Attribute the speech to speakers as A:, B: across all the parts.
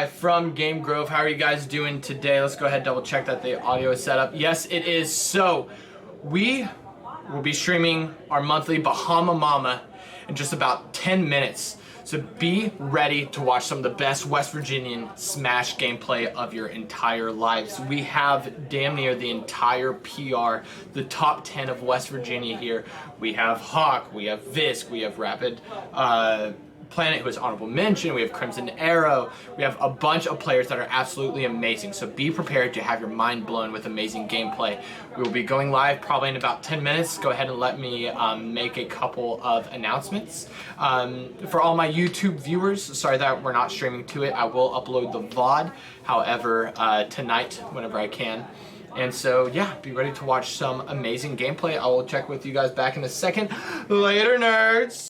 A: live from Game Grove. How are you guys doing today? Let's go ahead and double check that the audio is set up. Yes, it is. So, we will be streaming our monthly Bahama Mama in just about 10 minutes. So be ready to watch some of the best West Virginian Smash gameplay of your entire lives. We have damn near the entire PR, the top 10 of West Virginia here. We have Hawk, we have Visk, we have Rapid Planet, who is honorable mention, we have Crimson Arrow, we have a bunch of players that are absolutely amazing, so be prepared to have your mind blown with amazing gameplay. We will be going live probably in about 10 minutes. Go ahead and let me make a couple of announcements. For all my YouTube viewers, sorry that we're not streaming to it, I will upload the VOD, however, tonight, whenever I can. And so, yeah, be ready to watch some amazing gameplay. I will check with you guys back in a second. Later, nerds!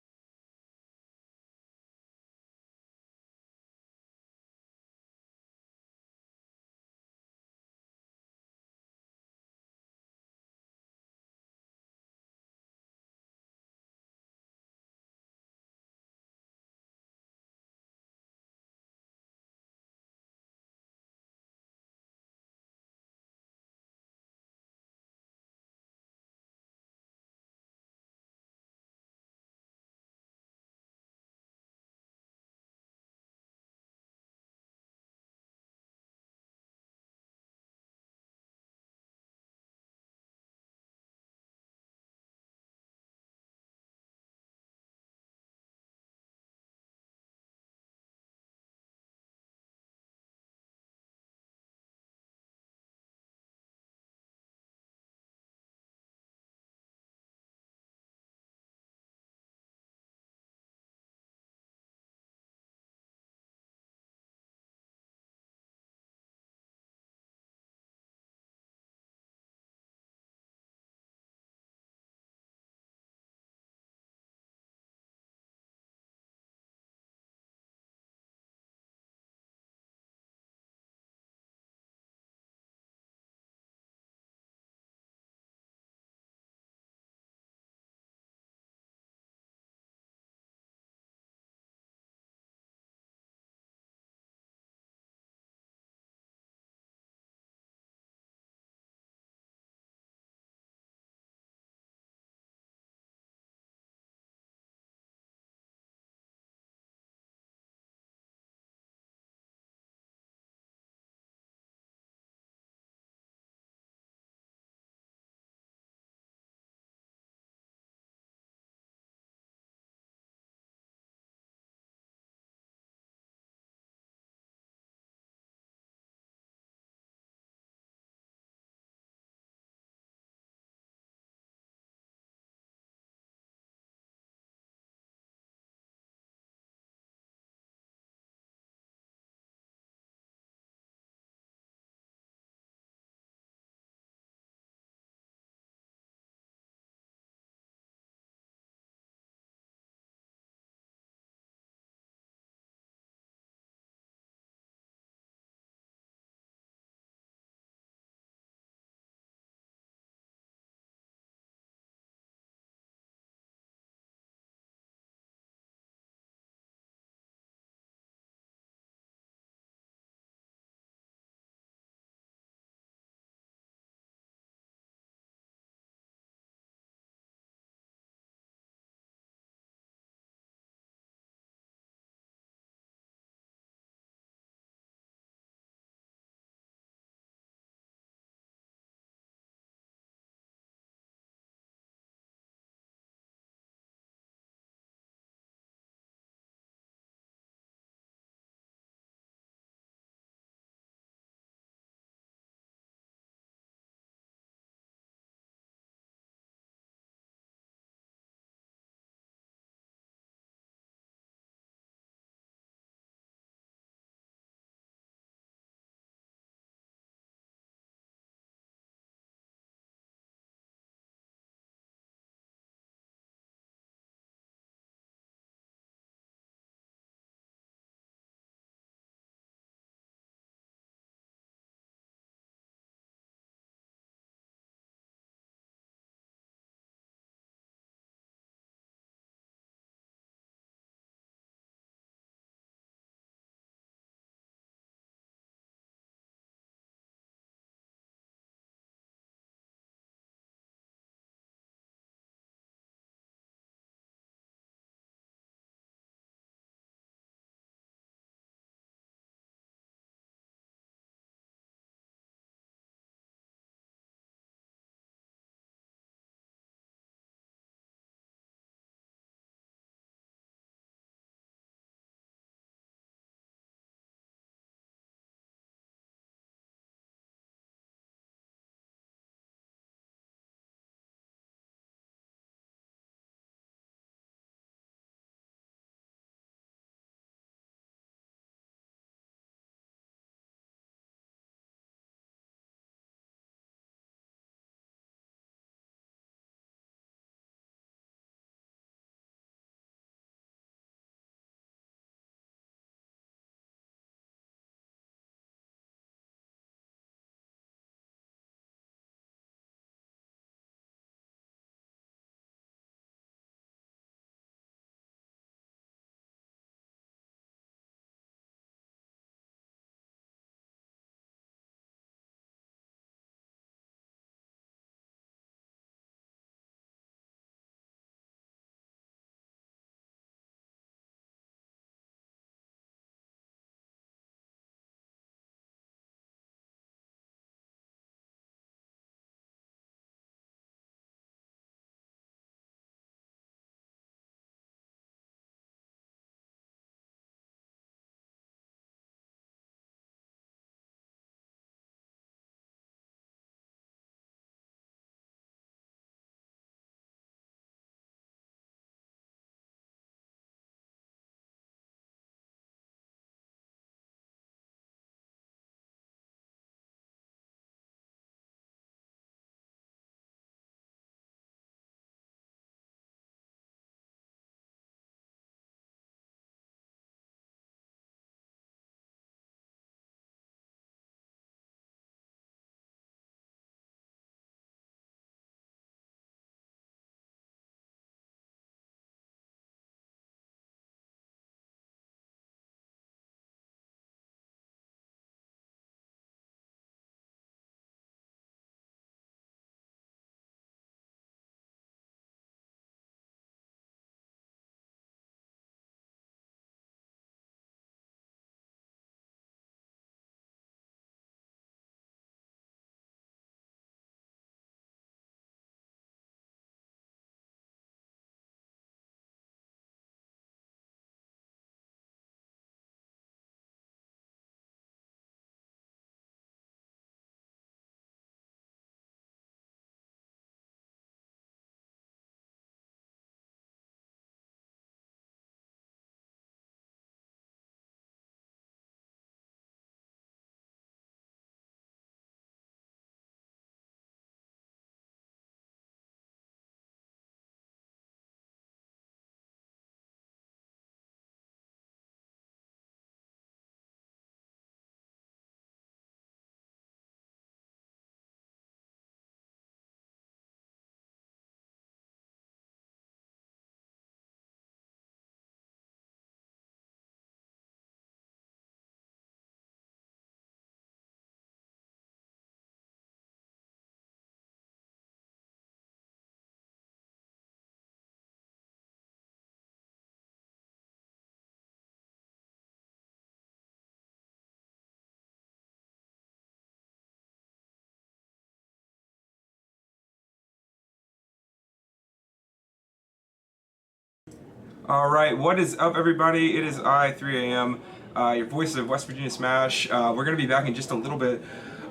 B: All right, what is up, everybody? It is I, 3 a.m., your voice of West Virginia Smash. We're going to be back in just a little bit.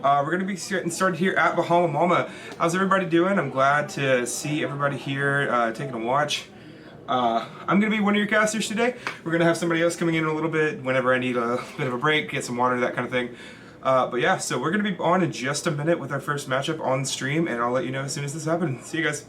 B: We're going to be getting started here at Bahama Mama. How's everybody doing? I'm glad to see everybody here taking a watch. I'm going to be one of your casters today. We're going to have somebody else coming in a little bit whenever I need a bit of a break, get some water, that kind of thing. But yeah, so we're going to be on in just a minute with our first matchup on stream, and I'll let you know as soon as this happens. See you guys.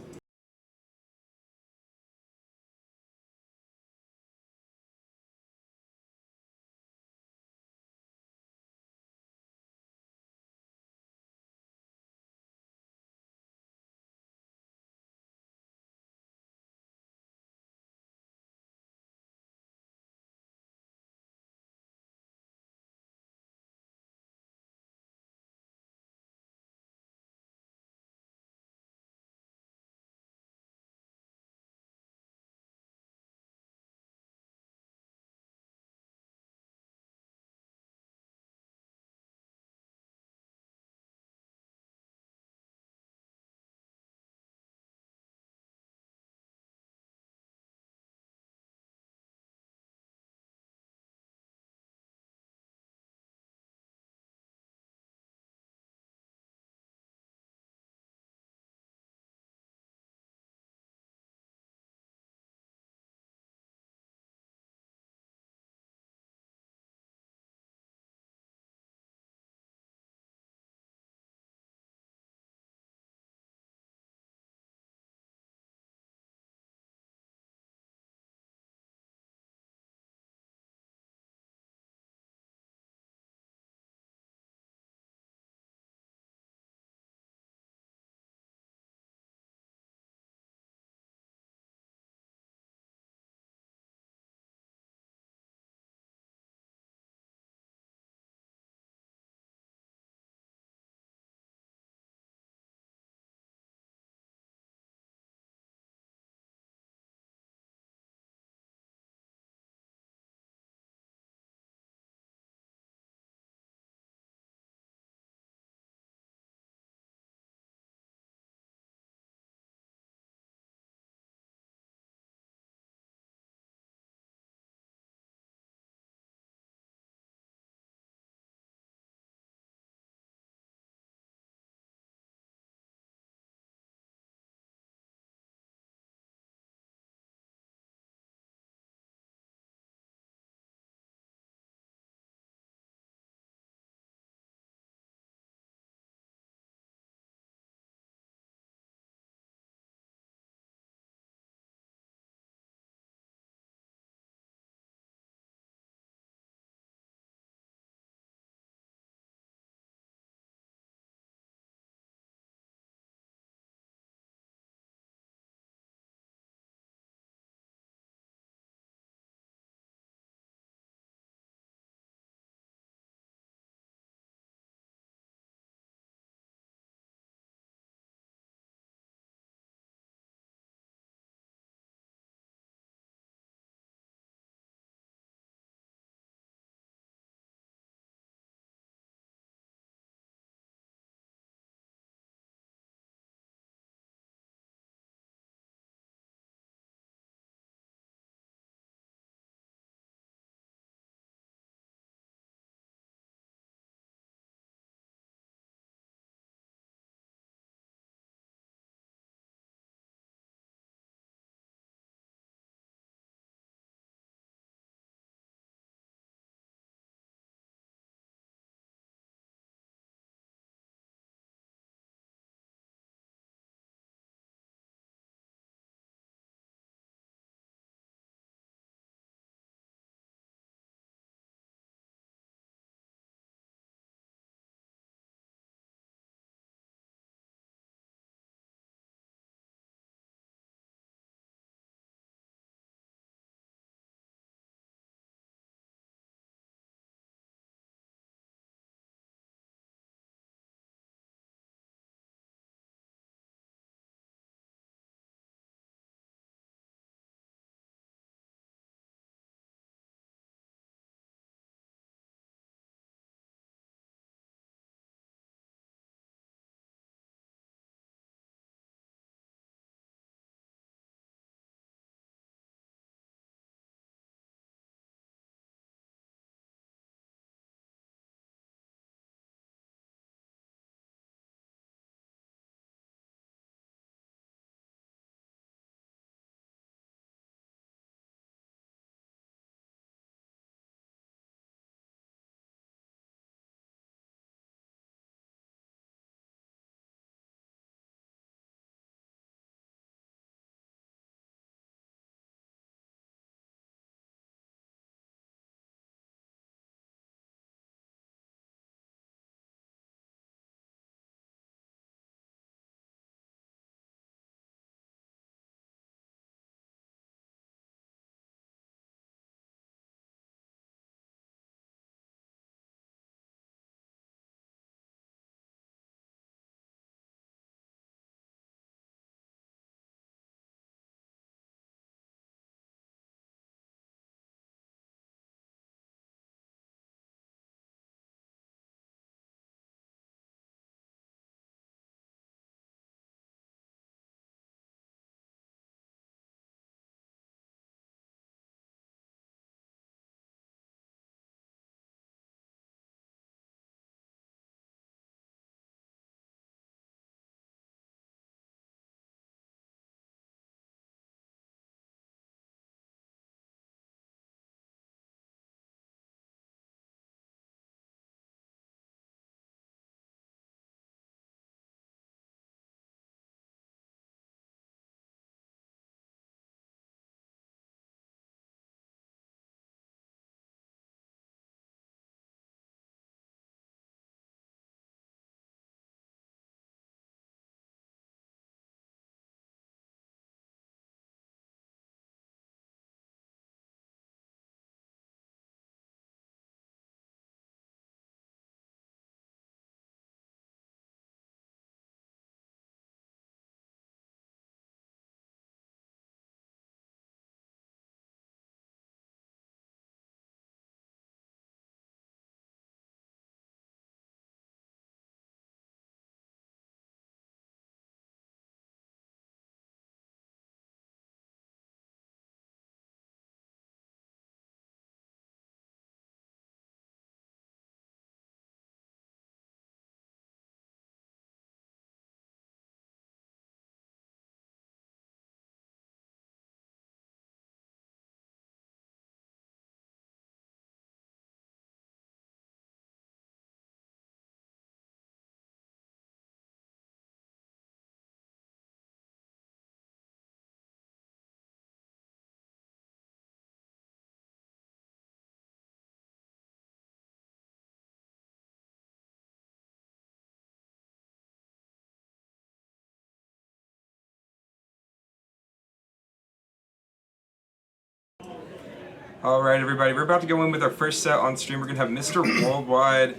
B: All right, everybody, we're about to go in with our first set on stream. We're gonna have Mr. Worldwide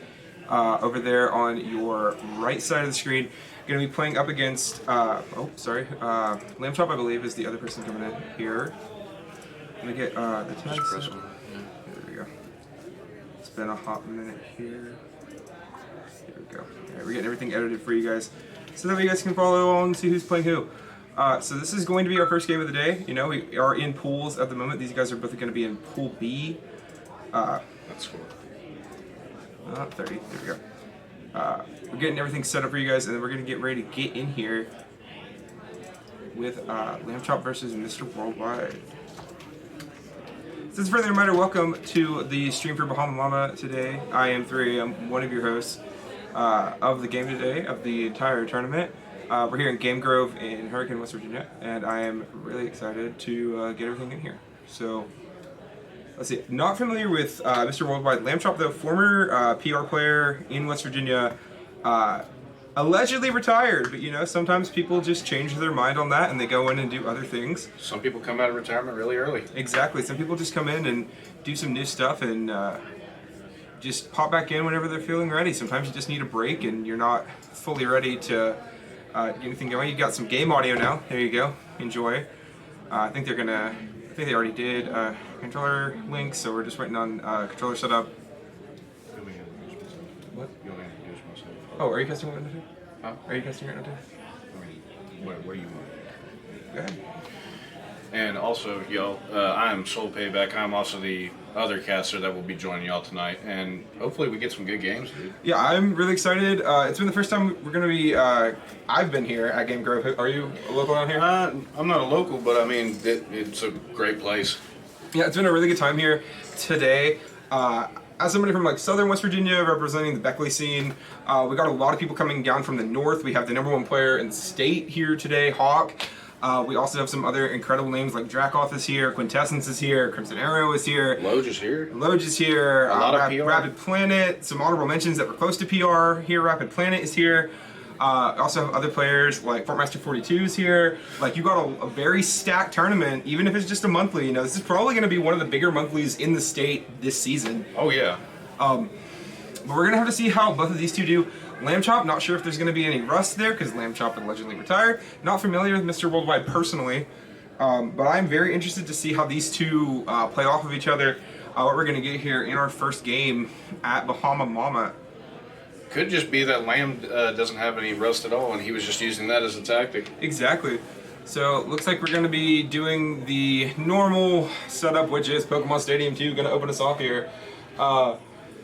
B: over there on your right side of the screen. Gonna be playing up against, Lamb Chop, I believe, is the other person coming in here. Let me get the tag set. There we go. It's been a hot minute here. Here we go. All right, we're getting everything edited for you guys, so that way you guys can follow along and see who's playing who. So this is going to be our first game of the day. You know, we are in pools at the moment. These guys are both going to be in Pool B.
C: That's cool.
B: 30. There we go. We're getting everything set up for you guys, and then we're going to get ready to get in here with Lamb Chop versus Mr. Worldwide. Since further reminder, welcome to the stream for Bahama Mama today. I am 3am, one of your hosts of the game today, of the entire tournament. We're here in Game Grove in Hurricane, West Virginia, and I am really excited to get everything in here. So, let's see. Not familiar with Mr. Worldwide. Lamb Chop, though, former PR player in West Virginia, allegedly retired, but you know, sometimes people just change their mind on that and they go in and do other things.
C: Some people come out of retirement really early.
B: Exactly. Some people just come in and do some new stuff and just pop back in whenever they're feeling ready. Sometimes you just need a break and you're not fully ready to get anything going. You got some game audio now. There you go. Enjoy. I think they already did controller links, so we're just waiting on controller setup. What?
C: You want me to introduce myself?
B: Oh, are you casting right now too?
C: Huh?
B: Are you casting right now too?
C: What do you want?
B: Go ahead.
C: And also, y'all, I am Soul Payback. I'm also the other caster that will be joining y'all tonight, and hopefully we get some good games, dude.
B: Yeah, I'm really excited. It's been the first time we're going to be, I've been here at Game Grove. Are you a local out here?
C: I'm not a local, but I mean, it's a great place.
B: Yeah, it's been a really good time here today. As somebody from like Southern West Virginia representing the Beckley scene, we got a lot of people coming down from the north. We have the #1 player in the state here today, Hawk. We also have some other incredible names like Dracoth is here, Quintessence is here, Crimson Arrow is here.
C: Loge is here.
B: Loge is here.
C: A lot of PR.
B: Rapid Planet, some honorable mentions that were close to PR here. Rapid Planet is here. Also have other players like Fortmaster 42 is here. Like, you got a very stacked tournament, even if it's just a monthly. You know, this is probably going to be one of the bigger monthlies in the state this season.
C: Oh yeah.
B: But we're going to have to see how both of these two do. Lamb Chop, not sure if there's going to be any rust there because Lamb Chop allegedly retired. Not familiar with Mr. Worldwide personally, but I'm very interested to see how these two play off of each other. What we're going to get here in our first game at Bahama Mama.
C: Could just be that Lamb doesn't have any rust at all, and he was just using that as a tactic.
B: Exactly. So looks like we're going to be doing the normal setup, which is Pokemon Stadium 2 going to open us off here.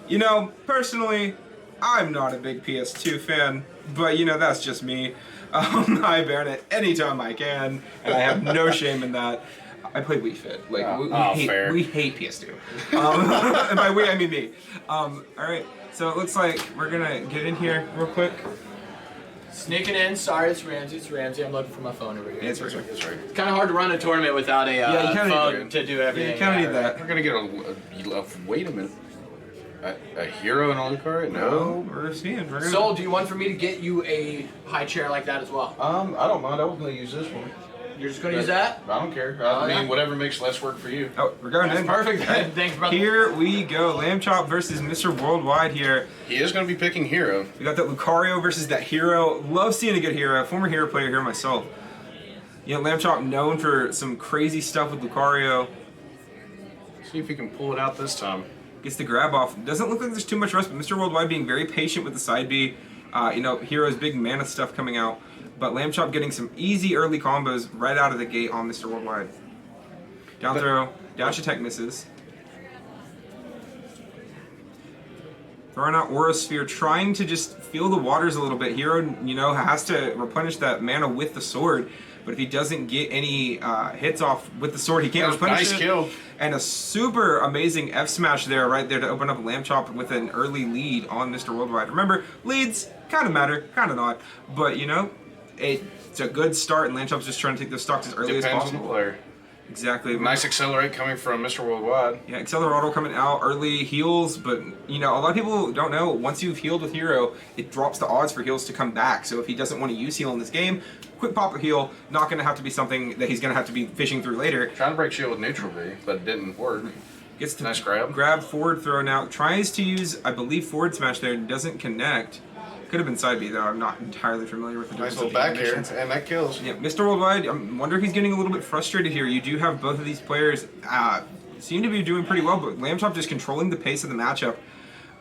B: You know, personally, I'm not a big PS2 fan, but you know, that's just me. I ban it anytime I can, and I have no shame in that. I play Wii Fit. Like, we hate PS2. And by we, I mean me. Alright, so it looks like we're gonna get in here real quick.
A: Sneaking in. Sorry, it's Ramsey. I'm looking for my phone over here.
B: Yeah, it's right.
A: It's kind of hard to run a tournament without a phone to do everything.
B: Yeah, you kind of need that.
C: We're gonna get wait a minute. A hero and a Lucario? No.
B: We're seeing.
A: Soul, do you want for me to get you a high chair like that as well?
C: I don't mind. I was gonna use this one.
A: You're just gonna use that?
C: I don't care. I mean, whatever makes less work for you.
B: Oh, we're going in.
A: Perfect. Thanks, brother.
B: Here we go. Lamb Chop versus Mr. Worldwide here.
C: He is gonna be picking hero.
B: We got that Lucario versus that hero. Love seeing a good hero. Former hero player here myself. You know, Lamb Chop known for some crazy stuff with Lucario.
C: See if he can pull it out this time.
B: Gets the grab off. Doesn't look like there's too much rust, but Mr. Worldwide being very patient with the side B. You know, Hero's big mana stuff coming out. But Lamb Chop getting some easy early combos right out of the gate on Mr. Worldwide. Down throw, dash attack misses. Throwing out Aura Sphere, trying to just feel the waters a little bit. Hero, you know, has to replenish that mana with the sword. But if he doesn't get any hits off with the sword, he can't replenish it.
C: Nice kill.
B: And a super amazing F smash there, right there to open up Lamb Chop with an early lead on Mr. Worldwide. Remember, leads kind of matter, kind of not. But, you know, it's a good start, and Lamb Chop's just trying to take those stocks as early as possible.
C: Depends on the player.
B: Exactly.
C: Nice accelerate coming from Mr. Worldwide.
B: Yeah, Accelerado coming out, early heals, but you know, a lot of people don't know, once you've healed with Hero, it drops the odds for heals to come back. So if he doesn't want to use heal in this game, quick pop a heal, not going to have to be something that he's going to have to be fishing through later.
C: Trying to break shield with neutral B, but it didn't work.
B: Gets to
C: nice grab.
B: Grab forward throw now. Tries to use, I believe, forward smash there. Doesn't connect. Could have been side B though. I'm not entirely familiar with the
C: Nice
B: difference.
C: little back here, and that kills.
B: Yeah, Mr. Worldwide. I wonder if he's getting a little bit frustrated here. You do have both of these players seem to be doing pretty well, but Lambchop just controlling the pace of the matchup.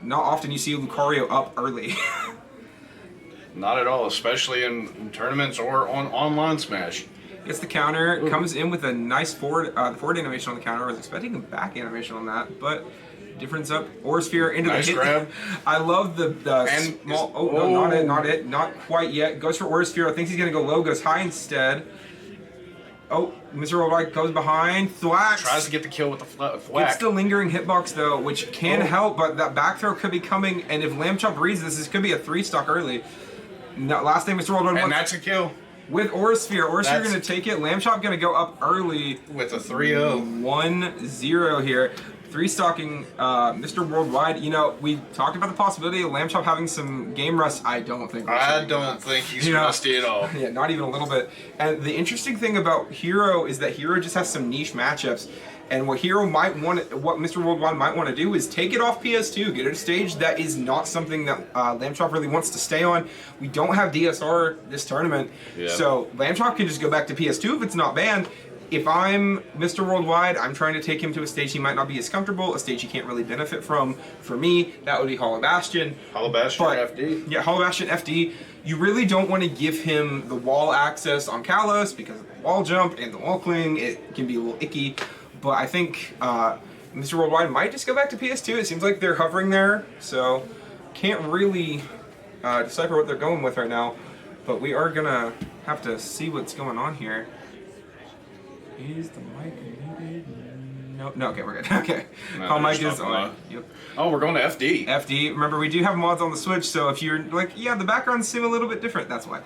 B: Not often you see Lucario up early.
C: Not at all, especially in tournaments or on online Smash.
B: Gets the counter, comes in with a nice forward animation on the counter. I was expecting a back animation on that, but difference up. Aurasphere into
C: nice
B: the hit.
C: grab.
B: I love the small. Oh, no, not it. Not quite yet. Goes for Aurasphere. Thinks he's going to go low, goes high instead. Oh, Mr. Worldwide goes behind. Thwax.
C: Tries to get the kill with the thwack.
B: It's the lingering hitbox though, which can help, but that back throw could be coming, and if Lambchop reads this could be a 3-stock early. No, last thing Mr. Worldwide
C: and
B: wants.
C: that's a kill.
B: With Aurasphere. Aurasphere going to take it. Lambchop going to go up early.
C: With a 3-0.
B: 1-0 here. 3-stocking Mr. Worldwide. You know, we talked about the possibility of Lambchop having some game rust. I don't think
C: he's rusty at all.
B: Yeah, not even a little bit. And the interesting thing about Hero is that Hero just has some niche matchups. And what Mr. Worldwide might want to do is take it off PS2, get it a stage that is not something that Lambchop really wants to stay on. We don't have DSR this tournament, so Lambchop can just go back to PS2 if it's not banned. If I'm Mr. Worldwide, I'm trying to take him to a stage he might not be as comfortable, a stage he can't really benefit from. For me, that would be Hollow Bastion.
C: Hollow Bastion FD?
B: Yeah, Hollow Bastion FD. You really don't want to give him the wall access on Kalos because of the wall jump and the wall cling. It can be a little icky. But I think Mr. Worldwide might just go back to PS2. It seems like they're hovering there, so can't really decipher what they're going with right now. But we are gonna have to see what's going on here. Is the mic muted? No, okay, we're good. Okay.
C: No,
B: Mic is on. Yep.
C: Oh, we're going to FD.
B: FD. Remember, we do have mods on the Switch, so if you're like, yeah, the backgrounds seem a little bit different, that's why.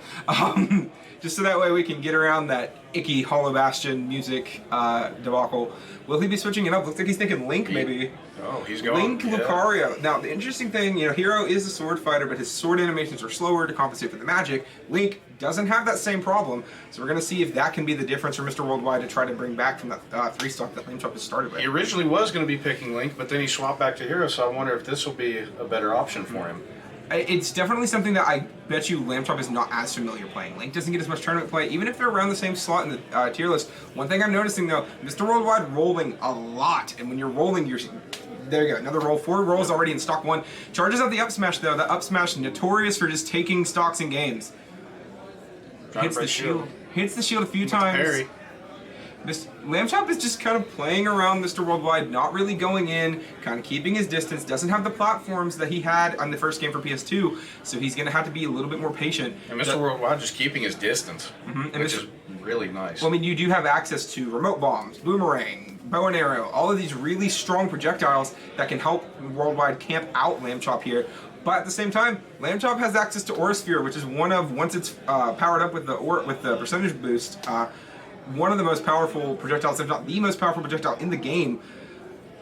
B: Just so that way we can get around that icky Hollow Bastion music debacle. Will he be switching it up? Looks like he's thinking Link, maybe.
C: Oh, he's going.
B: Link Lucario. Now, the interesting thing, you know, Hero is a sword fighter, but his sword animations are slower to compensate for the magic. Link doesn't have that same problem, so we're going to see if that can be the difference for Mr. Worldwide to try to bring back from that 3-stock that Lambchop has started with.
C: He originally was going to be picking Link, but then he swapped back to Hero, so I wonder if this will be a better option for him.
B: It's definitely something that I bet you Lambchop is not as familiar playing. Link doesn't get as much tournament play, even if they're around the same slot in the tier list. One thing I'm noticing though, Mr. Worldwide rolling a lot, and when you're rolling, there you go, another roll. 4 rolls already in stock 1. Charges out the up smash though. The up smash notorious for just taking stocks in games. Hits the shield. Hits the shield a few times.
C: Parry.
B: Lambchop is just kind of playing around Mr. Worldwide, not really going in, kind of keeping his distance, doesn't have the platforms that he had on the first game for PS2, so he's going to have to be a little bit more patient.
C: And Mr. Worldwide just keeping his distance, which is really nice.
B: Well, I mean, you do have access to remote bombs, boomerang, bow and arrow, all of these really strong projectiles that can help Worldwide camp out Lambchop here. But at the same time, Lambchop has access to Aurasphere, which is once it's powered up with the percentage boost, one of the most powerful projectiles, if not the most powerful projectile in the game.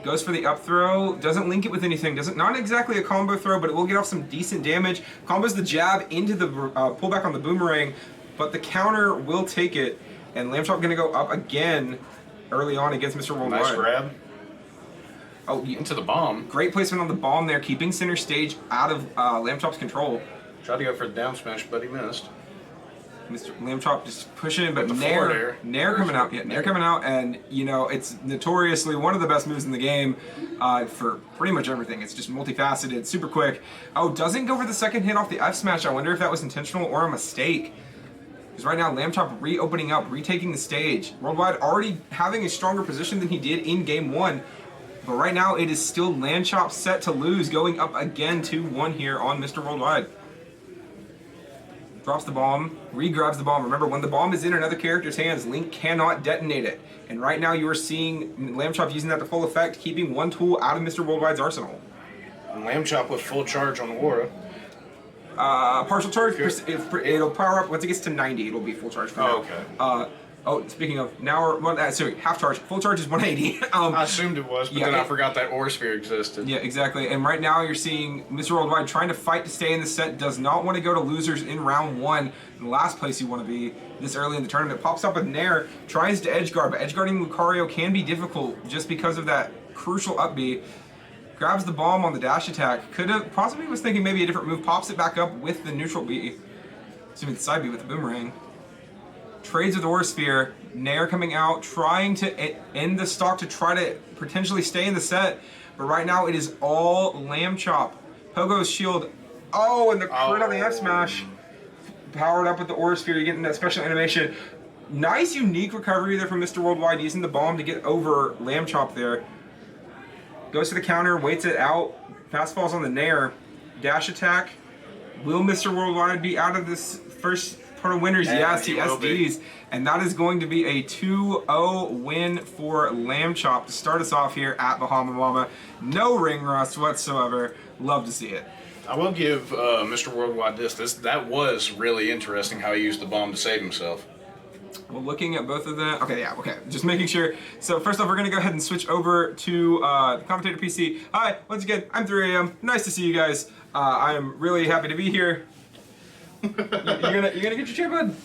B: Goes for the up throw, doesn't link it with anything, not exactly a combo throw, but it will get off some decent damage. Combos the jab into the pullback on the boomerang, but the counter will take it, and Lambchop gonna go up again early on against Mr. Worldwide.
C: Nice grab.
B: Oh,
C: into the bomb.
B: Great placement on the bomb there, keeping center stage out of Lambchop's control.
C: Tried to go for the down smash, but he missed.
B: Mr. Lambchop just pushing, but
C: Nair
B: coming out. Yeah, Nair coming out, and you know it's notoriously one of the best moves in the game for pretty much everything. It's just multifaceted, super quick. Oh, doesn't go for the second hit off the F smash. I wonder if that was intentional or a mistake. Because right now Lambchop reopening up, retaking the stage. Worldwide already having a stronger position than he did in game 1. But right now it is still Lambchop set to lose, going up again 2-1 here on Mr. Worldwide. Drops the bomb, re-grabs the bomb. Remember, when the bomb is in another character's hands, Link cannot detonate it. And right now you are seeing Lambchop using that to full effect, keeping one tool out of Mr. Worldwide's arsenal.
C: And Lambchop with full charge on Aura.
B: Partial charge, it'll power up, once it gets to 90, it'll be full charge for now.
C: Okay.
B: Oh, speaking of, sorry, half charge. Full charge is 180.
C: I assumed it was, but then I forgot that Aurasphere existed.
B: Yeah, exactly. And right now you're seeing Mr. Worldwide trying to fight to stay in the set, does not want to go to losers in round 1. In the last place you want to be this early in the tournament. Pops up with Nair, tries to edgeguard, but edgeguarding Lucario can be difficult just because of that crucial up B. Grabs the bomb on the dash attack. Could have possibly was thinking maybe a different move. Pops it back up with the neutral B. Assuming the side B with the boomerang. Trades with Aura Sphere. Nair coming out, trying to end the stock to try to potentially stay in the set. But right now it is all Lamb Chop. Pogo's shield. Oh, and the crit on the F smash. Powered up with the Aura Sphere, you're getting that special animation. Nice, unique recovery there from Mr. Worldwide, using the bomb to get over Lamb Chop there. Goes to the counter, waits it out. Fast falls on the Nair. Dash attack. Will Mr. Worldwide be out of this first part of winners? Yes, he SDs. And that is going to be a 2-0 win for Lamb Chop to start us off here at Bahama Mama. No ring rust whatsoever. Love to see it.
C: I will give Mr. Worldwide this. That was really interesting how he used the bomb to save himself.
B: Well, looking at both of them, okay, just making sure. So first off, we're gonna go ahead and switch over to the commentator PC. Hi, once again, I'm 3AM. Nice to see you guys. I am really happy to be here. You're gonna get your chair, bud?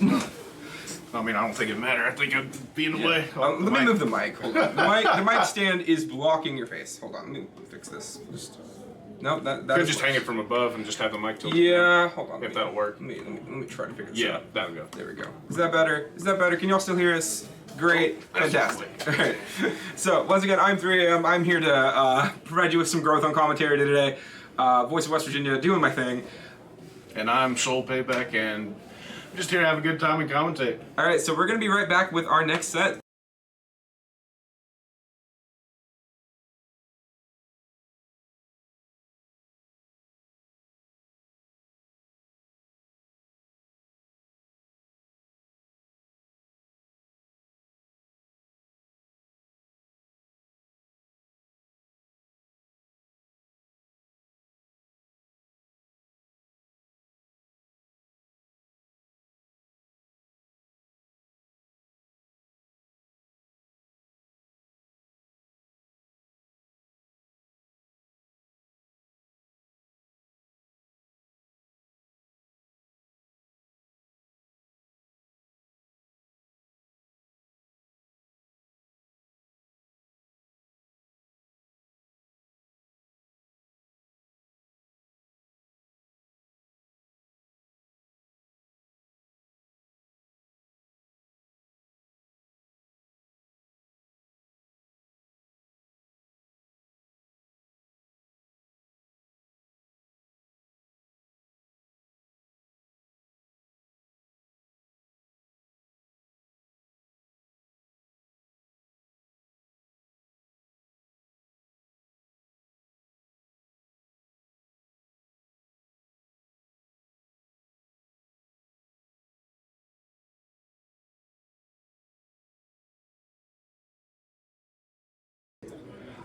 C: I mean, I don't think it matters. I think I'd be in the way.
B: Let me move the mic. Hold on. The mic stand is blocking your face. Hold on, let me fix this. No, that
C: could just hang it from above and just have the mic tilted.
B: Yeah, hold on.
C: If that'll work.
B: Let me try to figure this out.
C: Yeah, that'll go.
B: There we go. Is that better? Is that better? Can y'all still hear us? Great. Fantastic. All right. So, once again, I'm 3AM. I'm here to provide you with some growth on commentary today. Voice of West Virginia, doing my thing.
C: And I'm Soul Payback, and I'm just here to have a good time and commentate.
B: All right, so we're going to be right back with our next set.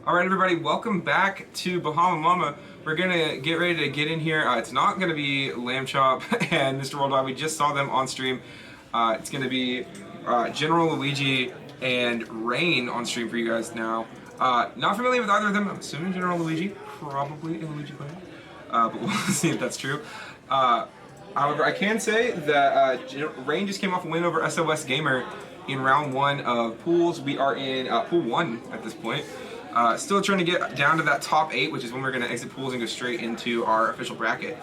B: All right, everybody, welcome back to Bahama Mama. We're gonna get ready to get in here. It's not gonna be Lamb Chop and Mr. Worldwide. We just saw them on stream. It's gonna be General Luigi and Rain on stream for you guys now. Not familiar with either of them. I'm assuming General Luigi, probably a Luigi player, but we'll see if that's true. However, I can say that Rain just came off a win over SOS Gamer in round 1 of pools. We are in pool 1 at this point. Still trying to get down to that top 8, which is when we're going to exit pools and go straight into our official bracket.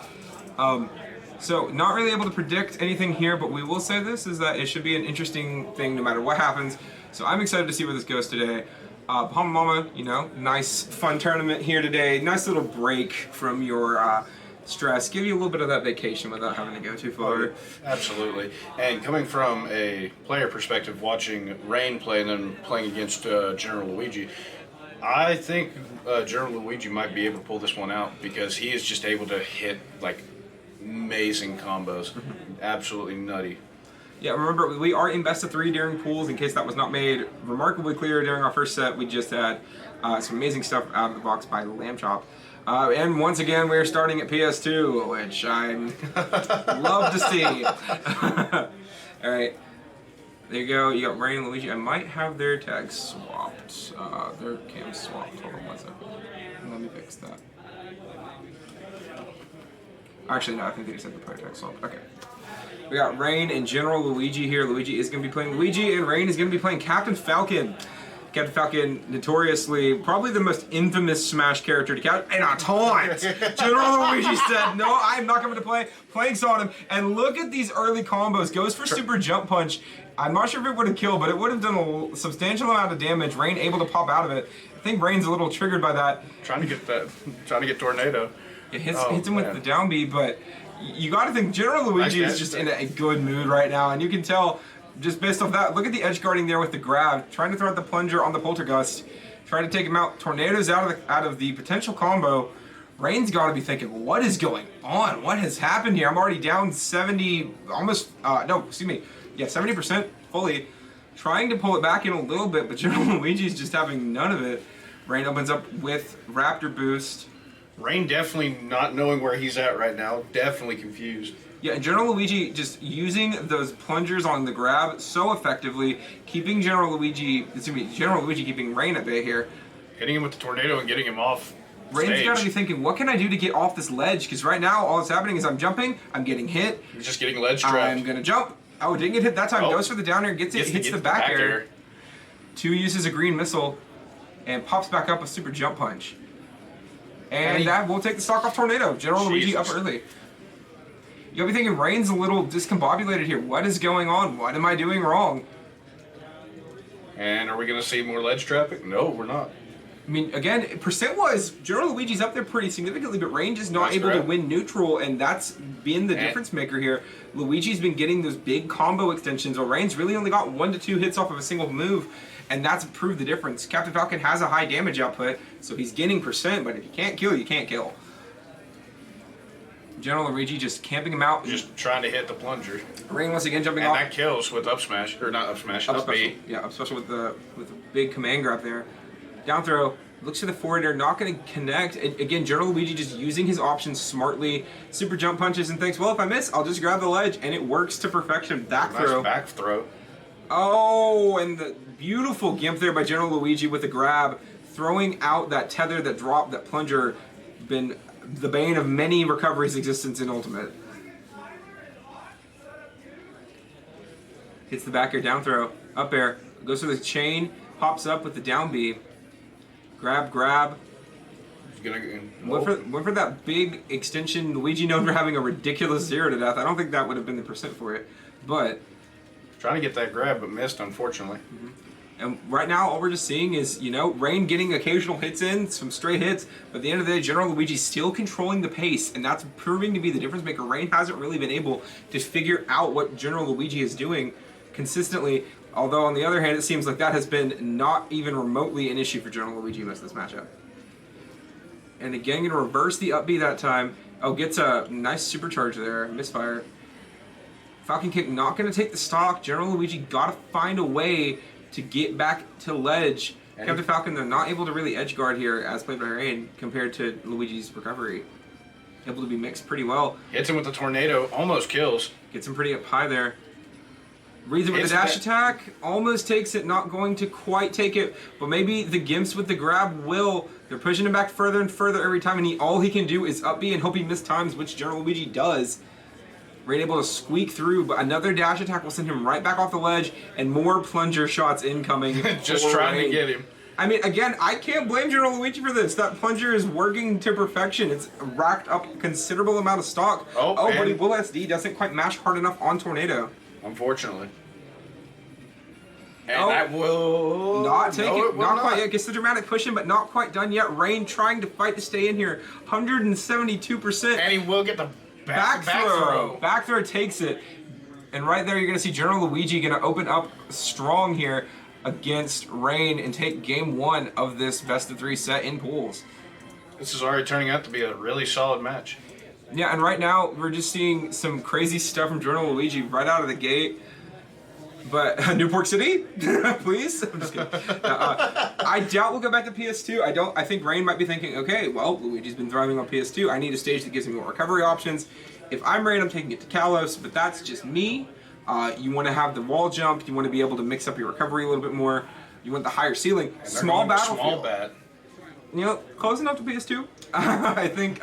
B: So not really able to predict anything here, but we will say this, is that it should be an interesting thing no matter what happens. So I'm excited to see where this goes today. Bahama Mama, you know, nice fun tournament here today. Nice little break from your stress. Give you a little bit of that vacation without having to go too far.
C: Absolutely. And coming from a player perspective, watching Rain play and then playing against General Luigi, I think General Luigi might be able to pull this one out because he is just able to hit like amazing combos. Absolutely nutty.
B: Yeah, remember, we are in best of 3 during pools, in case that was not made remarkably clear during our first set. We just had some amazing stuff out of the box by Lamb Chop. And once again, we're starting at PS2, which I love to see. All right. There you go, you got Rain and Luigi. I might have their tags swapped. Their cams swapped. Hold on one second. Let me fix that. Actually, no, I think they just had the player tag swapped. Okay. We got Rain and General Luigi here. Luigi is going to be playing Luigi, and Rain is going to be playing Captain Falcon. Captain Falcon, notoriously, probably the most infamous Smash character to count, and a taunt! General Luigi said, no, I'm not coming to play. Planks on him, and look at these early combos. Goes for super jump punch. I'm not sure if it would have killed, but it would have done a substantial amount of damage. Rain able to pop out of it. I think Rain's a little triggered by that.
C: Trying to get Tornado.
B: It hits him with the down B, but you got to think General Luigi is just in a good mood right now, and you can tell just based off that. Look at the edge guarding there with the grab, trying to throw out the plunger on the Poltergust, trying to take him out. Tornado's out of the potential combo. Rain's got to be thinking, what is going on? What has happened here? I'm already down 70, almost, no, excuse me, yeah, 70% fully. Trying to pull it back in a little bit, but General Luigi's just having none of it. Rain opens up with Raptor Boost.
C: Rain definitely not knowing where he's at right now. Definitely confused.
B: Yeah, and General Luigi just using those plungers on the grab so effectively, keeping General Luigi keeping Rain at bay here.
C: Hitting him with the Tornado and getting him off
B: Rain's got to be thinking, what can I do to get off this ledge? Because right now, all that's happening is I'm jumping, I'm getting hit.
C: He's just getting ledge trapped.
B: I'm going to jump. Oh, didn't get hit that time. Goes for the down air, gets it, hits the back air. 2 uses a green missile, and pops back up a super jump punch. And that will take the stock off Tornado. General Luigi up early. You'll be thinking, Rain's a little discombobulated here. What is going on? What am I doing wrong?
C: And are we going to see more ledge trapping? No, we're not.
B: I mean, again, percent-wise, General Luigi's up there pretty significantly, but Rain just not able to win neutral, and that's been the difference maker here. Luigi's been getting those big combo extensions, while Rain's really only got 1 to 2 hits off of a single move, and that's proved the difference. Captain Falcon has a high damage output, so he's getting percent, but if you can't kill, you can't kill. General Luigi just camping him out.
C: Just trying to hit the plunger.
B: Rain once again jumping off.
C: And that kills with up smash, or not up smash, up B.
B: Yeah, up special with the big command grab there. Down throw, looks for the forward air, not going to connect. Again, General Luigi just using his options smartly. Super jump punches and thinks, well, if I miss, I'll just grab the ledge, and it works to perfection. Back throw.
C: Nice back throw.
B: Oh, and the beautiful gimp there by General Luigi with the grab, throwing out that tether that dropped, that plunger, been the bane of many recoveries' existence in Ultimate. Hits the back air, down throw, up air, goes for the chain, pops up with the down B. Grab. Went for that big extension. Luigi known for having a ridiculous 0 to death. I don't think that would have been the percent for it, but
C: trying to get that grab, but missed, unfortunately.
B: And right now, all we're just seeing is, Rain getting occasional hits in, some stray hits, but at the end of the day, General Luigi still controlling the pace, and that's proving to be the difference maker. Rain hasn't really been able to figure out what General Luigi is doing consistently, although on the other hand, it seems like that has been not even remotely an issue for General Luigi most of this matchup. And again, going to reverse the up B that time. Oh, gets a nice supercharge there, misfire. Falcon Kick not going to take the stock. General Luigi got to find a way to get back to ledge. Captain Falcon, they're not able to really edge guard here as played by Rain compared to Luigi's recovery. Able to be mixed pretty well.
C: Hits him with the Tornado, almost kills.
B: Gets him pretty up high there. Reads it with the dash attack, almost takes it, not going to quite take it, but maybe the Gimps with the grab will. They're pushing him back further and further every time, and all he can do is up B and hope he missed times, which General Luigi does. Rain able to squeak through, but another dash attack will send him right back off the ledge, and more plunger shots incoming.
C: Just trying to get him.
B: I mean, again, I can't blame General Luigi for this. That plunger is working to perfection. It's racked up a considerable amount of stock. But he will SD, doesn't quite mash hard enough on Tornado.
C: Unfortunately. And that will
B: not take it. Not quite yet. Gets the dramatic pushing, but not quite done yet. Rain trying to fight to stay in here. 172%.
C: And he will get the
B: back throw. Back throw takes it. And right there, you're going to see General Luigi going to open up strong here against Rain and take game 1 of this best of 3 set in pools.
C: This is already turning out to be a really solid match.
B: Yeah, and right now, we're just seeing some crazy stuff from General Luigi right out of the gate. But Newport City, please. I'm just kidding. I doubt we'll go back to PS2. I think Rain might be thinking, okay, well, Luigi's been thriving on PS2. I need a stage that gives me more recovery options. If I'm Rain, I'm taking it to Kalos, but that's just me. You want to have the wall jump. You want to be able to mix up your recovery a little bit more. You want the higher ceiling. Small battlefield.
C: Small bat.
B: Close enough to PS2. I think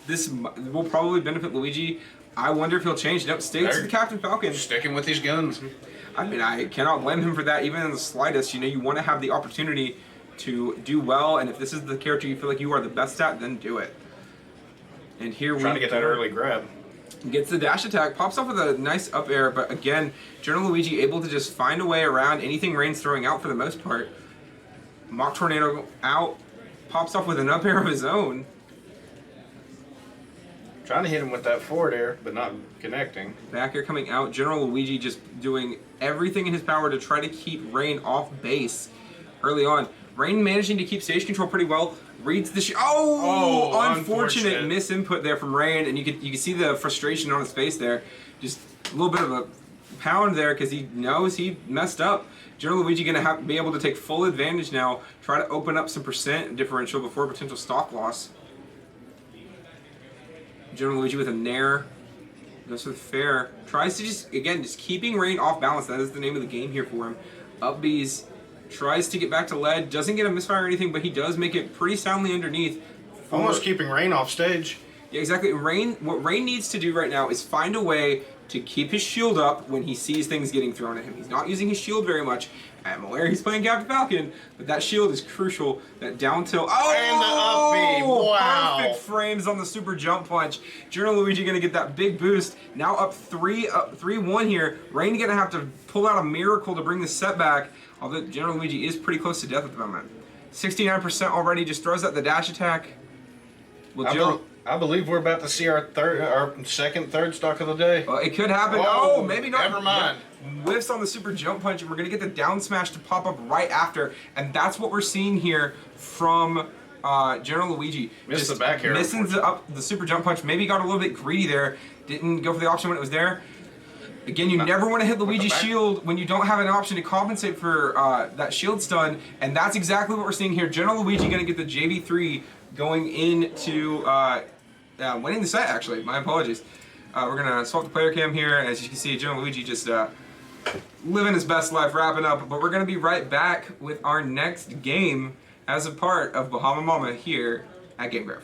B: this will probably benefit Luigi. I wonder if he'll change. No, stays to the Captain Falcon.
C: Sticking with these guns.
B: I mean, I cannot blame him for that, even in the slightest. You know, you want to have the opportunity to do well, and if this is the character you feel like you are the best at, then do it. And here
C: Trying to get that early grab.
B: Gets the dash attack, pops off with a nice up air, but again, General Luigi able to just find a way around anything Rain's throwing out for the most part. Mock Tornado out, pops off with an up air of his own.
C: Trying to hit him with that forward air, but not connecting.
B: Back air coming out, General Luigi just doing everything in his power to try to keep Rain off base early on. Rain managing to keep stage control pretty well. Reads the unfortunate misinput there from Rain, and you can see the frustration on his face there. Just a little bit of a pound there because he knows he messed up. General Luigi gonna have to be able to take full advantage now. Try to open up some percent differential before potential stock loss. General Luigi with a nair. Goes with fair. Tries to just keeping Rain off balance. That is the name of the game here for him. Up B's. Tries to get back to lead. Doesn't get a misfire or anything, but he does make it pretty soundly underneath.
C: Almost keeping Rain off stage.
B: Yeah, exactly. What Rain needs to do right now is find a way to keep his shield up when he sees things getting thrown at him. He's not using his shield very much. I'm aware he's playing Captain Falcon, but that shield is crucial. That down tilt. Oh!
C: And the up B. Wow.
B: Perfect frames on the super jump punch. General Luigi gonna get that big boost. Now up 3-1 here. Rain gonna have to pull out a miracle to bring the set back. Although General Luigi is pretty close to death at the moment. 69% already. Just throws out the dash attack.
C: I believe we're about to see our second, third stock of the day.
B: It could happen. Oh, maybe not.
C: Never mind.
B: Whiffs on the super jump punch, and we're going to get the down smash to pop up right after. And that's what we're seeing here from General Luigi.
C: Missed the back air.
B: Missing the super jump punch. Maybe got a little bit greedy there. Didn't go for the option when it was there. Again, you never want to hit Luigi's shield when you don't have an option to compensate for that shield stun. And that's exactly what we're seeing here. General Luigi going to get the JV3 going into winning the set, actually. My apologies. We're going to swap the player cam here. As you can see, General Luigi just living his best life, wrapping up. But we're going to be right back with our next game as a part of Bahama Mama here at GameGrove.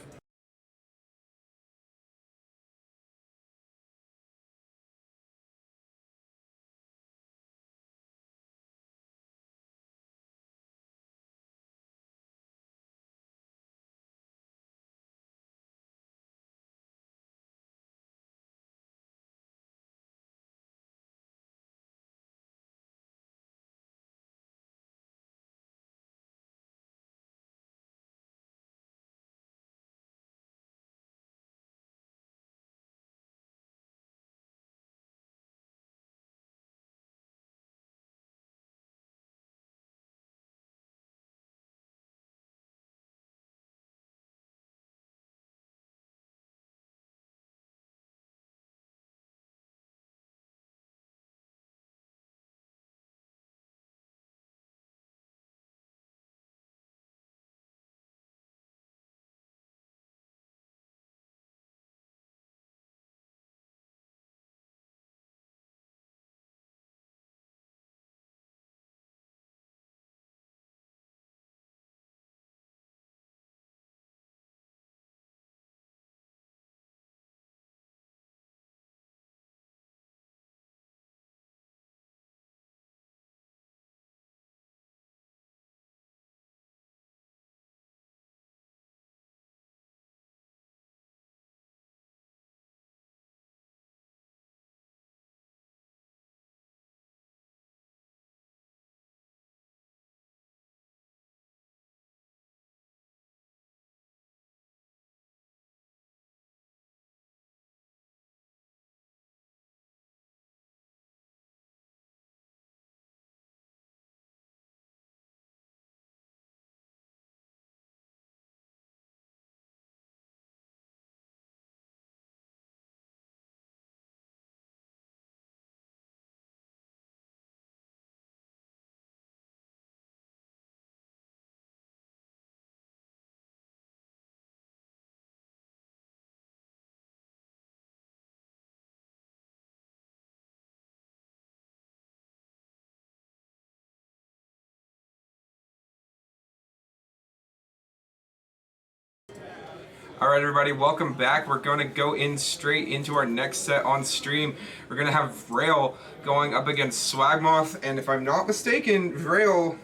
B: Alright everybody, welcome back. We're going to go in straight into our next set on stream. We're going to have Vrail going up against Swagmoth, and if I'm not mistaken, Vrail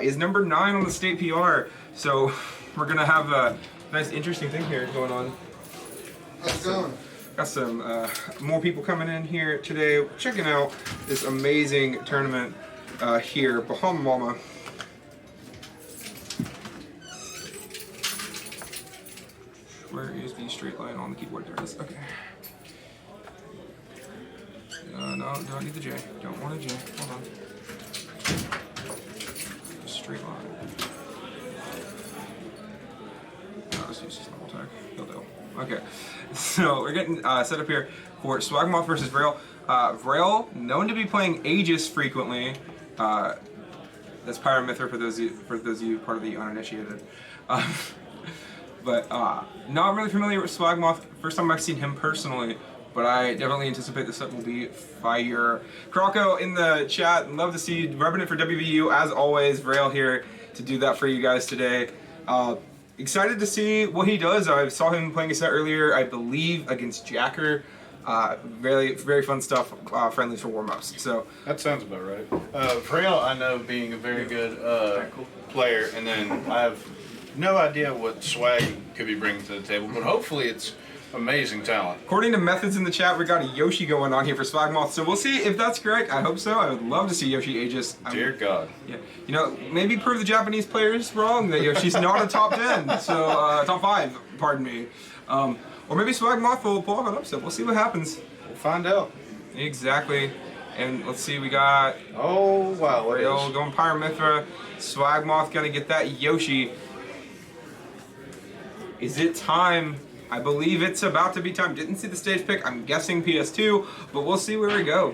B: is number 9 on the state PR. So we're going to have a nice interesting thing here going on.
D: How's it going?
B: Got some more people coming in here today, checking out this amazing tournament here, Bahama Mama. Where is the straight line on the keyboard? There it is. Okay. No, don't need the J. Don't want a J. Hold on. Straight line. No, let's use this normal tag. He'll do. Okay. So we're getting set up here for Swagmoth versus Vrail. Vrail, known to be playing Aegis frequently. That's Pyramithra for those of you part of the uninitiated. But not really familiar with Swagmoth. First time I've seen him personally, but I definitely anticipate this set will be fire. Croco in the chat, love to see rubbing it for WVU as always. Vrail here to do that for you guys today. Excited to see what he does. I saw him playing a set earlier, I believe, against Jacker. Very fun stuff. Friendlies for warm-ups. So
C: that sounds about right. Vrail, I know being a very good player, and then I have no idea what Swag could be bringing to the table, but hopefully it's amazing talent.
B: According to methods in the chat, we got a Yoshi going on here for Swagmoth, so we'll see if that's correct. I hope so. I would love to see Yoshi Aegis.
C: Dear God.
B: Yeah, you know, maybe prove the Japanese players wrong that Yoshi's not a top 10, so top 5, pardon me. Or maybe Swagmoth will pull off an upset. We'll see what happens.
C: We'll find out.
B: Exactly. And let's see, we got
C: oh wow, what
B: Vrail going Pyramithra. Swagmoth gonna get that Yoshi. Is it time? I believe it's about to be time. Didn't see the stage pick. I'm guessing PS2, but we'll see where we go.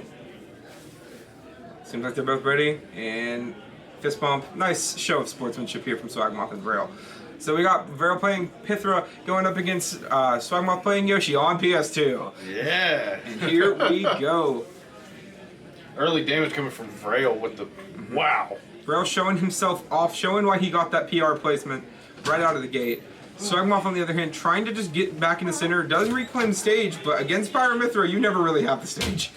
B: Seems like they're both ready. And fist bump. Nice show of sportsmanship here from Swagmoth and Vrail. So we got Vrail playing Pythra going up against Swagmoth playing Yoshi on PS2.
C: Yeah.
B: And here we go.
C: Early damage coming from Vrail with the wow.
B: Vrail showing himself off, showing why he got that PR placement right out of the gate. Swagmoth, on the other hand, trying to just get back in the center, does reclaim the stage, but against Pyramithra, you never really have the stage.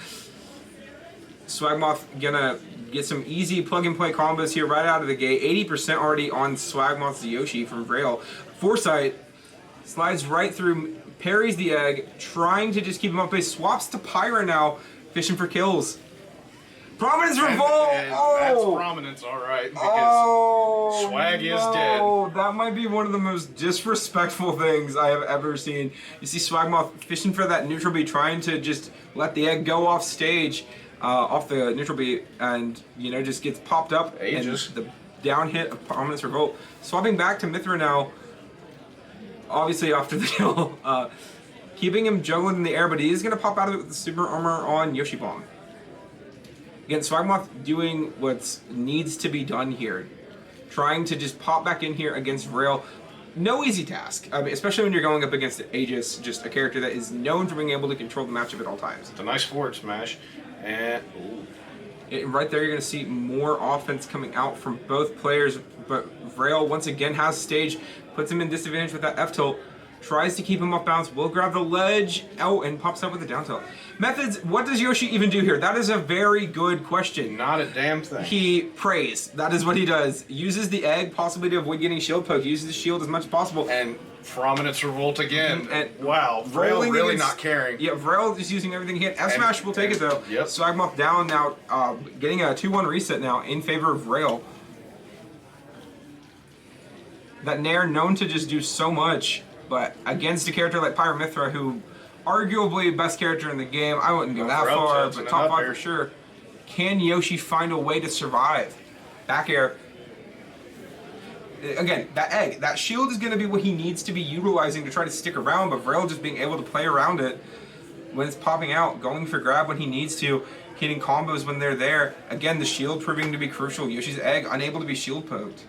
B: Swagmoth gonna get some easy plug-and-play combos here right out of the gate. 80% already on Swagmoth's Yoshi from Vrail. Foresight slides right through, parries the egg, trying to just keep him up base. Swaps to Pyra now, fishing for kills. Prominence Revolt!
C: That's prominence, alright, because Swag is dead.
B: Oh, that might be one of the most disrespectful things I have ever seen. You see Swagmoth fishing for that neutral beat, trying to just let the egg go off stage, off the neutral beat, and, you know, just gets popped up.
C: Aegis.
B: And the down hit of Prominence Revolt. Swapping back to Mithra now, obviously after the kill. Keeping him juggling in the air, but he is going to pop out of it with the super armor on Yoshi Bomb. Again, Swagmoth doing what needs to be done here. Trying to just pop back in here against Vrail. No easy task, I mean, especially when you're going up against Aegis, just a character that is known for being able to control the matchup at all times.
C: It's a nice forward smash, and
B: right there you're going to see more offense coming out from both players, but Vrail once again has stage, puts him in disadvantage with that F-tilt. Tries to keep him off balance, will grab the ledge, and pops up with a down tilt. Methods, what does Yoshi even do here? That is a very good question.
C: not a damn thing.
B: He prays. That is what he does. Uses the egg, possibly to avoid getting shield poke. Uses the shield as much as possible.
C: And Prominence Revolt again.
B: And
C: wow, Vrail really not caring.
B: Yeah, Vrail is using everything he can. F-Smash will take it though.
C: Yep.
B: Swagmoth down now, getting a 2-1 reset now in favor of Vrail. That Nair known to just do so much. But against a character like Pyramithra, who arguably best character in the game, I wouldn't go that far, but top 5 for sure. Can Yoshi find a way to survive? Back air. Again, that egg, that shield is going to be what he needs to be utilizing to try to stick around, but Vrail just being able to play around it when it's popping out, going for grab when he needs to, hitting combos when they're there. Again, the shield proving to be crucial. Yoshi's egg unable to be shield poked.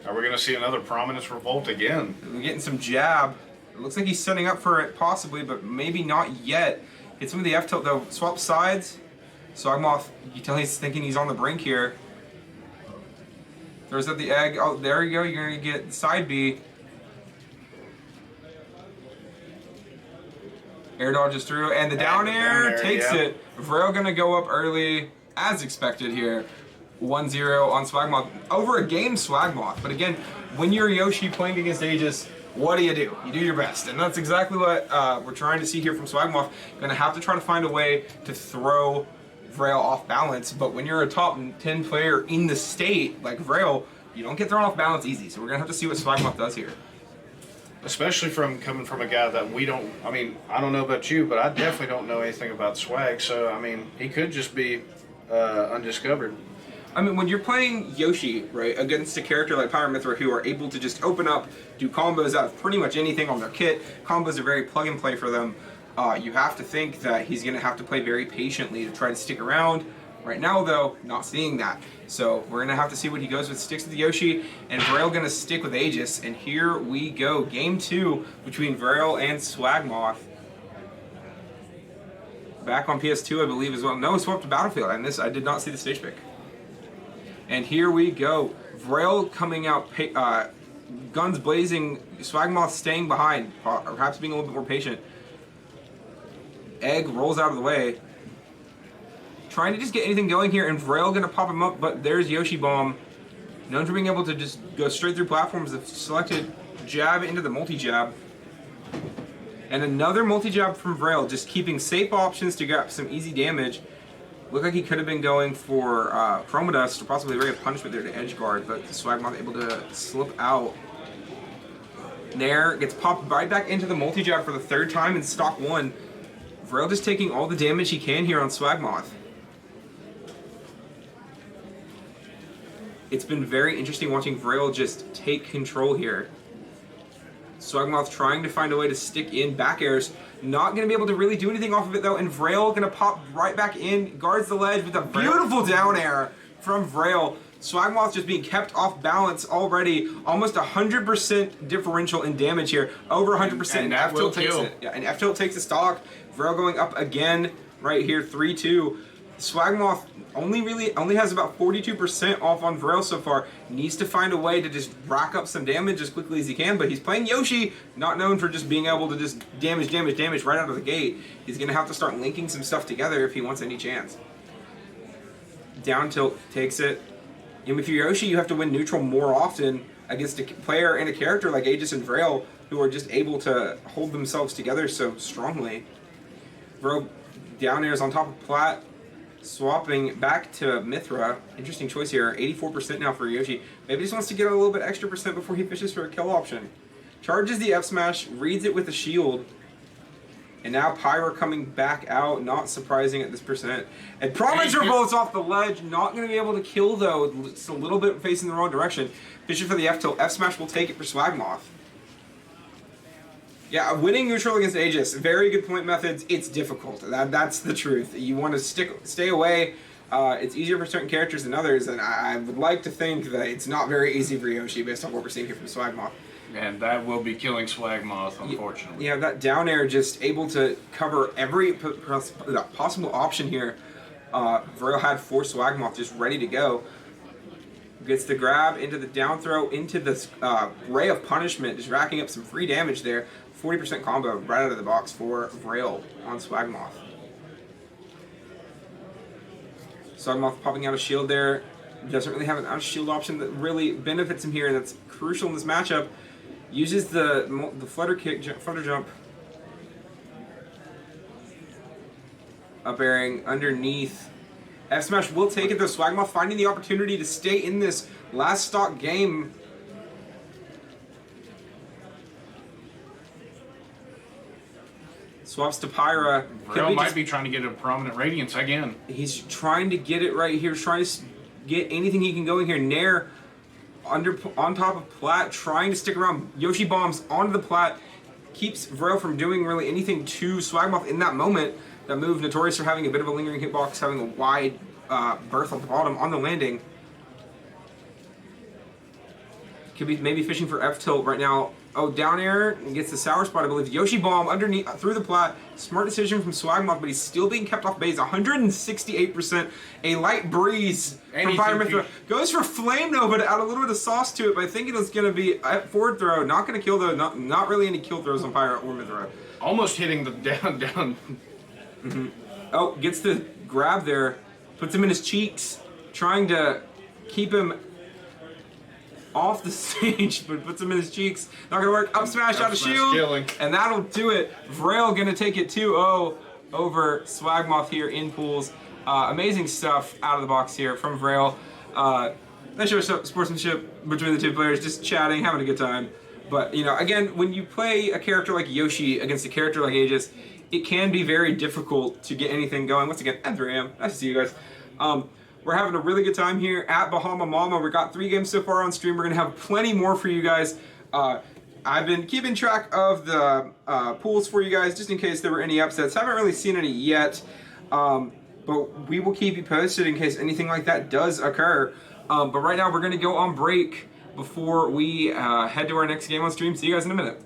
C: Are we going to see another Prominence Revolt again?
B: We're getting some jab. It looks like he's setting up for it possibly, but maybe not yet. Hits him with the F-tilt though. Swap sides. Swagmoth, you can tell he's thinking he's on the brink here. Throws up the egg. Oh, there you go. You're going to get side B. Air dodges through, and the down air takes it. Vrail gonna go up early, as expected here. 1-0 on Swagmoth. Over a game Swagmoth. But again, when you're Yoshi playing against Aegis, what do? You do your best. And that's exactly what we're trying to see here from Swagmoth. Gonna have to try to find a way to throw Vrail off balance. But when you're a top 10 player in the state, like Vrail, you don't get thrown off balance easy. So we're gonna have to see what Swagmoth does here.
C: Especially coming from a guy that we don't, I mean, I don't know about you, but I definitely don't know anything about Swag. So, I mean, he could just be undiscovered.
B: I mean, when you're playing Yoshi, right, against a character like Pyramithra who are able to just open up, do combos out of pretty much anything on their kit, combos are very plug and play for them, you have to think that he's going to have to play very patiently to try to stick around. Right now, though, not seeing that. So we're going to have to see what he goes with. Sticks with Yoshi, and Vrail going to stick with Aegis. And here we go. Game 2 between Vrail and Swagmoth. Back on PS2, I believe, as well. No, swapped to Battlefield. And this, I did not see the stage pick. And here we go. Vrail coming out, guns blazing, Swagmoth staying behind, perhaps being a little bit more patient. Egg rolls out of the way. Trying to just get anything going here, and Vrail gonna pop him up, but there's Yoshi Bomb. Known for being able to just go straight through platforms. The selected jab into the multi-jab. And another multi-jab from Vrail, just keeping safe options to get some easy damage. Looked like he could have been going for Chroma Dust or possibly Ray of Punishment there to edge guard, but Swagmoth able to slip out. Nair gets popped right back into the multi-jab for the third time in stock 1. Vrail just taking all the damage he can here on Swagmoth. It's been very interesting watching Vrail just take control here. Swagmoth trying to find a way to stick in back airs. Not going to be able to really do anything off of it though, and Vrail going to pop right back in, guards the ledge with a beautiful down air from Vrail. Swagmoth just being kept off balance already. Almost 100% differential in damage here. Over 100%.
C: And F-Tilt takes it.
B: Yeah, and F-Tilt takes the stock. Vrail going up again right here, 3-2. Swagmoth only has about 42% off on Vrail so far. Needs to find a way to just rack up some damage as quickly as he can, but he's playing Yoshi, not known for just being able to just damage right out of the gate. He's going to have to start linking some stuff together if he wants any chance. Down tilt takes it. And if you're Yoshi, you have to win neutral more often against a player and a character like Aegis and Vrail, who are just able to hold themselves together so strongly. Vrail down airs on top of Plat. Swapping back to Mithra. Interesting choice here. 84% now for Yoshi. Maybe just wants to get a little bit extra percent before he fishes for a kill option. Charges the F smash, reads it with a shield. And now Pyra coming back out, not surprising at this percent. And Prometheus bolts off the ledge, not going to be able to kill though. It's a little bit facing the wrong direction. Fishing for the F tilt. F smash will take it for Swagmoth. Yeah, winning neutral against Aegis, very good point methods. It's difficult. That's the truth. You want to stay away. It's easier for certain characters than others, and I would like to think that it's not very easy for Yoshi based on what we're seeing here from Swagmoth.
C: And that will be killing Swagmoth, unfortunately.
B: Yeah, that down air just able to cover every possible option here. Vrail had 4 Swagmoth just ready to go. Gets the grab into the down throw, into this Ray of Punishment, just racking up some free damage there. 40% combo right out of the box for Vrail on Swagmoth. Swagmoth popping out a shield there. Doesn't really have an out shield option that really benefits him here, and that's crucial in this matchup. Uses the flutter kick, flutter jump. Up airing underneath. F smash will take it though. Swagmoth finding the opportunity to stay in this last stock game. Swaps to Pyra.
C: Vrail might be trying to get a prominent Radiance again.
B: He's trying to get it right here. Trying to get anything he can go in here. Nair on top of Plat. Trying to stick around. Yoshi bombs onto the Plat. Keeps Vrail from doing really anything to Swagmoth in that moment. That move notorious for having a bit of a lingering hitbox. Having a wide berth on the bottom on the landing. Could be maybe fishing for F tilt right now. Oh, down air and gets the sour spot, I believe. Yoshi bomb underneath through the Plat. Smart decision from Swagmoth, but he's still being kept off base. 168%. A light breeze from Pyramithra. Goes for Flame Nova to add a little bit of sauce to it, but I think it was going to be a forward throw. Not going to kill though. Not really any kill throws on Pyra or Mithra.
C: almost hitting the down.
B: Oh, gets the grab there, puts him in his cheeks, trying to keep him off the stage, but puts him in his cheeks. Not gonna work. Up smash out of
C: smash
B: shield,
C: killing.
B: and that'll do it. Vrail gonna take it 2-0 over Swagmoth here in pools. Amazing stuff out of the box here from Vrail. That shows sportsmanship between the two players, just chatting, having a good time. But, you know, again, when you play a character like Yoshi against a character like Aegis, it can be very difficult to get anything going. Once again, at 3 a.m. Nice to see you guys. We're having a really good time here at Bahama Mama. We got 3 games so far on stream. We're going to have plenty more for you guys. I've been keeping track of the pools for you guys, just in case there were any upsets. Haven't really seen any yet, but we will keep you posted in case anything like that does occur. But right now, we're going to go on break before we head to our next game on stream. See you guys in a minute.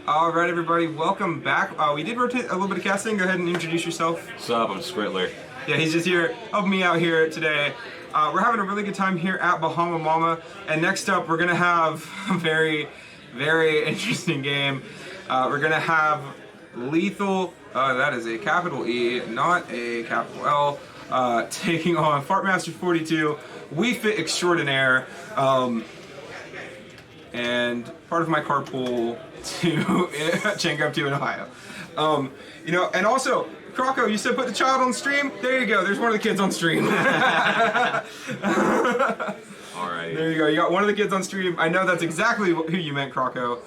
B: All right, everybody, welcome back. We did rotate a little bit of casting. Go ahead and introduce yourself.
E: What's up? I'm Skrittler.
B: Yeah, he's just here helping me out here today. We're having a really good time here at Bahama Mama. And next up, we're going to have a very, very interesting game. We're going to have Lethal, that is a capital E, not a capital L, taking on Fartmaster 42, Wii Fit Extraordinaire, and part of my carpool to Changupto in Ohio. You know, and also, Croco, you said put the child on stream? There you go, there's one of the kids on stream.
E: Alright.
B: There you go, you got one of the kids on stream. I know that's exactly who you meant, Croco.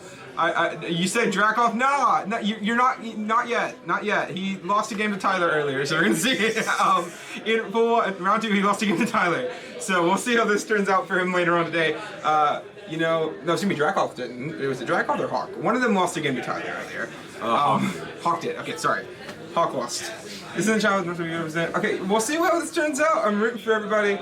B: You said Dracoff? No, you're not yet. He lost a game to Tyler earlier, so we're gonna see. In round 2, he lost a game to Tyler. So we'll see how this turns out for him later on today. You know, no, excuse me, Dracoff didn't. It was a Dracoff or Hawk. One of them lost a game to Tyler earlier. Hawk did. Okay, sorry. Hawk lost. Isn't the child enough to be represented? Okay, we'll see how this turns out. I'm rooting for everybody.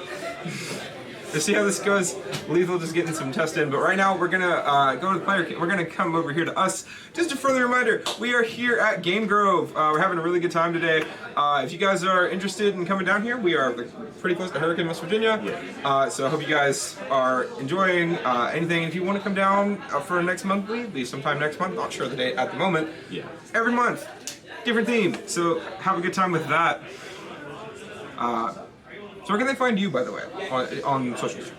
B: Let's see how this goes. Lethal just getting some test in, but right now we're gonna go to the player. We're gonna come over here to us. Just a further reminder, we are here at Game Grove. We're having a really good time today. If you guys are interested in coming down here, we are pretty close to Hurricane, West Virginia.
E: Yeah.
B: So I hope you guys are enjoying anything. If you want to come down for next monthly, be sometime next month. Not sure the date at the moment.
E: Yeah.
B: Every month, different theme. So have a good time with that. So where can they find you, by the way, on socials?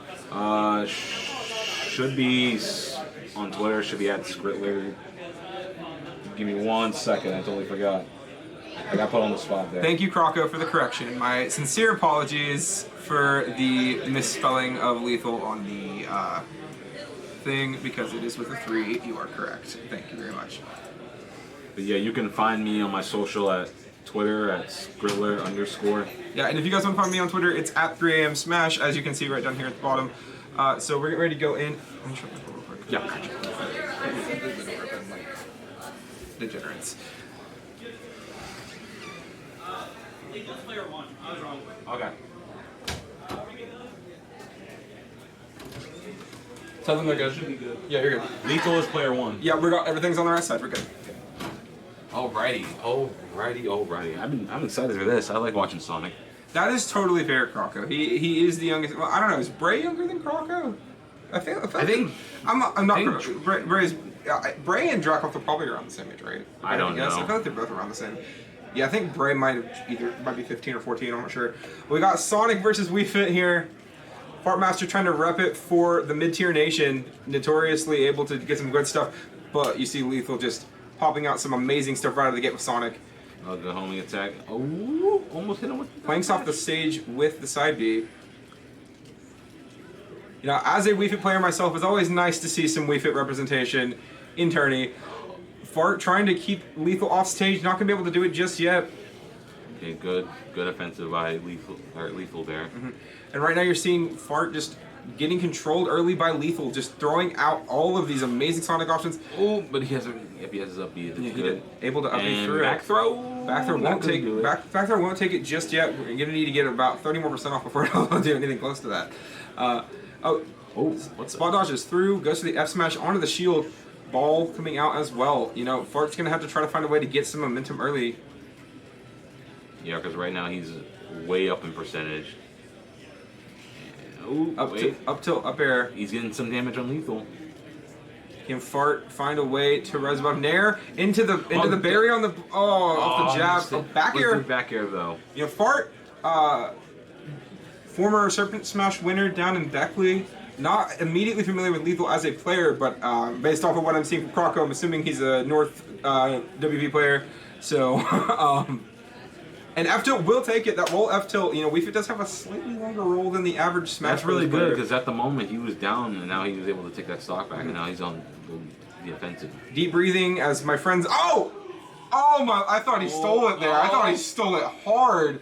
E: Should be on Twitter. Should be at Skrittler. Give me 1 second. I totally forgot. I got put on the spot there.
B: Thank you, Croco, for the correction. My sincere apologies for the misspelling of Lethal on the thing, because it is with a 3. You are correct. Thank you very much.
E: But yeah, you can find me on my social at Twitter at Skrittler_.
B: Yeah, and if you guys want to find me on Twitter, it's at 3am Smash, as you can see right down here at the bottom. So we're getting ready to go in. Let me shut my door real quick.
E: Yeah.
B: Degenerates.
E: Okay.
B: Tell them they're good. Yeah, you're good.
E: Lethal is player 1.
B: Yeah, everything's on the right side. We're good.
E: Alrighty. I'm excited for this. I like watching Sonic.
B: That is totally fair, Croco. He is the youngest. Well, I don't know. Is Bray younger than Croco? I think. I'm not. Bray and Dracoff are probably around the same age, right?
E: I don't know.
B: I feel like they're both around the same. Yeah, I think Bray might be 15 or 14. I'm not sure. We got Sonic versus Wii Fit here. Fartmaster trying to rep it for the mid-tier nation, notoriously able to get some good stuff, but you see Lethal just popping out some amazing stuff right out of the gate with Sonic.
E: Oh, the homing attack. Oh, almost hit him with the
B: Planks off the stage with the side B. You know, as a Wii Fit player myself, it's always nice to see some Wii Fit representation in tourney. Fart trying to keep Lethal off stage, not gonna be able to do it just yet.
E: Okay, good offensive by Lethal there.
B: Mm-hmm. And right now you're seeing Fart just getting controlled early by Lethal, just throwing out all of these amazing Sonic options.
E: Oh, but he has his up B.
B: He did. Able to up B through.
E: Back throw.
B: Back throw won't take it. Back throw won't take it just yet. We're gonna need to get about 30% more off before it'll do anything close to that. Spot dodges through, goes to the F smash onto the shield. Ball coming out as well. You know, Fart's gonna have to try to find a way to get some momentum early.
E: Yeah, because right now he's way up in percentage.
B: Up tilt, up air.
E: He's getting some damage on Lethal.
B: Can Fart find a way to rise above Nair into the berry on the off the jab. Back air.
E: Back air though.
B: You know, Fart, former Serpent Smash winner down in Beckley. Not immediately familiar with Lethal as a player, but based off of what I'm seeing from Croco, I'm assuming he's a North WV player. So, and F tilt will take it. That roll F tilt, you know, Wii Fit does have a slightly longer roll than the average Smash.
E: That's really good because at the moment he was down and now he was able to take that stock back and now he's on the offensive.
B: Deep breathing as my friends. Oh my! I thought he stole it there. I thought he stole it hard.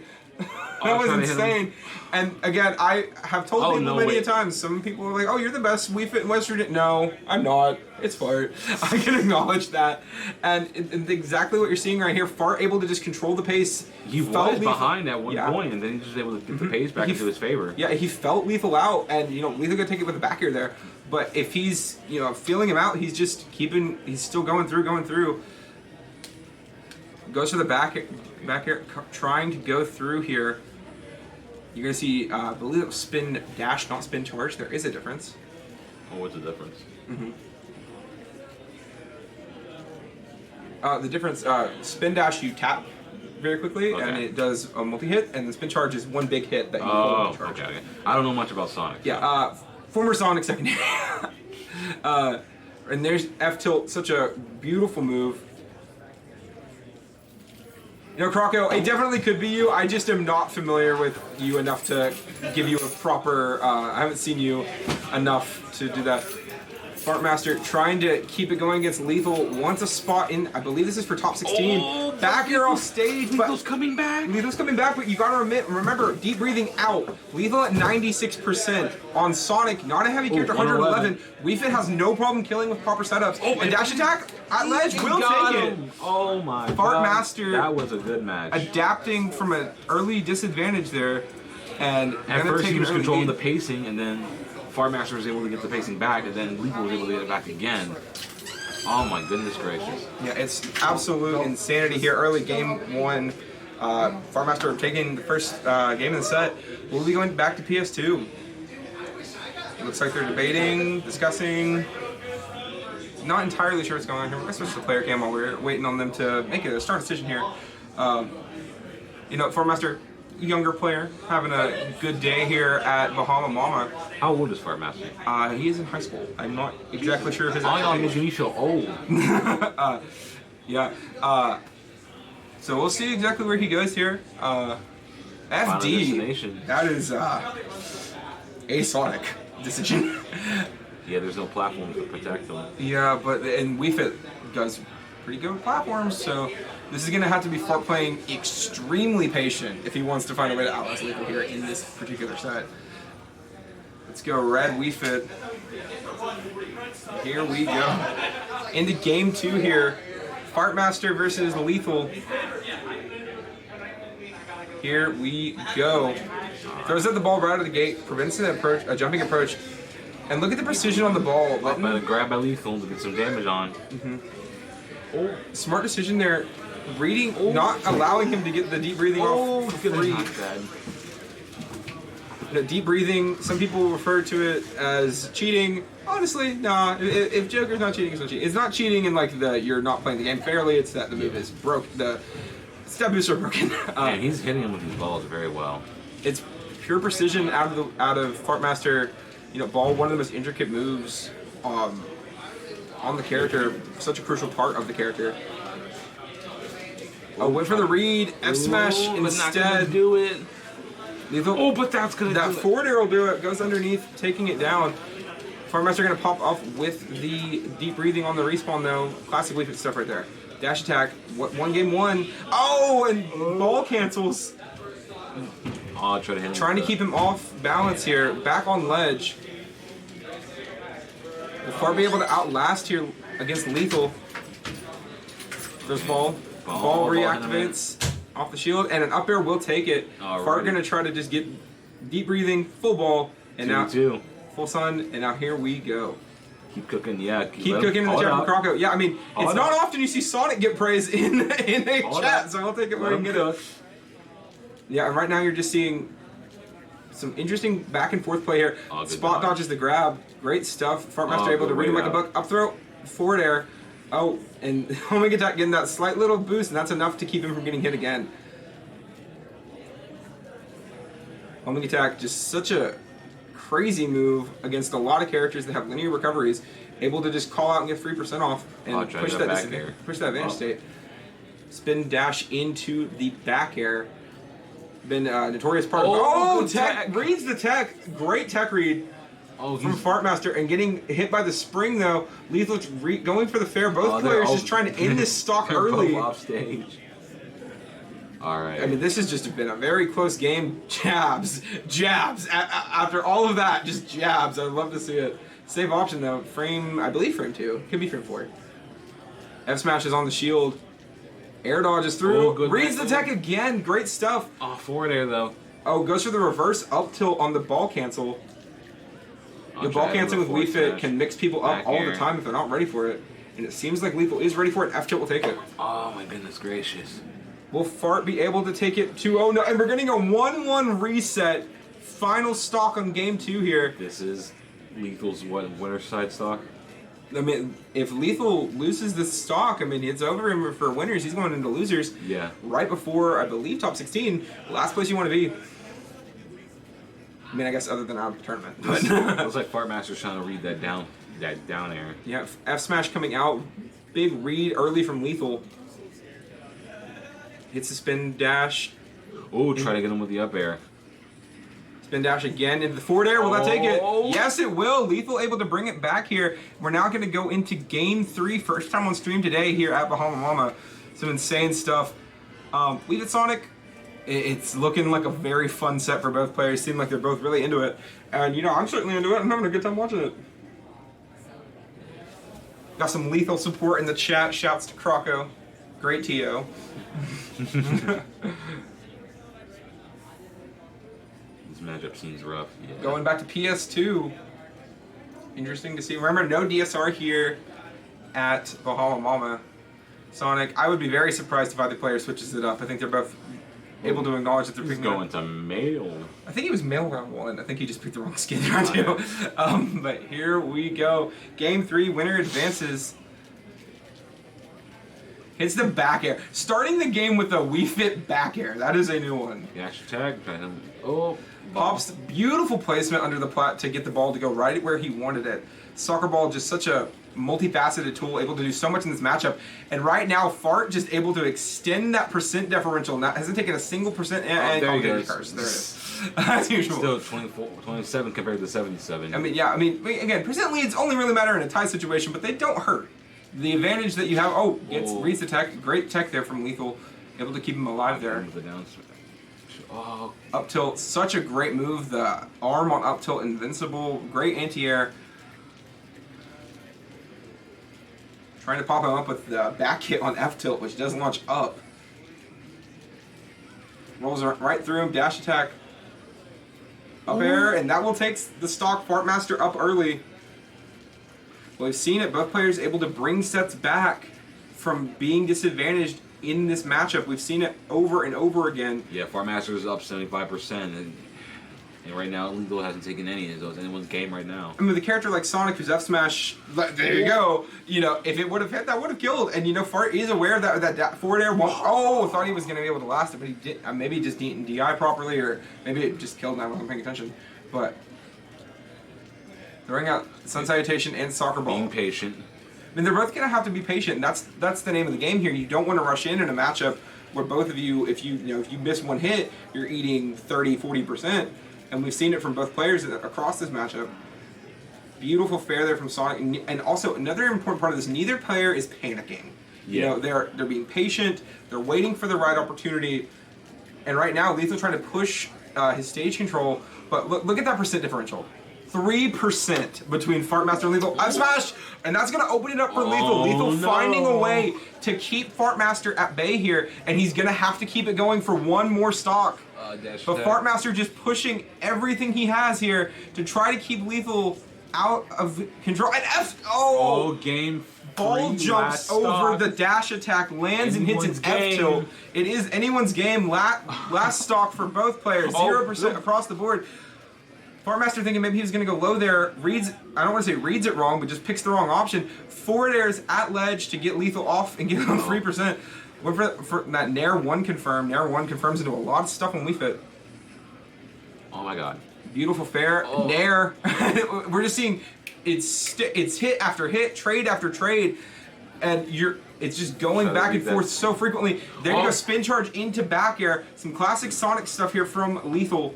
B: That was insane. And again, I have told people many a times, some people are like, oh, you're the best Wii Fit in West Virginia. No, I'm not. It's Fart. I can acknowledge that. And exactly what you're seeing right here, Fart able to just control the pace.
E: He was behind at one point, and then he was able to get the pace back into his favor.
B: Yeah, he felt Lethal out, and, you know, Lethal could take it with the back air there. But if he's, feeling him out, he's still going through. Goes to the back air, trying to go through here. You're going to see, I believe it was spin dash, not spin charge. There is a difference.
E: Oh, what's the difference?
B: The difference, spin dash you tap very quickly, and it does a multi-hit, and the spin charge is one big hit that you hold in charge.
E: Okay. I don't know much about Sonic.
B: Yeah, former Sonic secondary. And there's F-tilt, such a beautiful move. Croco, it definitely could be you. I just am not familiar with you enough to give you a proper, I haven't seen you enough to do that. Fartmaster trying to keep it going against Lethal. Wants a spot in, I believe this is for top 16. Back air off stage, but
E: Lethal's coming back.
B: Lethal's coming back, but you gotta remember, deep breathing out. Lethal at 96%. On Sonic, not a heavy character, 111. Wii Fit has no problem killing with proper setups. And dash attack at ledge will take it.
E: Oh my god.
B: Fartmaster.
E: That was a good match.
B: Adapting from an early disadvantage there. And
E: at first he was controlling the pacing, and then Fartmaster was able to get the pacing back, and then Lethal was able to get it back again. Oh my goodness gracious.
B: Yeah, it's absolute insanity here. Early game one. Fartmaster taking the first game of the set. We'll be going back to PS2. Looks like they're debating, discussing. Not entirely sure what's going on here. We're going to switch to player cam while we're waiting on them to make a start decision here. Fartmaster, younger player, having a good day here at Bahama Mama.
E: How old is Fartmaster?
B: He is in high school. I'm not exactly sure if his
E: I'm making you feel old.
B: Yeah. So we'll see exactly where he goes here. FD. That is a Sonic decision.
E: Yeah, there's no platform to protect them.
B: Yeah, and Wii Fit does pretty good with platforms, so this is going to have to be Fart playing extremely patient if he wants to find a way to outlast Lethal here in this particular set. Let's go red Wii Fit. Here we go. Into game two here. Fartmaster versus Lethal. Here we go. Throws out the ball right out of the gate, prevents an approach, a jumping approach. And look at the precision on the ball.
E: Grab by Lethal to get some damage on.
B: Smart decision there. Reading, not allowing him to get the deep breathing off free. Deep breathing, some people refer to it as cheating. Honestly, nah. If Joker's not cheating, it's not cheating. It's not cheating in like you're not playing the game fairly. It's that the move is broke. The step moves are broken.
E: And he's hitting him with these balls very well.
B: It's pure precision out of Fartmaster. Ball, one of the most intricate moves on the character, such a crucial part of the character. Went for the read, F smash instead.
E: Do it.
B: Lethal.
E: But that's gonna
B: that forward air will do it. Goes underneath, taking it down. Fartmaster gonna pop off with the deep breathing on the respawn though. Classic Wii Fit stuff right there. Dash attack. One game one. And ball cancels.
E: Try to hit him.
B: Trying to keep him off balance here. Back on ledge. Will Fart be able to outlast here against Lethal? There's ball. Ball reactivates off the shield, and an up air will take it. Fart gonna try to just get deep breathing, full ball, and now full sun, and now here we go.
E: Keep cooking, yeah.
B: Keep cooking in the chat from Croco. Yeah, I mean, it's not often you see Sonic get praise in a chat, so I'll take it where you can get it. Yeah, and right now you're just seeing some interesting back and forth play here. Spot dodges the grab. Great stuff. Fartmaster able to read him like a buck. Up throw, forward air. And homing attack getting that slight little boost, and that's enough to keep him from getting hit again. Homing attack, just such a crazy move against a lot of characters that have linear recoveries. Able to just call out and get 3% off and push that advantage state. Spin dash into the back air. Been a notorious part of tech reads the tech. Great tech read from Fartmaster, and getting hit by the spring though. Lethal's going for the fair. Both players just trying to end this stock early.
E: Off stage. All right.
B: I mean, this has just been a very close game. Jabs. After all of that, just jabs. I'd love to see it. Save option though. I believe frame 2. Could be frame 4. F smash is on the shield. Air dodges through. Reads the tech again. Great stuff.
E: Forward air though.
B: Goes for the reverse up tilt on the ball cancel. The ball canceling with Wii Fit
E: smash.
B: can mix people up
E: Back
B: all the
E: air.
B: time if they're not ready for it. And it seems like Lethal is ready for it. F-Tilt will take it.
E: Oh my goodness gracious.
B: Will Fart be able to take it 2-0? No, and we're getting a 1-1 reset. Final stock on game 2 here.
E: This is Lethal's winner side stock.
B: I mean, if Lethal loses this stock, I mean, it's over him for winners. He's going into losers.
E: Yeah.
B: Right before, I believe, top 16. Last place you want to be. I mean, I guess other than out of the tournament. But
E: Looks like Fartmaster's trying to read that down air.
B: yeah, F smash coming out. Big read early from Lethal. Hits the spin dash.
E: Oh, try to get him with the up air.
B: Spin dash again into the forward air. Will that take it?
E: Oh.
B: Yes, it will. Lethal able to bring it back here. We're now going to go into game 3. First time on stream today here at Bahama Mama. Some insane stuff. Leave it, Sonic. It's looking like a very fun set for both players. Seem like they're both really into it. And, you know, I'm certainly into it. I'm having a good time watching it. Got some Lethal support in the chat. Shouts to Croco. Great TO.
E: This matchup seems rough. Yeah.
B: Going back to PS2. Interesting to see. Remember, no DSR here at Bahama Mama. Sonic, I would be very surprised if either player switches it up. I think they're both able to acknowledge that they're
E: He's
B: picking
E: going to mail.
B: I think he was male round 1. I think he just picked the wrong skin round 2. But here we go. Game 3, winner advances. Hits the back air. Starting the game with a Wii Fit back air. That is a new one.
E: The action tag. Trying to, oh,
B: Pops, beautiful placement under the plat to get the ball to go right where he wanted it. Soccer ball, just such a multifaceted tool, able to do so much in this matchup. And right now, Fart just able to extend that percent differential. Not, hasn't taken a single percent.
E: there he goes.
B: There it is. As usual.
E: Still 24, 27 compared to 77.
B: I mean, yeah, again, percent leads only really matter in a tie situation, but they don't hurt. The advantage that you have, reads the tech. Great tech there from Lethal. Able to keep him alive there.
E: The down smash. Oh,
B: Up tilt, such a great move. The arm on up tilt, invincible. Great anti-air. Trying to pop him up with the back hit on F tilt, which does launch up. Rolls right through him, dash attack. Up air, and that will take the stock Fartmaster up early. Well, we've seen it, both players able to bring sets back from being disadvantaged in this matchup. We've seen it over and over again.
E: yeah, Fartmaster is up 75%. And right now, Lethal hasn't taken any of those. Anyone's game right now.
B: I mean, with a character like Sonic who's F smash, there you go. You know, if it would have hit, that would have killed. And you know, Fart is aware of that forward air. Thought he was going to be able to last it, but he did. Maybe he just didn't DI properly, or maybe it just killed and I wasn't paying attention. But throwing out Sun Salutation and Soccer Ball.
E: Being patient.
B: I mean, they're both going to have to be patient. That's the name of the game here. You don't want to rush in a matchup where both of you, if you miss one hit, you're eating 30-40%. And we've seen it from both players across this matchup. Beautiful fair there from Sonic. And also, another important part of this, neither player is panicking. You know, they're being patient. They're waiting for the right opportunity. And right now, Lethal trying to push his stage control. But look at that percent differential. 3% between Fartmaster and Lethal. I've smashed! And that's going to open it up for Lethal. Lethal finding a way to keep Fartmaster at bay here. And he's going to have to keep it going for one more stock. But Fartmaster just pushing everything he has here to try to keep Lethal out of control. And
E: game
B: ball
E: three,
B: jumps
E: last
B: over
E: stock.
B: the dash attack, lands and hits its F tilt. It is anyone's game. Last stock for both players. 0% across the board. Fartmaster thinking maybe he was going to go low there. I don't want to say reads it wrong, but just picks the wrong option. Forward airs at ledge to get Lethal off and get him 3%. For that Nair 1 confirm. Nair 1 confirms into a lot of stuff when we fit.
E: Oh my god.
B: Beautiful fair. Nair. We're just seeing it's hit after hit, trade after trade, and it's just going back and forth so frequently. There you go, spin charge into back air. Some classic Sonic stuff here from Lethal.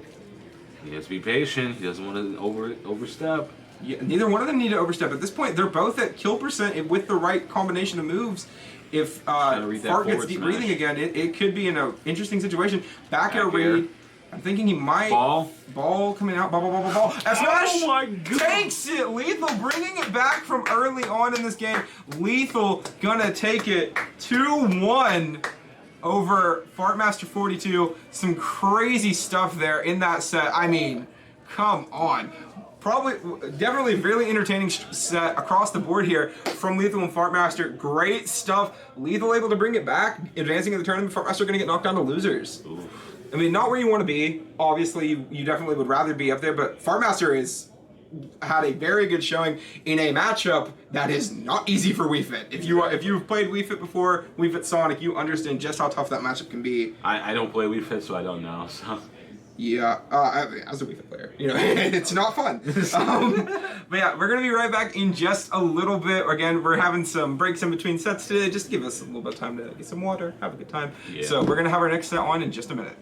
E: He has to be patient. He doesn't want to overstep.
B: Yeah, neither one of them need to overstep. At this point, they're both at kill percent with the right combination of moves. If Fart gets deep breathing again, it could be in an interesting situation. Back air read. I'm thinking he might. Ball coming out. Ball. F-smash!
E: Oh my god!
B: Takes it! Lethal bringing it back from early on in this game. Lethal gonna take it 2-1 over Fartmaster 42. Some crazy stuff there in that set. I mean, come on. definitely really entertaining set across the board here from Lethal and Fartmaster. Great stuff. Lethal able to bring it back, advancing in the tournament. Fartmaster going to get knocked down to losers.
E: Oof.
B: I mean, not where you want to be. Obviously, you definitely would rather be up there, but Fartmaster had a very good showing in a matchup that is not easy for Wii Fit. If you've played Wii Fit before, Wii Fit Sonic, you understand just how tough that matchup can be.
E: I don't play Wii Fit, so I don't know. So.
B: Yeah, as a Wii Fit player, it's not fun. But yeah, we're gonna be right back in just a little bit. Again, we're having some breaks in between sets today. Just give us a little bit of time to get some water, have a good time.
E: Yeah.
B: So we're gonna have our next set on in just a minute.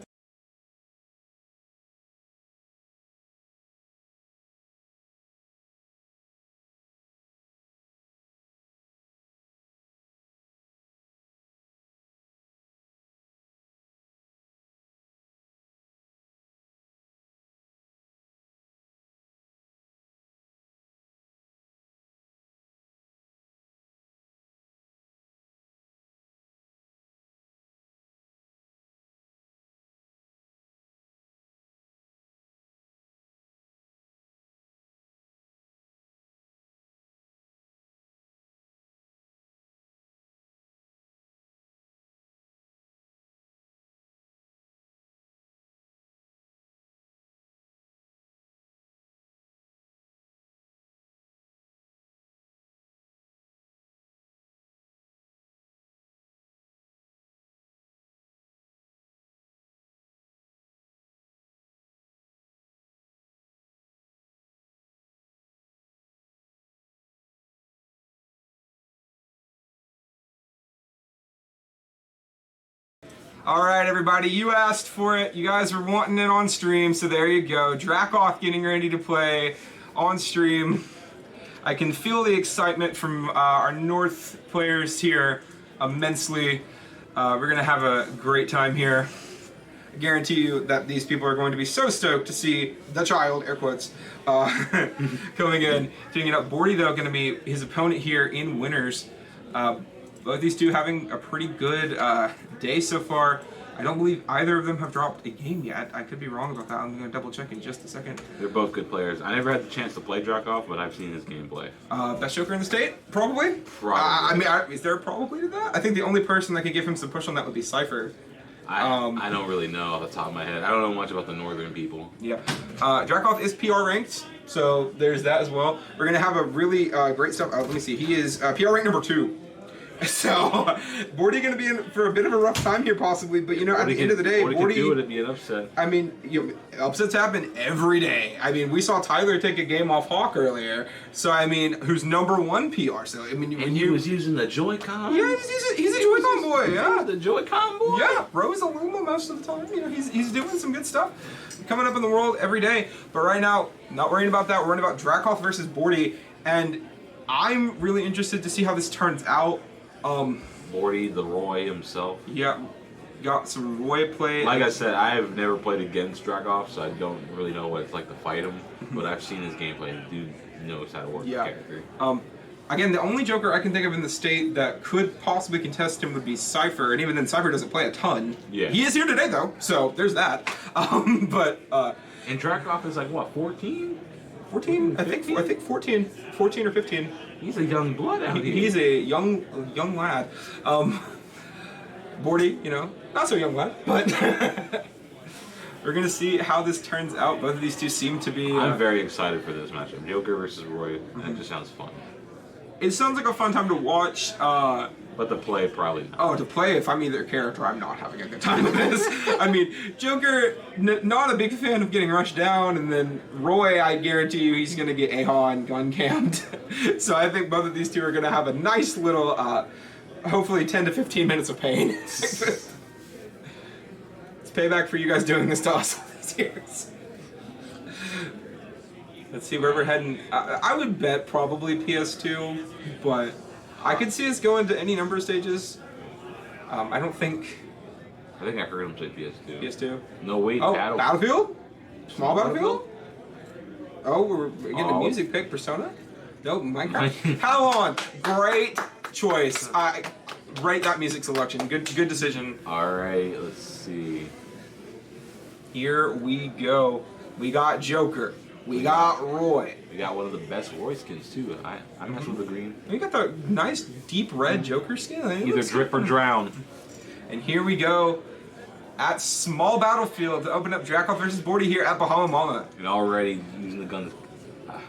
B: All right, everybody, you asked for it. You guys were wanting it on stream, so there you go. Dracoth getting ready to play on stream. I can feel the excitement from our North players here immensely. We're going to have a great time here. I guarantee you that these people are going to be so stoked to see the child, air quotes, coming in, doing it up. Bordy, though, going to be his opponent here in winners. Both these two having a pretty good day so far. I don't believe either of them have dropped a game yet. I could be wrong about that. I'm going to double check in just a second.
E: They're both good players. I never had the chance to play Dracoff, but I've seen his gameplay.
B: Best Joker in the state? Probably?
E: Probably.
B: Is there probably to that? I think the only person that could give him some push on that would be Cypher.
E: I don't really know off the top of my head. I don't know much about the northern people.
B: Yeah. Dracoff is PR ranked, so there's that as well. We're going to have a really great stuff. Let me see. He is PR rank number 2. So, Bordy going to be in for a bit of a rough time here, possibly. But at the end of the day,
E: Bordy do it, it'd be an upset.
B: I mean, upsets happen every day. I mean, we saw Tyler take a game off Hawk earlier. So, I mean, who's number 1 PR? So, I mean,
E: and he was using the Joy-Con.
B: Yeah, he's a Joy-Con boy. Yeah,
E: the Joy-Con boy.
B: Yeah, Rose a Luma most of the time. He's doing some good stuff, coming up in the world every day. But right now, not worrying about that. We're worrying about Dracoff versus Bordy, and I'm really interested to see how this turns out.
E: Bordy, the Roy himself.
B: Yeah, got some Roy play.
E: Like I said, I have never played against Dracoff, so I don't really know what it's like to fight him. But I've seen his gameplay. The dude knows how to work the character.
B: Again, the only Joker I can think of in the state that could possibly contest him would be Cypher, and even then, Cypher doesn't play a ton.
E: Yeah.
B: He is here today, though, so there's that.
E: And Dracoff is like, what, 14?
B: 14? I think 14 or 15.
E: He's a young blood out here.
B: He's a young lad. Bordy, not so young lad, but we're gonna see how this turns out. Both of these two seem to be.
E: I'm very excited for this matchup. Joker versus Roy. That just sounds fun.
B: It sounds like a fun time to watch.
E: But to play, probably not.
B: Oh, to play, if I'm either character, I'm not having a good time with this. I mean, Joker, not a big fan of getting rushed down, and then Roy, I guarantee you, he's going to get AHA and gun cammed. So I think both of these two are going to have a nice little, hopefully 10 to 15 minutes of pain. It's payback for you guys doing this to us all these years. Let's see where we're heading. I would bet probably PS2, but I could see us going to any number of stages. I don't think.
E: I think I heard him say PS2.
B: PS2?
E: No, wait,
B: Battlefield? Small Battlefield? Oh, we're getting a music pick. Persona? Nope, Minecraft. How on? Great choice. Rate that music selection. Good decision.
E: Alright, let's see.
B: Here we go. We got Joker. We got Roy.
E: We got one of the best Roy skins too. I mess with the green.
B: We got the nice deep red Joker skin.
E: Either drip or drown.
B: And here we go at small battlefield to open up Dracov versus Bordy here at Bahama Mama.
E: And already using the guns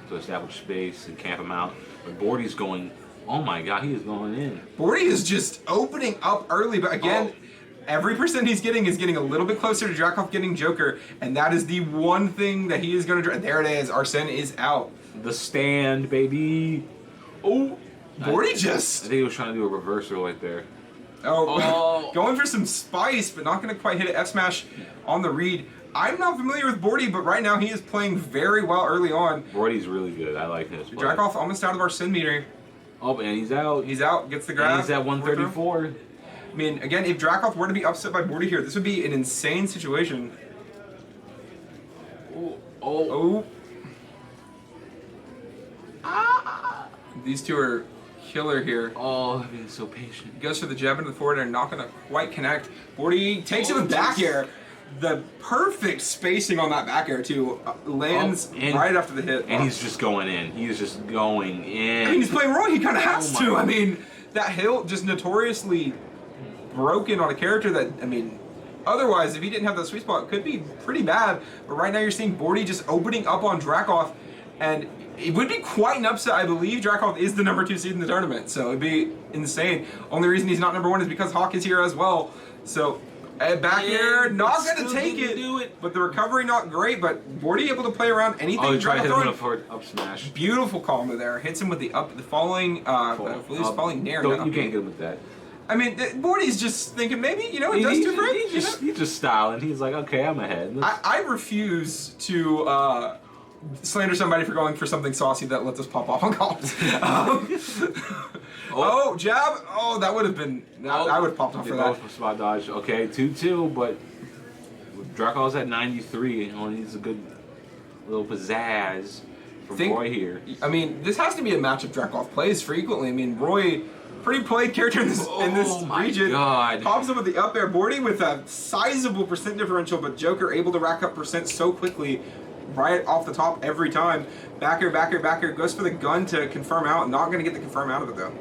E: to establish space and camp him out. But Bordy's going. Oh my God, he is going in.
B: Bordy is just opening up early, but again. Every percent he's getting is getting a little bit closer to Dracov getting Joker, and that is the one thing that he is going to... There it is. Arsene is out.
E: The stand, baby. Oh.
B: Bordy
E: I
B: just...
E: think he was trying to do a reversal right there.
B: Oh. Going for some spice, but not going to quite hit an F smash on the read. I'm not familiar with Bordy, but right now he is playing very well early on.
E: Bordy's really good. I like his play.
B: Dracov almost out of Arsene meter.
E: Oh, and he's out.
B: He's out. Gets the grab.
E: And he's at 134.
B: I mean, again, if Dracov were to be upset by Bordy here, this would be an insane situation. Oh. These two are killer here.
E: Oh, I'm being so patient.
B: He goes for the jab into the forward air, not going to quite connect. Bordy takes it with back air. The perfect spacing on that back air, too. Lands right after the hit.
E: And he's just going in. He's just going in.
B: I mean, he's playing Roy. He kind of has to. I mean, that hill just notoriously broken on a character that, I mean, otherwise, if he didn't have that sweet spot, it could be pretty bad. But right now you're seeing Bordy just opening up on Dracov, and it would be quite an upset. I believe Dracov is the #2 seed in the tournament, so it'd be insane. Only reason he's not #1 is because Hawk is here as well. So, back air, not going to take it, but the recovery not great, but Bordy able to play around anything.
E: Oh, he tried to hit him with a up smash.
B: Beautiful combo there. Hits him with the falling, I believe it's falling nair.
E: You can't get him with that.
B: I mean, Bordy's just thinking maybe, it does too great.
E: He's just styling. He's like, okay, I'm ahead.
B: I refuse to slander somebody for going for something saucy that lets us pop off on calls. Jab. Oh, that would have been... I would have popped off for that.
E: Spot dodge. Okay, 2-2, but Drakov's at 93. Only needs a good little pizzazz from Roy here.
B: I mean, this has to be a matchup Dracov plays frequently. I mean, Roy... Pretty played character in this region.
E: God.
B: Pops up with the up air. Bordy with a sizable percent differential, but Joker able to rack up percent so quickly, right off the top every time. Back air, back air, back air. Goes for the gun to confirm out. Not going to get the confirm out of it though.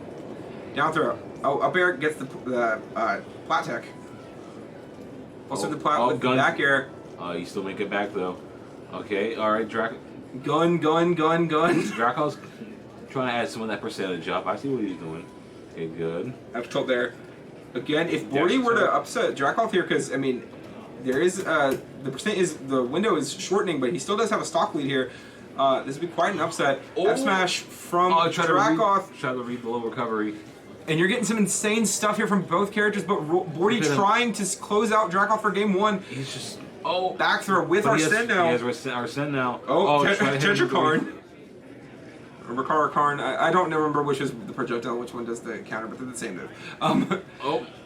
B: Down throw. Oh, up air gets the plat tech. Also the plat with the back air.
E: You still make it back though. Okay, all right,
B: Gun.
E: Drakov's trying to add some of that percentage up. I see what he's doing. Okay, good.
B: I've told there. Again, if Bordy were to upset Dracov here, because I mean, there is the window is shortening, but he still does have a stock lead here. This would be quite an upset. F smash from Dracov.
E: Try to read the low recovery.
B: And you're getting some insane stuff here from both characters, but Bordy trying to close out Dracov for game one.
E: He's just
B: back throw with Arsene now.
E: He has Arsene now.
B: Tetrakarn. Ricard Karn. I don't remember which is the projectile, which one does the counter, but they're the same move.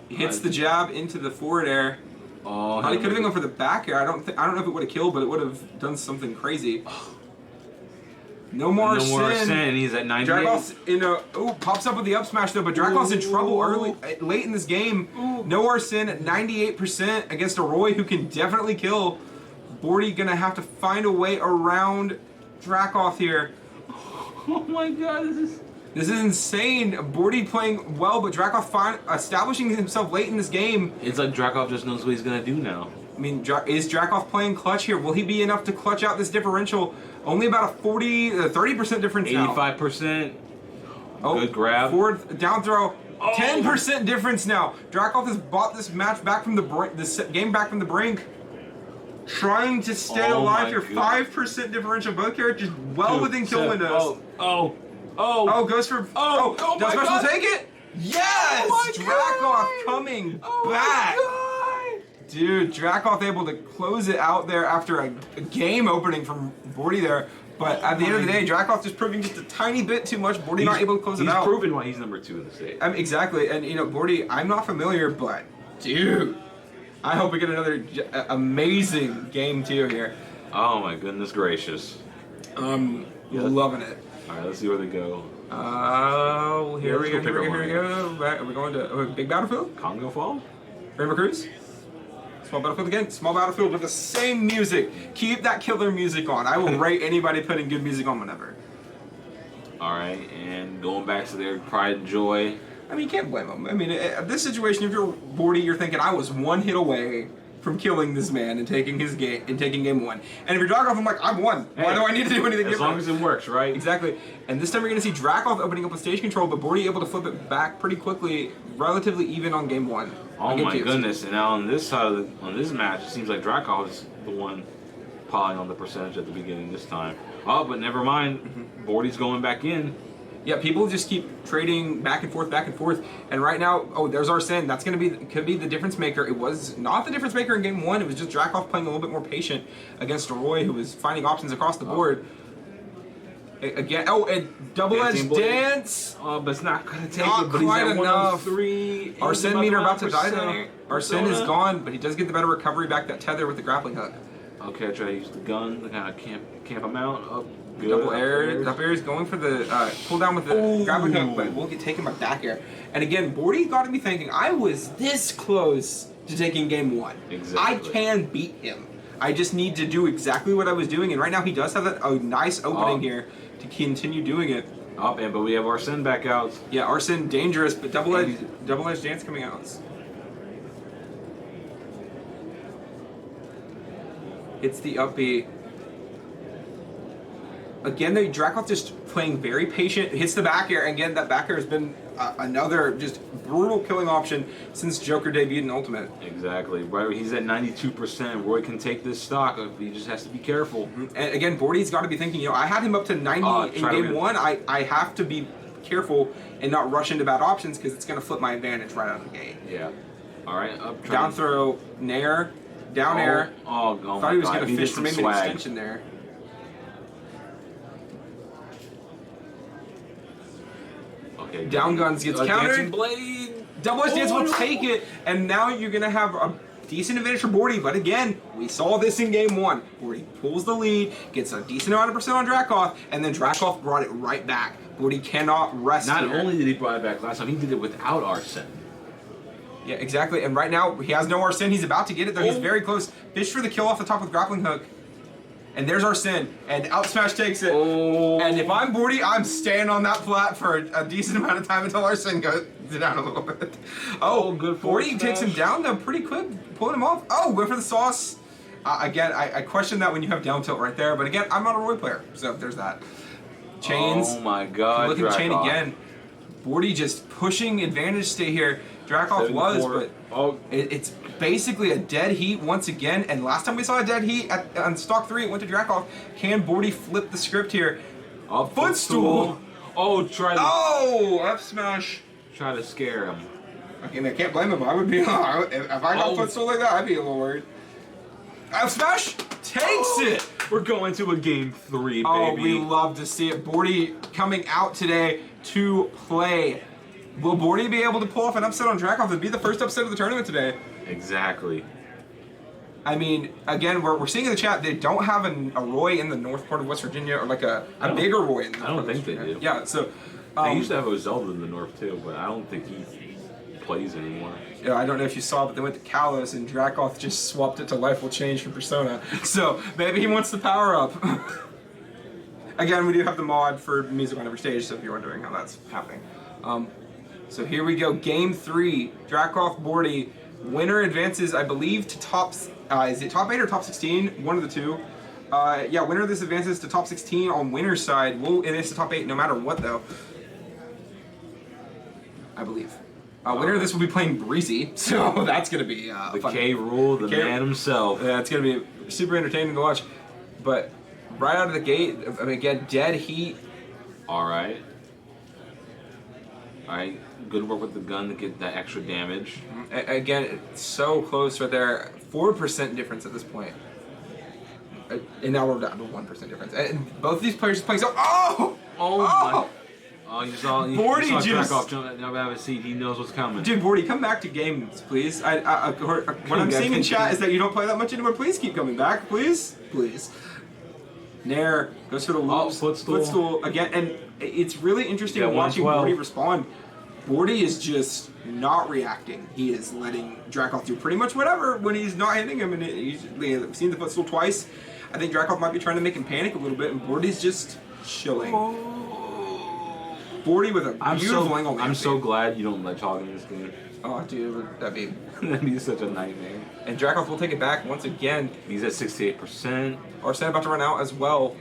B: Hits the jab into the forward air. He could have been going for the back air. I don't know if it would have killed, but it would have done something crazy. No more Arsene.
E: He's at 98.
B: Drakov's pops up with the up smash though, but Drakov's in trouble late in this game. No Arsene at 98% against a Roy who can definitely kill. Bordy gonna have to find a way around Dracov here.
E: Oh my God,
B: this is insane. Bordy playing well, but Dracov establishing himself late in this game.
E: It's like Dracov just knows what he's gonna do now.
B: I mean, is Dracov playing clutch here? Will he be enough to clutch out this differential? Only about a 30% difference now.
E: 85%. Good grab.
B: Forward down throw. 10% difference now. Dracov has bought this match back from the brink. This game back from the brink. Trying to stay alive here. 5% differential. Both characters well within kill windows. Goes for. Does Special take it? Yes! Dracov coming back. Dude, Dracov able to close it out there after a game opening from Bordy there. But at the end of the day, Dracov just proving just a tiny bit too much. Bordy not able to close it out.
E: He's proven why he's #2 in the state.
B: Exactly. And, Bordy, I'm not familiar, but, dude, I hope we get another amazing game, too, here.
E: Oh, my goodness gracious.
B: Loving it.
E: All right, let's see where they go.
B: Here we go. Are we going to Big Battlefield?
E: Congo Fall?
B: Rainbow Cruise? Small battlefield again. Small battlefield with the same music. Keep that killer music on. I will rate anybody putting good music on whenever.
E: All right, and going back to their pride and joy.
B: I mean, you can't blame them. I mean, this situation, if you're Bordy, you're thinking, I was one hit away from killing this man and taking his game and taking game 1. And if you're Dracov, I'm like, I've won. Why do I need to do anything different?
E: As long as it works, right?
B: Exactly. And this time you're going to see Dracov opening up with stage control, but Bordy able to flip it back pretty quickly, relatively even on game 1.
E: Oh my goodness! And now on this side of on this match, it seems like Dracov is the one piling on the percentage at the beginning this time. Oh, but never mind. Bordy's going back in.
B: Yeah, people just keep trading back and forth, and right now, oh, there's Arsene. That's gonna be could be the difference maker. It was not the difference maker in game 1. It was just Dracov playing a little bit more patient against Roy, who was finding options across the board. Again, oh, and double-edged dance.
E: Oh, but it's not gonna take
B: Not
E: it. But he's
B: quite
E: at
B: enough.
E: 103.
B: Arsene meter about to die there. Arsene is
E: Persona.
B: gone, but he does get the better recovery back that tether with the grappling hook.
E: Okay, try to use the gun to kind of camp him out. Up, good.
B: Double air. Up air is going for the pull down with the grappling hook, but will get taken by back air. And again, Bordy got to be thinking, I was this close to taking game 1.
E: Exactly.
B: I can beat him. I just need to do exactly what I was doing, and right now he does have a nice opening here to continue doing it.
E: Up, and but we have Arsene back out.
B: Yeah, Arsene dangerous, but double-edged dance coming out. It's the up B. Again, the Dracov just playing very patient, hits the back air, and again, that back air has been another just brutal killing option since Joker debuted in Ultimate.
E: Exactly. Right, he's at 92%. Roy can take this stock. He just has to be careful.
B: And again, Bordy's got to be thinking, I had him up to 90 in game 1. I have to be careful and not rush into bad options because it's going to flip my advantage right out of the gate.
E: Yeah. All right, up.
B: Down throw, nair, down air.
E: Oh,
B: Thought he was going to fish for maybe an extension there.
E: Okay.
B: Down guns gets countered.
E: Dancing blade.
B: Double-edged dance will take it, and now you're going to have a decent advantage for Bordy, but again, we saw this in game 1. Bordy pulls the lead, gets a decent amount of percent on Dracov, and then Dracov brought it right back. Bordy cannot rest
E: Not
B: here.
E: only did he bring it back last time, he did it without Arsene.
B: Yeah, exactly, and right now, he has no Arsene. He's about to get it, though. He's very close. Fish for the kill off the top with grappling hook. And there's Arsene, and out smash takes it.
E: Oh.
B: And if I'm Bordy, I'm staying on that flat for a decent amount of time until Arsene goes down a little bit. Oh,
E: good for
B: Bordy takes him down though pretty quick, pulling him off. Oh, go for the sauce. Again, I question that when you have down tilt right there, but again, I'm not a Roy player, so there's that. Chains.
E: Oh my God!
B: Look at chain
E: Dracov.
B: again. Bordy just pushing advantage stay here. Dracov was, but it's basically a dead heat once again. And last time we saw a dead heat on stock 3, it went to Dracov. Can Bordy flip the script here?
E: A
B: footstool.
E: Oh, try to.
B: Oh, up smash.
E: Try to scare him.
B: Okay, I can't blame him. I would be if I got footstool like that, I'd be a little worried. Up smash takes it.
E: We're going to a game 3, baby.
B: Oh, we love to see it. Bordy coming out today to play. Will Bordy be able to pull off an upset on Dracov? It'd be the first upset of the tournament today.
E: Exactly.
B: I mean, again, we're seeing in the chat they don't have a Roy in the north part of West Virginia, or like a bigger Roy in the north.
E: I don't think they do.
B: Yeah, so
E: They used to have a Zelda in the north too, but I don't think he plays anymore.
B: Yeah, I don't know if you saw, but they went to Kalos and Dracov just swapped it to Life Will Change for Persona. So maybe he wants the power up. Again, we do have the mod for music on every stage, so if you're wondering how that's happening. So here we go, game 3, Dracov Bordy. Winner advances, I believe, to top. Is it top 8 or top 16? One of the two. Yeah, winner of this advances to top 16 on winner's side. We'll advance to top 8 no matter what, though. I believe. Winner of this will be playing Breezy, so that's going to be
E: The
B: fun.
E: K Rule, the man himself.
B: Yeah, it's going to be super entertaining to watch. But right out of the gate, I mean, again, dead heat.
E: All right. Good work with the gun to get that extra damage.
B: Again, it's so close right there. 4% difference at this point. And now we're down to 1% difference. And both of these players are playing so. Oh!
E: My. Oh, you saw
B: Bordy
E: you saw
B: just
E: Dracov jump out of his seat. He knows what's coming.
B: Dude, Bordy, come back to games, please. What I'm seeing in chat is that you don't play that much anymore. Please keep coming back, please. Please. Nair goes for the loops.
E: Footstool.
B: Footstool again. And it's really interesting watching Bordy respond. Bordy is just not reacting. He is letting Dracoth do pretty much whatever when he's not hitting him, and he's seen the footstool twice. I think Dracoth might be trying to make him panic a little bit, and Bordy's just chilling. Bordy with a beautiful angle.
E: I'm so glad you don't Ledgehog in this game.
B: Oh, dude, that'd
E: That'd be such a nightmare.
B: And Dracoth will take it back once again.
E: He's at 68%.
B: Arsene about to run out as well.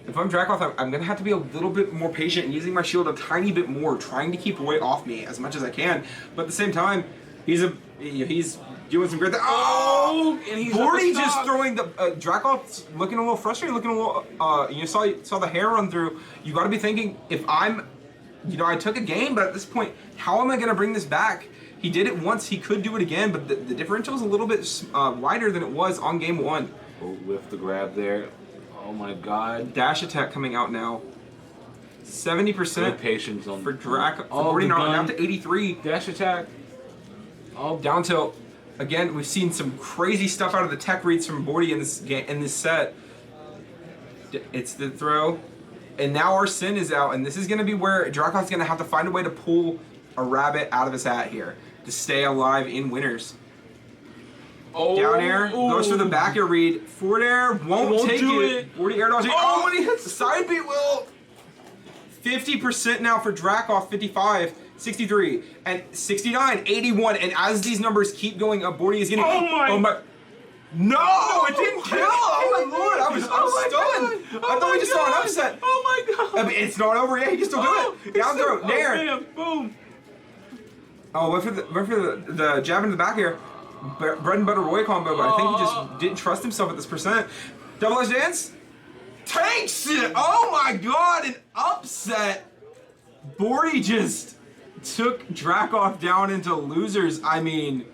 B: If I'm Dracoth, I'm going to have to be a little bit more patient and using my shield a tiny bit more, trying to keep Roy off me as much as I can. But at the same time, he's doing some great things. Oh!
E: And he's
B: Bordy just throwing the... Dracoth's looking a little frustrated, looking a little... you saw the hair run through. You got to be thinking, if I'm... I took a game, but at this point, how am I going to bring this back? He did it once, he could do it again, but the differential is a little bit wider than it was on game 1.
E: Oh, with the grab there. Oh my god.
B: Dash attack coming out now. 70%
E: Good patience on
B: for Draco.
E: Oh,
B: Bordy
E: the gun.
B: down to 83.
E: Dash attack.
B: Oh, down tilt. Again, we've seen some crazy stuff out of the tech reads from Bordy in this game, in this set. It's the throw. And now our Sin is out, and this is going to be where Dracoth's going to have to find a way to pull a rabbit out of his hat here to stay alive in winners.
E: Oh,
B: Down air, goes for the back air read. Forward air, won't take
E: do
B: it. 40 air dodge. Oh, when he hits the side beat, will. 50% now for Dracoth, 55, 63, and 69, 81. And as these numbers keep going up, Bordy is getting. Oh my. No, it didn't kill! Oh my lord, I was stunned! I thought we just saw an upset.
E: Oh my god!
B: I mean, it's not over yet, he can still do it! Down throw, Nair!
E: Man, boom!
B: Oh, went for the jab into the back here. Bread and butter Roy combo, but I think he just didn't trust himself at this percent. Double edge dance? Takes it! Oh my god, an upset! Bordy just took Dracoth down into losers. I mean...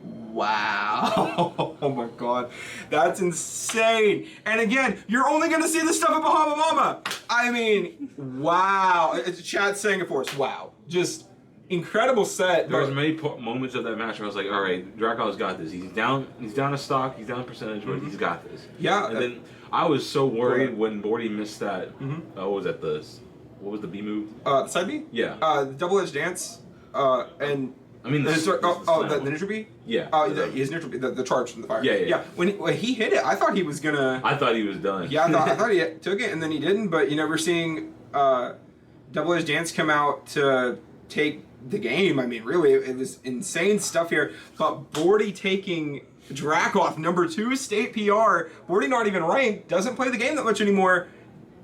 B: Wow. Oh my god. That's insane. And again, you're only going to see this stuff at Bahama Mama. I mean, wow. Chad's saying it for us. Wow. Just incredible set.
E: There was many moments of that match where I was like, all right, Draco's got this. He's down a stock, he's down percentage, but he's got this.
B: Yeah.
E: And then I was so worried when Bordy missed that. What was that? What was the B move?
B: The side B?
E: Yeah.
B: The double edge dance. And
E: I mean,
B: the neutral B?
E: Yeah.
B: His neutral B, the charge from the fire.
E: Yeah.
B: When he hit it, I thought he was gonna.
E: I thought he was done.
B: Yeah, I thought he took it and then he didn't. But we're seeing double edge dance come out to take the game. I mean, really, it was insane stuff here. But Bordy taking Dracoth, number 2 state PR. Bordy not even ranked, doesn't play the game that much anymore.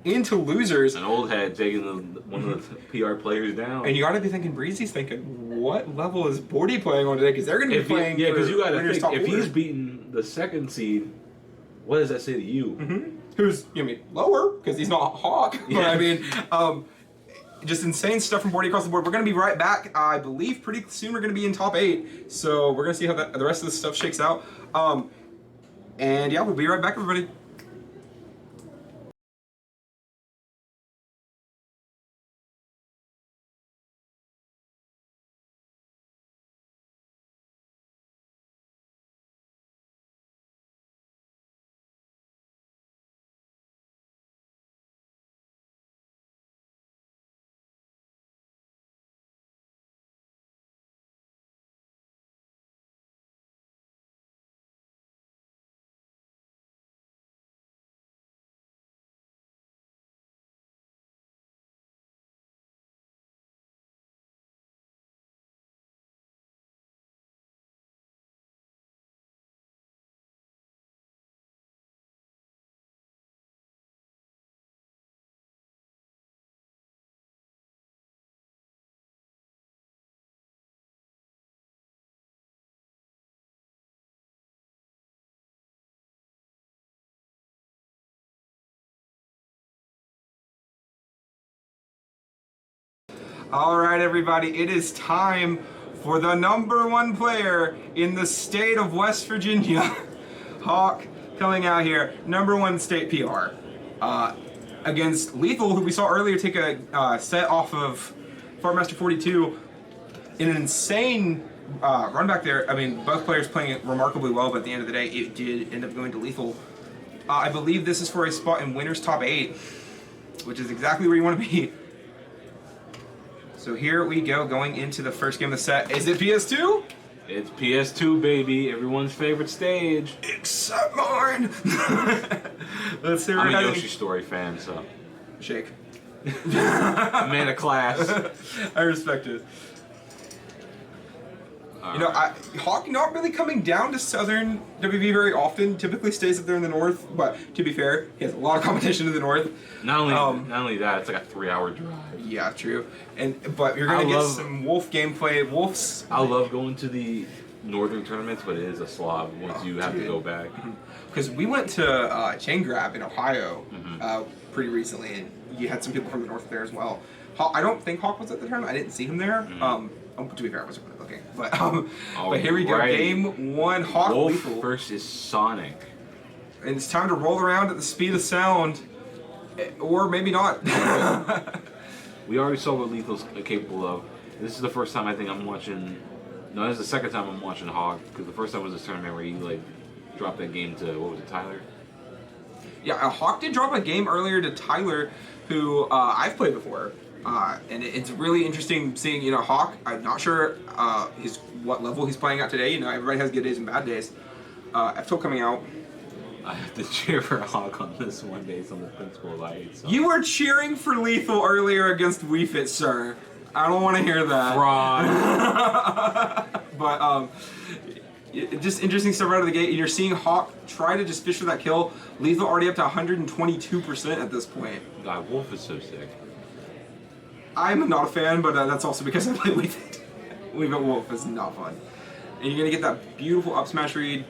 B: Into losers.
E: An old head taking one of the PR players down.
B: And you gotta be thinking, Breezy's thinking, what level is Bordy playing on today? Because they're gonna be playing.
E: Yeah, because you gotta
B: winners
E: think,
B: top
E: if
B: order.
E: he's beaten the 2nd seed, what does that say to you?
B: Who's lower because he's not Hawk. But I mean, just insane stuff from Bordy across the board. We're gonna be right back. I believe pretty soon we're gonna be in top 8. So we're gonna see how the rest of this stuff shakes out. And yeah, we'll be right back, everybody. All right, everybody, it is time for the number 1 player in the state of West Virginia. Hawk coming out here, number 1 state PR. Against Lethal, who we saw earlier take a set off of Fartmaster 42 in an insane run back there. I mean, both players playing it remarkably well, but at the end of the day, it did end up going to Lethal. I believe this is for a spot in Winners Top 8, which is exactly where you want to be. So here we go, going into the first game of the set. Is it PS2?
E: It's PS2, baby. Everyone's favorite stage.
B: Except mine. Let's see.
E: I'm a Yoshi Story fan, so.
B: Shake.
E: Man of class.
B: I respect it.
E: All
B: You know,
E: right.
B: Hawk not really coming down to Southern WV very often. Typically stays up there in the north. But to be fair, he has a lot of competition in the north.
E: Not only that, it's like a 3-hour drive.
B: Yeah, true. But you're gonna get some Wolf gameplay. Wolf's.
E: I love going to the northern tournaments, but it is a slog once you have to go back.
B: Because we went to Chain Grab in Ohio pretty recently, and you had some people from the north there as well. I don't think Hawk was at the tournament. I didn't see him there. To be fair, I wasn't really looking. But here we go.
E: Alright.
B: Game 1, Hawk
E: Wolf
B: Lethal.
E: versus Sonic.
B: And it's time to roll around at the speed of sound. Or maybe not.
E: We already saw what Lethal's capable of. This is the first time I think I'm watching. No, this is the second time I'm watching Hawk, because the first time was this tournament where he like dropped that game to, what was it, Tyler?
B: Yeah, Hawk did drop a game earlier to Tyler, who I've played before. And it's really interesting seeing, Hawk. I'm not sure what level he's playing at today. Everybody has good days and bad days. F2 coming out.
E: I have to cheer for Hawk on this one based on the principle of I hate Sonic.
B: You were cheering for Lethal earlier against Wii Fit, sir. I don't want to hear that.
E: Fraud.
B: But just interesting stuff right out of the gate. You're seeing Hawk try to just fish for that kill. Lethal already up to 122% at this point.
E: God, Wolf is so sick.
B: I'm not a fan, but that's also because I play Wii Fit. Wii Fit Wolf is not fun. And you're going to get that beautiful up smash read.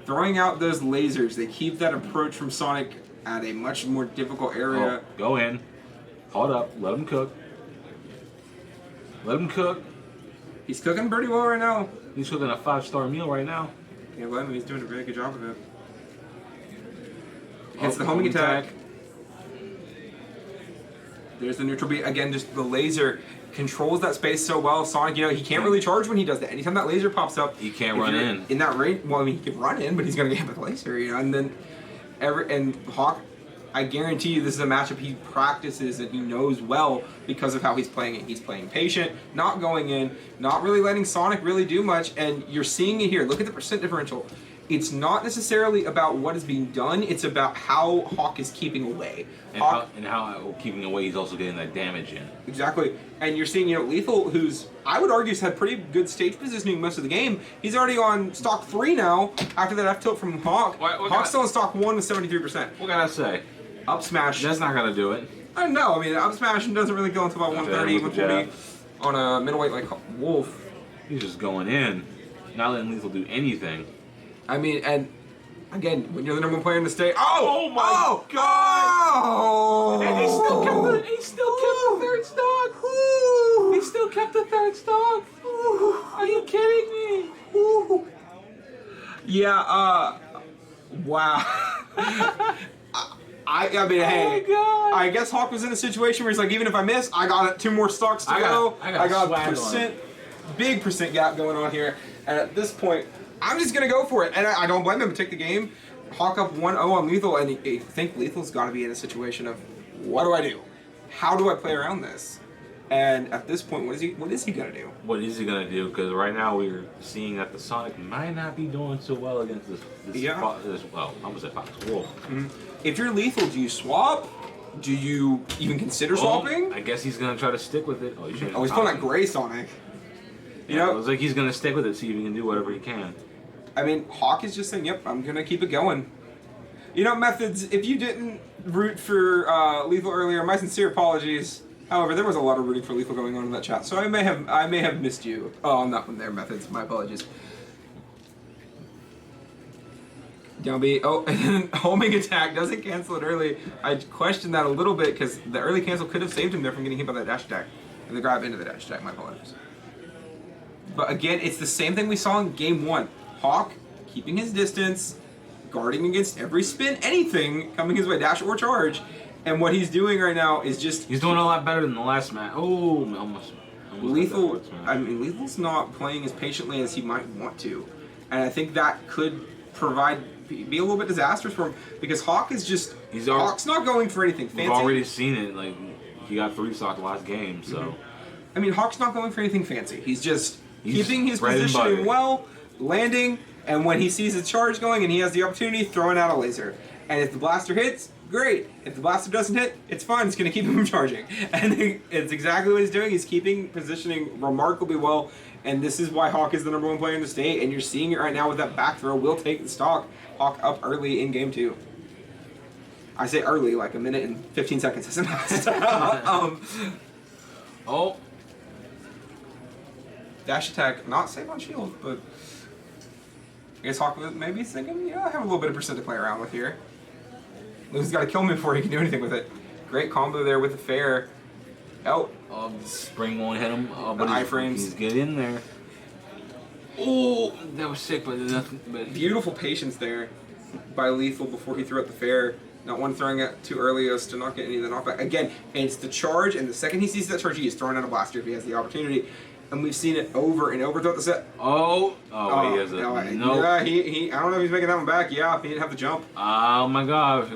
B: Throwing out those lasers, they keep that approach from Sonic at a much more difficult area.
E: Oh, go in. Hold up. Let him cook. Let him cook.
B: He's cooking pretty well right now.
E: He's cooking a 5-star meal right now.
B: Yeah, well, he's doing a very good job of it. Hits the homing attack. There's the neutral beat. Again, just the laser controls that space so well. Sonic, he can't really charge when he does that. Anytime that laser pops up,
E: He can't run in.
B: In that range, well, I mean, he can run in, but he's going to get hit with the laser, And then, and Hawk, I guarantee you this is a matchup he practices and he knows well because of how he's playing it. He's playing patient, not going in, not really letting Sonic really do much, and you're seeing it here. Look at the percent differential. It's not necessarily about what is being done, it's about how Hawk is keeping away.
E: And how keeping away, he's also getting that damage in.
B: Exactly. And you're seeing, Lethal, who's, I would argue, has had pretty good stage positioning most of the game. He's already on stock 3 now, after that F-tilt from Hawk. Hawk's still on stock 1 with 73%.
E: What can I say?
B: Up smash.
E: That's not gonna do it.
B: I don't know. I mean, up smash doesn't really go until about 130, 140 on a middleweight like Wolf.
E: He's just going in, not letting Lethal do anything.
B: I mean, and again, when you're the number 1 player in the state, God! Oh!
E: And he still kept the third stock. He still kept the third stock. Are you kidding me?
B: Yeah. Wow. I mean, hey,
E: God.
B: I guess Hawk was in a situation where he's like, even if I miss, I got 2 more stocks to go.
E: I got
B: big percent gap going on here. And at this point, I'm just going to go for it. And I don't blame him to take the game. Hawk up 1-0 on Lethal, and I think Lethal's got to be in a situation of, what do I do? How do I play around this? And at this point, what is he going to do?
E: What is he gonna do? Because right now we're seeing that the Sonic might not be doing so well against this well, I was at Fox Wolf.
B: Mm-hmm. If you're Lethal, do you swap? Do you even consider swapping?
E: I guess he's gonna try to stick with it.
B: He's pulling that gray Sonic.
E: It looks like he's gonna stick with it, see if he can do whatever he can.
B: I mean, Hawk is just saying, yep, I'm gonna keep it going. Methods, if you didn't root for Lethal earlier, my sincere apologies. However, there was a lot of rooting for Lethal going on in that chat, so I may have missed you on that one there, Methods. My apologies. Down B. Oh, and then homing attack doesn't cancel it early. I questioned that a little bit because the early cancel could have saved him there from getting hit by that dash attack. And the grab into the dash attack, my apologies. But again, it's the same thing we saw in game 1. Hawk keeping his distance, guarding against every spin, anything coming his way, dash or charge. And what he's doing right now is just...
E: He's doing a lot better than the last match. Oh, almost
B: Lethal, I mean, Lethal's not playing as patiently as he might want to. And I think that could be a little bit disastrous for him because Hawk is just Hawk's not going for anything fancy.
E: We've already seen it. Like he got 3 stock last game, so.
B: I mean, Hawk's not going for anything fancy. He's just keeping his
E: bread and
B: positioning
E: butter.
B: well, landing, and when he sees a charge going and he has the opportunity, throwing out a laser. And if the blaster hits, great. If the blaster doesn't hit, it's fine. It's going to keep him from charging. And it's exactly what he's doing. He's keeping positioning remarkably well. And this is why Hawk is the #1 player in the state. And you're seeing it right now with that back throw. Will take the stock. Hawk up early in game 2. I say early, like a minute and 15 seconds hasn't passed.
E: Oh.
B: Dash attack, not save on shield, but I guess Hawk maybe he's thinking, yeah, I have a little bit of percent to play around with here. Luke's got to kill me before he can do anything with it. Great combo there with the fair. Oh.
E: The spring won't hit him. But
B: the iframes.
E: He's get in there. Oh, that was sick, but nothing. But
B: beautiful patience there by Lethal before he threw out the fair. Not one throwing it too early as to not get any of the knockback. Again, it's the charge, and the second he sees that charge, he is throwing out a blaster if he has the opportunity. And we've seen it over and over throughout the set.
E: wait, he has a no.
B: Yeah, he. I don't know if he's making that one back. Yeah, he didn't have the jump.
E: Oh my God,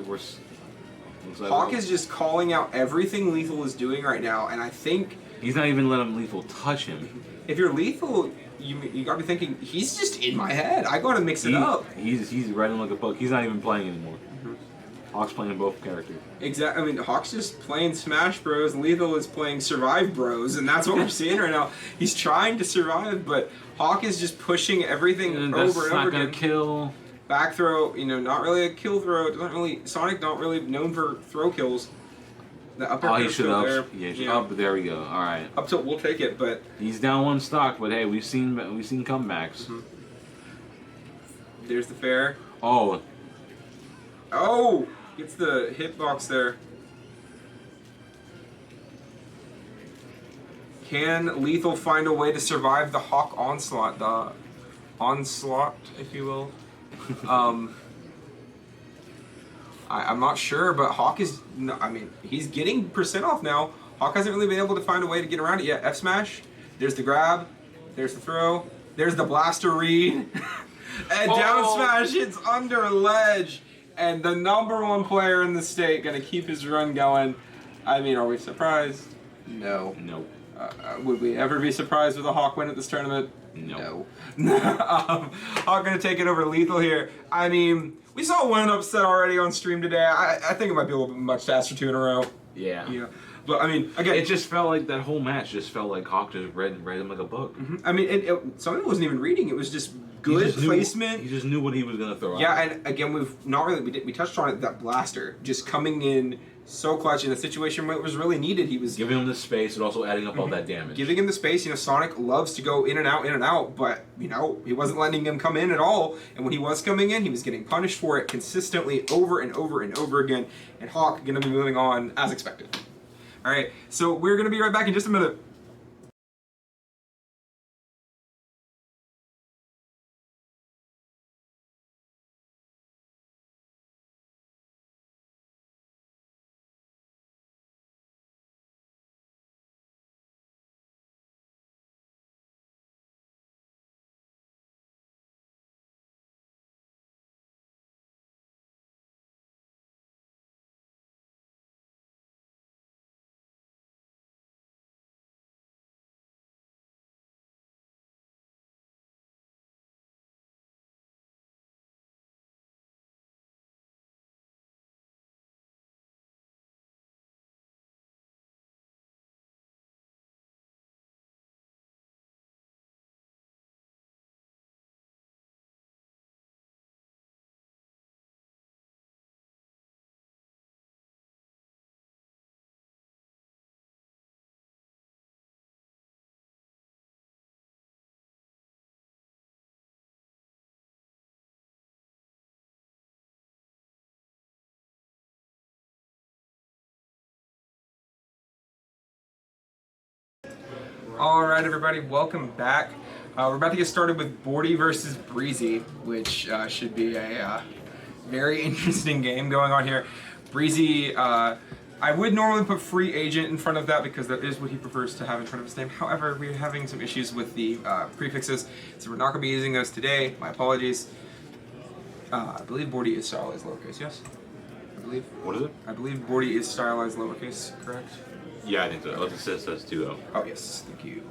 B: Hawk is just calling out everything Lethal is doing right now, and I think
E: he's not even letting Lethal touch him.
B: If you're Lethal, you gotta be thinking he's just in my head. I gotta mix it up.
E: He's riding like a book. He's not even playing anymore. Hawk's playing both characters.
B: Exactly. I mean, Hawk's just playing Smash Bros. Lethal is playing Survive Bros. And that's what we're seeing right now. He's trying to survive, but Hawk is just pushing everything over and over
E: not
B: again.
E: Gonna kill.
B: Back throw, not really a kill throw. Sonic not really known for throw kills. The upper
E: he should
B: there.
E: Up. There we go. All right.
B: Up tilt, we'll take it, but
E: he's down 1 stock. But hey, we've seen comebacks.
B: There's the fair.
E: Oh.
B: Gets the hitbox there. Can Lethal find a way to survive the Hawk onslaught? The onslaught, if you will. I'm not sure, but Hawk is... he's getting percent off now. Hawk hasn't really been able to find a way to get around it yet. F smash. There's the grab. There's the throw. There's the blaster read. And down smash hits under ledge. And the #1 player in the state gonna keep his run going. Are we surprised? No.
E: No.
B: Would we ever be surprised with a Hawk win at this tournament?
E: No.
B: Hawk gonna take it over Lethal here. We saw one upset already on stream today. I think it might be a little bit much to ask for 2 in a row.
E: Yeah.
B: But again,
E: it just felt like that whole match just felt like Hawk just read him like a book.
B: Some of it wasn't even reading. It was just good placement.
E: He just knew what he was gonna throw out.
B: Yeah, and again, we touched on it. That blaster just coming in so clutch in a situation where it was really needed. He was
E: giving him the space, but also adding up all that damage.
B: Giving him the space. Sonic loves to go in and out, but he wasn't letting him come in at all. And when he was coming in, he was getting punished for it consistently over and over and over again. And Hawk gonna be moving on as expected. All right, so we're gonna be right back in just a minute. All right, everybody, welcome back. We're about to get started with Bordy versus Breezy, which should be a very interesting game going on here. Breezy, I would normally put free agent in front of that because that is what he prefers to have in front of his name. However, we're having some issues with the prefixes, so we're not going to be using those today. My apologies. I believe Bordy is stylized lowercase, yes? I believe.
E: What is it?
B: I believe Bordy is stylized lowercase, correct?
E: Yeah, I think so. Oh, it says 2-0.
B: Oh, yes, thank you.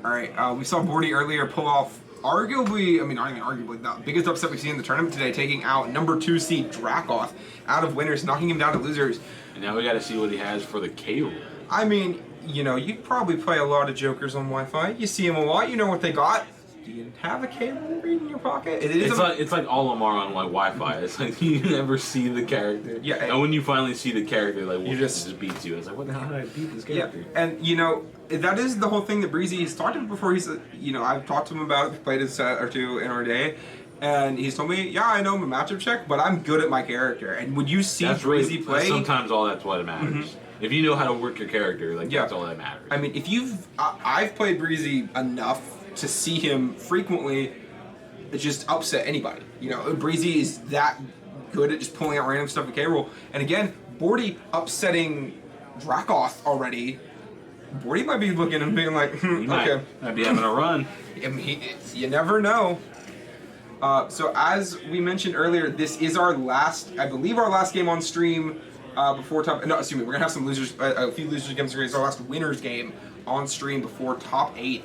B: Alright, we saw Bordy earlier pull off arguably, I mean, not even arguably, the biggest upset we've seen in the tournament today, taking out number 2 seed Dracoth out of winners, knocking him down to losers.
E: And now we got to see what he has for the K rule.
B: I mean, you know, you probably play a lot of Jokers on Wi-Fi. You see them a lot, you know what they got. Do you have a cable read in your pocket?
E: It's like all of them are on like Wi-Fi. It's like you never see the character.
B: Yeah.
E: And when you finally see the character, like
B: You
E: it
B: just-
E: just beats you. It's like, what the hell did I beat this
B: Yeah,
E: character?
B: and you know, that is the whole thing that Breezy has talked about before. He's, you know, I've talked to him about it, we've played a set or two in our day, and he's told me, yeah, I know I'm a matchup check, but I'm good at my character. And when you see Breezy play,
E: sometimes all that's what matters. If you know how to work your character, like
B: Yeah.
E: that's all that matters.
B: I mean, if I've played Breezy enough to see him frequently just upset anybody. You know, Breezy is that good at just pulling out random stuff with K-Roll. And again, Bordy upsetting Dracoth already. Bordy might be looking and being like,
E: He
B: okay.
E: might be having a run.
B: I mean, you never know. So as we mentioned earlier, this is our last, I believe our last game on stream before top, no, excuse me, we're going to have some losers, a few losers games. It's our last winners game on stream before top 8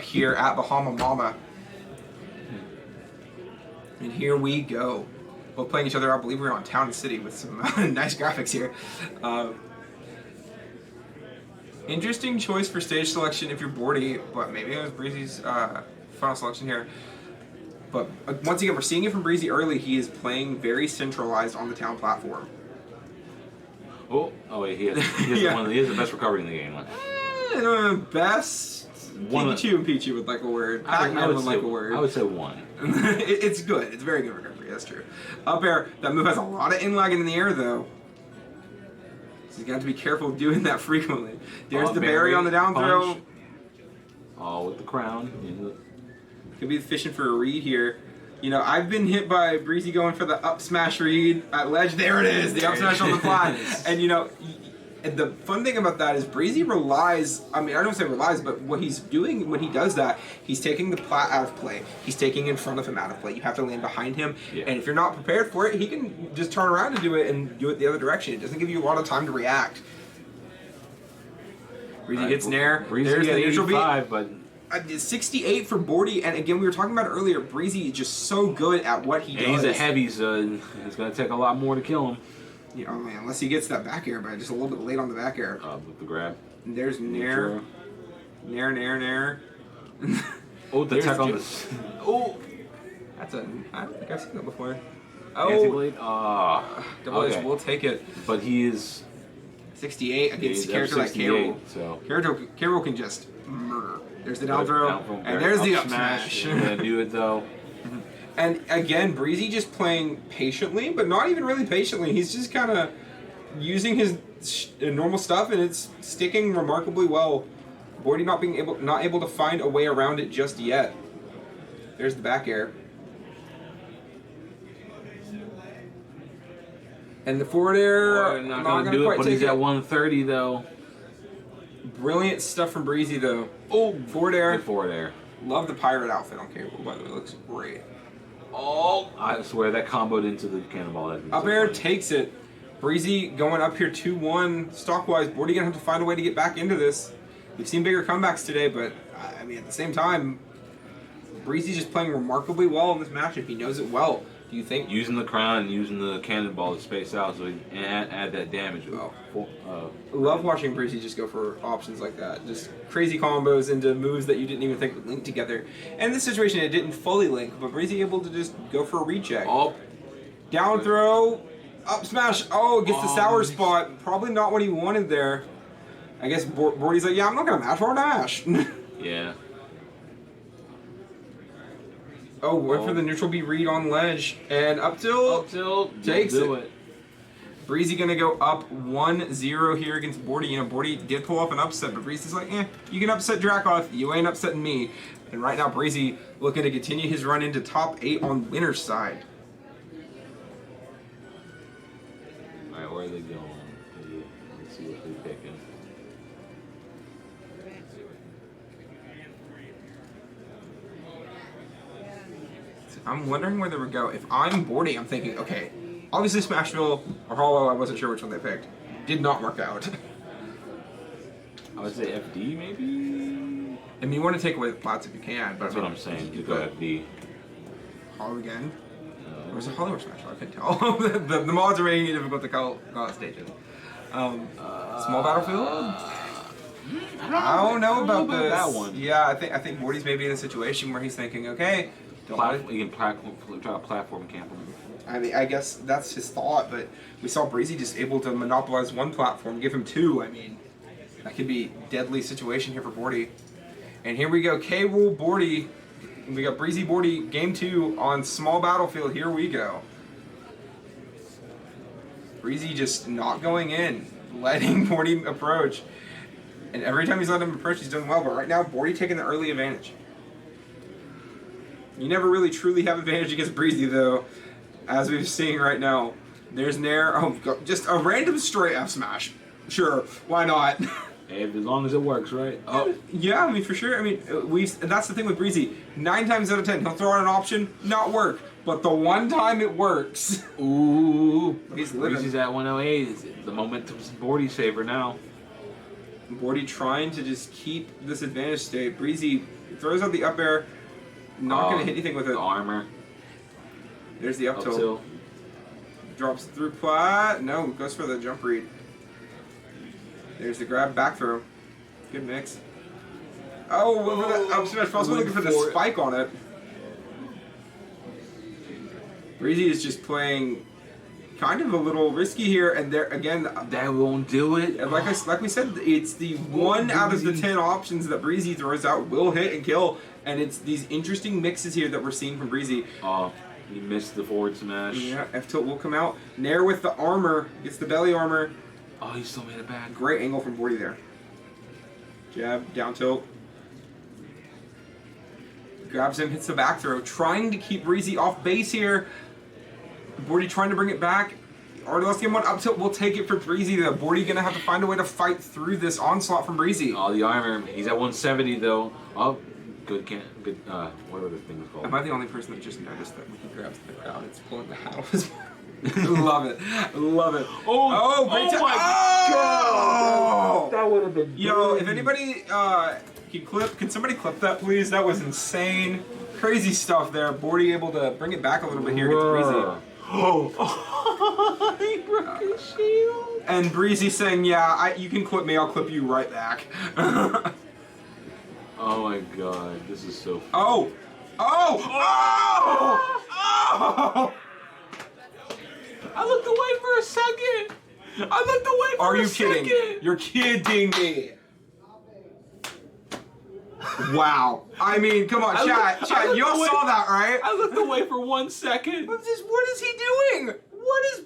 B: here at Bahama Mama. And here we go. Both playing each other. I believe we're on Town and City with some nice graphics here. Interesting choice for stage selection if you're Bordy, but maybe it was Breezy's final selection here. But once again, we're seeing it from Breezy early. He is playing very centralized on the Town platform.
E: Oh wait, he has
B: Yeah.
E: he has the best recovery in the game.
B: Best. Pikachu and Pichu would like a word. Pac-Man would like a word.
E: I would say 1.
B: It's good. It's very good recovery. That's true. Up air. That move has a lot of in-lag in the air, though. So you got to be careful doing that frequently. There's the berry on the down throw.
E: Oh, with the crown.
B: Could be fishing for a read here. You know, I've been hit by Breezy going for the up smash read at ledge. There it is, the up smash on the fly. And you know, the fun thing about that is Breezy relies, I mean, I don't say relies, but what he's doing when he does that, he's taking the plat out of play. He's taking in front of him out of play. You have to land behind him.
E: Yeah.
B: And if you're not prepared for it, he can just turn around and do it the other direction. It doesn't give you a lot of time to react. Breezy gets Nair. There's the neutral beat.
E: But
B: 68 for Bordy, and again, we were talking about it earlier, Breezy is just so good at what he does.
E: he's a heavy, so it's going to take a lot more to kill him.
B: You know, man, unless he gets that back air, but just a little bit late on the back air.
E: With the grab.
B: And there's Nair. Nair.
E: Oh, the tech on the...
B: Oh! That's a... I don't think I've seen that before.
E: Fancy
B: Oh!
E: blade?
B: Double
E: Okay.
B: Edge, we'll take it.
E: But he is...
B: 68 against a
E: he's
B: character like
E: 68,
B: K-Roll.
E: so...
B: K-Roll can just murder. There's the down throw, and there's the up smash.
E: Gonna do it though.
B: And again, Breezy just playing patiently, but not even really patiently. He's just kind of using his normal stuff, and it's sticking remarkably well. Bordy not able to find a way around it just yet. There's the back air. And the forward air,
E: Not gonna do it, but he's at 130 though.
B: Brilliant stuff from Breezy though. Oh, forward air.
E: Good forward air.
B: Love the pirate outfit on Cable, by the way. It looks great.
E: Oh, I swear that comboed into the cannonball.
B: Up air takes it. Breezy going up here 2-1 stock-wise. Bordy gonna have to find a way to get back into this. We've seen bigger comebacks today, but I mean, at the same time, Breezy's just playing remarkably well in this matchup. He knows it well. Do you think?
E: Using the crown and using the cannonball to space out so he add that damage.
B: Love watching Breezy just go for options like that. Just crazy combos into moves that you didn't even think would link together. And in this situation, it didn't fully link, but Breezy able to just go for a recheck.
E: Oh.
B: Down throw, up smash. Oh, gets the sour spot. Probably not what he wanted there. I guess Bordy's like, yeah, I'm not going to mash. Why would I mash?
E: Yeah.
B: Oh, went for the neutral B read on ledge. And up tilt takes it. Breezy gonna go up 1-0 here against Bordy. You know, Bordy did pull off an upset, but Breezy's like, you can upset Dracoth, you ain't upsetting me. And right now, Breezy looking to continue his run into top 8 on winner's side.
E: Alright, where are they going? Let's see what they're picking.
B: So I'm wondering where they would go. If I'm Bordy, I'm thinking, okay, obviously Smashville or Hollow, I wasn't sure which one they picked. Did not work out.
E: I would say FD maybe.
B: I mean, you want to take away the plots if you can, but
E: That's what I'm saying. You go FD.
B: Hollow again? Or is it Hollow or Smashville? I couldn't tell. the mods are making it difficult to call it stages. Small Battlefield? I don't know about this.
E: That one.
B: Yeah, I think Bordy's maybe in a situation where he's thinking, okay,
E: You can try to platform camp him.
B: I mean, I guess that's his thought, but we saw Breezy just able to monopolize one platform, give him two. I mean, that could be a deadly situation here for Bordy. And here we go, K-Rule Bordy. We got Breezy Bordy, game 2 on Small Battlefield. Here we go. Breezy just not going in, letting Bordy approach. And every time he's let him approach, he's doing well. But right now, Bordy taking the early advantage. You never really truly have advantage against Breezy, though, as we're seeing right now. There's Nair. Oh, just a random stray F smash. Sure, why not?
E: Hey, as long as it works, right?
B: Oh, yeah, I mean, for sure. I mean, that's the thing with Breezy. 9 times out of 10, he'll throw out an option, not work. But the one time it works.
E: Ooh.
B: He's living.
E: Breezy's at 108. The momentum's in Bordy's favor now.
B: Bordy trying to just keep this advantage state. Breezy throws out the up air. Not going to hit anything with it.
E: The armor.
B: There's the up tilt. Drops through plat. No, goes for the jump read. There's the grab back throw. Good mix. Oh, over the up smash. Also looking for the spike on it. Breezy is just playing kind of a little risky here, and there again.
E: That won't do it.
B: And like we said, it's the 1 out of the 10 options that Breezy throws out will hit and kill, and it's these interesting mixes here that we're seeing from Breezy.
E: Oh, he missed the forward smash.
B: Yeah, F tilt will come out. Nair with the armor, gets the belly armor.
E: Oh, he still made it back.
B: Great angle from Bordy there. Jab, down tilt. Grabs him, hits the back throw, trying to keep Breezy off base here. Bordy trying to bring it back. Already lost game 1, up tilt will take it for Breezy though. Bordy gonna have to find a way to fight through this onslaught from Breezy.
E: Oh, the armor. He's at 170 though. Oh, good, what are the things called?
B: Am I the only person that just noticed that when he grabs the crowd, it's pulling the hat off his Love it. Love it.
E: Oh,
B: great
E: my God. That would have been
B: Yo, if anybody can somebody clip that please? That was insane. Crazy stuff there. Bordy able to bring it back a little bit here against Breezy.
E: Oh, he broke his shield.
B: And Breezy saying, yeah, you can clip me, I'll clip you right back.
E: Oh my God, this is so funny.
B: Oh! Oh! Oh! Oh!
E: I looked away for a second. I looked away for
B: Are
E: a
B: you
E: second.
B: kidding? You're kidding me. Wow. I mean, come on, chat. You all saw that, right?
E: I looked away for 1 second.
B: What is he doing? What is...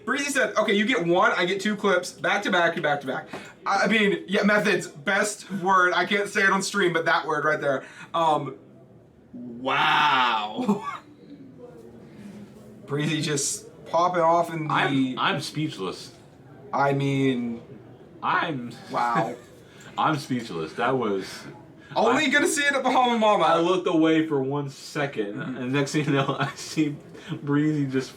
B: Breezy said, okay, you get 1, I get 2 clips, back to back, back to back. I mean, yeah, methods, best word. I can't say it on stream, but that word right there. Wow. Breezy just popping off in the...
E: I'm speechless.
B: I mean...
E: Wow. I'm speechless. That was...
B: Only gonna see it at Bahama Mama.
E: I looked away for 1 second, and next thing you know, I see Breezy just...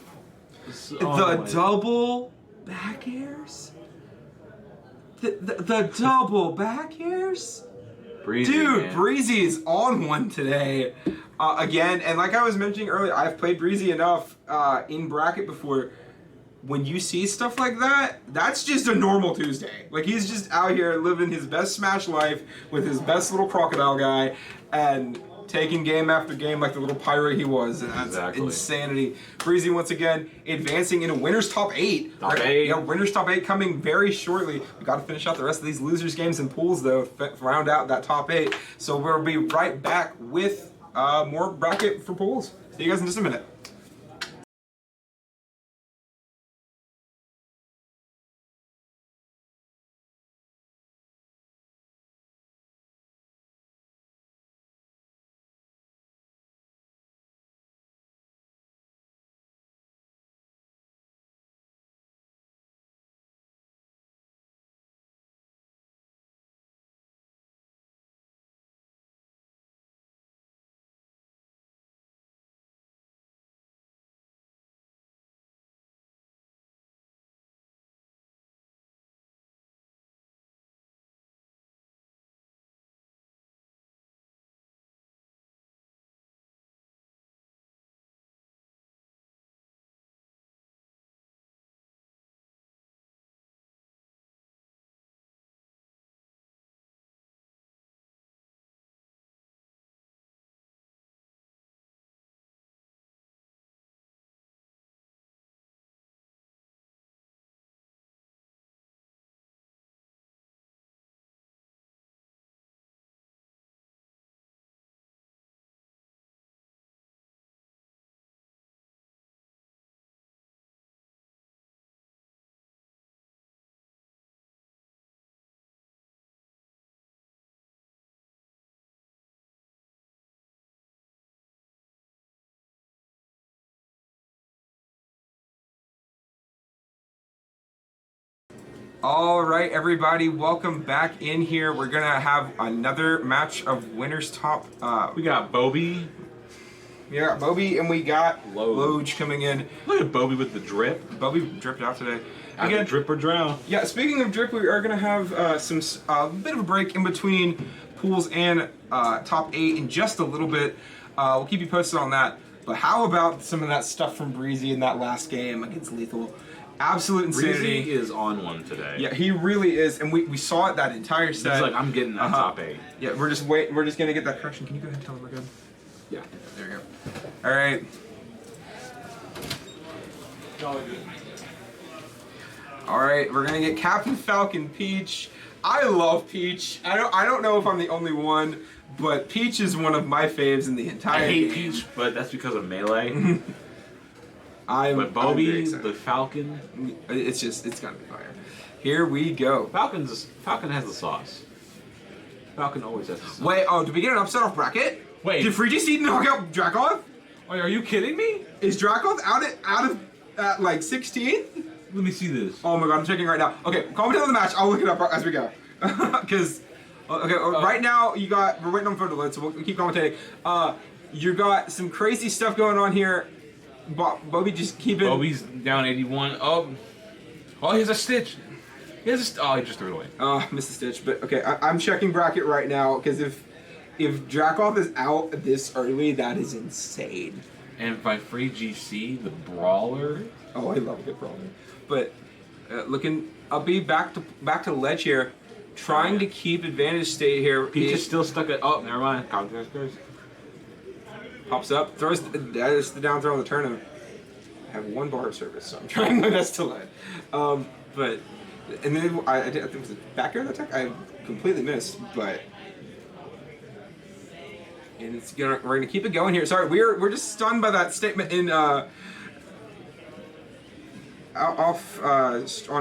B: the double back airs? The double back airs?
E: Breezy,
B: dude,
E: man.
B: Breezy is on one today. Again, and like I was mentioning earlier, I've played Breezy enough in bracket before. When you see stuff like that, that's just a normal Tuesday. Like, he's just out here living his best Smash life with his best little crocodile guy and taking game after game like the little pirate he was. And that's insanity. Breezy, once again, advancing into winner's top 8.
E: Top 8.
B: Yeah, winner's top 8 coming very shortly. We got to finish out the rest of these losers games and pools, though, round out that top 8. So we'll be right back with more bracket for pools. See you guys in just a minute. All right, everybody, welcome back in here. We're gonna have another match of winners top.
E: We got Bobby.
B: We got Bobby and we got
E: Loge
B: coming in.
E: Look at Bobby with the drip.
B: Bobby dripped out today.
E: Again, drip or drown.
B: Yeah, speaking of drip, we are gonna have a bit of a break in between pools and top 8 in just a little bit. We'll keep you posted on that. But how about some of that stuff from Breezy in that last game against Lethal? Absolute insanity.
E: Breezy is on one today.
B: Yeah, he really is, and we saw it that entire set.
E: He's like, I'm getting that top 8.
B: Yeah, we're just gonna get that correction. Can you go ahead and tell him we're good?
E: Yeah.
B: There we go. All right. All right, we're gonna get Captain Falcon Peach. I love Peach. I don't know if I'm the only one, but Peach is one of my faves in the entire
E: I hate
B: game.
E: Peach, but that's because of Melee. But Bobby, the Falcon.
B: It's gonna be fire. Here we go.
E: Falcon has the sauce. Falcon always has the sauce.
B: Wait, did we get an upset off bracket?
E: Wait.
B: Did Free GC knock out Dracoth?
E: Wait, are you kidding me?
B: Is Dracoth out of like 16th?
E: Let me see this.
B: Oh my god, I'm checking right now. Okay, comment down the match. I'll look it up as we go. Because, right now we're waiting on photo load, so we'll keep commentating. You got some crazy stuff going on here. Bobby just keeping.
E: Bobby's down 81. Oh, he has a stitch. He just threw it away.
B: Missed the stitch. But okay, I'm checking bracket right now because if Dracoth is out this early, that is insane.
E: And by Free GC, the Brawler.
B: Oh, I love a good brawler. But looking, I'll be back to ledge here, trying to keep advantage state here.
E: Peach is still stuck at. Oh, never mind. Contest goes.
B: Pops up, throws that is the down throw on the tournament. I have 1 bar of service, so I'm trying my best to lead. But and then I think it was a back air attack. I completely missed, but and we're gonna keep it going here. Sorry, we're just stunned by that statement in on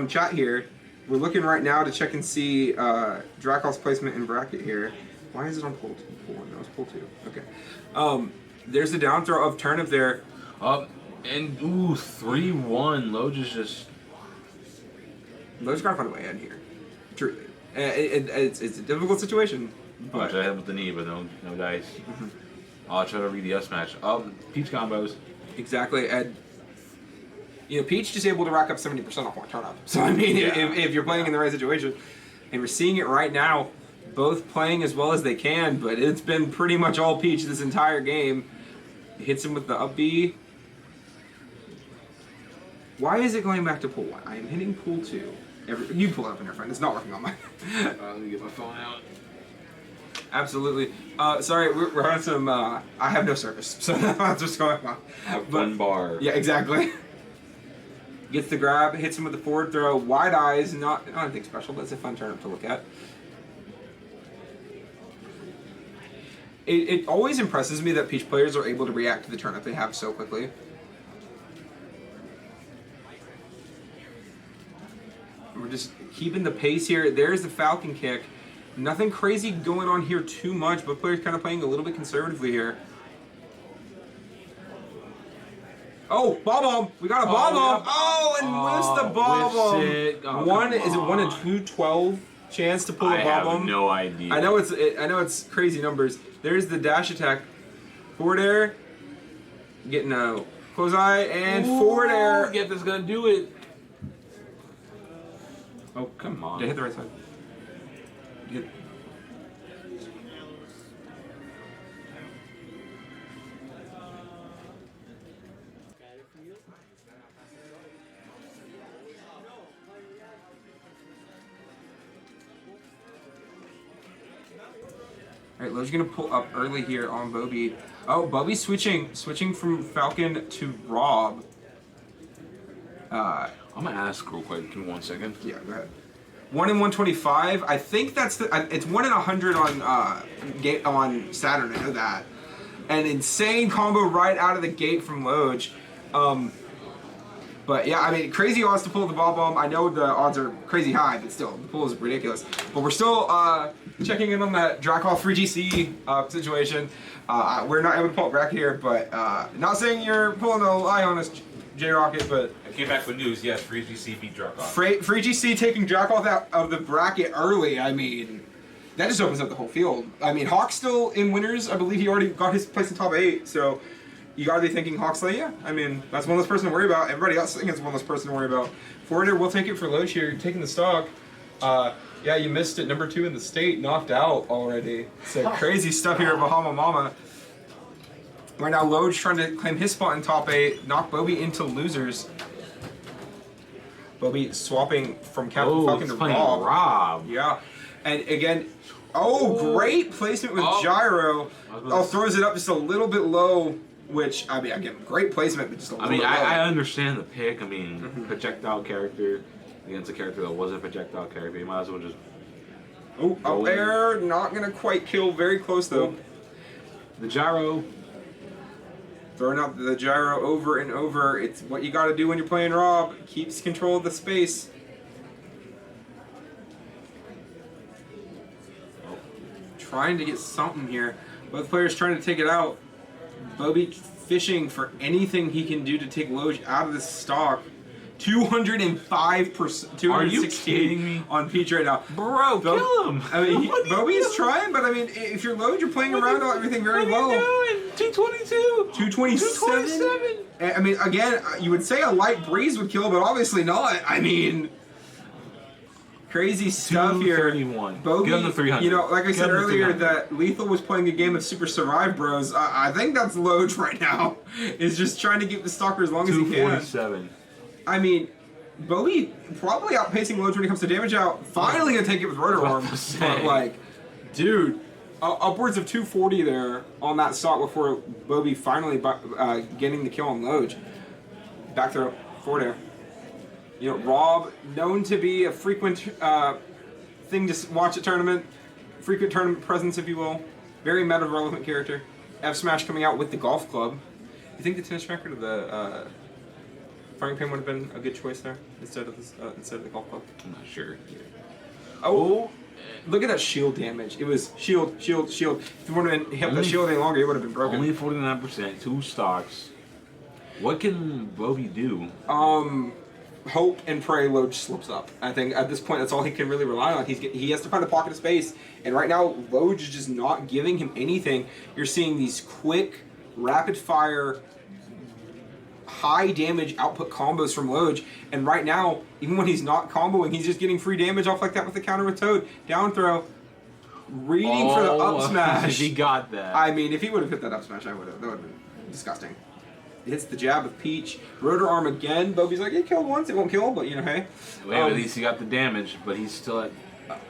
B: chat here. We're looking right now to check and see Dracoth's placement in bracket here. Why is it on pull 2? No, it's pull 2. Okay. There's the down throw of turnip there.
E: And 3-1. Loge is just.
B: Loge's gotta find a way in here. Truly. It's a difficult situation.
E: But I hit with the knee, but no dice. I'll try to read the S match. Peach combos.
B: Exactly, and Peach is able to rack up 70% off one turn up. So I mean, if you're playing in the right situation, and we're seeing it right now, both playing as well as they can, but it's been pretty much all Peach this entire game. Hits him with the up B. Why is it going back to pool 1? I am hitting pool 2. You pull it up in your friend. It's not working on mine.
E: Let me get my phone out.
B: Absolutely. Sorry, we're having some. I have no service, so that's what's going on.
E: I have 1 bar.
B: Yeah, exactly. Gets the grab, hits him with the forward throw. Wide eyes, not anything special, but it's a fun turnip to look at. It always impresses me that Peach players are able to react to the turnip they have so quickly. We're just keeping the pace here. There's the Falcon kick. Nothing crazy going on here too much, but players kind of playing a little bit conservatively here. Oh, ball bomb! We got a ball bomb! Oh, and whiffs the ball bomb. Is it 1 in 212 chance to pull a ball bomb?
E: I have no idea.
B: I know it's crazy numbers. There's the dash attack, forward air, getting a close eye and forward air.
E: Get this gonna do it. Oh come on!
B: Did I hit the right side? Hit. Alright, Lowe's gonna pull up early here on Bobby. Oh, Bobby's switching from Falcon to Rob.
E: I'm gonna ask real quick. Give me 1 second.
B: Yeah, go ahead. 1 in 125. I think that's it's 1 in 100 on Saturn. I know that. An insane combo right out of the gate from Loge. But yeah, I mean, crazy odds to pull the ball bomb. I know the odds are crazy high, but still, the pull is ridiculous. But we're still checking in on that Dracoth 3GC situation. We're not able to pull it back here, but not saying you're pulling a lie on us, J-Rocket, but
E: I came back with news. Yes, Free GC beat Dracoth.
B: Free GC taking Dracoth out of the bracket early, I mean, that just opens up the whole field. I mean, Hawk's still in winners. I believe he already got his place in top 8, so you gotta be thinking Hawk's like, yeah, I mean, that's one less person to worry about. Everybody else thinks it's one less person to worry about. Forwarder, we'll take it for Loach here, taking the stock. Yeah, you missed it. Number 2 in the state, knocked out already. So crazy stuff here at Bahama Mama. Right now, Loach trying to claim his spot in top 8, knock Bobby into losers. Bobby swapping from Captain Falcon to Rob. Yeah. And again, great placement with Gyro. Throws it up just a little bit low, which, I mean, again, great placement, but just a little bit low.
E: I understand the pick. I mean, projectile character against a character that wasn't a projectile character. You might as well just...
B: Up air, not going to quite kill. Very close, though.
E: The Gyro...
B: Throwing out the Gyro over and over. It's what you got to do when you're playing Rob. Keeps control of the space. Trying to get something here. Both players trying to take it out. Bobby fishing for anything he can do to take Loge out of the stock. 205%, 216
E: Are you kidding me?
B: On Peach right now.
E: Bro, kill him!
B: I mean, Bobby's trying, but I mean, if you're Loge, you're playing around everything very low.
E: What are you doing? 222!
B: 227? I mean, again, you would say a light breeze would kill, but obviously not. I mean, crazy stuff here.
E: 231.
B: Bobby,
E: Give him the 300.
B: you know, like I said earlier,
E: 300.
B: that Lethal was playing a game of Super Survive Bros. I think that's Loge right now. Is just trying to keep the stalker as long as he can.
E: 247.
B: I mean, Bobby probably outpacing Loge when it comes to damage out. Finally gonna take it with Rotor Arm. But like, dude, upwards of 240 there on that stock before Bobby finally getting the kill on Loge. Back throw, forward air. You know, Rob, known to be a frequent thing to watch at tournament, frequent tournament presence, if you will. Very meta-relevant character. F Smash coming out with the golf club. You think the tennis record of the frying pan would have been a good choice there instead of the golf club?
E: I'm not sure.
B: Oh, look at that shield damage. It was shield, shield, shield. If you would have been hit the shield any longer, it would have been broken.
E: Only 49%, 2 stocks. What can Bobby do?
B: Hope and pray Loge slips up. I think at this point that's all he can really rely on. He has to find a pocket of space, and right now Loge is just not giving him anything. You're seeing these quick, rapid fire, high damage output combos from Loge, and right now, even when he's not comboing, he's just getting free damage off like that with the counter with Toad. Down throw, reading for the up smash.
E: He got that.
B: I mean, if he would have hit that up smash, that would have been disgusting. Hits the jab of Peach. Rotor Arm again. Bobby's like, it killed once, it won't kill, but you know, hey.
E: Wait, at least he got the damage, but he's still at...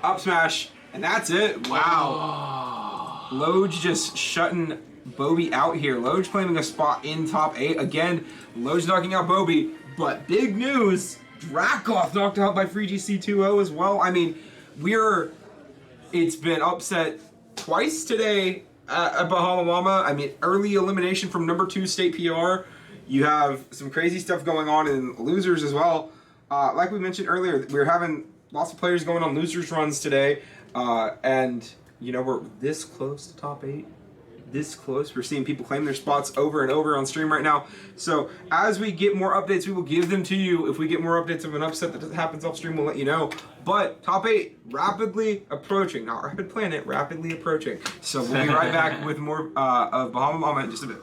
B: Up smash, and that's it. Wow. Loge just shutting Bobby out here. Loge claiming a spot in top 8. Again, Loge knocking out Bobby, but big news, Dracoth knocked out by Free GC 2-0 as well. I mean, it's been upset twice today at Bahama Mama. I mean, early elimination from number 2 state PR. You have some crazy stuff going on in losers as well. Like we mentioned earlier, we're having lots of players going on losers runs today. And, you know, we're this close to top 8. This close. We're seeing people claim their spots over and over on stream right now. So as we get more updates, we will give them to you. If we get more updates of an upset that happens off stream, we'll let you know. But top 8 rapidly approaching. Not Rapid Planet, rapidly approaching. So we'll be right back with more of Bahama Mama in just a bit.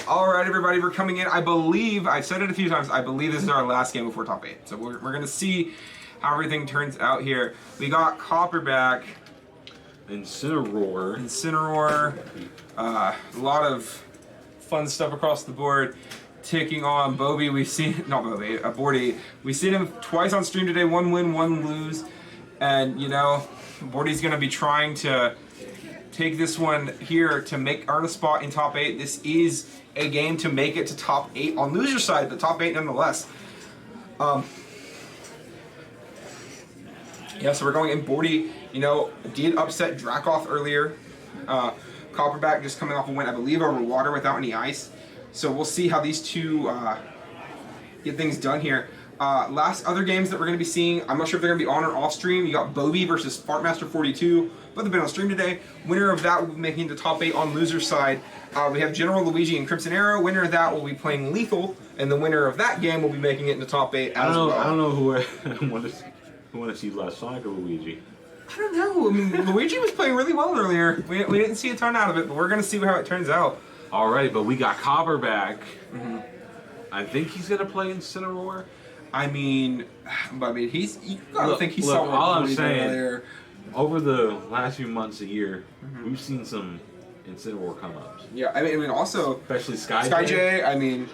B: All right, everybody, we're coming in. I believe, I've said it a few times, I believe this is our last game before top 8. So we're going to see how everything turns out here. We got Copperback. Incineroar. A lot of fun stuff across the board. Taking on Bobby, we've seen, not Bobby, Bordy. We've seen him twice on stream today, 1 win, 1 lose. And, you know, Bordy's going to be trying to take this one here to earn a spot in top 8. This is a game to make it to top 8 on loser side, but top 8 nonetheless. Yeah, so we're going in. Bordy, you know, did upset Dracoth earlier. Copperback just coming off a win, I believe, over water without any ice. So we'll see how these two get things done here. Last other games that we're going to be seeing, I'm not sure if they're going to be on or off stream. You got Bobby versus Fartmaster42. Both have been on stream today. Winner of that will be making the top 8 on loser side. We have General Luigi and Crimson Arrow. Winner of that will be playing Lethal, and the winner of that game will be making it in the top 8 as well.
E: I don't know who want to see last, Sonic or Luigi.
B: I don't know. I mean, Luigi was playing really well earlier. We didn't see a ton out of it, but we're going to see how it turns out.
E: Alright, but we got Copperback. I think he's going to play Incineroar.
B: I mean, he's. You gotta think he's somewhere.
E: All I'm saying,
B: earlier.
E: over the last few months, a year, we've seen some Incineroar come-ups.
B: Yeah, I mean, also
E: Especially Sky
B: J. I mean,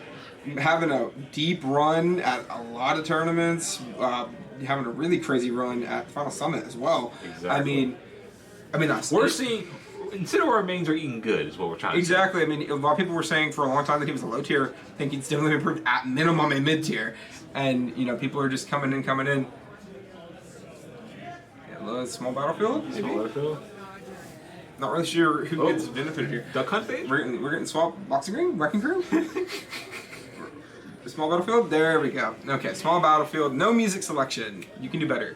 B: having a deep run at a lot of tournaments, having a really crazy run at Final Summit as well.
E: Exactly.
B: I mean, that's
E: we're seeing Incineroar mains are eating good, is what we're trying to say.
B: Exactly. I mean, a lot of people were saying for a long time that he was a low tier. I think he's definitely improved at minimum a mid tier. And, you know, people are just coming in. Yeah, small battlefield, maybe?
E: Small battlefield?
B: Not really sure who gets benefited here.
E: Duck Hunt phase?
B: We're getting swap boxing ring? Wrecking crew? Small battlefield? There we go. Okay, small battlefield. No music selection. You can do better.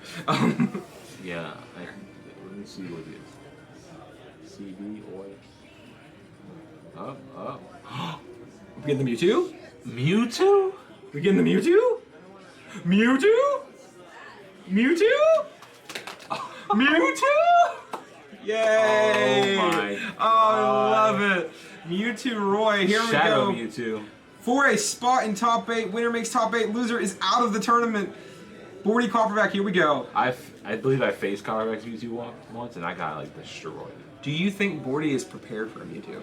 E: Yeah. Let me see what it is. CB, oil. Up.
B: We get the Mewtwo?
E: Mewtwo?
B: We getting the Mewtwo? Mewtwo? Yay!
E: Oh my
B: Oh, I love it. Mewtwo Roy, here
E: Shadow
B: we go.
E: Mewtwo.
B: For a spot in top 8, winner makes top 8, loser is out of the tournament. Bordy Copperback, here we go.
E: I believe I faced Copperback's Mewtwo once, and I got, like, destroyed.
B: Do you think Bordy is prepared for a Mewtwo?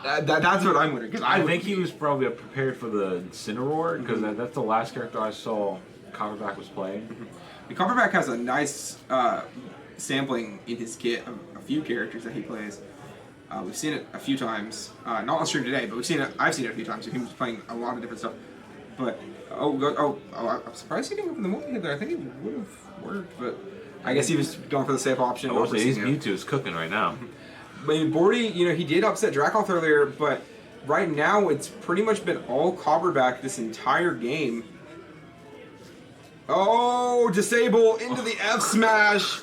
B: That's what I'm wondering.
E: I think he was probably prepared for the Incineroar, because that's the last character I saw Copperback was playing.
B: The Copperback has a nice sampling in his kit of a few characters that he plays. We've seen it a few times, not on stream today, but I've seen it a few times. So he was playing a lot of different stuff. But I'm surprised he didn't go for the multi-hit there. I think it would have worked, but I guess he was going for the safe option.
E: His Mewtwo is cooking right now.
B: But Bordy, you know, he did upset Dracoth earlier, but right now it's pretty much been all Copperback this entire game. Oh, disable into the F smash.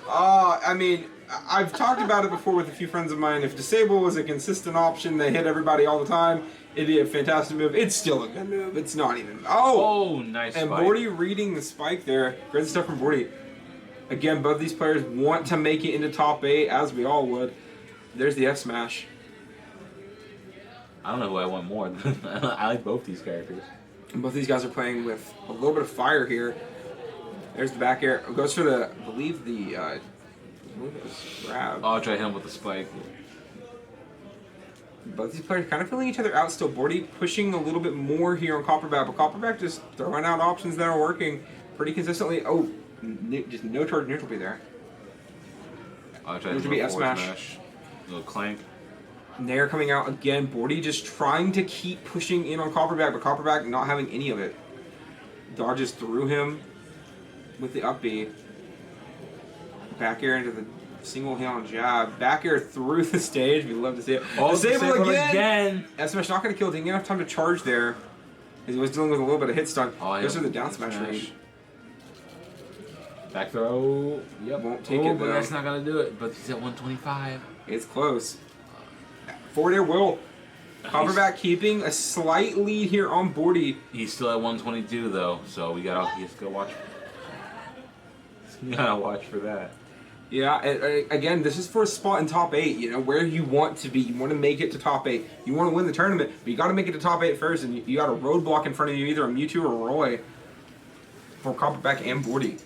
B: I mean, I've talked about it before with a few friends of mine. If disable was a consistent option, they hit everybody all the time, it'd be a fantastic move. It's still a good move. It's not even.
E: Oh, nice.
B: And
E: spike.
B: Bordy reading the spike there. Great stuff from Bordy. Again, both these players want to make it into top 8, as we all would. There's the F smash.
E: I don't know who I want more. I like both these characters.
B: And both these guys are playing with a little bit of fire here. There's the back air. Goes for the, I believe the grab.
E: Oh, I'll try to hit him with the spike.
B: Both these players kind of filling each other out still. Bordy pushing a little bit more here on Copperback, but Copperback just throwing out options that are working pretty consistently. Oh, just no charge neutral be there.
E: I'll try to
B: Neutral be F smash.
E: Little clank.
B: Nair coming out again. Bordy just trying to keep pushing in on Copperback, but Copperback not having any of it. Dodges through him with the up B. Back air into the single hit on jab. Back air through the stage. We love to see it.
E: Oh,
B: disable again! F smash not going to kill. Didn't get enough time to charge there. He was dealing with a little bit of hit stun. Goes for the down smash range.
E: Back throw. Yep.
B: Won't take it
E: but
B: though.
E: that's not going to do it. But he's at 125.
B: It's close. Forward air will. Copperback keeping a slight lead here on Bordy.
E: He's still at 122 though, so we gotta watch. We gotta watch for that.
B: Yeah, and again, this is for a spot in top 8, you know, where you want to be. You want to make it to top 8. You want to win the tournament, but you got to make it to top 8 first, and you got a roadblock in front of you, either a Mewtwo or a Roy, for Copperback and Bordy.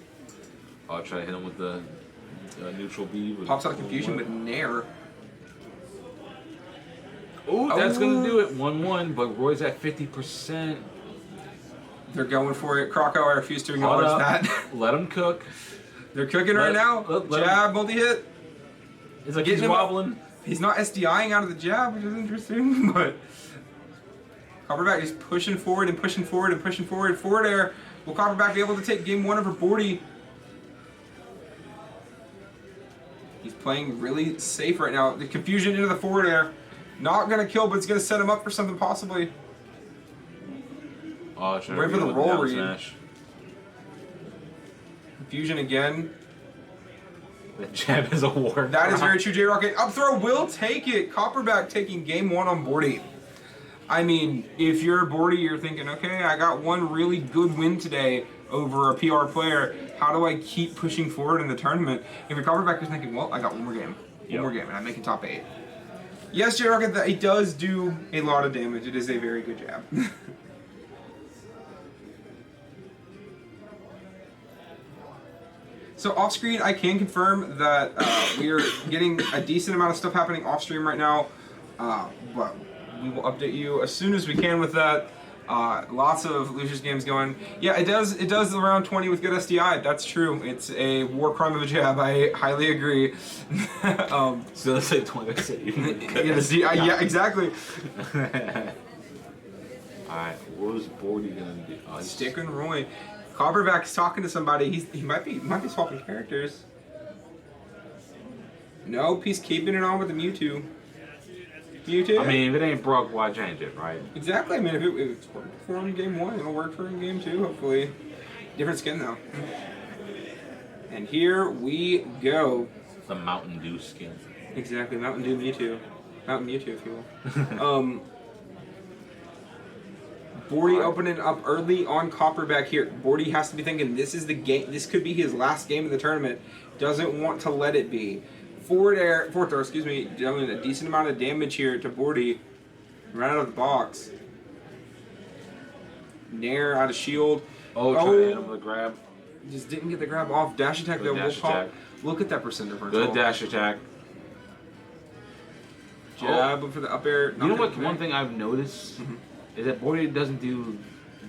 E: I'll try to hit him with the neutral B.
B: Pops out of Confusion with Nair.
E: Oh, that's going to do it. 1-1, but Roy's at 50%.
B: They're going for it. Croco, I refuse to acknowledge that.
E: Let him cook.
B: They're cooking right now. Jab, multi-hit.
E: It's like he's wobbling.
B: He's not SDIing out of the jab, which is interesting, but Copperback is pushing forward and pushing forward and pushing forward. Forward air. Will Copperback be able to take game 1 over Bordy? He's playing really safe right now. The confusion into the forward air. Not going to kill, but it's going to set him up for something possibly.
E: Oh,
B: Wait for the roll read.
E: Smash.
B: Confusion again.
E: The jab is a war.
B: That is very true, J-Rocket. Up throw will take it. Copperback taking game 1 on Bordy. I mean, if you're Bordy, you're thinking, okay, I got one really good win today over a PR player. How do I keep pushing forward in the tournament? If you're Copperback, you're thinking, well, I got one more game. One more game, and I'm making top 8. Yes, J-Rocket, it does do a lot of damage. It is a very good jab. So off screen, I can confirm that we are getting a decent amount of stuff happening off stream right now, but we will update you as soon as we can with that. Lots of Lucius games going. Yeah, it does around 20 with good SDI. That's true. It's a war crime of a jab. I highly agree.
E: So let's say 20.
B: Yeah, exactly.
E: Alright, what was Bordy gonna do? Oh, he's
B: Sticking Roy. Copperback's talking to somebody. He might be swapping characters. Nope, he's keeping it on with the Mewtwo. Mewtwo.
E: I mean, if it ain't broke, why change it, right?
B: Exactly. I mean, if it's worked for him in game 1, it'll work for him in game 2. Hopefully, different skin though. And here we go.
E: The Mountain Dew skin.
B: Exactly, Mountain Dew Mewtwo. Mountain Mewtwo, if you will. Bordy opening up early on Copperback here. Bordy has to be thinking this is the game. This could be his last game of the tournament. Doesn't want to let it be. Forward throw, excuse me, doing a decent amount of damage here to Bordy. Right out of the box. Nair out of shield.
E: Oh, trying to hit him with a grab.
B: Just didn't get the grab off. Dash attack though.
E: Dash attack.
B: Look at that percent differential.
E: Good dash attack.
B: Jab for the up air.
E: You know what? One thing I've noticed is that Bordy doesn't do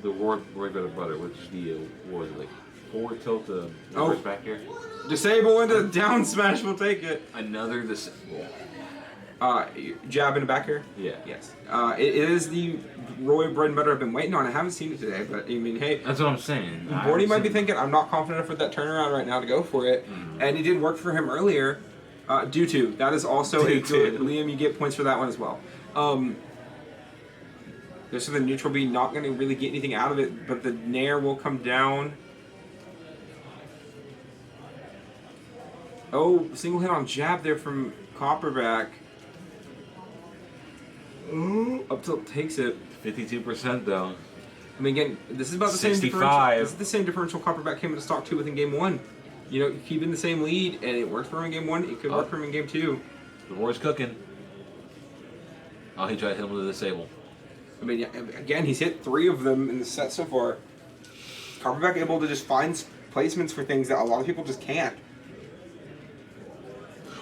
E: the Roy Brother, which is the what was it, like forward tilt to reverse back here.
B: Disable into down smash. We'll take it.
E: Another disable.
B: Jab in the back here?
E: Yeah.
B: Yes. It is the Roy bread and butter I've been waiting on. I haven't seen it today, but I mean, hey.
E: That's what I'm saying.
B: Bordy might be thinking, I'm not confident enough with that turnaround right now to go for it. And it did work for him earlier. Due to. That is also a good. Liam, you get points for that one as well. There's the neutral B not going to really get anything out of it, but the Nair will come down. Oh, single hit on jab there from Copperback. Up tilt takes it.
E: 52% though.
B: I mean, again, this is about the
E: 65.
B: same differential. This is the same differential Copperback came into stock 2 within game 1. You know, keeping the same lead, and it worked for him in game 1. It could work for him in game 2.
E: The Roy's cooking. Oh, he tried to hit him with a disable.
B: I mean, again, he's hit 3 of them in the set so far. Copperback able to just find placements for things that a lot of people just can't.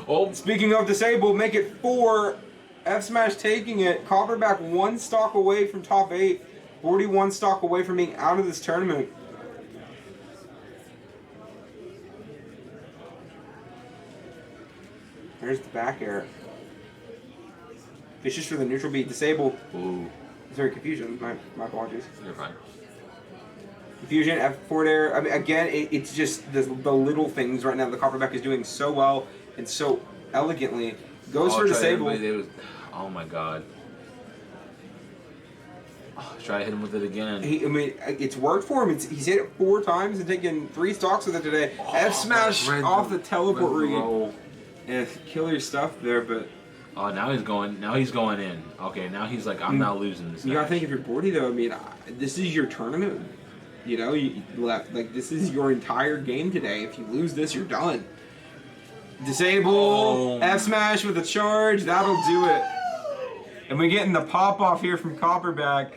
B: Oh, speaking of disable, make it 4. F Smash taking it. Copperback 1 stock away from top 8. 41 stock away from being out of this tournament. There's the back air. Vicious for the neutral beat. Disabled.
E: Ooh.
B: Sorry, confusion. My apologies.
E: You're fine.
B: Confusion, F forward air. I mean, again, it's just the little things right now. The Copperback is doing so well and so elegantly. Goes for disable.
E: Oh my god. Oh, try to hit him with it again.
B: I mean, it's worked for him. He's hit it 4 times and taken 3 stocks with it today. F smash off the teleport read. Yeah, killer stuff there, but.
E: Oh, now he's going. Now he's going in. Okay, now he's like, I'm not losing this.
B: You gotta think if you're Bordy though. I mean, this is your tournament. You know, you left like this is your entire game today. If you lose this, you're done. Disable.
E: Oh.
B: F smash with a charge. That'll do it. And we're getting the pop off here from Copperback.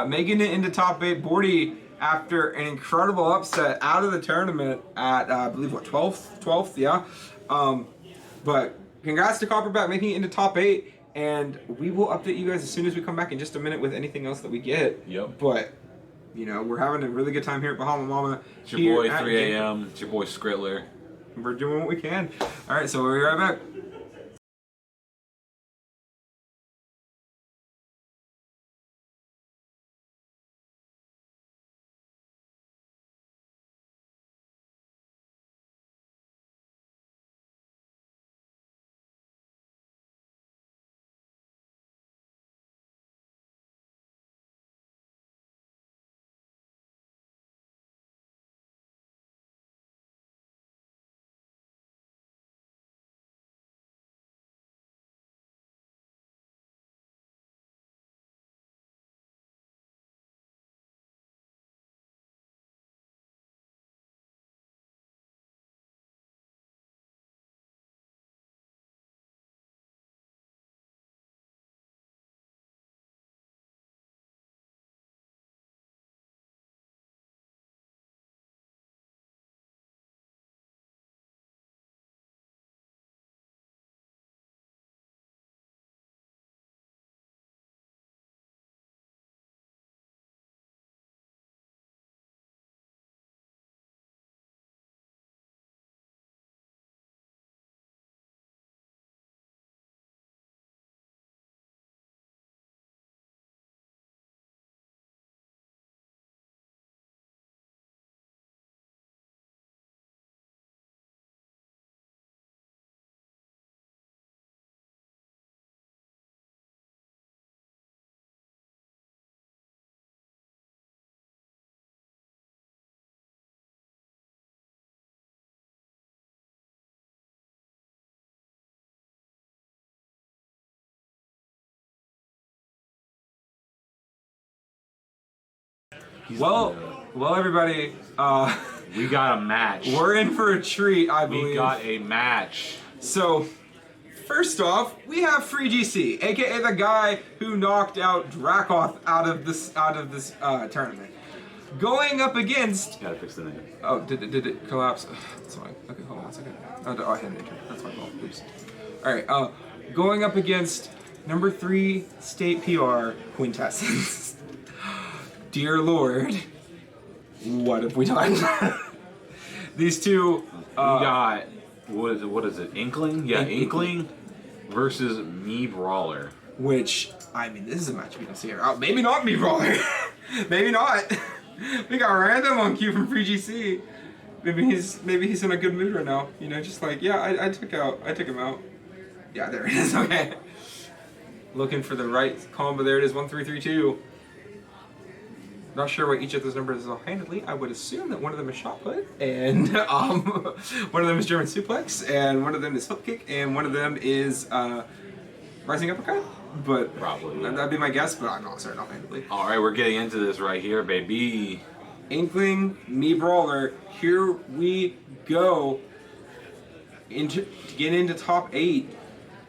B: Making it into top 8. Bordy, after an incredible upset out of the tournament at, I believe, what, 12th? 12th, yeah. But congrats to Copperback making it into top 8. And we will update you guys as soon as we come back in just a minute with anything else that we get.
E: Yep.
B: But, you know, we're having a really good time here at Bahama Mama.
E: It's your boy 3 a.m. It's your boy Skrittler.
B: We're doing what we can. All right, so we'll be right back. Well, everybody,
E: we got a match.
B: we're in for a treat, I believe.
E: We got a match.
B: So, first off, we have Free GC, aka the guy who knocked out Dracoth out of this tournament. Going up against.
E: Gotta fix the name.
B: Oh, did it collapse? Ugh, that's fine. Okay, hold on a second. Oh, I had an enter. That's my fault. Oops. All right. Going up against number 3 state PR Quintessence. Dear Lord, what have we done? These two.
E: We got what is it? Inkling? Yeah, Inkling versus Me Brawler.
B: Which, I mean, this is a match we can see here. Oh, maybe not Me Brawler. Maybe not. We got random on cue from Free GC. Maybe he's in a good mood right now. You know, just like, yeah, I took him out. Yeah, there it is. Okay. Looking for the right combo. There it is. 1 3 3 2. Not sure what each of those numbers is offhandedly. I would assume that one of them is shot put, and one of them is German suplex, and one of them is flip kick, and one of them is rising uppercut. But
E: Probably, yeah.
B: that'd be my guess, but I'm not certain offhandedly.
E: All right, we're getting into this right here, baby.
B: Inkling, Me Brawler. Here we go. To get into top 8.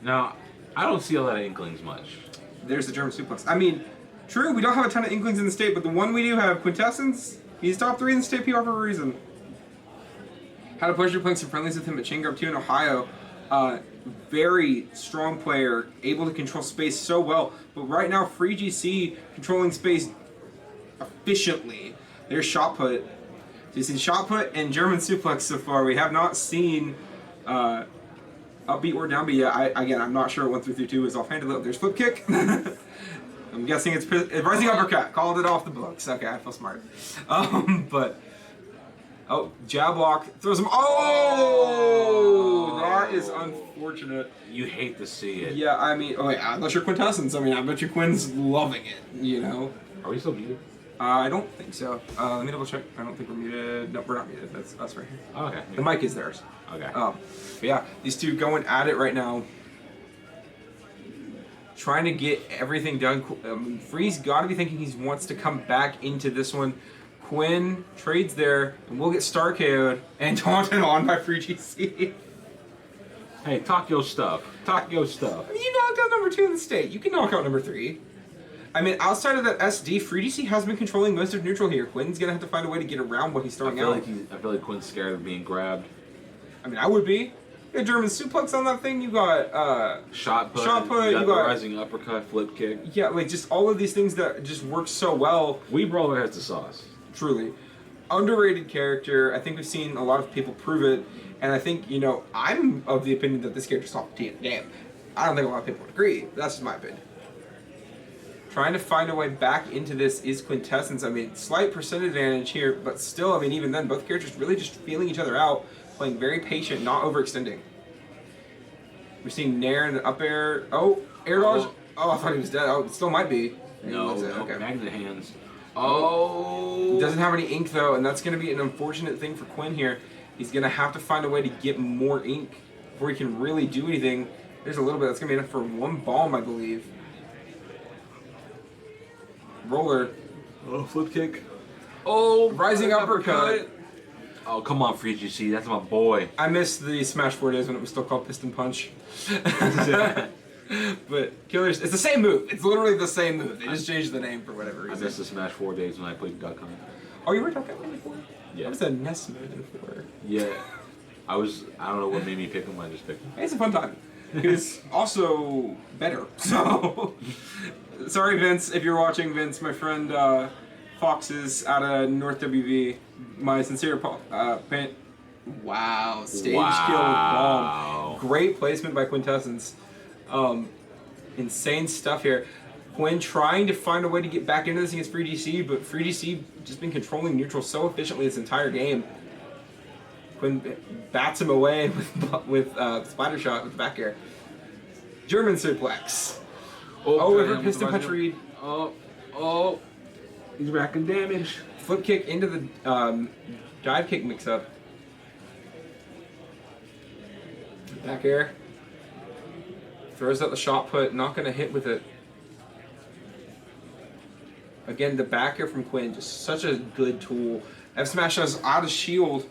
E: Now, I don't see a lot of Inklings much.
B: There's the German suplex. I mean, true, we don't have a ton of Inklings in the state, but the one we do have, Quintessence, he's top 3 in the state PR for a reason. Had a pleasure playing some friendlies with him at Chain Grub 2 in Ohio. Very strong player, able to control space so well. But right now, Free GC controlling space efficiently. There's shot put. So you see shot put and German suplex so far. We have not seen upbeat or downbeat yet. I'm not sure what 1 3 2 is offhanded. There's flip kick. I'm guessing it's rising uppercut. Called it off the books. Okay, I feel smart. Jab block throws him. Oh, that is unfortunate.
E: You hate to see it.
B: Yeah, I mean, unless you're Quintessence. I mean, I bet your Quinn's loving it. You know.
E: Are we still muted?
B: I don't think so. Let me double check. I don't think we're muted. No, we're not muted. That's us right here.
E: Oh, okay.
B: The mic is theirs.
E: Okay.
B: But yeah, these two going at it right now. Trying to get everything done. Free's got to be thinking he wants to come back into this one. Quinn trades there, and we'll get star KO'd and taunted on by Free GC.
E: Hey, talk your stuff. Talk your stuff.
B: I mean, you knocked out number 2 in the state. You can knock out number 3. I mean, outside of that SD, FreeDC has been controlling most of neutral here. Quinn's gonna have to find a way to get around what he's throwing out.
E: I feel like Quinn's scared of being grabbed.
B: I mean, I would be. You got German suplex on that thing. You got
E: Shot put.
B: You
E: You
B: got
E: rising uppercut, flip kick.
B: yeah, like just all of these things that just work so well.
E: Wii Brawler has the sauce.
B: Truly, underrated character. I think we've seen a lot of people prove it, and I think I'm of the opinion that this character's off the game. I don't think a lot of people would agree. But that's just my opinion. Trying to find a way back into this is Quintessence. I mean, slight percent advantage here, but still, I mean, even then, both characters really just feeling each other out, playing very patient, not overextending. We're seeing Nair in the up air. Oh, air dodge. Oh, I thought he was dead. Oh, it still might be.
E: No,
B: okay.
E: magnet hands. Oh.
B: He doesn't have any ink, though, and that's going to be an unfortunate thing for Quinn here. He's going to have to find a way to get more ink before he can really do anything. There's a little bit. That's going to be enough for one bomb, I believe. Roller.
E: Oh, flip kick. Oh,
B: rising uppercut.
E: Oh, come on, Free GC. That's my boy.
B: I missed the Smash 4 days when it was still called Piston Punch. But Killers, it's the same move. It's literally the same move. They just changed the name for whatever reason.
E: I missed the Smash 4 days when I played Duck Hunt.
B: Oh, you were Duck Hunt before?
E: Yeah.
B: I was a NES mode before.
E: Yeah. I don't know what made me pick him. I just picked him.
B: It's a fun time. He was also better. So, sorry, Vince, if you're watching. Vince, my friend Fox is out of North WV. My sincere wow, stage kill with bomb. Great placement by Quintessence. Insane stuff here. Quinn trying to find a way to get back into this against FreeDC, but FreeDC just been controlling neutral so efficiently this entire game. Quinn bats him away with splatter shot with the back air. German suplex. Oh, river piston punch read.
E: Oh. He's racking damage.
B: Flip kick into the dive kick mix up. Back air. Throws out the shot put, not going to hit with it. Again, the back air from Quinn, just such a good tool. F Smash has out of shield.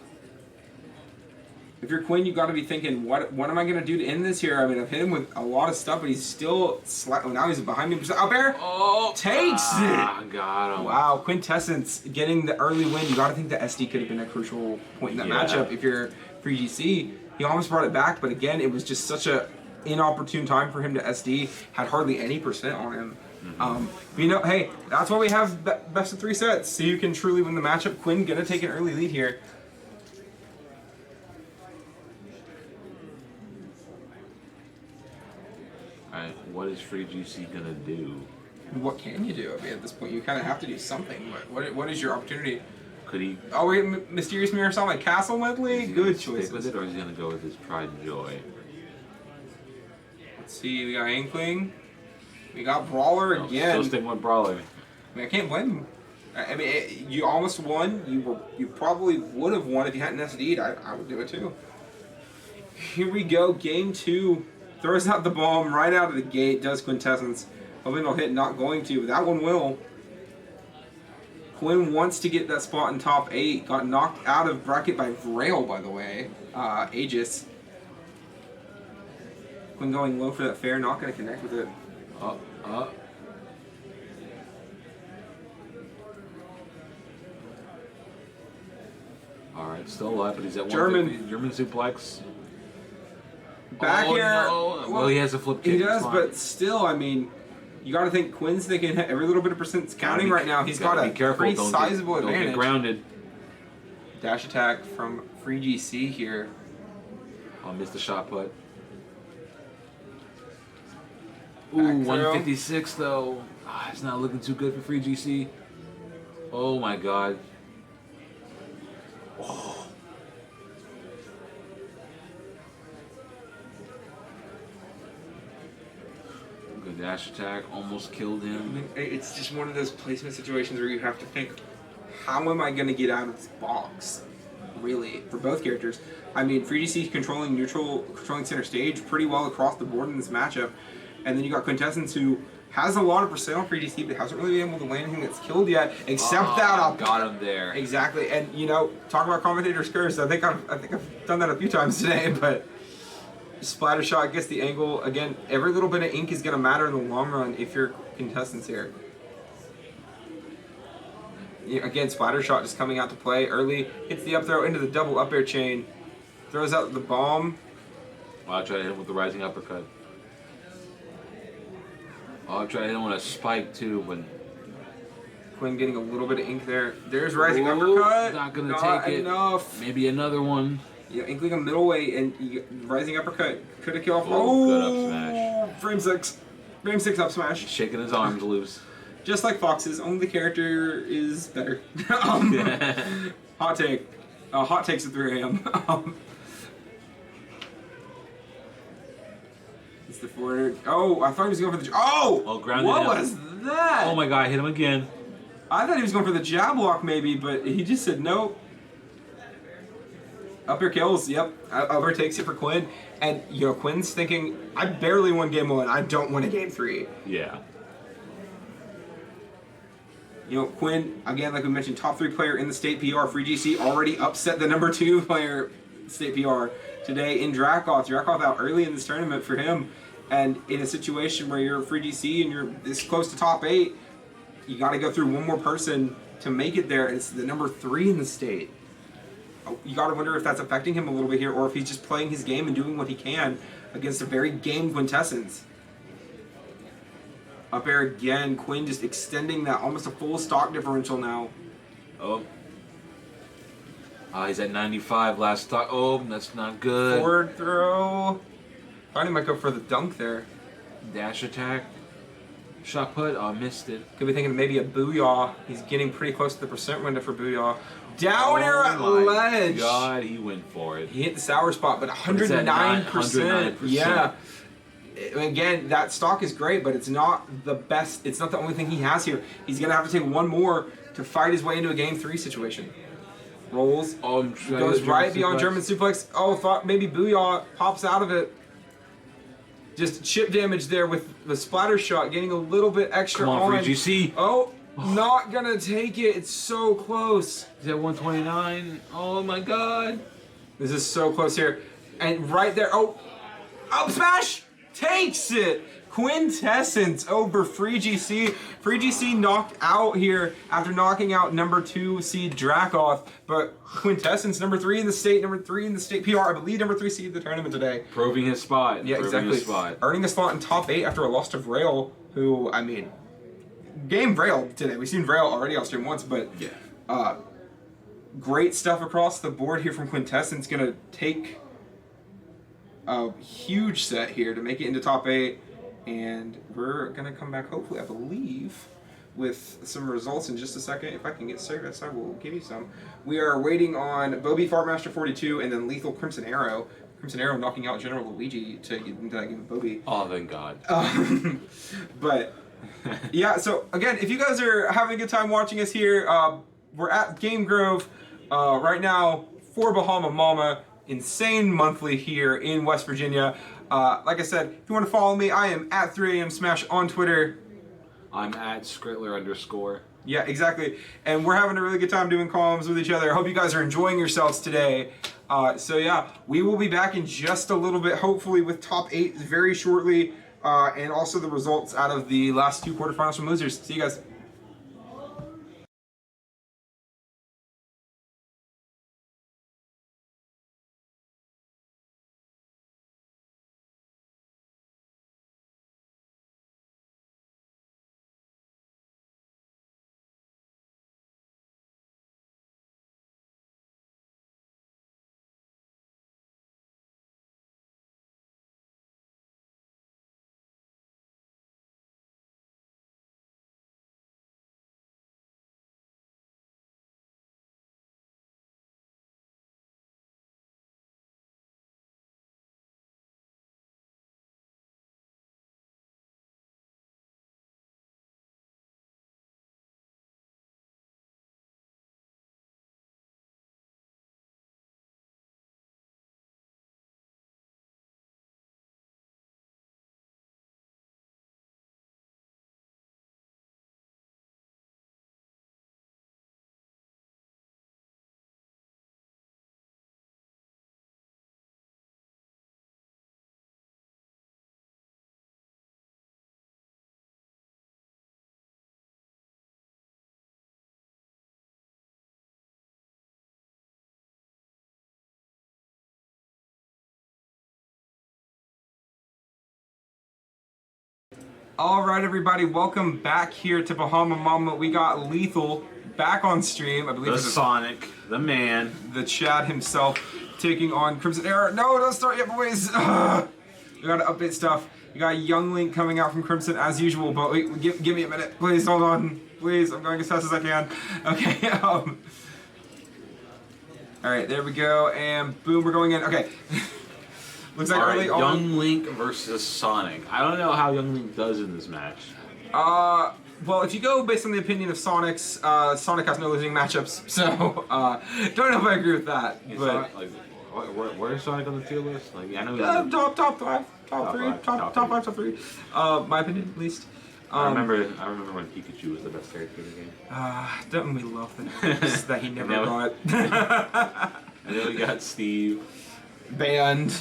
B: If you're Quinn, you got to be thinking, what am I going to do to end this here? I mean, I've hit him with a lot of stuff, but he's still now he's behind me. Up air.
E: Oh,
B: takes it.
E: Got him.
B: Wow, Quintessence getting the early win. You got to think the SD could have been a crucial point in that matchup. If you're Free GC, he almost brought it back, but again, it was just such a inopportune time for him to SD. Had hardly any percent on him. But hey, that's why we have best of 3 sets, so you can truly win the matchup. Quinn gonna take an early lead here.
E: Alright, what is Free GC gonna do?
B: What can you do? I mean, at this point, you kind of have to do something. What is your opportunity?
E: Could he?
B: Oh wait, Mysterious Mirror sound like Castle Medley? Good choice.
E: Stick with it, or is he gonna go with his Pride and Joy?
B: Let's see. We got Inkling. We got Brawler again.
E: Still sticking with Brawler.
B: I mean, I can't blame him. I mean, you almost won. You probably would have won if you hadn't SD'd. I would do it too. Here we go. Game 2. Throws out the bomb right out of the gate. Does Quintessence. Hoping it'll hit. Not going to. But that one will. Quinn wants to get that spot in top 8. Got knocked out of bracket by Vrail, by the way. Aegis. Quinn going low for that fair. Not going to connect with it.
E: Alright, still alive, but he's at
B: German
E: suplex.
B: Back here.
E: No. Well, he has a flip kick.
B: He does, but still, I mean, you got to think Quinn's thinking every little bit of percent's counting right now. He's got a pretty sizable advantage.
E: Don't get grounded.
B: Dash attack from Free GC here.
E: I'll miss the shot put. Ooh,
B: Back
E: 156 though. It's not looking too good for Free GC. Oh my god. Oh. Good dash attack, almost killed him.
B: It's just one of those placement situations where you have to think, how am I going to get out of this box? Really, for both characters. I mean, Free GC controlling neutral, controlling center stage pretty well across the board in this matchup. And then you got Quintessence, who has a lot of percent on Free GC, but hasn't really been able to land anything that's killed yet, except that up.
E: Got him there.
B: Exactly, and talk about commentator's curse. I think I've done that a few times today, but Splatter shot gets the angle. Again, every little bit of ink is going to matter in the long run if you're contestants here. Yeah, again, splatter shot just coming out to play early. Hits the up throw into the double up air chain. Throws out the bomb.
E: Oh, I tried to hit him with the rising uppercut. Oh, I tried to hit him with a spike too, but
B: Quinn getting a little bit of ink there. There's rising
E: Ooh,
B: uppercut.
E: not gonna take it.
B: Enough.
E: Maybe another one.
B: Yeah, inkling a middleweight and rising uppercut could have killed off.
E: Oh, good up smash.
B: Frame 6. Frame 6 up smash.
E: Shaking his arms loose.
B: Just like Fox's, only the character is better. Hot take. Hot takes at 3 a.m. It's the forward. Oh, I thought he was going for the. Oh,
E: grounded
B: what
E: him.
B: was that?
E: Oh my god, I hit him again.
B: I thought he was going for the jab block maybe, but he just said nope. Up air kills, yep. Over takes it for Quinn. And, you know, Quinn's thinking, I barely won game 1. I don't win a game 3.
E: Yeah.
B: You know, Quinn, again, like we mentioned, top 3 player in the state PR. Free GC already upset the number 2 player state PR today in Dracoth. Dracoth out early in this tournament for him. And in a situation where you're free GC and you're this close to top 8, you got to go through one more person to make it there. It's the number 3 in the state. You got to wonder if that's affecting him a little bit here, or if he's just playing his game and doing what he can against a very game quintessence. Up air again, Quinn just extending that almost a full stock differential now.
E: Oh. He's at 95 last stock. Oh, that's not good.
B: Forward throw. Thought he might go for the dunk there.
E: Dash attack. Shot put. Oh, missed it.
B: Could be thinking maybe a booyah. He's getting pretty close to the percent window for booyah. Down air at ledge.
E: God, he went for it.
B: He hit the sour spot, but 109%.
E: 109%.
B: Yeah. Again, that stock is great, but it's not the best. It's not the only thing he has here. He's going to have to take one more to fight his way into a game 3 situation. Rolls.
E: Oh,
B: Goes right beyond German suplex. Oh, thought maybe booyah pops out of it. Just chip damage there with the splatter shot, getting a little bit extra
E: Come on, free GC.
B: Oh, not gonna take it. It's so close.
E: He's at 129. Oh my god.
B: This is so close here. And right there, oh, up smash! Takes it! Quintessence over Free GC. Free GC knocked out here after knocking out number 2 seed Dracoth, but Quintessence, number 3 in the state, number 3 in the state PR, I believe number 3 seed in the tournament today.
E: Proving his spot.
B: Yeah, exactly.
E: His spot.
B: Earning a spot in top 8 after a loss to Vrail, who, I mean, game Vrail today. We've seen Vrail already on stream once, but
E: yeah.
B: Great stuff across the board here from Quintessence. Gonna take a huge set here to make it into top 8. And we're going to come back, hopefully, I believe, with some results in just a second. If I can get service, I will give you some. We are waiting on Bobby Fartmaster 42 and then Lethal Crimson Arrow. Crimson Arrow knocking out General Luigi to get into that game with Bobby.
E: Oh, thank God.
B: But, yeah, so, again, if you guys are having a good time watching us here, we're at Game Grove right now for Bahama Mama. Insane monthly here in West Virginia. Like I said, if you want to follow me, I am at 3am Smash on Twitter.
E: I'm at Skritler_.
B: Yeah, exactly. And we're having a really good time doing columns with each other. I hope you guys are enjoying yourselves today. So yeah, we will be back in just a little bit, hopefully with top 8 very shortly. And also the results out of the last 2 quarterfinals from losers. See you guys. All right, everybody, welcome back here to Bahama Mama. We got Lethal back on stream. I believe
E: The
B: this is
E: Sonic, the man.
B: the Chad himself taking on Crimson Era. No, don't start yet, boys. We got to update stuff. We got Young Link coming out from Crimson as usual, but wait, give me a minute. Please, hold on. Please, I'm going as fast as I can. Okay, all right, there we go, and boom, we're going in. Okay. Looks like
E: All right,
B: early on.
E: Young Link versus Sonic. I don't know how Young Link does in this match.
B: Well, if you go based on the opinion of Sonic's, Sonic has no losing matchups, so don't know if I agree with that.
E: Is
B: But
E: Sonic, like, where's Sonic on the tier list? Like, I know he's
B: top 5, top 3,
E: five,
B: top
E: top
B: 5, top 3. My opinion, at least.
E: I remember when Pikachu was the best character in the game.
B: Don't we love the news that he never
E: Now-
B: got
E: And then we got Steve.
B: banned?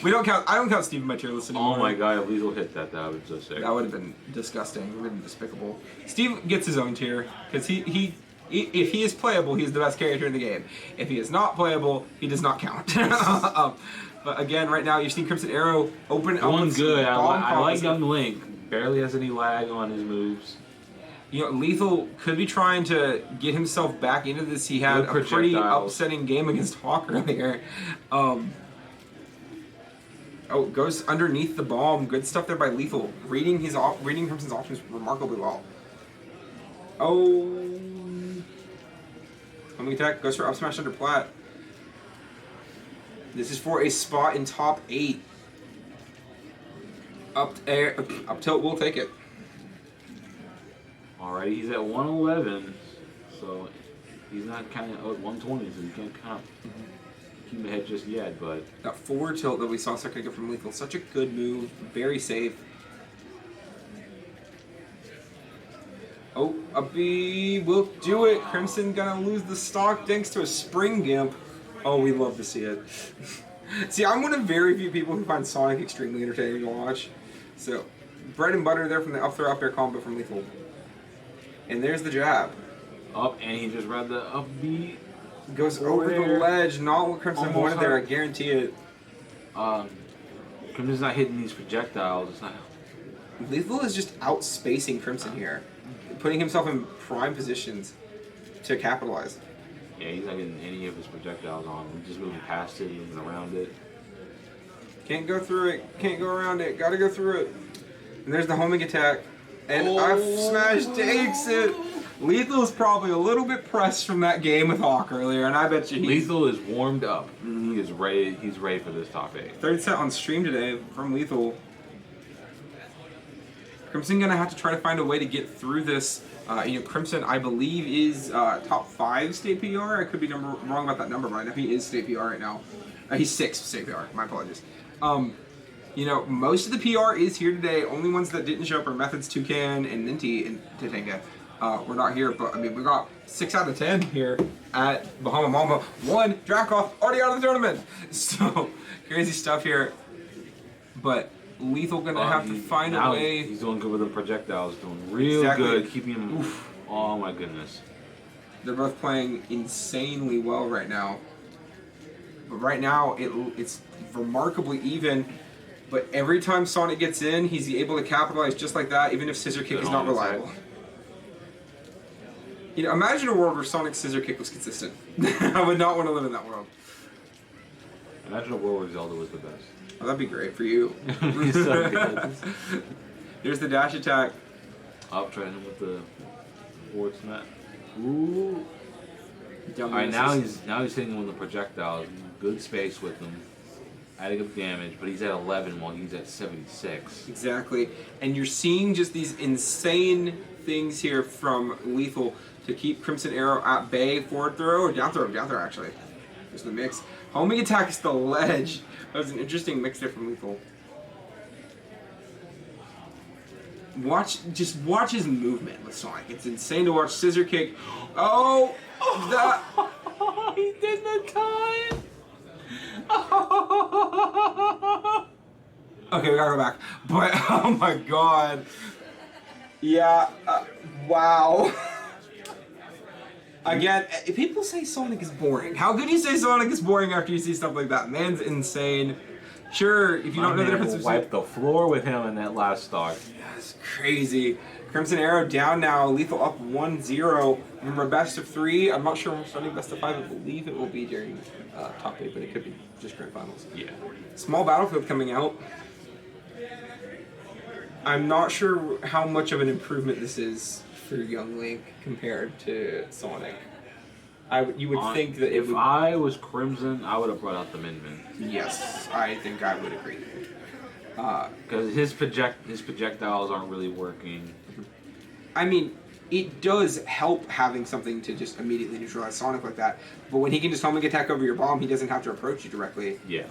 B: We don't count. I don't count Steve in my tier list anymore.
E: Oh my god, if Lethal hit that, that would be so sick.
B: That would have been disgusting. It would have been despicable. Steve gets his own tier because he if he is playable, he's the best character in the game. If he is not playable, he does not count. But again, right now you've seen Crimson Arrow open up
E: Going
B: with some
E: good.
B: bomb
E: I like
B: combos.
E: Young Link. Barely has any lag on his moves.
B: You know, Lethal could be trying to get himself back into this. He had
E: Good
B: a pretty
E: projectiles.
B: upsetting game against Hawk earlier. Oh, goes underneath the bomb. Good stuff there by Lethal. Reading Crimson's options remarkably well. Oh. Homing attack goes for up smash under plat. This is for a spot in top 8. Up tilt will take it.
E: Alright, he's at 111, so he's not kind of at 120, so you can't count keep ahead just yet, but
B: That forward tilt that we saw a second ago from Lethal, such a good move, very safe. Oh, up B will do it. Crimson gonna lose the stock thanks to a spring gimp. Oh, we love to see it. See, I'm one of very few people who find Sonic extremely entertaining to watch. So, bread and butter there from the up throw up air combo from Lethal. And there's the jab.
E: up, and he just read the up B.
B: Goes over the
E: there.
B: ledge, not what Crimson
E: Almost
B: wanted there, I
E: hurt.
B: guarantee it.
E: Crimson's not hitting these projectiles. It's not.
B: Lethal is just outspacing Crimson here, putting himself in prime positions to capitalize.
E: Yeah, he's not getting any of his projectiles on. He's just moving past it, moving around it.
B: Can't go through it, can't go around it, gotta go through it. And there's the homing attack. And Up Smash takes it. Lethal is probably a little bit pressed from that game with Hawk earlier, and I bet you he's
E: Lethal is warmed up. He is ready. He's ready for this top 8.
B: third set on stream today from Lethal. Crimson gonna have to try to find a way to get through this. Crimson, I believe, is top 5 state PR. I could be wrong about that number, but I know he is state PR right now. He's 6th state PR. My apologies. Most of the PR is here today. Only ones that didn't show up are Methods, Toucan, and Ninty and Tatenga. We're not here, but I mean, we got 6 out of 10 here at Bahama Mama. 1 draft off, already out of the tournament. So crazy stuff here. But Lethal gonna have to find a
E: now
B: way.
E: He's doing good with the projectiles. Doing real
B: Exactly.
E: good. Keeping him. Oof. Oh my goodness.
B: They're both playing insanely well right now. But right now, it's remarkably even. But every time Sonic gets in, he's able to capitalize just like that, even if Scissor Kick
E: Good
B: is not
E: on his
B: reliable. Imagine a world where Sonic's Scissor Kick was consistent. I would not want to live in that world.
E: Imagine a world where Zelda was the best.
B: Oh, that'd be great for you.
E: He's so good.
B: Here's the dash attack.
E: Up, trying him with the forward smash. Ooh.
B: Dumb
E: Alright, now
B: misses.
E: he's hitting him with the projectiles. Good space with them. Adding up damage, but he's at 11 while he's at 76.
B: Exactly. And you're seeing just these insane things here from Lethal to keep Crimson Arrow at bay. Forward throw or down throw? Down throw, actually. There's the mix. Homing attack is the ledge. That was an interesting mix there from Lethal. Just watch his movement with Sonic. It's insane to watch. Scissor kick. Oh, that.
E: He did the time!
B: Okay, we gotta go back. But, oh my god. Yeah, wow. Again, people say Sonic is boring. How could you say Sonic is boring after you see stuff like that? Man's insane. Sure, if you don't know the difference
E: will
B: between...
E: wipe the floor with him in that last stock.
B: That's crazy. Crimson Arrow down now. Lethal up 1-0. Remember, best of 3. I'm not sure when we're starting best of 5. I believe it will be during top 8, but it could be just grand finals.
E: Yeah.
B: Small battlefield coming out. I'm not sure how much of an improvement this is for young Link compared to Sonic. You would think that
E: if I was Crimson, I would have brought out the Min Min.
B: Yes, I think I would agree.
E: Because his projectiles aren't really working.
B: I mean, it does help having something to just immediately neutralize Sonic like that. But when he can just homing attack over your bomb, he doesn't have to approach you directly.
E: Yeah.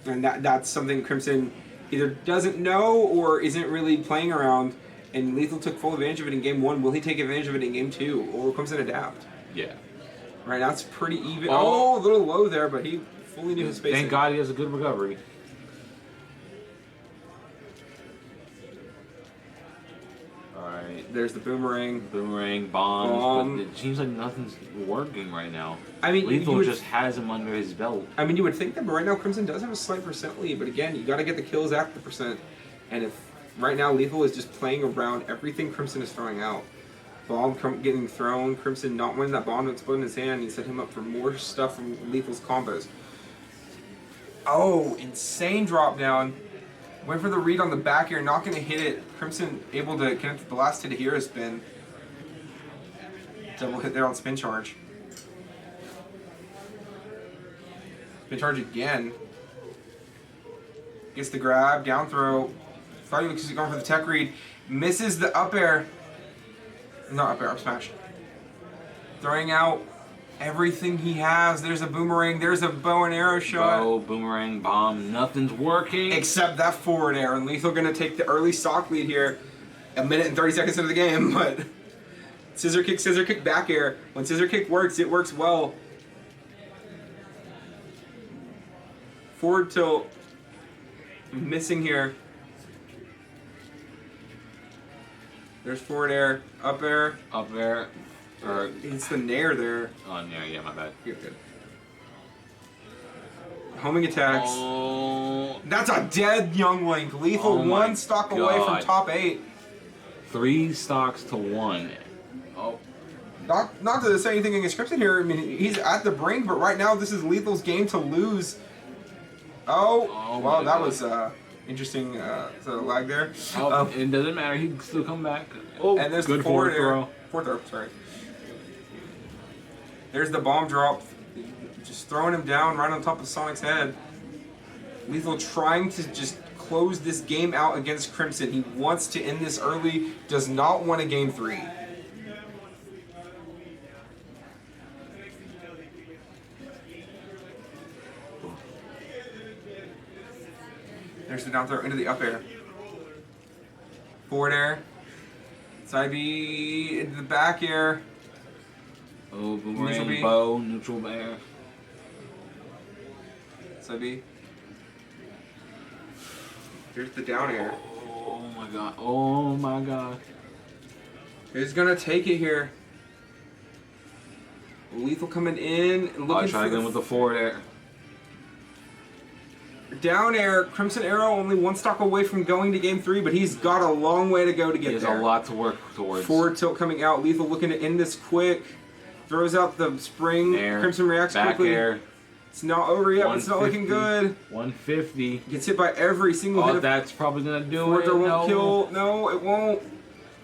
B: And that's something Crimson either doesn't know or isn't really playing around. And Lethal took full advantage of it in Game 1. Will he take advantage of it in Game 2? Or will Crimson adapt?
E: Yeah.
B: Right, that's pretty even. Oh, a little low there, but he fully knew his spacing.
E: Thank God he has a good recovery. Alright.
B: There's the boomerang.
E: Boomerang, bombs, but it seems like nothing's working right now.
B: I mean,
E: Lethal just has him under his belt.
B: I mean, you would think that, but right now Crimson does have a slight percent lead, but again, you got to get the kills after the percent. And if right now Lethal is just playing around everything Crimson is throwing out. Bomb getting thrown, Crimson not wanting that bomb to explode in his hand, he set him up for more stuff from Lethal's combos. Oh, insane drop down. Went for the read on the back air, not going to hit it. Crimson able to connect the last hit of hero spin. Double hit there on spin charge. Spin charge again. Gets the grab, down throw. Thought he was going for the tech read. Misses the up air. Not up air, up smash. Throwing out everything he has. There's a boomerang. There's a bow and arrow shot.
E: Bow, boomerang, bomb. Nothing's working.
B: Except that forward air. And Lethal going to take the early stock lead here. A minute and 30 seconds into the game. But scissor kick, back air. When scissor kick works, it works well. Forward tilt. Missing here. There's forward air, up air.
E: Up air. Or
B: It's the nair there.
E: oh no, yeah, my bad.
B: You're good. Homing attacks.
E: Oh,
B: That's a dead young Link. Lethal
E: Oh my
B: one stock away from
E: God.
B: top 8.
E: 3 stocks to 1. Oh,
B: Not to say anything against Crimson here. I mean, he's at the brink, but right now this is Lethal's game to lose.
E: Oh
B: well,
E: my
B: that
E: God.
B: was interesting sort of lag there.
E: oh it doesn't matter. He can still come back. Oh,
B: And there's
E: good
B: the forward
E: throw.
B: air. Forward throw, sorry. There's the bomb drop. Just throwing him down right on top of Sonic's head. Lethal trying to just close this game out against Crimson. He wants to end this early, does not want a game 3. There's the down throw into the up air. Forward air. Side B into the back air.
E: Oh, boomerang,
B: Neutral B.
E: bow, neutral air.
B: Side B. Here's the down air.
E: Oh my god. Oh my god.
B: Who's gonna take it here? Lethal coming in, looking
E: I'll try
B: for
E: again with the forward air.
B: down air. Crimson Arrow only one stock away from going to game 3, but he's got a long way to go to
E: He
B: get
E: has
B: there.
E: a lot to work towards.
B: Forward tilt coming out. Lethal looking to end this quick. Throws out the spring.
E: Air,
B: Crimson reacts
E: back
B: quickly.
E: air.
B: It's not over yet. But it's not looking
E: 150.
B: good.
E: 150.
B: Gets hit by every single hit
E: Oh,
B: of
E: that's probably gonna do
B: forward
E: it.
B: throw
E: No.
B: won't kill. No, it won't.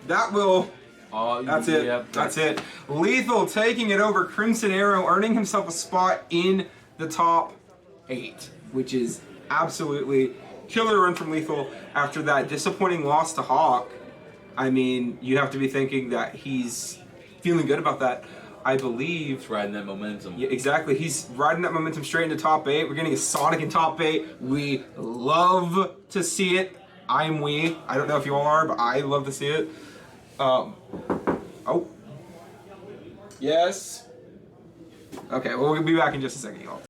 B: That will.
E: Oh,
B: That's it.
E: Yep,
B: That's it. Lethal taking it over Crimson Arrow, earning himself a spot in the top 8, which is absolutely killer run from Lethal after that disappointing loss to Hawk. I mean, you have to be thinking that he's feeling good about that. I believe.
E: It's riding that momentum.
B: Yeah, exactly. He's riding that momentum straight into top 8. We're getting a Sonic in top 8. We love to see it. I don't know if you all are, but I love to see it. Oh. Yes. Okay, well, we'll be back in just a second, y'all.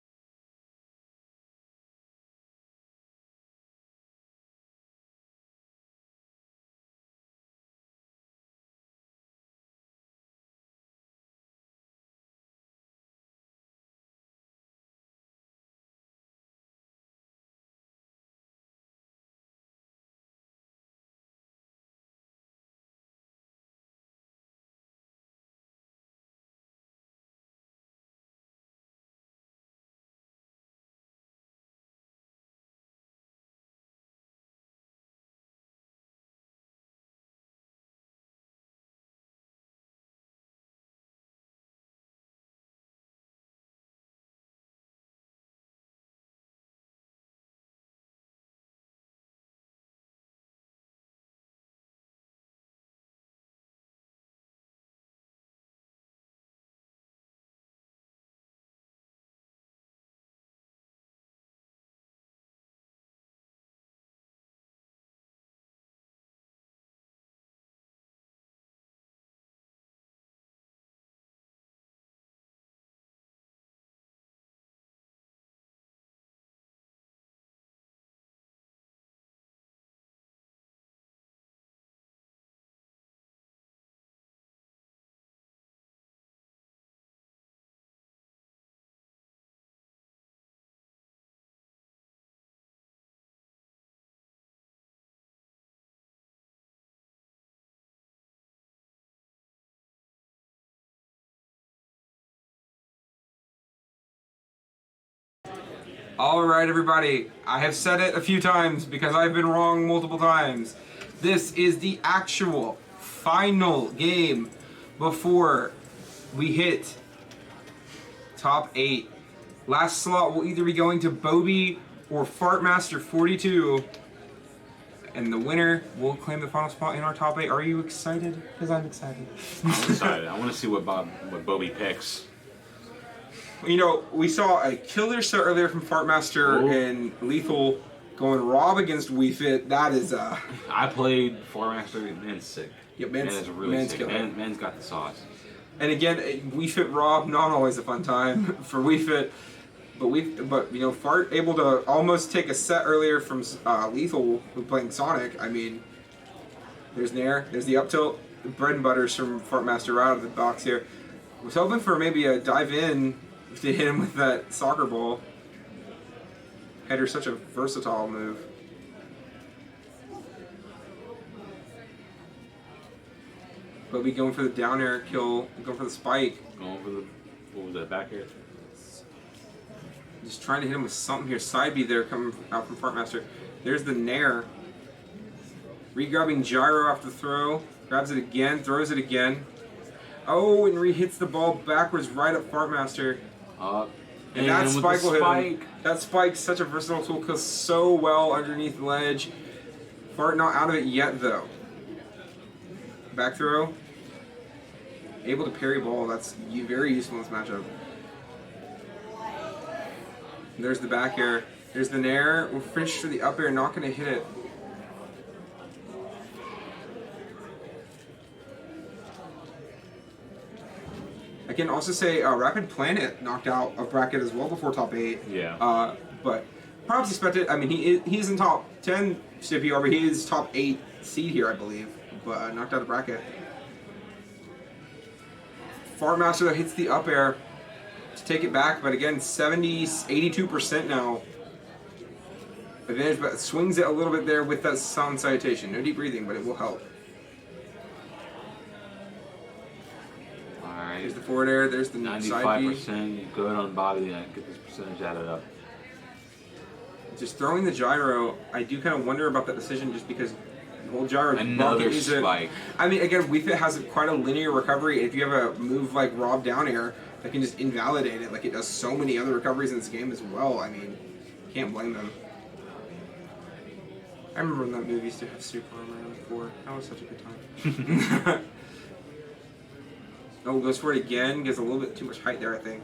B: All right, everybody. I have said it a few times because I've been wrong multiple times. This is the actual final game before we hit top 8. Last slot will either be going to Bobby or Fartmaster 42. And the winner will claim the final spot in our top 8. Are you excited? Because I'm excited.
E: I'm excited. I want to see what Bobby picks.
B: You know, we saw a killer start earlier from Fartmaster and Lethal going Rob against WeFit. That is
E: I played Fartmaster. Man's sick.
B: Yep,
E: Man is really sick. Man's got the sauce.
B: And again, WeFit Rob, not always a fun time for WeFit. But you know, Fart able to almost take a set earlier from Lethal, who playing Sonic. I mean, there's Nair, there's the up tilt, the bread and butters from Fartmaster right out of the box here. Was hoping for maybe a dive in to hit him with that soccer ball. Header's such a versatile move. But we going for the down air kill, going for the spike.
E: Going for the, what was that, back air?
B: Just trying to hit him with something here. Side B there coming out from Fartmaster. There's the Nair. Re-grabbing gyro off the throw. Grabs it again, throws it again. Oh, and re-hits the ball backwards right at Fartmaster. And that spike will hit him. That spike's such a versatile tool, kills so well underneath the ledge. Fart not out of it yet, though. Back throw. Able to parry ball. That's very useful in this matchup. There's the back air. There's the nair. We'll finish for the up air. Not going to hit it. I can also say Rapid Planet knocked out a bracket as well before top 8.
E: Yeah.
B: But props expected. I mean, he's in top 10 CPR, but he is top 8 seed here, I believe. But knocked out a bracket. Fartmaster that hits the up air to take it back, but again, 82% now. Advantage, but swings it a little bit there with that sound salutation. No deep breathing, but it will help.
E: Alright.
B: Here's the forward air, there's the
E: 95%. Good on Bobby, get this percentage added up.
B: Just throwing the gyro, I do kind of wonder about that decision just because the whole gyro...
E: Another spike.
B: I mean, again, WeFit has quite a linear recovery. If you have a move like Rob down air, that can just invalidate it like it does so many other recoveries in this game as well. I mean, can't blame them. I remember when that movie used to have super armor before. That was such a good time. Oh, goes for it again. Gets a little bit too much height there, I think.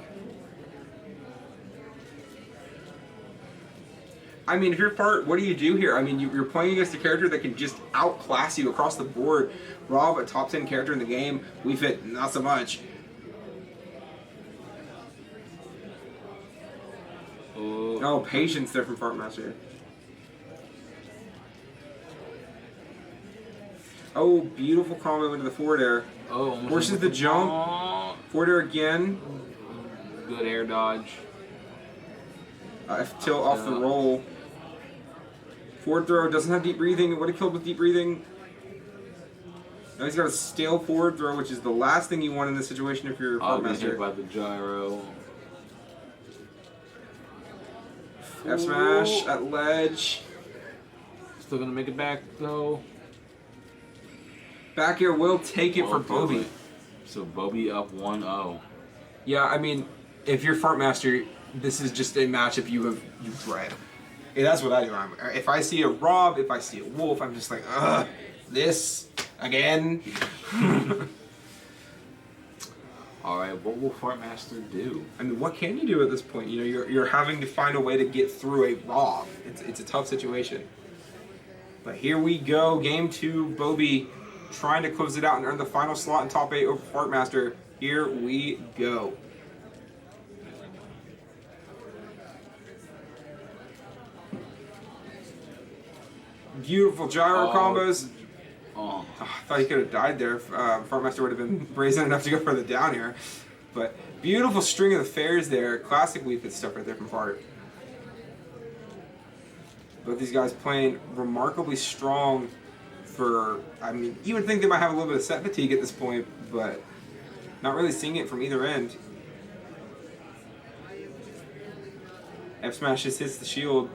B: I mean, if you're Fart, what do you do here? I mean, you're playing against a character that can just outclass you across the board. Rob, a top 10 character in the game. WeFit, not so much. Oh, patience there from Fartmaster. Oh, beautiful combo into the forward air.
E: Oh,
B: forces the jump. Forward air again.
E: Good air dodge.
B: F tilt off the roll. Forward throw doesn't have deep breathing. It would have killed with deep breathing. Now he's got a stale forward throw, which is the last thing you want in this situation if you're Fartmaster.
E: Hit by the gyro.
B: F smash at ledge.
E: Still gonna make it back though.
B: Back air will take it for Bobby.
E: So Bobby up 1-0.
B: Yeah, I mean, if you're Fartmaster, this is just a matchup you dread. Yeah, that's what I do. If I see a Rob, if I see a Wolf, I'm just like, ugh, this again.
E: All right, what will Fartmaster do?
B: I mean, what can you do at this point? You know, you're having to find a way to get through a Rob. It's a tough situation. But here we go, game 2. Bobby trying to close it out and earn the final slot in top 8 over Fartmaster. Here we go. Beautiful gyro combos.
E: Oh.
B: I thought he could have died there. Fartmaster would have been brazen enough to go for the down here. But beautiful string of the fairs there. Classic WeFit stuff right there from Fart. Both these guys playing remarkably strong for, I mean, you would think they might have a little bit of set fatigue at this point, but not really seeing it from either end. F smash just hits the shield.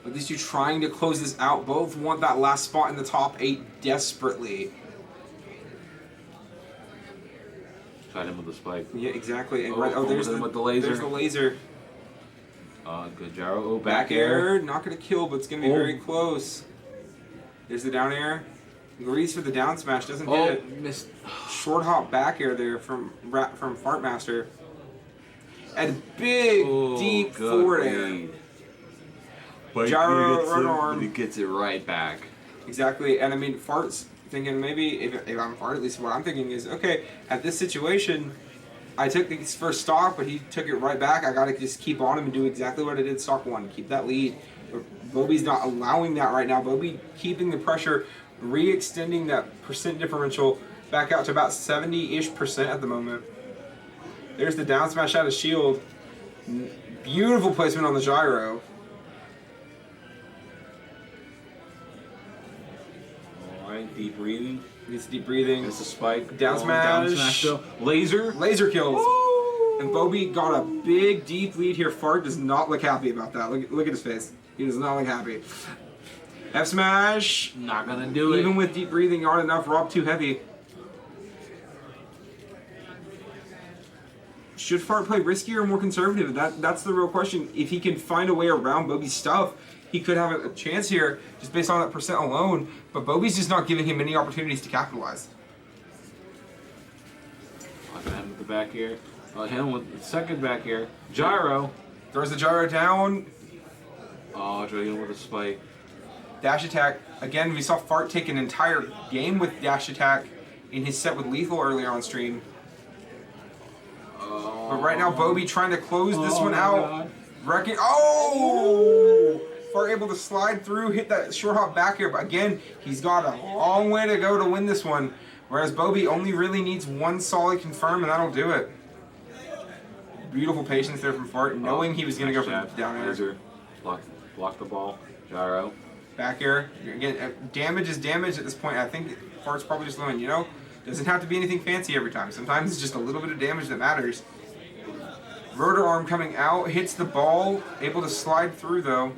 B: But these two trying to close this out. Both want that last spot in the top 8 desperately.
E: Tried him with the spike.
B: Yeah, exactly. And
E: There's with the laser.
B: There's the laser.
E: Good gyro. Oh,
B: Back air. Not going to kill, but it's going to be very close. There's the down air. Agrees for the down smash. Doesn't get it.
E: Missed.
B: Short hop back air there from Fartmaster. And big, deep forward air. Gyro, run arm.
E: He gets it right back.
B: Exactly. And I mean, Fart's thinking maybe, if I'm Fart, at least what I'm thinking is, okay, at this situation, I took his first stock, but he took it right back. I got to just keep on him and do exactly what I did stock 1. Keep that lead. But Bobby's not allowing that right now. Bobby keeping the pressure, re-extending that percent differential back out to about 70-ish% at the moment. There's the down smash out of shield. Beautiful placement on the gyro.
E: Alright, deep breathing.
B: Gets deep breathing.
E: It's a spike.
B: Down smash.
E: Laser.
B: Laser kills.
E: Woo!
B: And Bobby got a big, deep lead here. Fart does not look happy about that. Look at his face. He does not look happy. F smash.
E: Not gonna do it.
B: Even with deep breathing, aren't enough. Rob too heavy. Should Fart play riskier or more conservative? That's the real question. If he can find a way around Bobby's stuff, he could have a chance here just based on that percent alone. But Bobby's just not giving him many opportunities to capitalize.
E: Not gonna hit him with the back air. Hit him with the second back air. Gyro.
B: Throws the gyro down.
E: Oh, try to hit him with a spike.
B: Dash attack. Again, we saw Fart take an entire game with dash attack in his set with Lethal earlier on stream. But right now, Bobby trying to close this one out. Wrecking. Oh! Fart able to slide through, hit that short hop back here. But again, he's got a long way to go to win this one. Whereas Bobby only really needs one solid confirm, and that'll do it. Beautiful patience there from Fart, knowing he was going to go for the down air.
E: Laser. Block the ball. Gyro.
B: Back air. Again, damage is damage at this point. I think Fart's probably just going, doesn't have to be anything fancy every time. Sometimes it's just a little bit of damage that matters. Rotor arm coming out, hits the ball, able to slide through though.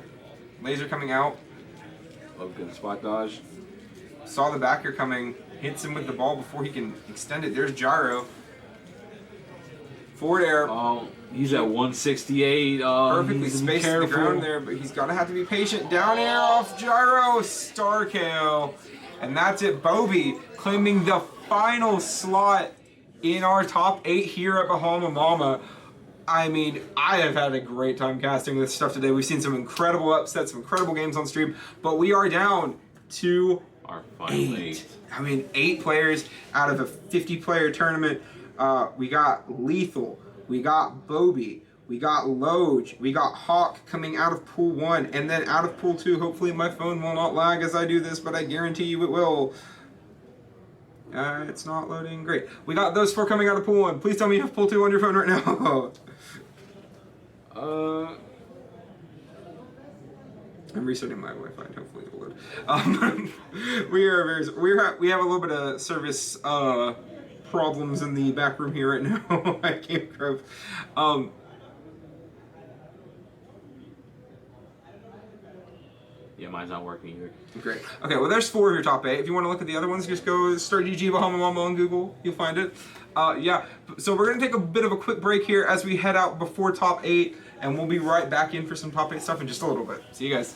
B: Laser coming out.
E: Love good spot dodge.
B: Saw the backer coming, hits him with the ball before he can extend it. There's gyro. Forward air.
E: Oh, he's at 168.
B: Perfectly spaced to the ground there, but he's gonna have to be patient. Down air off gyro, star KO. And that's it, Bobby claiming the final slot in our top 8 here at Bahama Mama. I mean, I have had a great time casting this stuff today. We've seen some incredible upsets, some incredible games on stream, but we are down to
E: Our final
B: 8. I mean, 8 players out of a 50-player tournament. We got Lethal, we got Bobby, we got Loge, we got Hawk coming out of Pool 1, and then out of Pool 2, hopefully my phone will not lag as I do this, but I guarantee you it will. It's not loading. Great. We got those 4 coming out of Pool 1. Please tell me you have Pool 2 on your phone right now. I'm restarting my Wi-Fi. Hopefully it'll load. We have a little bit of service problems in the back room here right now at GameGrove.
E: Yeah, mine's not working either.
B: Great. Okay, well there's 4 of your top 8. If you want to look at the other ones, just go start GG Bahama Mama on Google. You'll find it. Yeah, so we're going to take a bit of a quick break here as we head out before top 8, and we'll be right back in for some top 8 stuff in just a little bit. See you guys.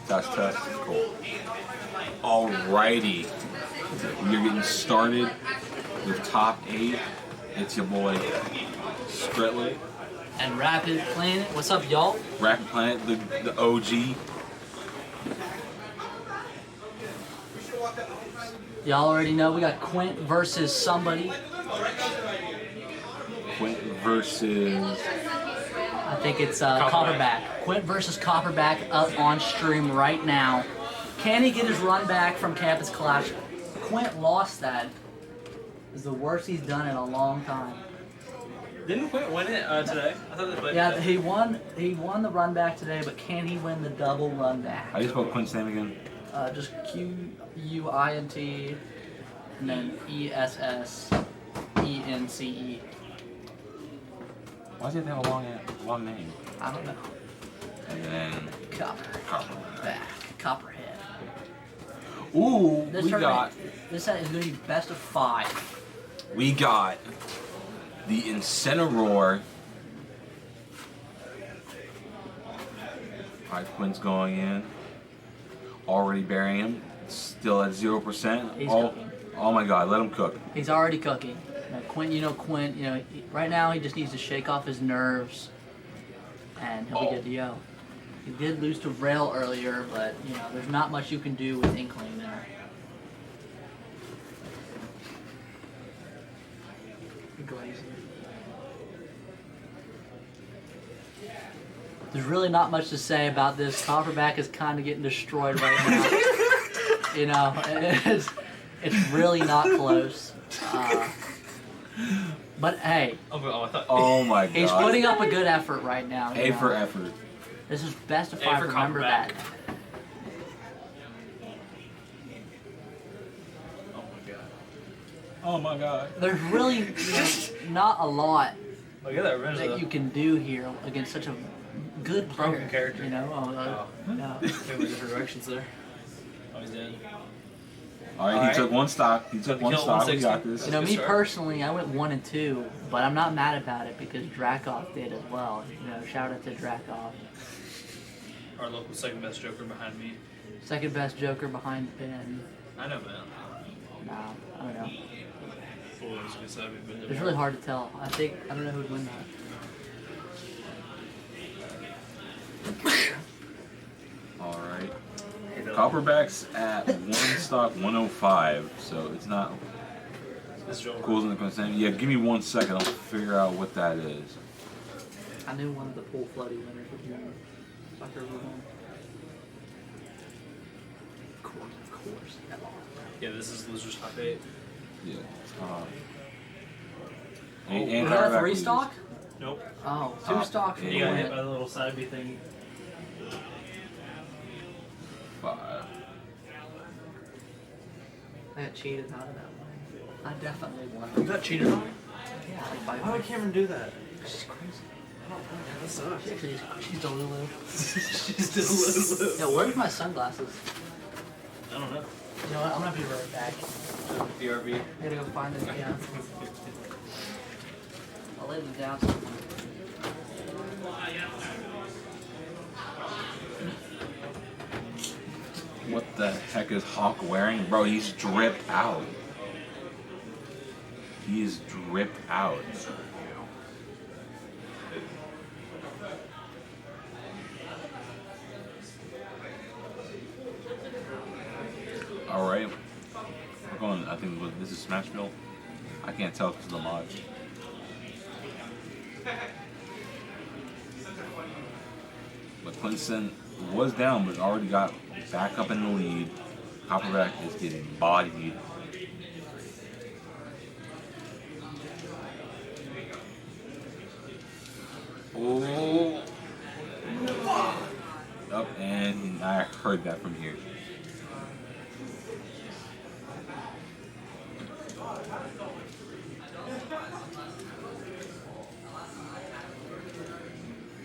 E: Test. Cool. Alrighty. We're getting started with top 8. It's your boy, Skritley.
F: And Rapid Planet. What's up, y'all?
E: Rapid Planet, the OG.
F: Y'all already know we got Quint versus somebody.
E: Quint versus...
F: I think it's Copperback. Quint versus Copperback up on stream right now. Can he get his run back from Campus Clash? Quint lost that. It's the worst he's done in a long time.
G: Didn't Quint win it today? I thought they played.
F: Yeah, he won the run back today, but can he win the double run back?
E: How do you spell Quint's name again?
F: Just Quint and then ESSENCE.
E: Why does he have to have a long name?
F: I don't know.
E: And then...
F: Copperback. Copperhead.
E: Ooh,
F: This
E: we
F: tournament-
E: got...
F: This set is going to be best of 5.
E: We got the Incineroar. Alright, Quint's going in. Already burying him. Still at 0%.
F: He's
E: Oh,
F: cooking.
E: oh my god, let him cook.
F: He's already cooking. Quint, right now he just needs to shake off his nerves, and he'll be good to go. He did lose to Rail earlier, but there's not much you can do with Inkling there. There's really not much to say about this. Copperback is kind of getting destroyed right now. It's really not close. But hey,
E: Oh my god.
F: he's putting up a good effort right now.
E: A for effort.
F: This is best of
G: A
F: 5.
G: for
F: Remember that.
G: Copperback.
E: Oh my god.
F: There's really not a lot
G: Look at that Renzo.
F: that you can do here against such a good player.
G: Broken character.
F: Yeah.
G: Maybe different directions there. Oh, he's dead.
E: Alright, he took one stock. He took
G: Took
E: one
G: kill
E: stock. We
G: 160.
E: got this.
F: Me
G: start.
F: personally, I went 1 and 2, but I'm not mad about it because Drakov did as well. Shout out to Drakov.
G: Our local second best Joker behind me.
F: Second best Joker behind Ben.
G: I know, man.
F: Nah, I don't know.
G: Fool was good side, but
F: It's really hard to tell. I don't know who'd win that.
E: Alright. Copperback's at 1 stock 105, so it's not
G: This Joker.
E: cool in the consent. Yeah, give me 1 second. I'll figure out what that is.
F: I knew one of the pool flooding winners was one. Sucker was one. Of course.
G: Yeah, this is losers top 8.
E: Yeah.
F: Was that a 3 stock?
G: Nope.
F: Oh, 2 stock for
G: You got hit
F: win.
G: by the little side B thing.
E: 5.
F: I got cheated out of that one. I definitely won.
G: You got cheated on?
F: Yeah, like by
G: Why would Cameron do that?
F: She's crazy.
G: That sucks.
F: She's Delulu.
G: She's still
F: Yeah, where's my sunglasses?
G: I don't know.
F: You know what? I'm gonna be right back.
G: BRB.
F: I gotta go find them. Yeah. I'll lay them down somewhere.
E: What the heck is Hawk wearing? Bro, he's dripped out. He is dripped out. Alright. We're going, I think this is Smashville. I can't tell because of the mod. But Clemson was down, but already got back up in the lead. Copperback is getting bodied. Oh. Up, and I heard that from here.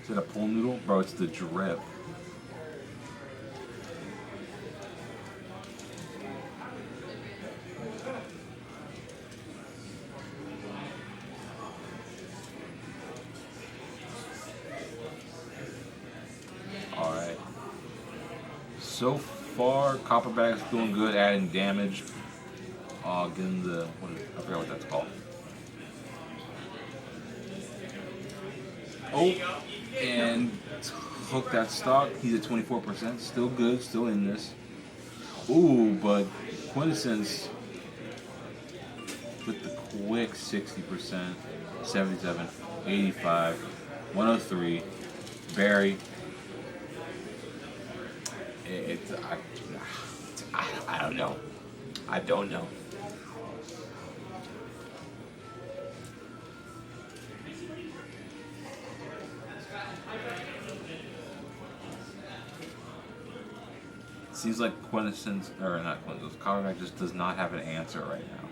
E: Is it a pool noodle? Bro, it's the drip. So far, Copperback's doing good, adding damage. Getting the I forgot what that's called. Oh, and hook that stock. He's at 24%. Still good. Still in this. Ooh, but Quintessence with the quick 60%, 77, 85, 103. Barry. I don't know. I don't know. Seems like Quintessence, or not Quintessence, Copperback just does not have an answer right now.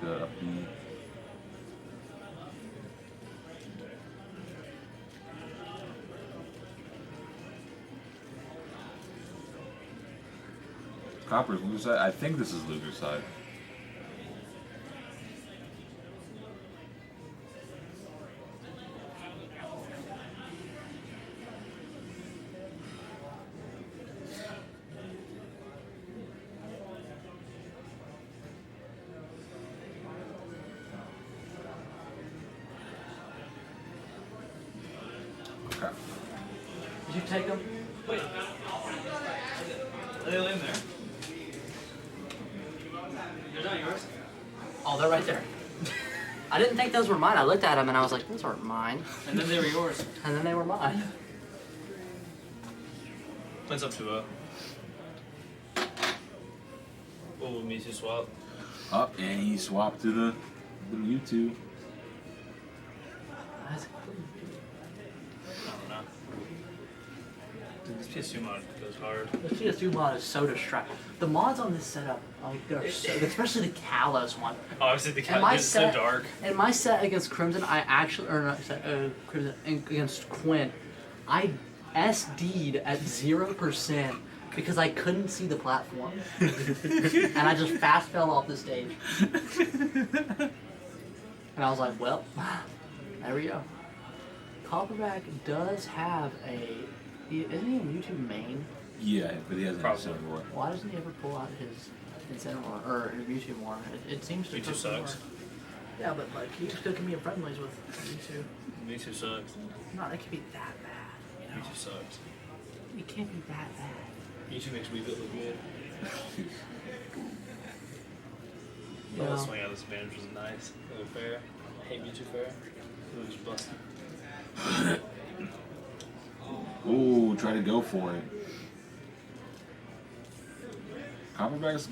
E: Good upbeat. Copper's loser side? I think this is loser side. Okay.
F: Did you take them?
G: Wait. Are they all in there? They're not yours?
F: Oh, they're right there. I didn't think those were mine. I looked at them and I was like, those aren't mine.
G: And then they were yours.
F: And then they were mine.
G: It's up to Oh, me too swap.
E: Up, and he swapped to the Mewtwo.
F: That's
G: I don't know. Dude, this PS2 mod goes hard.
F: The PS2 mod is so distracting. The mods on this setup, they're so, especially the Kalos one.
G: Oh, obviously the
F: And my
G: cat is so
F: set-
G: dark.
F: In my set against Crimson, I actually, or not Crimson, against Quinn, I SD'd at 0% because I couldn't see the platform. And I just fast fell off the stage. And I was like, well, there we go. Copperback does have isn't he a Mewtwo main?
E: Yeah, but he hasn't
G: Probably.
E: Incineroar.
F: Why doesn't he ever pull out his Incineroar, or his Mewtwo more? It seems to
G: Mewtwo
F: cook more.
G: sucks.
F: Yeah, but like, he still can be in friendlies with Mewtwo.
G: Me too sucks.
F: Not, it can be that bad, you
G: Me
F: know?
G: too sucks.
F: It can't be that bad.
G: Mewtwo makes Weavile look good.
F: You
G: The
F: know?
G: swing out of this advantage was nice. A little fair. I hate Mewtwo fair. It was busted.
E: Ooh, try to go for it. Copperback's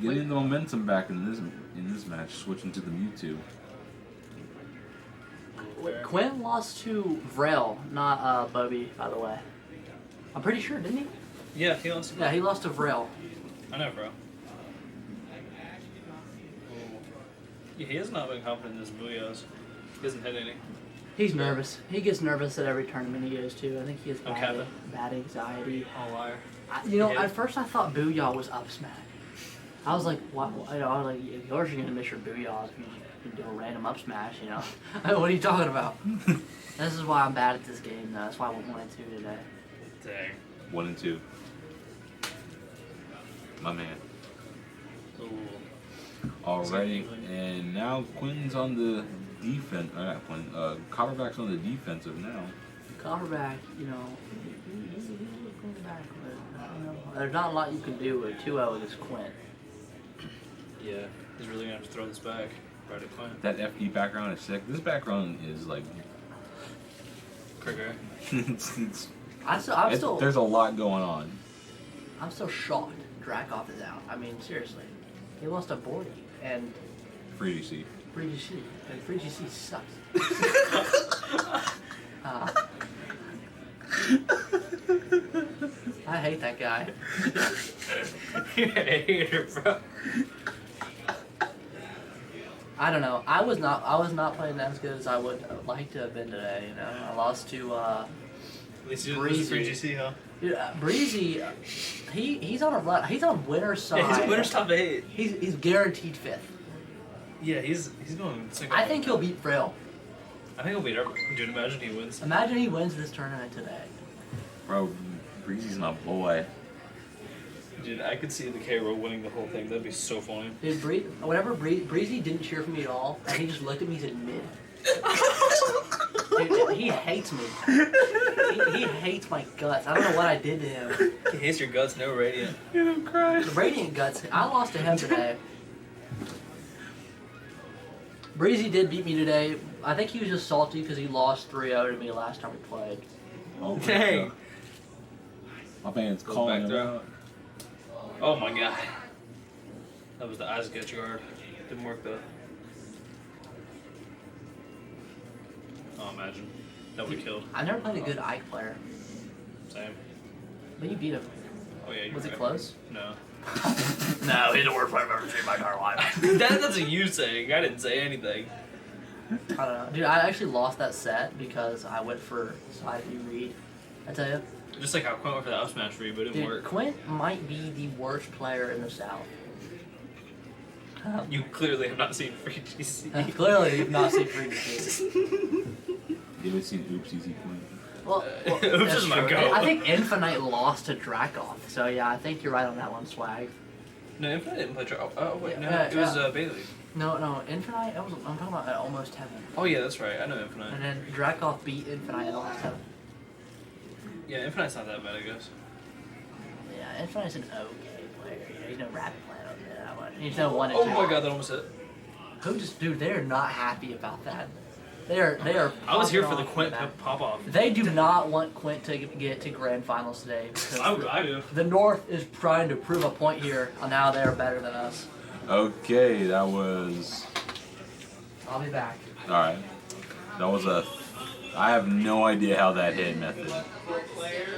E: getting the momentum back in this match, switching to the Mewtwo.
F: Wait, Quinn lost to Vrel, not Bobby, by the way. I'm pretty sure, didn't he?
G: Yeah, he lost.
F: Yeah, he lost to Vrel.
G: I know, bro. Yeah, he has not been confident in his Booyahs. He hasn't hit any.
F: He's nervous. He gets nervous at every tournament he goes to. I think he has
G: Okay.
F: bad anxiety.
G: Oh, liar.
F: At first I thought Booyah was up smack. I was like, what? You know, I was like, of course you're gonna miss your Booyah if you do a random up smash, you know? What are you talking about? This is why I'm bad at this game, though. That's why I went 1 and 2 today.
G: Dang.
E: 1 and 2. My man.
G: Ooh.
E: Alrighty, and now Quinn's on the defense. Not Quinn. Copperback's on the defensive now.
F: Copperback, you know, he's going back, but you know, there's not a lot you can do with 2-0 against Quinn.
G: Yeah, he's really gonna have to throw this back right at Quinn.
E: That FD background is sick. This background is like,
G: Cricket.
E: there's a lot going on.
F: I'm still shocked Dracoff is out. I mean, seriously. He lost to Bordy and
E: Free DC.
F: Free GC. And Free GC sucks. I hate that guy.
G: You're a hater, bro.
F: I don't know. I was not playing as good as I would like to have been today, you know. I lost to
G: At least you didn't lose
F: Breezy.
G: to Free GC, huh?
F: Dude, Breezy, he's on a run. He's on winner's side.
G: Yeah, he's a winner's top 8.
F: He's guaranteed 5th.
G: Yeah, he's going.
F: I think he'll beat Frail.
G: I think he'll beat everyone. Dude, imagine he wins.
F: Imagine he wins this tournament today.
E: Bro, Breezy's my boy.
G: Dude, I could see the K-Row winning the whole thing. That'd be so funny.
F: Dude, Breezy didn't cheer for me at all, and he just looked at me and said, mid. Dude, he hates me. He hates my guts. I don't know what I did to him.
G: He hates your guts, no Radiant.
E: Dude, I'm crying.
F: The Radiant guts, I lost to him today. Breezy did beat me today. I think he was just salty because he lost 3-0 to me last time we played.
E: Oh, my
G: Dang.
E: God. My man's
G: Goes
E: calling
G: back
E: him
G: throw.
E: out.
G: Oh my god. That was the eyes get guard. Didn't work though. Oh, imagine. That would have killed.
F: I've never played a good Ike player,
G: Same.
F: but you beat him.
G: Oh yeah, you're
F: Was it
G: right.
F: close?
G: No.
F: No, he's the worst player I've ever seen in my entire life.
G: That's a you saying. I didn't say anything.
F: I don't know. Dude, I actually lost that set because I went for side view read. I tell you.
G: Just like how Quint went for the up smash read, but it didn't
F: Dude,
G: work.
F: Quint might be the worst player in the South.
G: You clearly have not seen free GC.
F: Clearly, you've not seen free GC.
E: You haven't seen Oops Easy Queen.
F: Well,
G: Oops
F: that's
G: is my
F: true.
G: goat.
F: I think Infinite lost to Dracoff, so yeah, I think you're right on that one, Swag.
G: No, Infinite didn't play Draco. Oh, wait, no.
F: Yeah,
G: It was
F: yeah.
G: Bailey.
F: No, Infinite. I'm talking about almost heaven.
G: Oh, yeah, that's right. I know Infinite.
F: And then Dracoff beat Infinite at almost heaven.
G: Yeah, Infinite's not that bad, I guess.
F: Yeah, Infinite's an okay player. You know, he's no rapid player up there. That one. He's no 1 and
G: Oh
F: 2.
G: my god, that almost hit.
F: Who just, dude? They are not happy about that. They are.
G: I was here for
F: popping
G: the
F: off
G: Quint
F: at that.
G: pop off.
F: They do not want Quint to get to grand finals today because
G: I do.
F: the North is trying to prove a point here on how they're better than us.
E: Okay, that was.
F: I'll be back.
E: Alright. That was a. I have no idea how that hit method.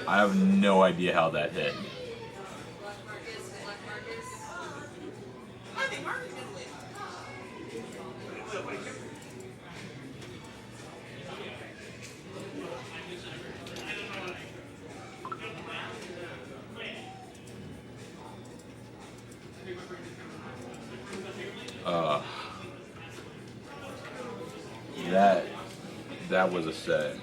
E: I have no idea how that hit. That was a set.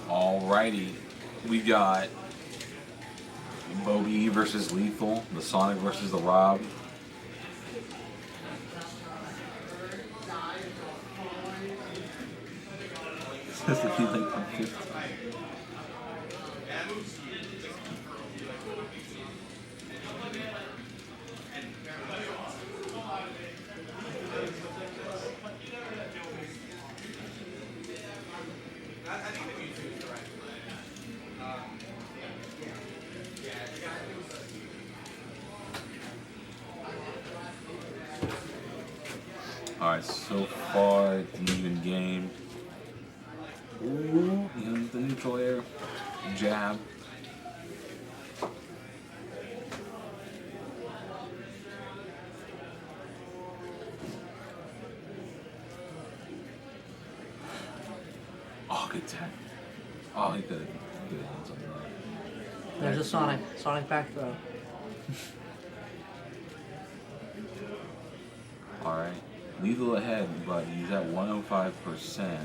E: Alrighty, we got Bogey versus Lethal, the Sonic versus the Rob. Says that he like from 15. Alright, so far it's an even game. Ooh, the neutral air jab. Oh, good tag. Oh, he could have done something like
F: There's a Sonic back throw.
E: Alright. Lethal ahead, but he's at 105%.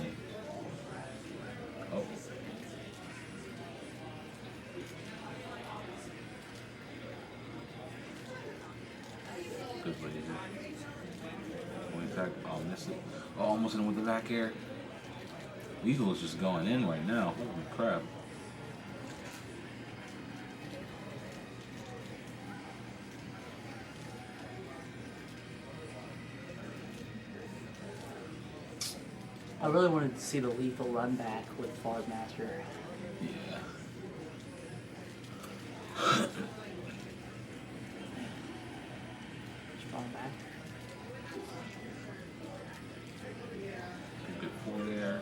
E: Oh. Good laser. Point attack. Oh, missed it. Oh, almost in with the back air. Lethal is just going in right now. Holy crap.
F: I really wanted to see the lethal run back with Fard Master.
E: Yeah.
F: Strong back.
E: Good four there.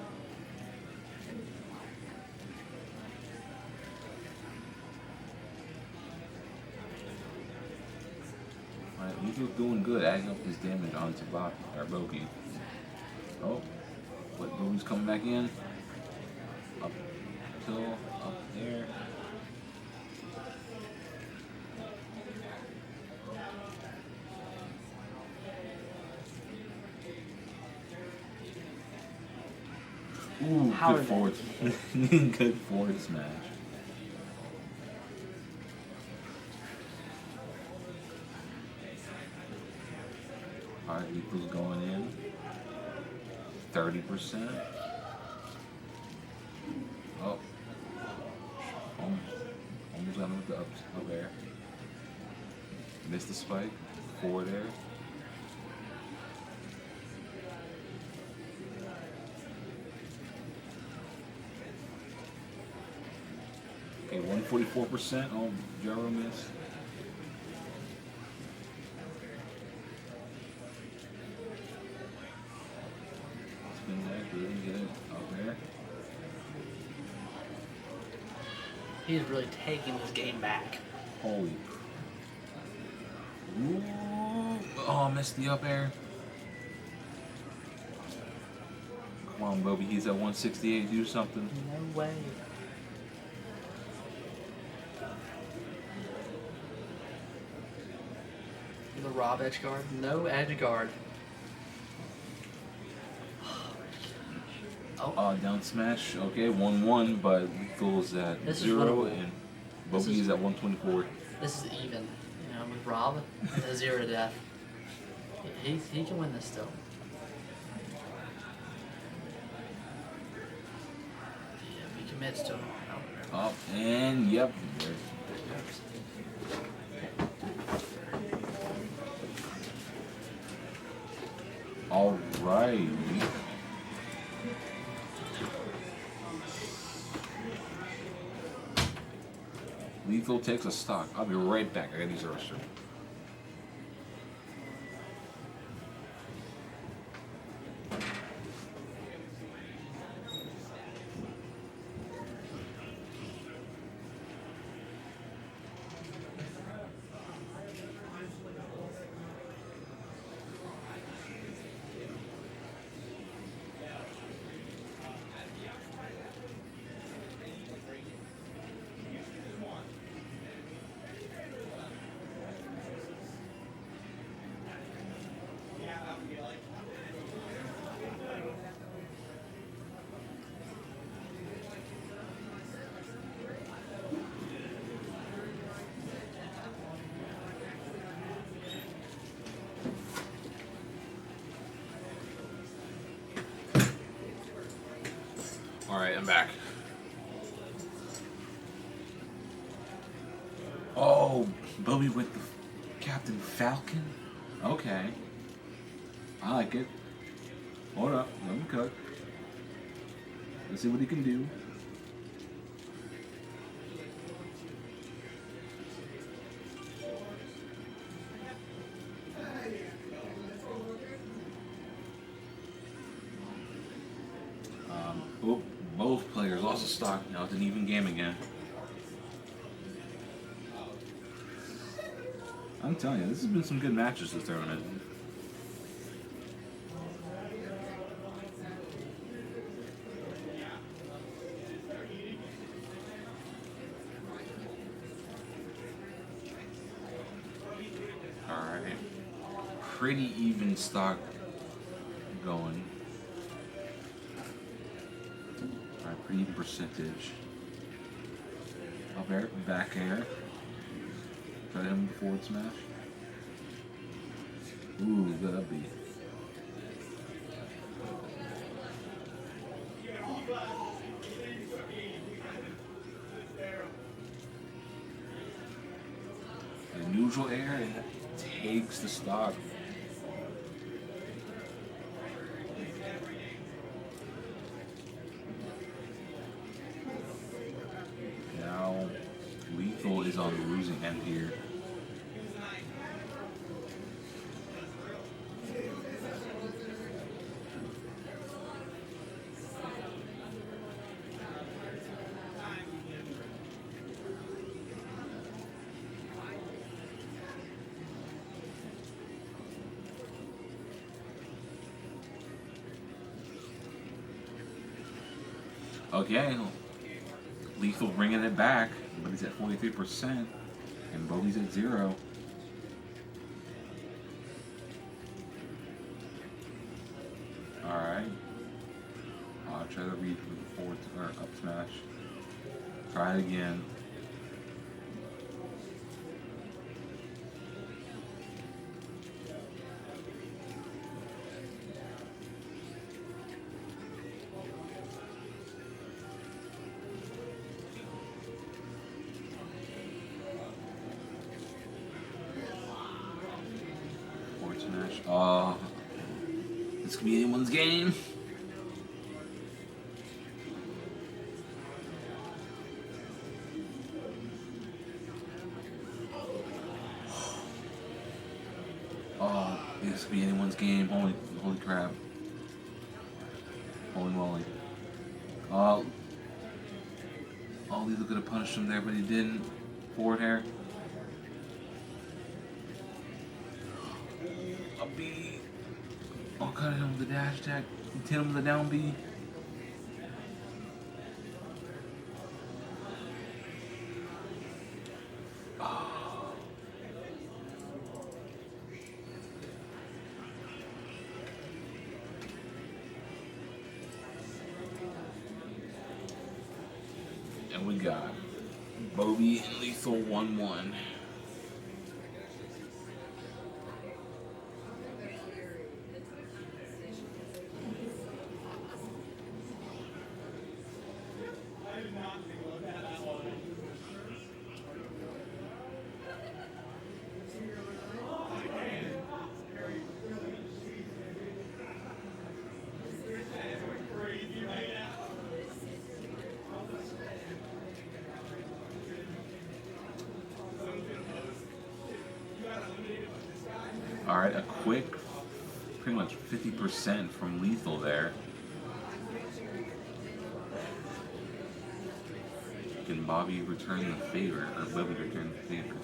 E: Alright, Lethal's doing good, adding up his damage onto Bogey. Oh, but Bogey's coming back in. Up till up there. Ooh,
F: How
E: good
F: did
E: forward. Good forward smash. Alright, Lethal's going in. 30%. Oh. Almost got him with the up air. Missed the spike. Forward air. Okay, 144% on gyro miss. Spin that, good, get it up there.
F: He's really taking this game back.
E: Holy. Ooh. Oh, missed the up air. Come on, Bobby, he's at 168, do something.
F: No way. The Rob edge guard? No edge guard. Oh,
E: Down smash, okay, 1-1, but Lethal's at
F: This is
E: 0
F: winnable.
E: and
F: This
E: Bobby
F: is-
E: is at 124.
F: this is even. You know, with Rob, a 0 to death. He can win this still. Yeah, he commits to him.
E: Up and yep. All right. Lethal takes a stock. I'll be right back. I got these roaster. Alright, I'm back. Oh, Bobby with the Captain Falcon? Okay. I like it. Hold up, let him cook. Let's see what he can do. Oh, both players lost a stock. Now it's an even game again. I'm telling you, this has been some good matches this tournament. Alright. Pretty even stock going. Alright, pretty even percentage. Up air, back air. Try to hit him with forward smash. Ooh, good up B. The neutral air, it takes the stock. Okay, Lethal bringing it back, but he's at 43%, and Bobby's at 0. Alright. I'll try to read for the forward or up smash. Try it again. Forward smash. Oh. This could be anyone's game. Oh, this could be anyone's game. Holy crap. Holy moly. Oh, Lethal could have punished him there, but he didn't. Forward air. A B. Oh, cut him with the dash attack. Hit him with the down B. And we got Bobby and Lethal 1-1. Alright, a quick, pretty much 50% from Lethal there. Can Bobby return the favor, or Bobby return the favor?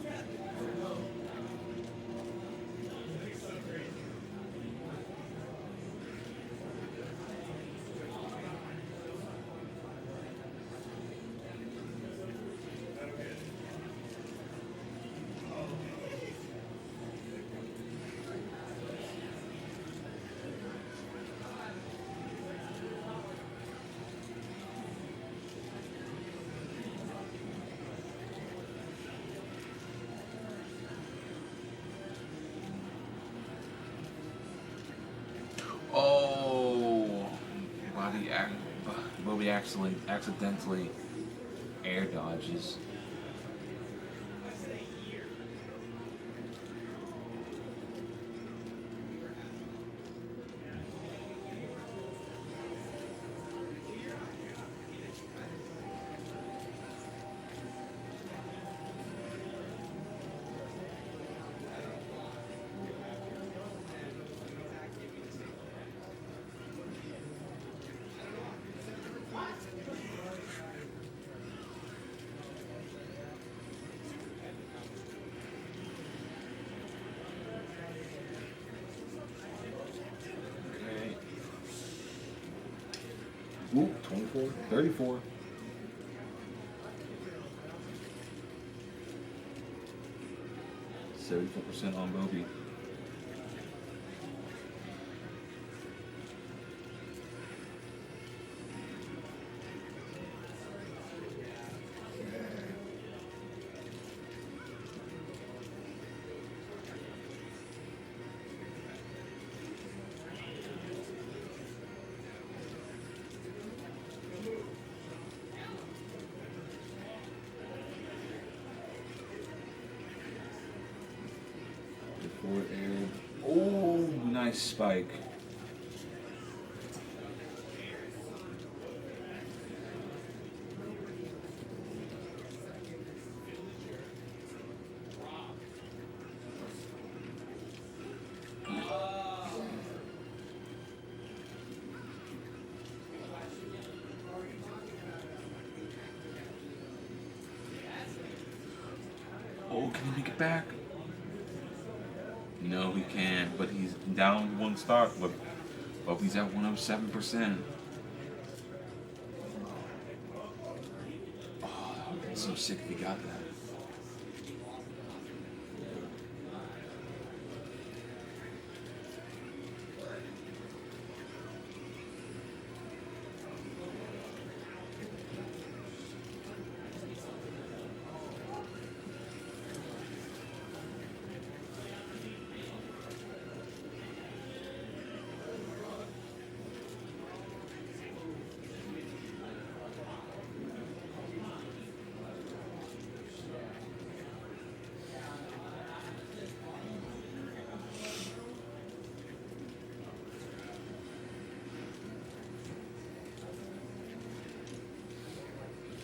E: Oh, Bobby accidentally air dodges. Ooh, 24, 34. %74 on Bobby. Forward air. Oh, nice spike. Oh, can he make it back? No, he can't, but he's down one start. But he's at 107%. so sick if he got that.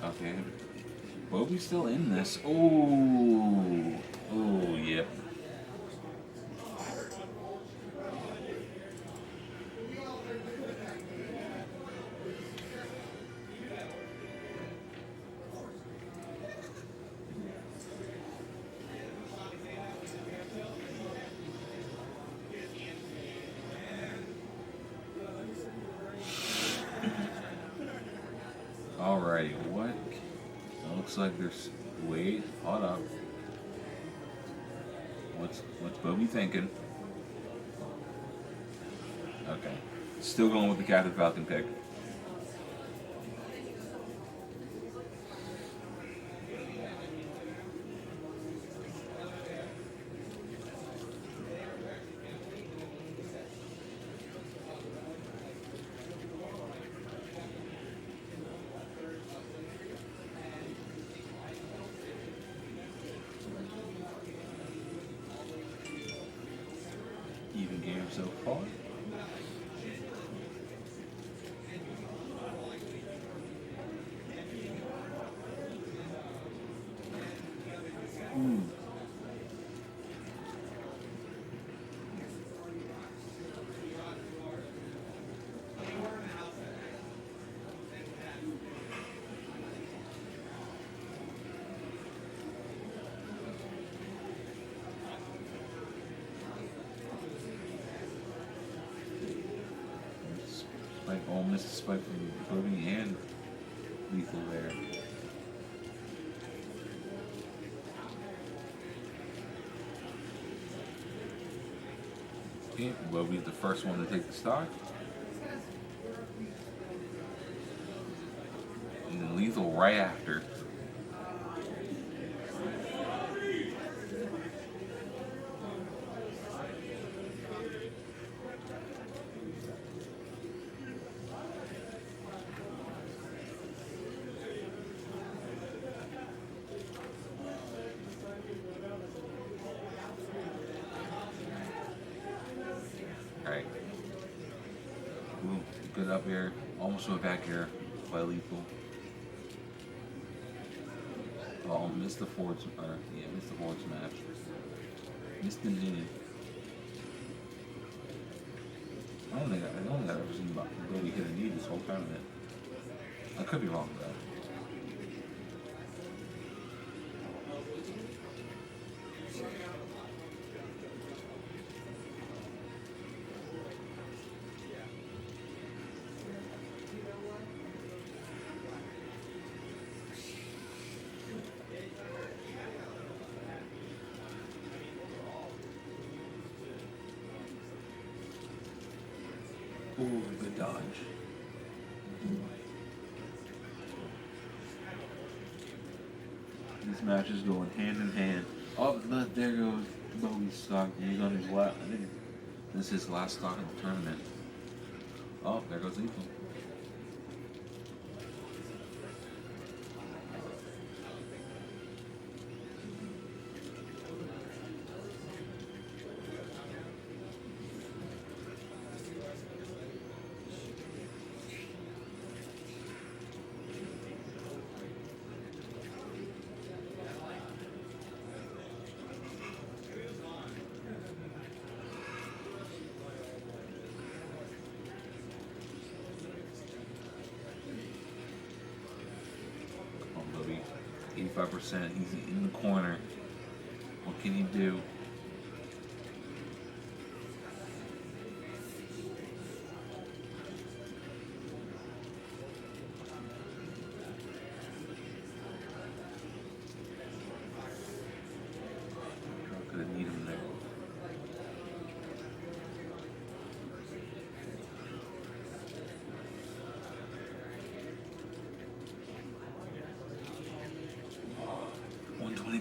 E: Okay. Bobby's still in this. Oh. Oh, yep. Alrighty, what? It looks like there's. Wait, hold up. What's Bobby thinking? Okay. Still going with the Captain Falcon pick. Even game so far. Spike, oh, missed the spike from Bobby and Lethal there. Okay, Bobby's the first one to take the stock. And then Lethal right after. Alright. Ooh, good up here. Almost went back here by Lethal. Oh, missed the forward, missed the forward smash. Missed the knee. I don't think I've ever seen Bobby hit a knee this whole tournament. I could be wrong though. Ooh, good dodge. This match is going hand in hand. Oh, look, there goes Bobby's stock. He's on his last. I think this is his last stock in the tournament. Oh, there goes Lethal. Come on, Bobby. 85%. He's in the corner. What can he do?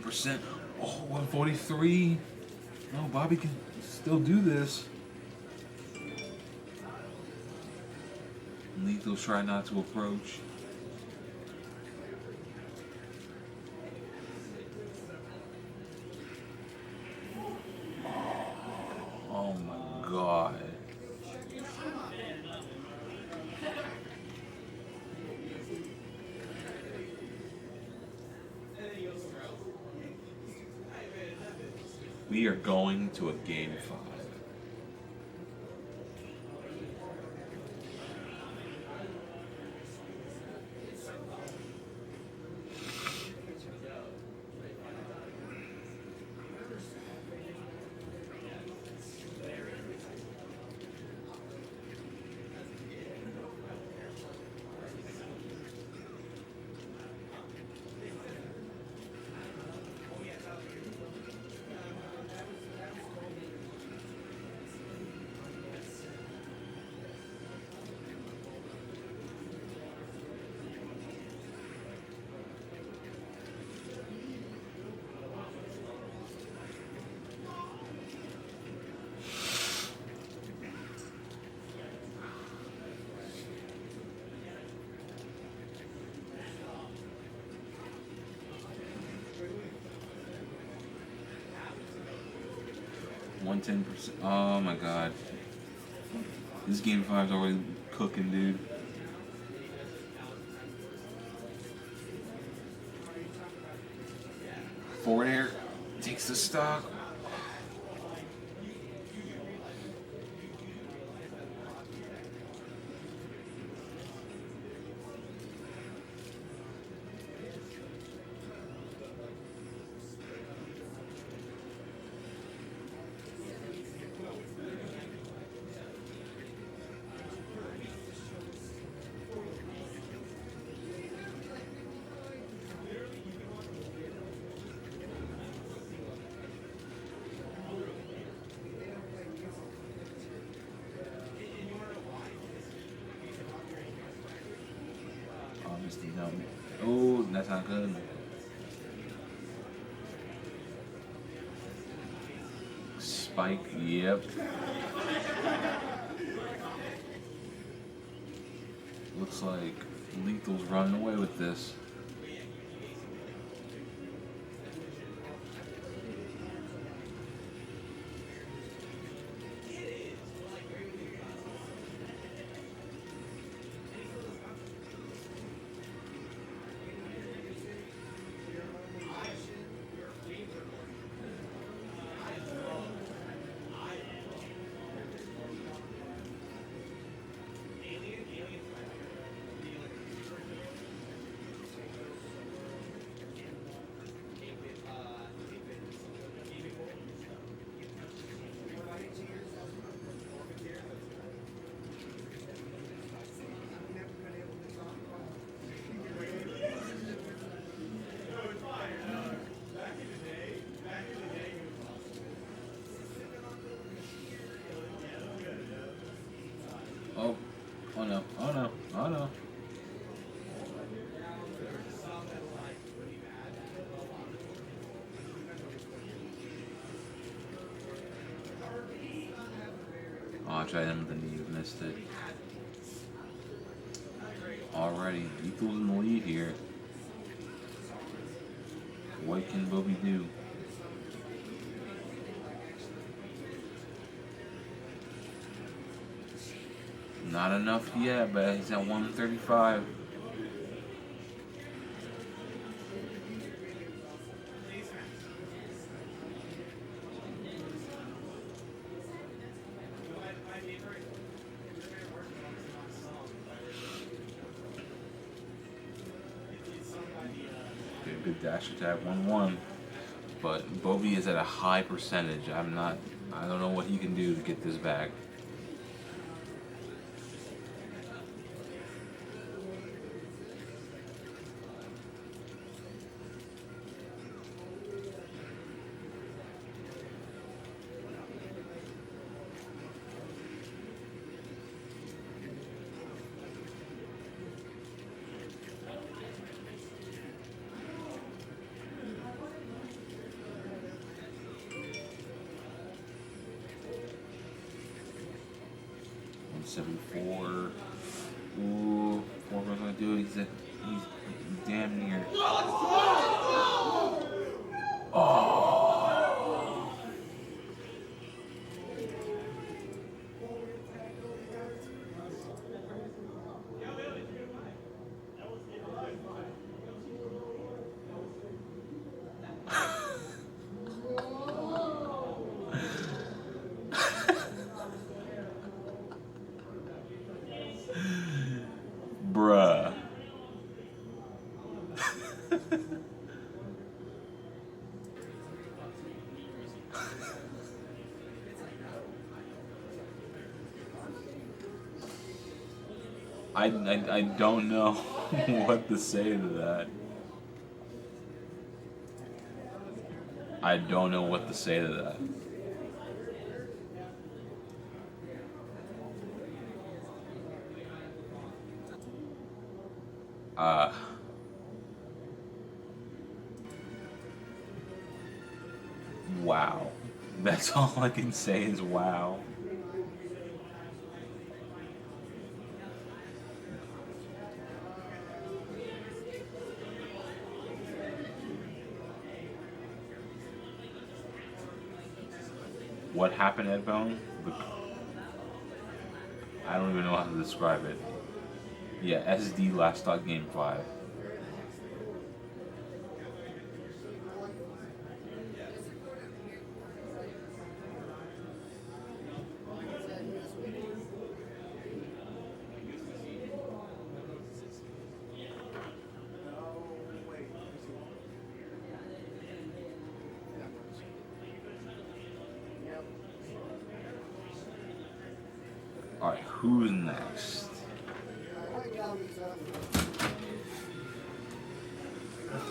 E: 100%. Oh, 143. No, Bobby can still do this. Lethal's try not to approach. Oh my God. We are going to a game 5. $110. Oh my God. This game 5's already cooking, dude. Forward air takes the stock. Oh, that's not good. Spike, yep. Looks like Lethal's running away with this. Oh no, oh no, oh no. Oh, I tried him with the knee, missed it. Alrighty, Lethal's in the lead here. What can Bobby do? Not enough yet, but he's at 135. Good dash attack, 1-1. But Bobby is at a high percentage. I don't know what he can do to get this back. 174. Ooh, 4 goes gonna do it. He's damn near. Oh. Bruh. I don't know what to say to that. I don't know what to say to that. Wow. That's all I can say is wow. What happened at Bone? I don't even know how to describe it. Yeah, SD last stock game 5. Alright, who's next?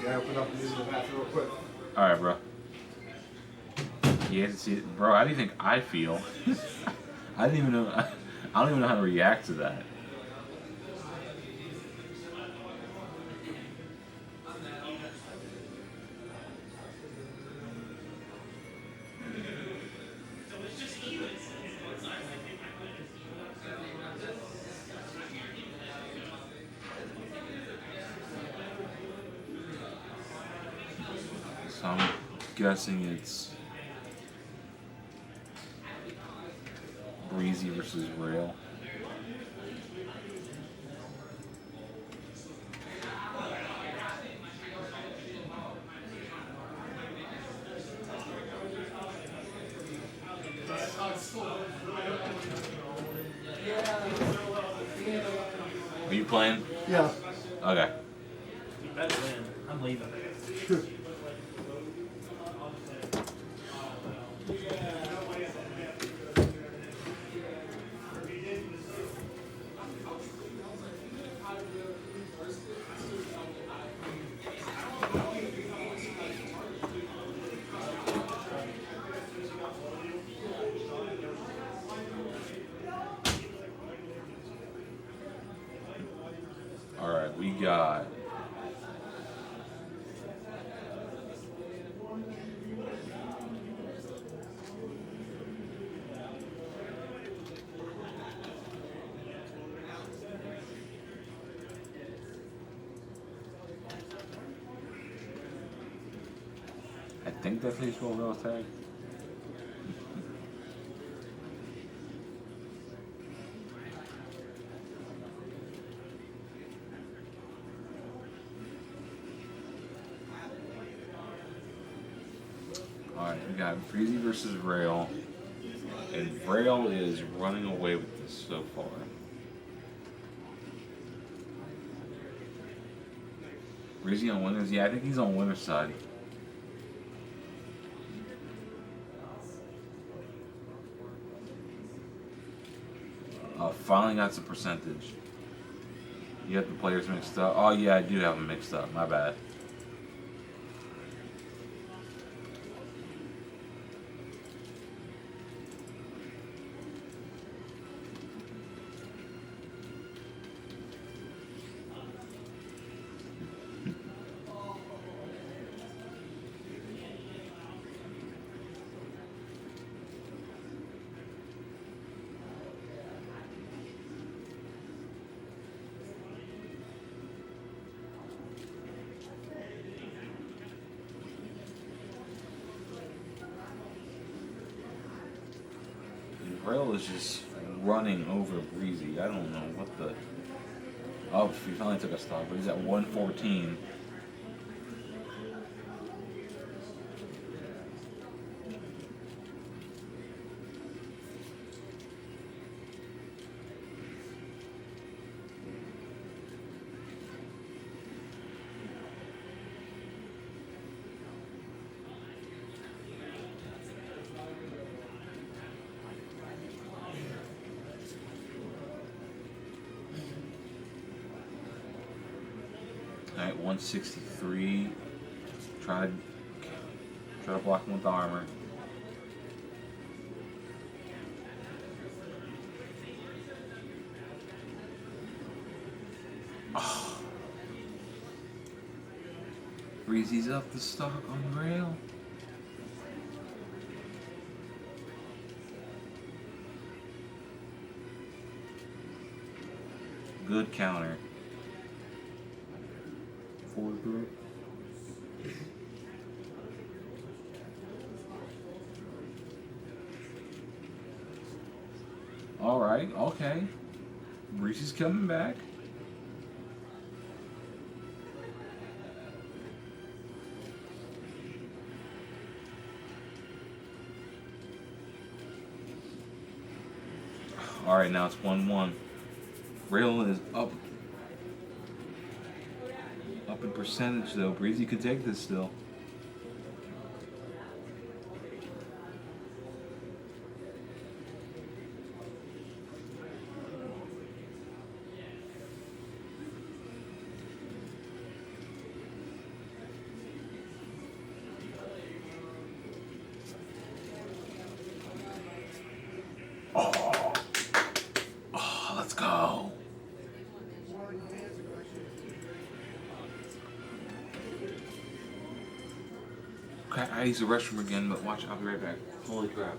D: Yeah, open up and use the bathroom real quick.
E: Alright, bro. You have to see it. Bro, how do you think I feel? I didn't even know. I don't even know how to react to that. So I'm guessing it's Breezy versus Rail. Are you playing?
D: Yeah.
E: Okay.
G: You better win. I'm leaving.
E: Alright, we got I think that's how you spell Rail tag. Alright, we got Breezy versus Rail. And Rail is running away with this so far. Breezy on winners? Yeah, I think he's on winner's side. Finally got some percentage. You have the players mixed up. Oh yeah, I do have them mixed up. My bad. Rail is just running over Breezy. I don't know what the. Oh, he finally took a stop, but he's at 114. Alright, 163. Try to block him with the armor. Oh. Breezy's up the stock on the rail. Good counter. Forward group. Alright, okay. Breezy's coming back. Alright, now it's 1-1. Rail is up in percentage though. Breezy could take this still. Oh, let's go. Okay, I use the restroom again, but watch, I'll be right back. Holy crap.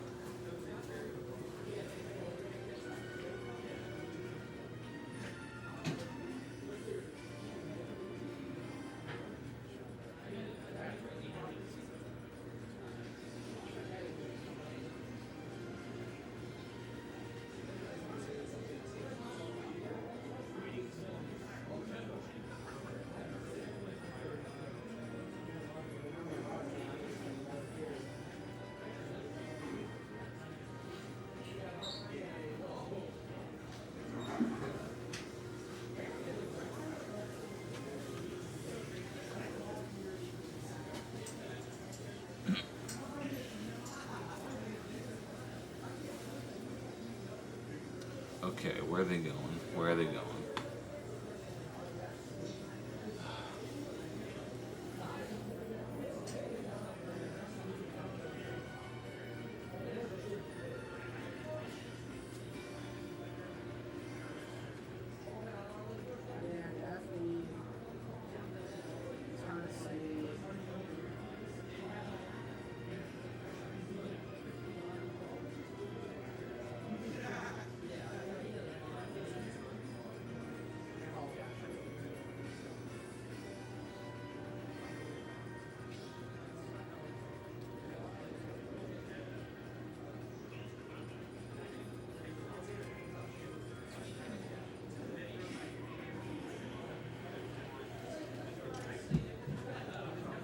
E: Okay, where are they going? Where are they going?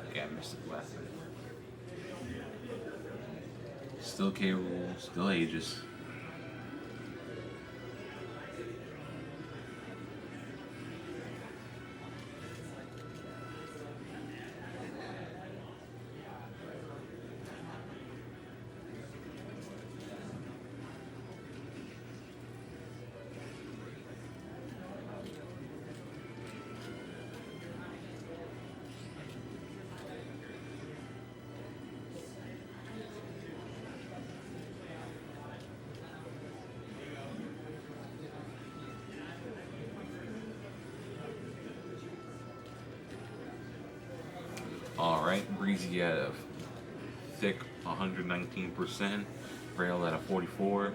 E: Okay, I missed it last time. Still K. Rool, still Aegis. Alright, Breezy at a thick 119%, Rail at a 44.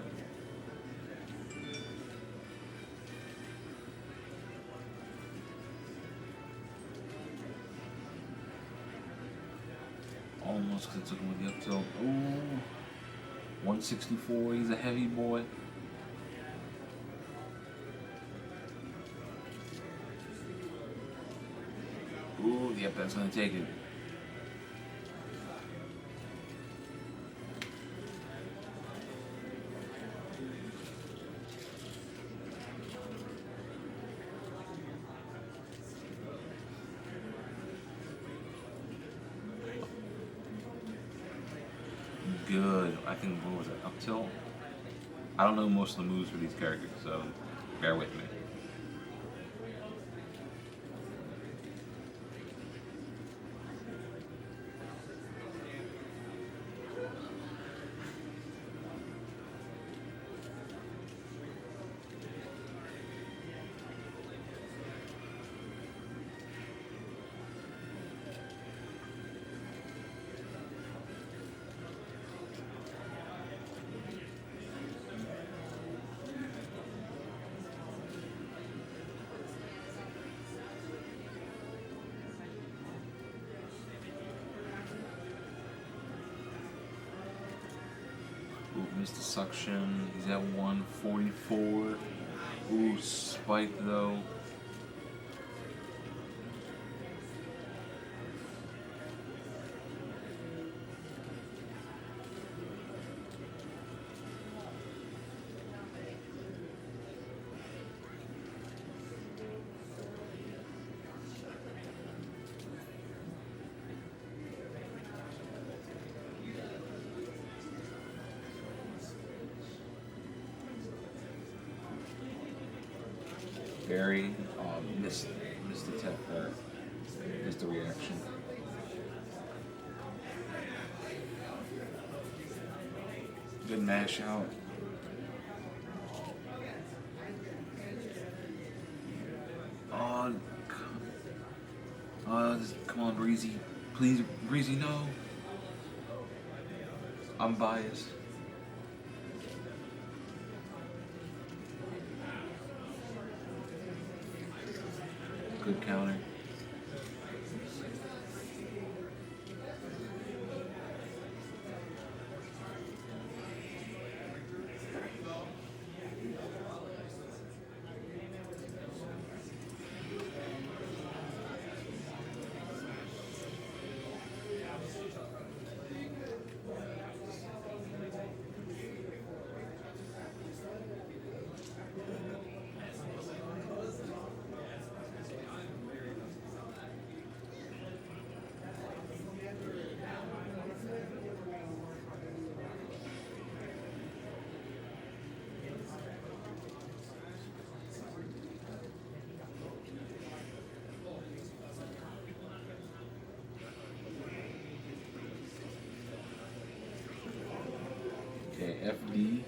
E: Almost because it took him with the up tilt. Ooh. 164. He's a heavy boy. Ooh, yep, that's gonna take it. Good. I think, what was it? Up tilt? I don't know most of the moves for these characters, so bear with me. Ooh, missed the suction. He's at 144. Ooh, spike though. Barry missed the tech or missed the reaction. Good mash out. Come on, Breezy. Please, Breezy, no. I'm biased. Good counter. Okay, FD,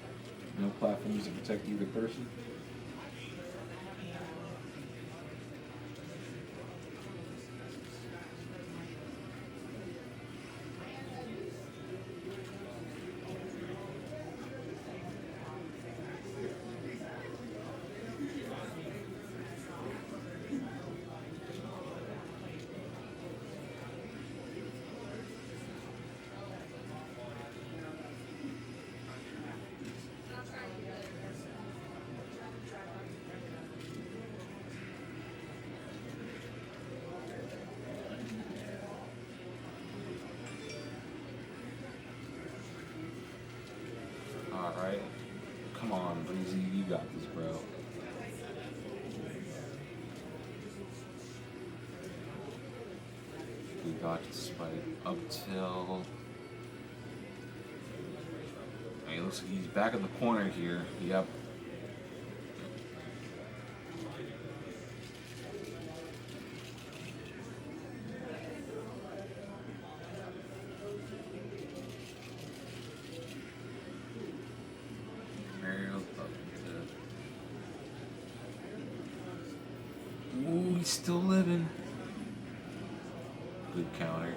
E: no platforms to protect either person. Alright. Come on, Breezy, you got this, bro. We got to spike up till. Hey, looks like he's back in the corner here. Yep. Ooh, he's still living. Good counter.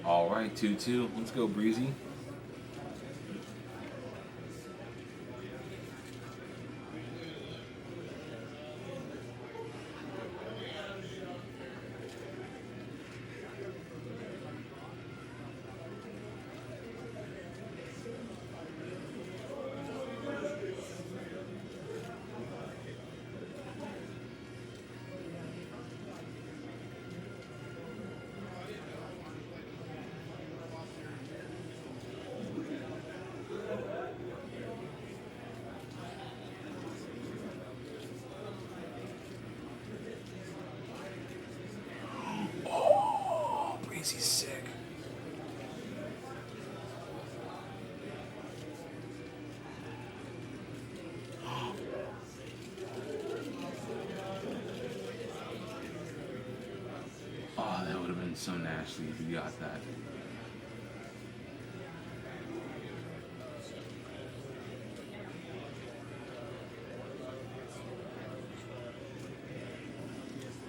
E: All right, 2-2. Let's go, Breezy. Breezy's sick. Oh, that would have been so nasty if you got that.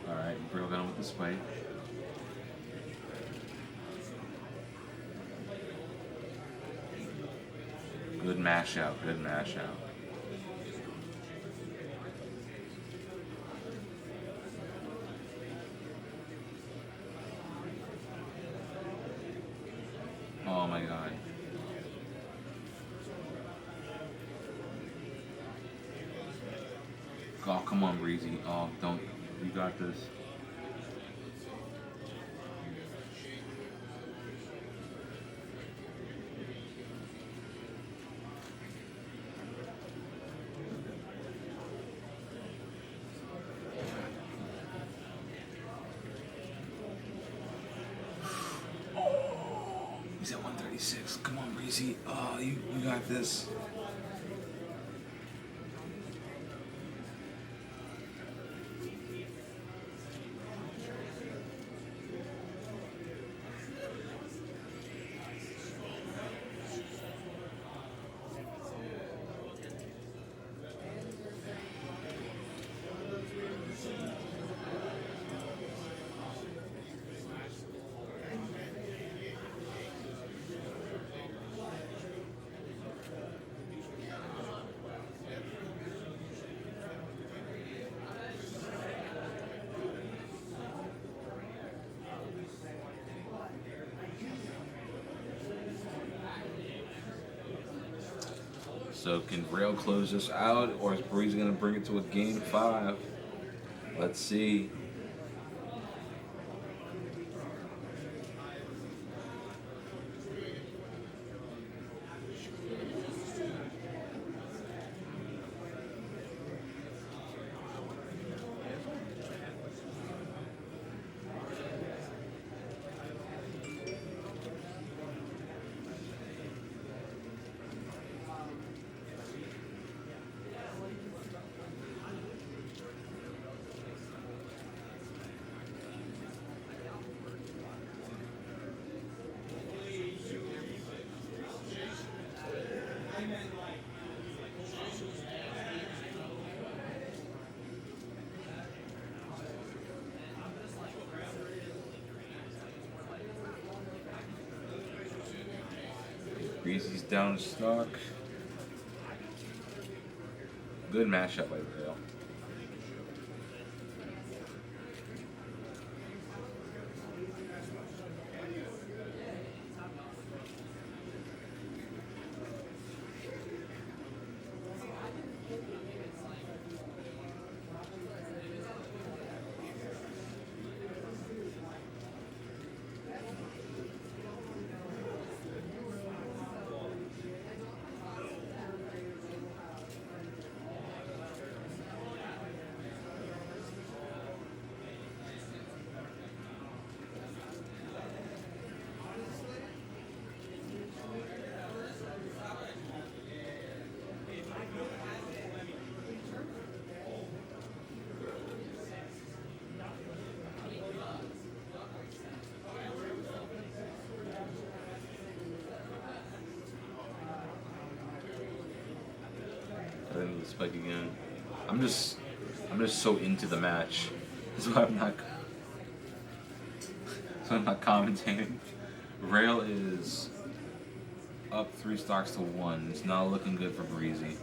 E: Alright, Brill got him with the spike. Good mash out, good mash out. Oh my god. Oh, come on, Breezy. Oh, don't. You got this. He's at 136. Come on, Breezy. Oh, you got this. So can Rail close this out, or is Breezy gonna bring it to a game 5? Let's see. Breezy's down to stock. Good mashup by Rail. The spike again. I'm just so into the match. That's why I'm not commentating. Rail is up 3 stocks to 1. It's not looking good for Breezy.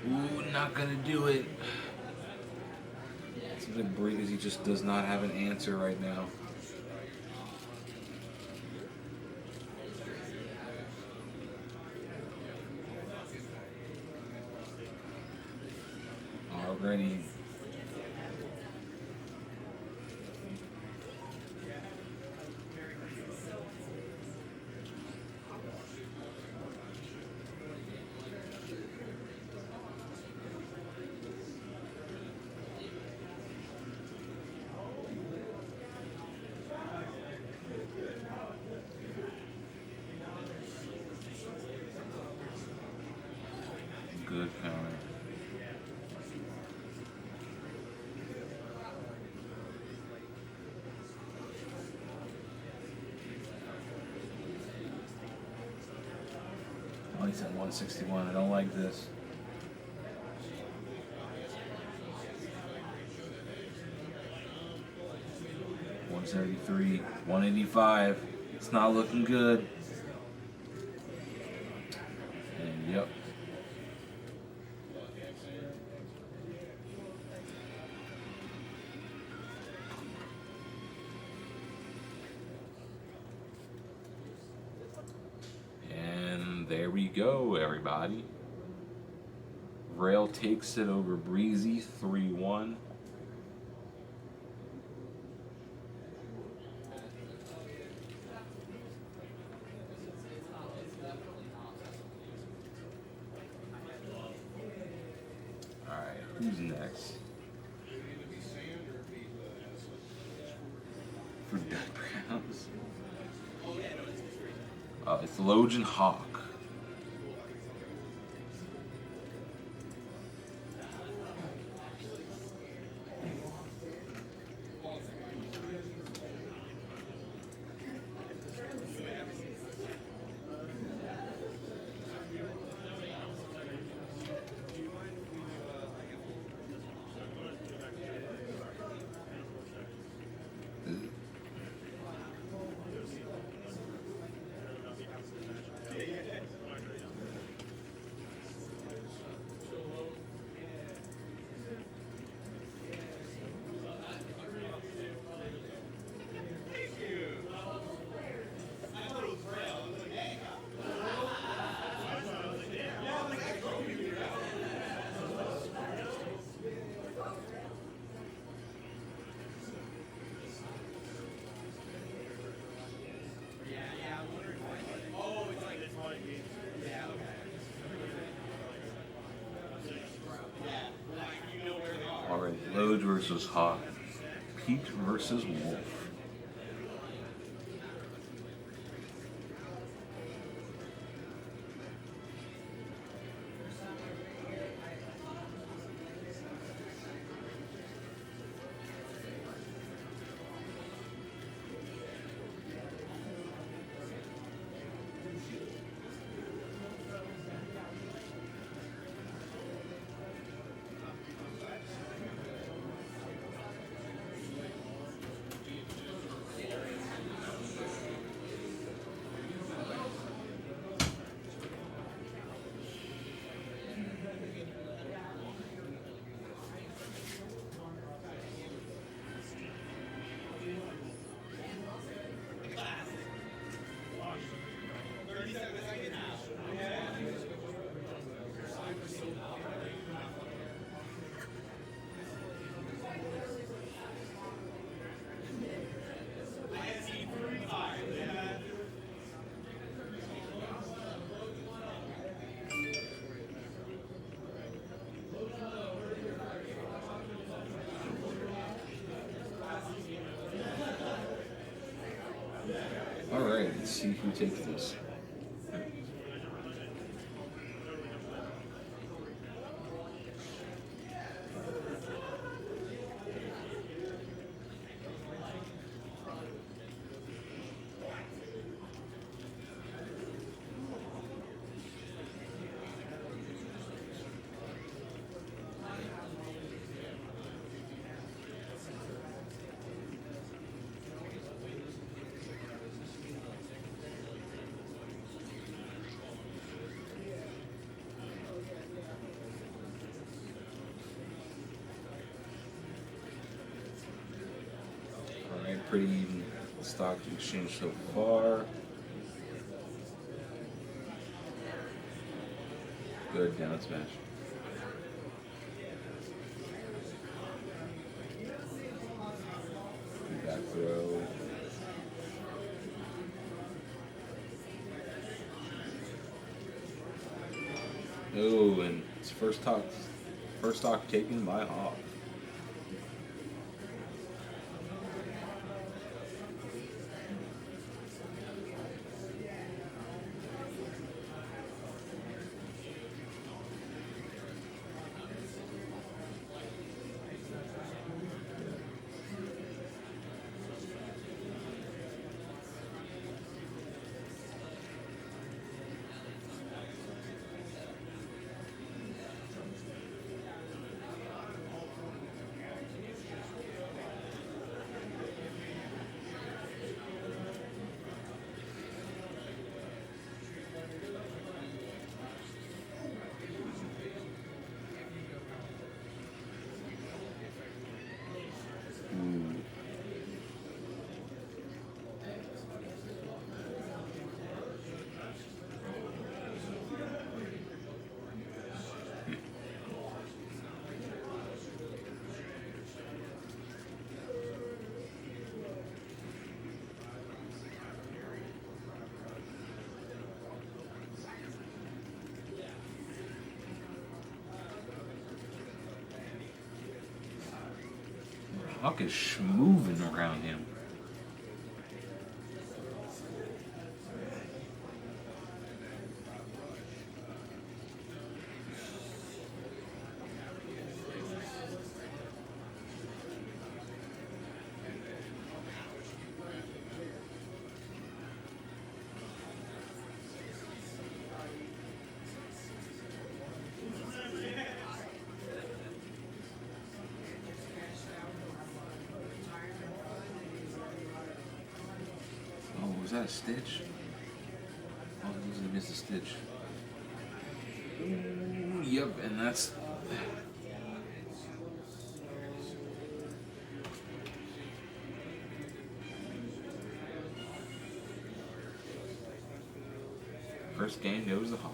E: Ooh, not gonna do it. It's a big break because he just does not have an answer right now. Ready. Good counter. Oh, he's at 161. I don't like this. $173, 185. It's not looking good. And yep. And there we go, everybody. Rail takes it over Breezy 3-1. Alright, who's next? For Dead Browns. It's Logan Hawk. Alright, Load versus Hawk. Pete versus Wolf. Alright, let's see who takes this. Alright, pretty even stock exchange so far. Good down smash. Oh, and it's first stock taken by Hawk. Hawk is moving around him. Was that a stitch? Oh, he usually missed a stitch. Ooh, yep, and that's. First game goes the Hawk.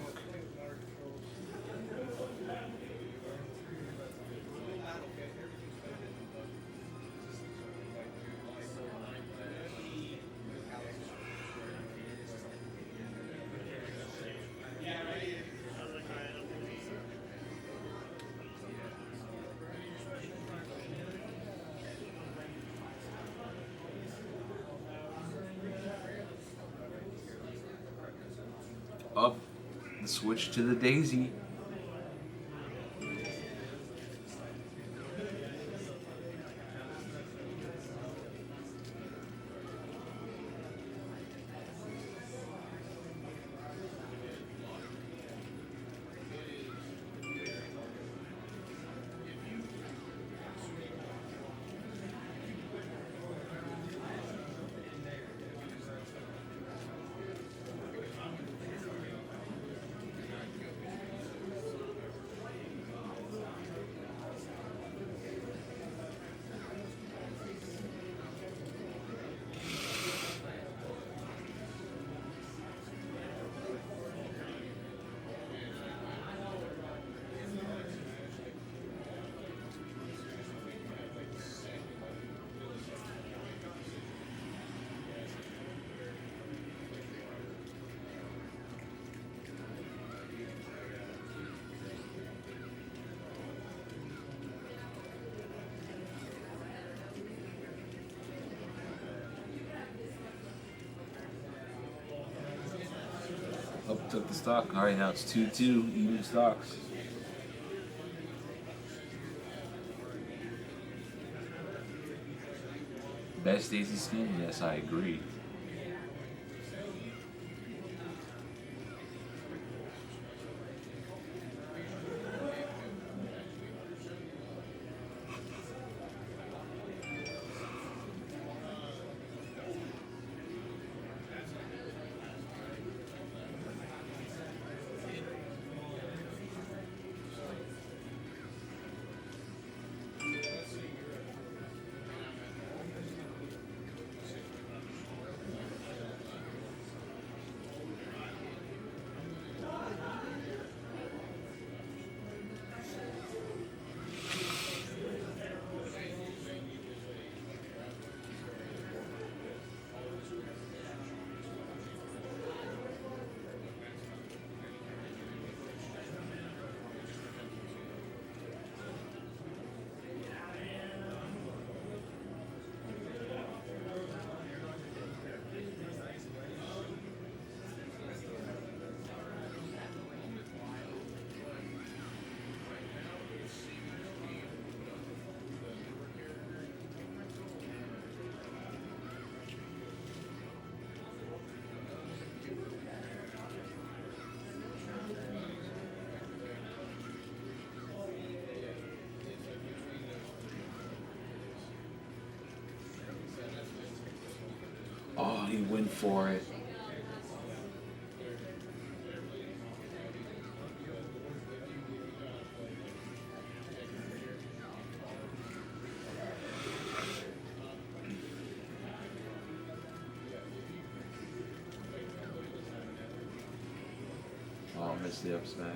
E: Up, switch to the daisy. Up took the stock. All right, now it's 2-2, even stocks. Best Daisy skin? Yes, I agree. he went for it. Oh, missed the up smash.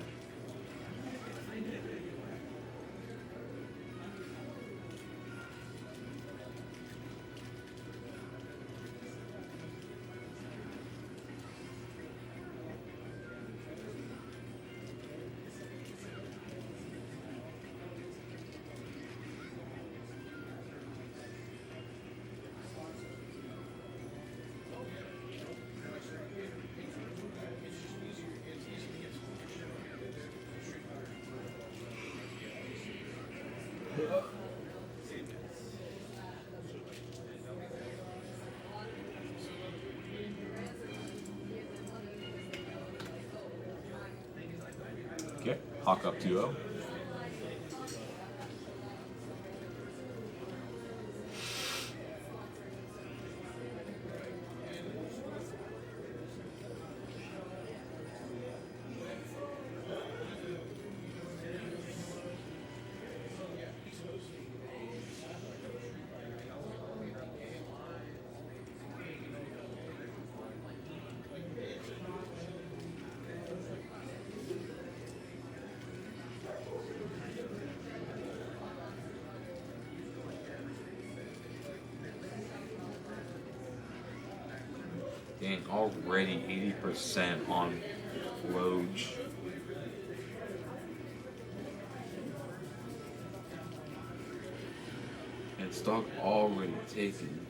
E: Okay, Hawk up 2-0. Dang, already 80% on Roge. And stock already taken.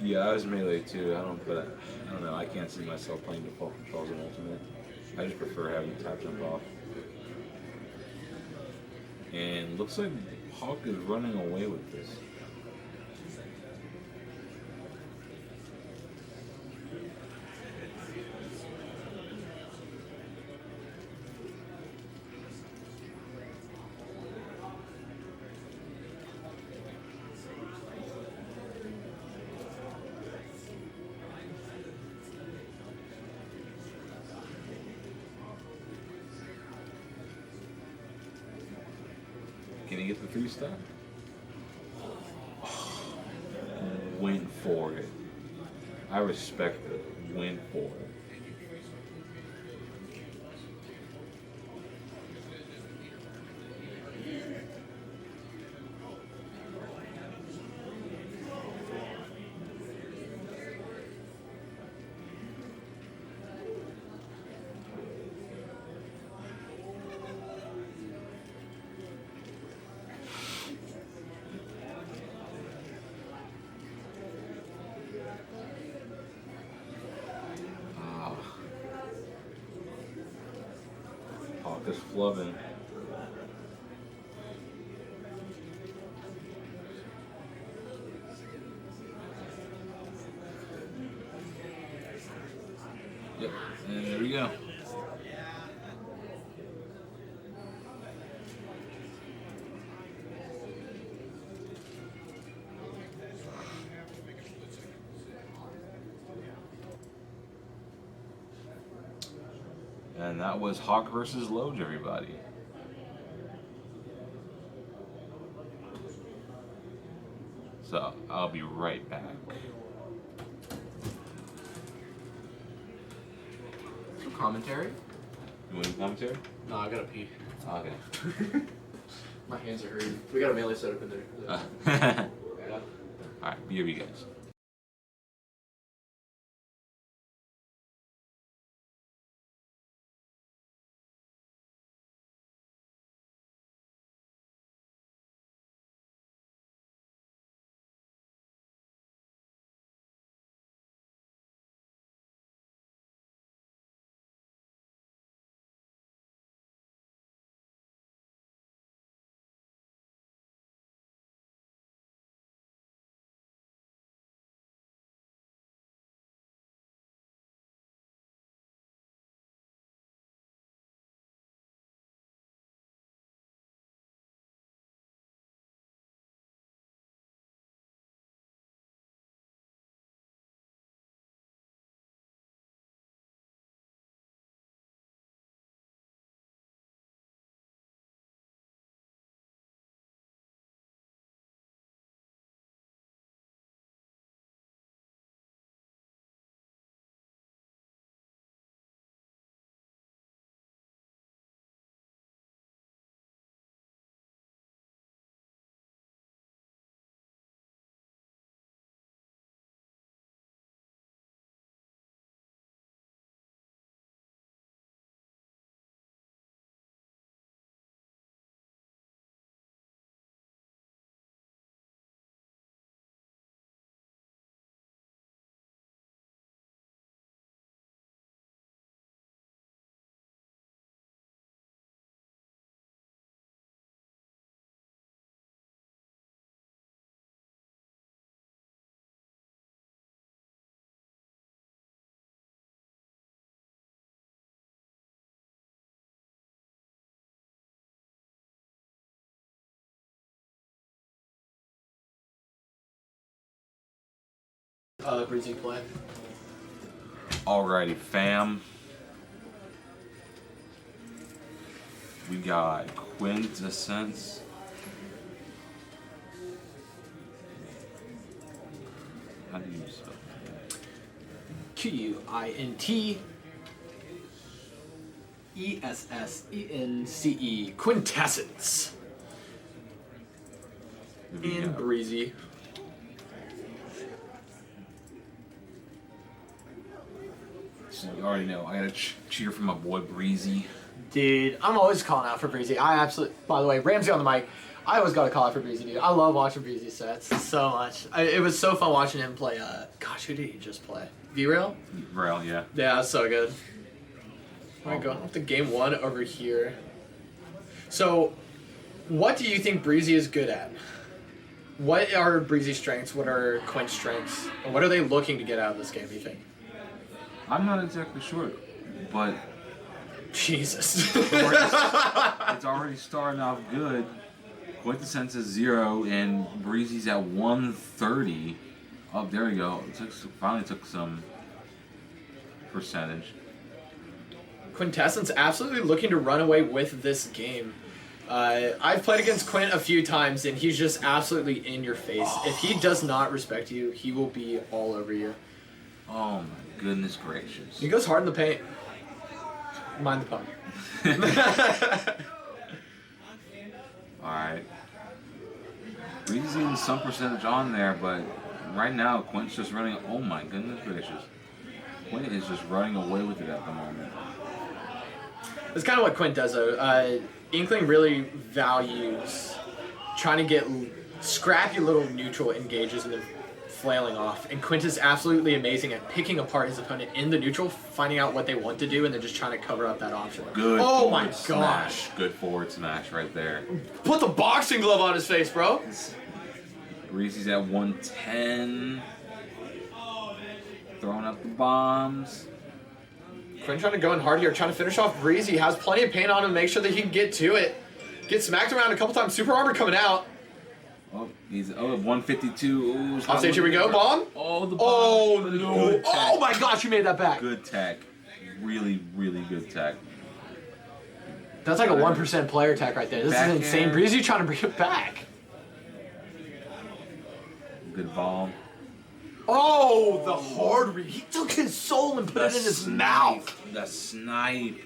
E: Yeah, I was melee too. I don't know. I can't see myself playing default controls in Ultimate. I just prefer having tap jump off. And looks like Hawk is running away with this. Can he get the 3-stop? Went for it. I respect it. Went for it. Hawk is flubbing. Yep, and there we go. And that was Hawk versus Loge, everybody. So I'll be right back.
A: Commentary?
E: You want to commentary?
A: No, I gotta pee.
E: Okay.
A: My hands are hurting. We got a melee set up in there.
E: Alright, BRB guys.
A: Breezy play.
E: Alrighty, fam. We got Quintessence. How do you spell that?
A: QUINTESSENCE. Quintessence. And Breezy.
E: So you already know, I gotta cheer for my boy Breezy.
A: Dude, I'm always calling out for Breezy. I absolutely, by the way, Ramsey on the mic. I always gotta call out for Breezy, dude. I love watching Breezy sets so much. It was so fun watching him play, gosh, who did he just play? V-Rail?
E: Rail, yeah.
A: Yeah, that's so good. Alright, going off to game 1 over here. So, what do you think Breezy is good at? What are Breezy's strengths? What are Quint's strengths? And what are they looking to get out of this game, do you think?
E: I'm not exactly sure, but
A: Jesus.
E: it's already starting off good. Quintessence is 0, and Breezy's at 130. Oh, there we go. Finally took some percentage.
A: Quintessence absolutely looking to run away with this game. I've played against Quint a few times, and he's just absolutely in your face. If he does not respect you, he will be all over you.
E: Oh my goodness gracious.
A: He goes hard in the paint. Mind the pun.
E: Alright. Breezy's getting some percentage on there, but right now Quint's just running. Oh my goodness gracious. Quint is just running away with it at the moment.
A: That's kind of what Quint does, though. Inkling really values trying to get scrappy little neutral engages and then flailing off. And Quint is absolutely amazing at picking apart his opponent in the neutral, finding out what they want to do, and then just trying to cover up that option.
E: Good.
A: Oh my gosh.
E: Smash. Good forward smash right there.
A: Put the boxing glove on his face, bro.
E: Breezy's at 110. Throwing up the bombs.
A: Quinn trying to go in hard here, trying to finish off Breezy. Has plenty of paint on him, make sure that he can get to it. Get smacked around a couple times. Super armor coming out.
E: Oh, he's 152. Ooh,
A: Off stage, here we go. Bomb.
E: Oh, the bomb.
A: Oh, no.
E: Good tech.
A: Oh, my gosh, you made that back.
E: Good tech. Really, really good tech.
A: That's like a 1% player tech right there. This
E: Back
A: is insane.
E: air.
A: Breezy trying to bring it back.
E: Good bomb.
A: Oh, the hard read. He took his soul and put it in his mouth.
E: The snipe.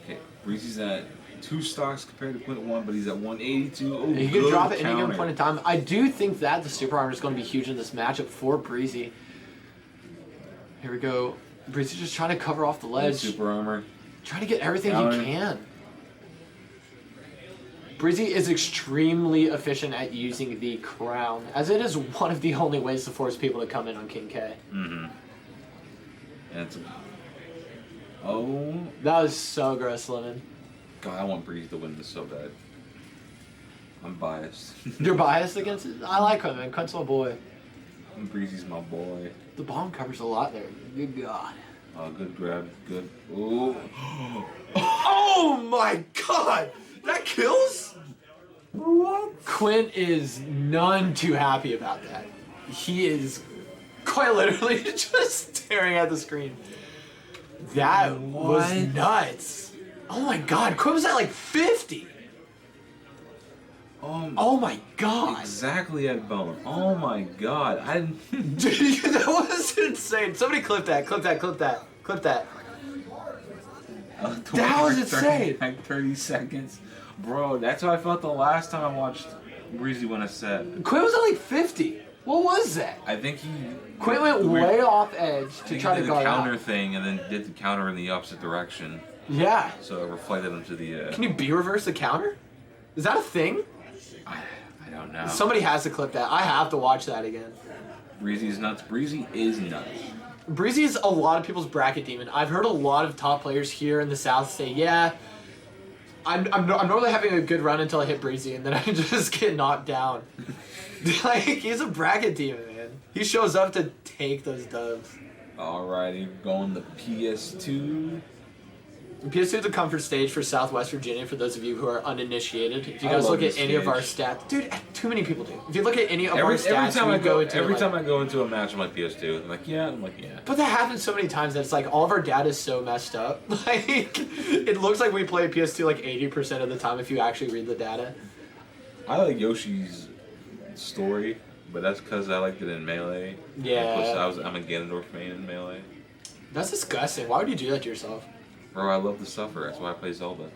E: Okay, Breezy's at 2 stocks compared to Quint 1, but he's at 182. Oh,
A: He can
E: good
A: drop it at any given
E: counter.
A: point in time. I do think that the super armor is going to be huge in this matchup for Breezy. Here we go. Breezy just trying to cover off the ledge.
E: Super armor.
A: Trying to get everything
E: Counter.
A: he can. Breezy is extremely efficient at using the crown, as it is one of the only ways to force people to come in on King K.
E: Mm-hmm. And it's oh,
A: That was so gross, Lemon.
E: God, I want Breezy to win this so bad. I'm biased.
A: You're biased against it? I like him, man. Quint's my boy.
E: Breezy's my boy.
A: The bomb covers a lot there. Good God.
E: Oh, good grab. Good. Oh.
A: Oh my God! That kills? What? Quint is none too happy about that. He is quite literally just staring at the screen. That was nuts. Oh my God, Quint was at like 50. Oh my God.
E: Exactly at bone. Oh my God. I didn't.
A: Dude, that was insane. Somebody clip that, clip that, clip that, clip that. That was insane.
E: Like 30 seconds. Bro, that's how I felt the last time I watched Breezy win a set.
A: Quint was at like 50. What was that?
E: I think he...
A: Quint went way off edge to try to
E: did the
A: guard
E: counter
A: out.
E: thing and then did the counter in the opposite direction.
A: Yeah.
E: So it reflected into the...
A: Can you B-reverse the counter? Is that a thing?
E: I don't know.
A: Somebody has to clip that. I have to watch that again.
E: Breezy's nuts. Breezy is nuts.
A: Breezy is a lot of people's bracket demon. I've heard a lot of top players here in the South say, yeah, I'm normally having a good run until I hit Breezy, and then I just get knocked down. Like, he's a bracket demon, man. He shows up to take those dubs.
E: Alrighty, going to PS2.
A: PS2 is a comfort stage for Southwest Virginia, for those of you who are uninitiated. If you
E: I
A: guys
E: love
A: look at
E: this
A: any of our
E: stage.
A: stats... Dude, too many people do. If you look at any of our
E: Every
A: stats,
E: time
A: we
E: I go,
A: into
E: every
A: like,
E: time I go into a match, I'm like PS2. I'm like, yeah. I'm like, yeah.
A: But that happens so many times that it's like all of our data is so messed up. Like, it looks like we play PS2 like 80% of the time if you actually read the data.
E: I like Yoshi's story, but that's because I liked it in Melee.
A: Yeah.
E: Plus, I'm a Ganondorf main in Melee.
A: That's disgusting. Why would you do that to yourself?
E: Bro, I love to suffer. That's why I play Zelda.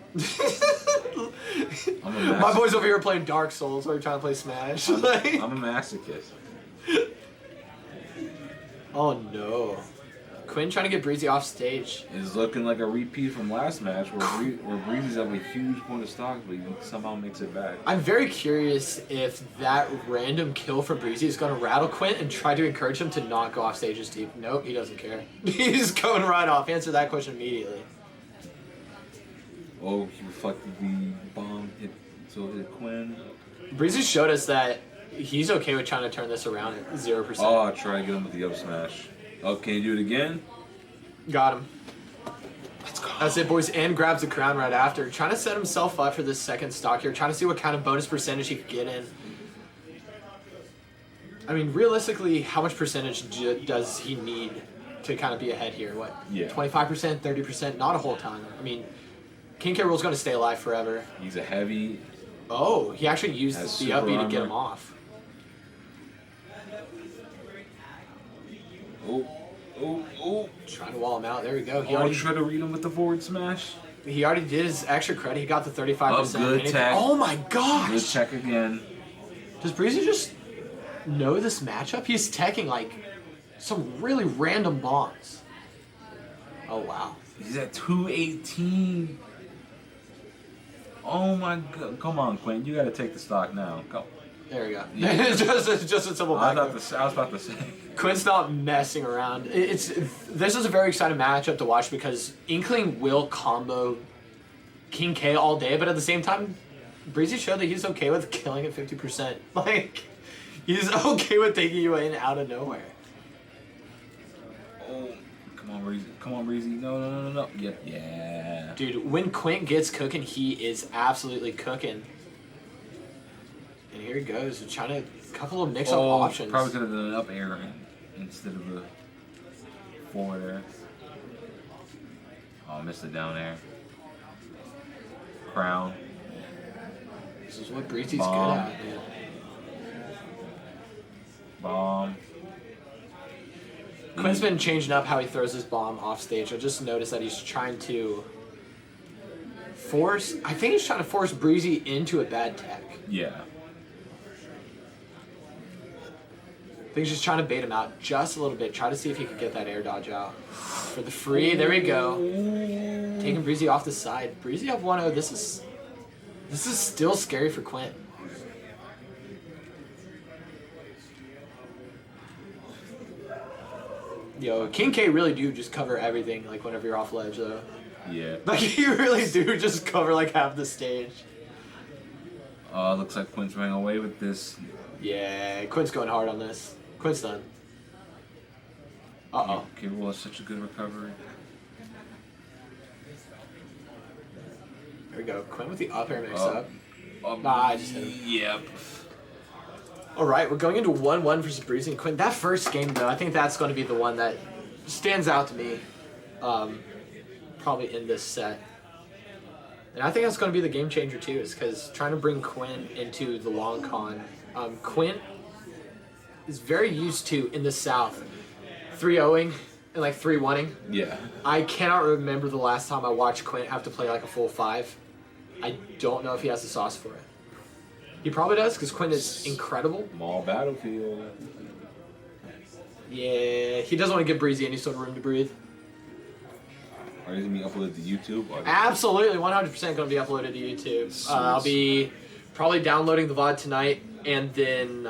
E: I'm a
A: My boy's over here playing Dark Souls while you're trying to play Smash. Like-
E: I'm a masochist.
A: Oh no. Quinn trying to get Breezy off stage.
E: It's looking like a repeat from last match where Breezy's up a huge point of stock, but he somehow makes it back.
A: I'm very curious if that random kill from Breezy is going to rattle Quint and try to encourage him to not go off stage as deep. Nope, he doesn't care. He's going right off. Answer that question immediately.
E: Oh, he reflected the bomb hit, so it hit Quinn.
A: Breezy showed us that he's okay with trying to turn this around at 0%.
E: Oh, I try to get him with the up smash. Oh, can you do it again?
A: Got him.
E: Let's go.
A: That's it, boys. And grabs the crown right after. Trying to set himself up for this second stock here. Trying to see what kind of bonus percentage he could get in. I mean, realistically, how much percentage does he need to kind of be ahead here? What?
E: Yeah.
A: 25%, 30%? Not a whole ton. I mean, King K. Rool's going to stay alive forever.
E: He's a heavy.
A: Oh, he actually used
E: Has
A: the up B
E: super
A: to get
E: armor.
A: him off.
E: Oh.
A: Trying to wall him out. There we go.
E: I'll try to read him with the forward smash.
A: He already did his extra credit. He got the 35%.
E: Oh, good
A: Anything-
E: tech.
A: Oh my gosh!
E: Good check again.
A: Does Breezy just know this matchup? He's teching like some really random bombs. Oh wow.
E: He's at 218. Oh my god. Come on, Quinn. You gotta take the stock now. Come.
A: There we go.
E: Yeah.
A: It's just a simple
E: I
A: back.
E: was about to say.
A: Quinn's not messing around. This is a very exciting matchup to watch because Inkling will combo King K all day, but at the same time, Breezy showed that he's okay with killing at 50%. Like, he's okay with taking you in out of nowhere.
E: Oh, come on, Breezy. Come on, Breezy. No. Yep, yeah.
A: Dude, when Quint gets cooking, he is absolutely cooking. And here he goes, trying to couple of mix-up options.
E: Probably could have done an up air instead of a forward air. Oh, missed the down air. Crown.
A: This is what Breezy's
E: Bomb.
A: good at, man.
E: Bomb.
A: Quinn's been changing up how he throws his bomb off stage. I just noticed that he's trying to I think he's trying to force Breezy into a bad tech.
E: Yeah.
A: I think he's just trying to bait him out just a little bit. Try to see if he could get that air dodge out. For the free, there we go. Taking Breezy off the side. Breezy up 1-0. This is still scary for Quint. Yo, King K really do just cover everything, like whenever you're off ledge though.
E: Yeah.
A: Like you really do just cover like half the stage.
E: Looks like Quinn's running away with this.
A: Yeah, Quint's going hard on this. Quint's done. Uh-oh.
E: Okay, well, it's such a good recovery.
A: There we go. Quint with the up air mix up.
E: Nah,
A: I just hit him.
E: Yep.
A: Alright, we're going into 1-1 versus Breezy and Quint. That first game, though, I think that's going to be the one that stands out to me. Probably in this set. And I think that's going to be the game changer, too, is because trying to bring Quint into the long con. Quint is very used to, in the South, 3-0ing and like 3-1ing.
E: Yeah.
A: I cannot remember the last time I watched Quint have to play like a full 5. I don't know if he has the sauce for it. He probably does because Quint is incredible.
E: Small battlefield.
A: Yeah, he doesn't want to give Breezy any sort of room to breathe.
E: Are these going to be uploaded to YouTube?
A: Absolutely, 100% going to be uploaded to YouTube. I'll be probably downloading the VOD tonight and then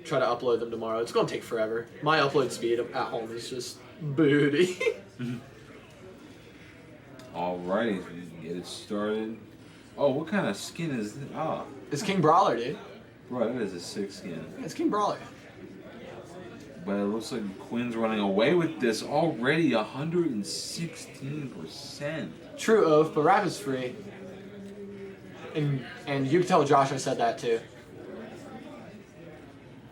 A: try to upload them tomorrow. It's going to take forever. My upload speed at home is just booty.
E: Alrighty, so we can get it started. Oh, what kind of skin is this? Ah,
A: It's King Brawler, dude.
E: bro, that is a sick skin.
A: Yeah, it's King Brawler.
E: But it looks like Quinn's running away with this already, 116%.
A: True oath, but Raph is free. And you can tell Joshua said that too.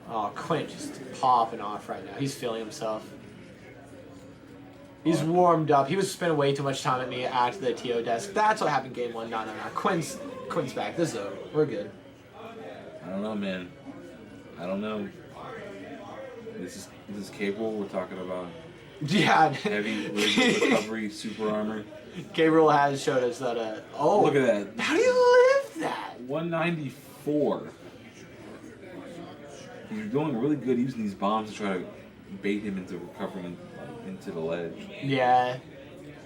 A: Oh, Quinn just popping off right now. He's feeling himself. He's warmed up. He was spending way too much time at me at the TO desk. That's what happened game 1. No. Quinn's back. This is over. We're good.
E: I don't know, man. I don't know. This is capable. We're talking about
A: Yeah.
E: heavy recovery, super armor.
A: Gabriel has showed us that. Oh,
E: Look at that.
A: How do you live that?
E: 194. He's doing really good using these bombs to try to bait him into recovering into the ledge.
A: Yeah.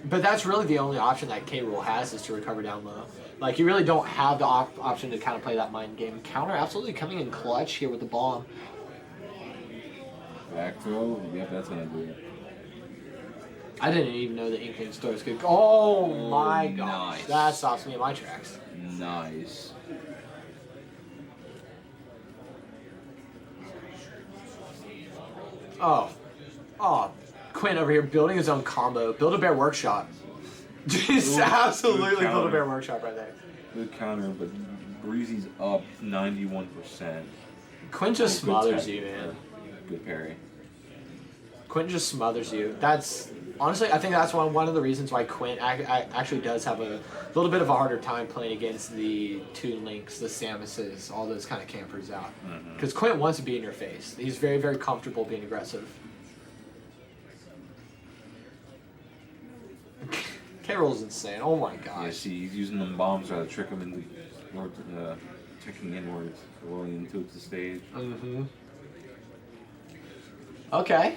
A: But that's really the only option that K-Rool has is to recover down low. Like, you really don't have the option to kind of play that mind game. Counter absolutely coming in clutch here with the bomb.
E: Back throw. Yep, that's going to do it.
A: I didn't even know the Inkling stores could. Oh my gosh.
E: Nice.
A: That stops me in my tracks.
E: Nice.
A: Oh. Quinn over here building his own combo. Build-A-Bear Workshop. Just
E: Ooh,
A: absolutely
E: good counter.
A: Build-A-Bear Workshop right there.
E: Good counter, but Breezy's up 91%.
A: Quinn just
E: Good
A: smothers
E: tech.
A: you, man.
E: Good parry.
A: Quinn just smothers you. That's honestly, I think that's one of the reasons why Quinn actually does have a little bit of a harder time playing against the Toon Links, the Samuses, all those kind of campers out. Because Quinn wants to be in your face. He's very, very comfortable being aggressive. K-Rool's insane. Oh my gosh.
E: Yeah, see, he's using them bombs to try to trick him into tricking inwards, rolling into the stage.
A: Mm-hmm. Okay.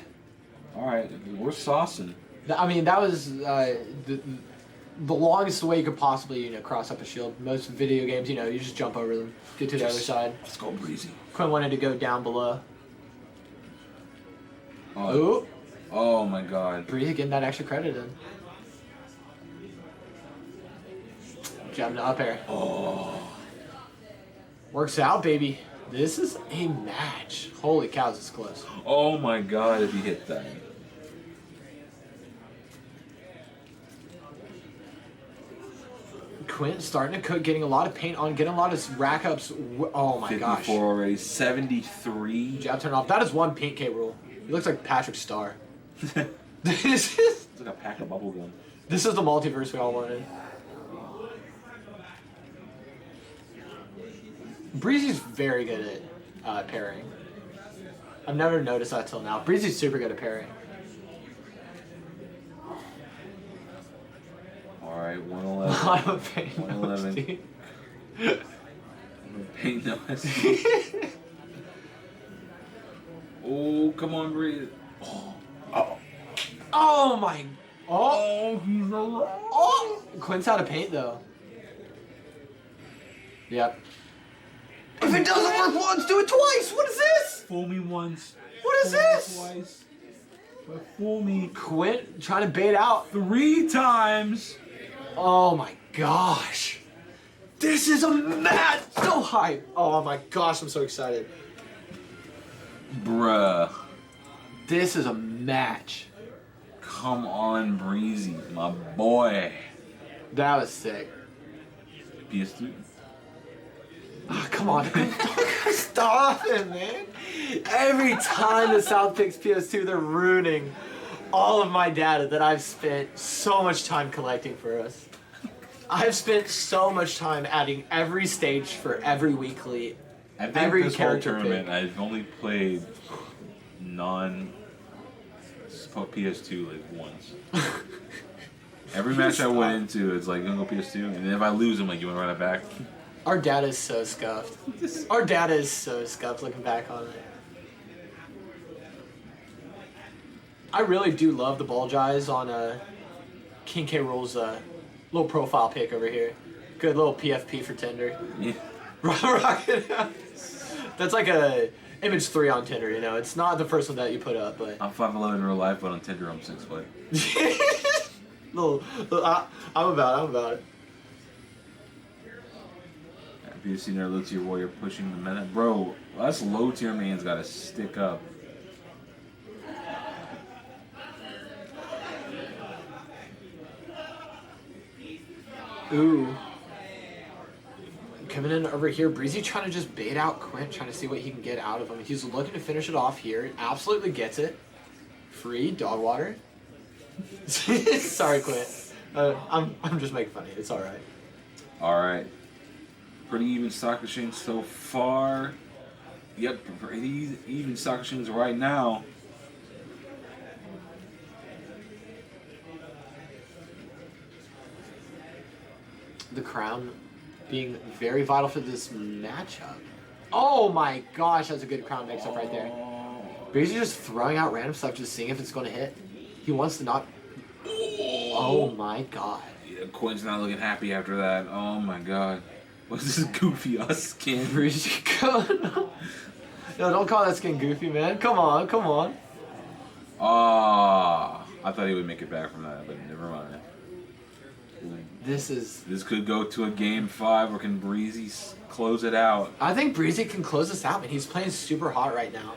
E: All right, we're saucing.
A: I mean, that was the longest way you could possibly, cross up a shield. Most video games, you just jump over them, get to the other side.
E: Let's go, Breezy.
A: Quinn wanted to go down below.
E: Oh, oh my God.
A: Breezy getting that extra credit in. Jabbing to up air.
E: Oh.
A: Works out, baby. This is a match. Holy cow, this is close.
E: Oh my God, if he hit that.
A: Quinn starting to cook, getting a lot of paint on, getting a lot of rack ups. Oh my
E: 54
A: gosh.
E: already, 73.
A: Jab turn off. That is one pink K rule. He looks like Patrick Starr. This
E: It's like a pack of bubble gum.
A: is the multiverse we all wanted. Breezy's very good at parrying. I've never noticed that till now. Breezy's super good at parrying.
E: All right, 111.
A: I'm a pain.
E: 111. Paint no Oh, come on, breathe.
A: Oh my. Oh, Quinn's out of paint though. Yep. If it doesn't work once, do it twice. What is this?
E: Fool me once.
A: What is
E: fool
A: this?
E: Me twice. But fool me
A: Quinn trying to bait out.
E: 3 times.
A: Oh my gosh. This is a match. So hype. Oh my gosh, I'm so excited.
E: Bruh.
A: This is a match.
E: Come on, Breezy, my boy.
A: That was sick.
E: PS2.
A: Oh, come on. Stop it, man. Every time the South picks PS2, they're ruining all of my data that I've spent so much time collecting for us. I've spent so much time adding every stage for every weekly,
E: I think
A: every
E: this whole
A: character
E: tournament,
A: pick.
E: I've only played PS2 like once. Every match I went into, it's like, you gonna go PS2? And then if I lose, I'm like, you wanna run it back?
A: Our data is so scuffed. Our data is so scuffed looking back on it. I really do love the ball jives on King K. Rool's little profile pic over here. Good little PFP for Tinder.
E: Yeah.
A: Rocket out. That's like a image 3 on Tinder, It's not the first one that you put up, but
E: I'm 5'11" in real life, but on Tinder I'm 6 foot.
A: I'm about it.
E: PSC never low tier warrior pushing the meta. Bro, us low tier man's gotta stick up.
A: Ooh. Coming in over here, Breezy trying to just bait out Quint, trying to see what he can get out of him. He's looking to finish it off here. Absolutely gets it. Free dog water. Sorry, Quint. I'm just making fun of you. It's all right.
E: All right. Pretty even stock exchange so far. Yep, pretty even stock exchange right now.
A: The crown being very vital for this matchup. Oh my gosh, that's a good crown mix-up right there. Breezy just throwing out random stuff, just seeing if it's going to hit. He wants to not... Oh my god.
E: Yeah, Quint's not looking happy after that. Oh my god. What's this goofy us skin?
A: Breezy going on. No, don't call that skin goofy, man. Come on, come on.
E: Ah, I thought he would make it back from that, but never mind.
A: This
E: could go to a game 5, or can Breezy close it out?
A: I think Breezy can close this out, man. He's playing super hot right now.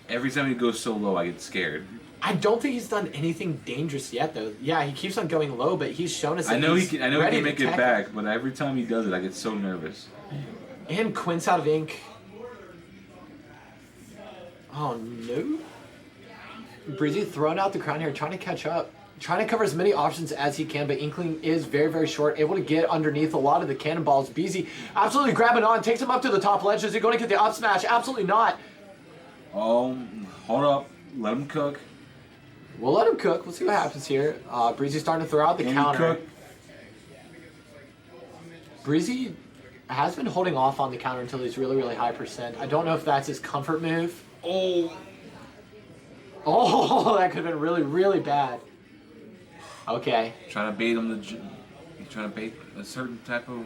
E: Every time he goes so low, I get scared.
A: I don't think he's done anything dangerous yet, though. Yeah, he keeps on going low, but he's shown us that
E: I know
A: he's
E: he can make it back, but every time he does it, I get so nervous.
A: And Quint's out of ink. Oh no. Breezy throwing out the crown here, trying to catch up. Trying to cover as many options as he can, but Inkling is very, very short, able to get underneath a lot of the cannonballs. Breezy absolutely grabbing on, takes him up to the top ledge. Is he going to get the up smash? Absolutely not.
E: Oh, hold up. Let him cook.
A: We'll let him cook. We'll see what happens here. Breezy's starting to throw out the
E: Can
A: counter.
E: he cook?
A: Breezy has been holding off on the counter until he's really, really high percent. I don't know if that's his comfort move. Oh, that could have been really, really bad. Okay.
E: Trying to bait him trying to bait a certain type of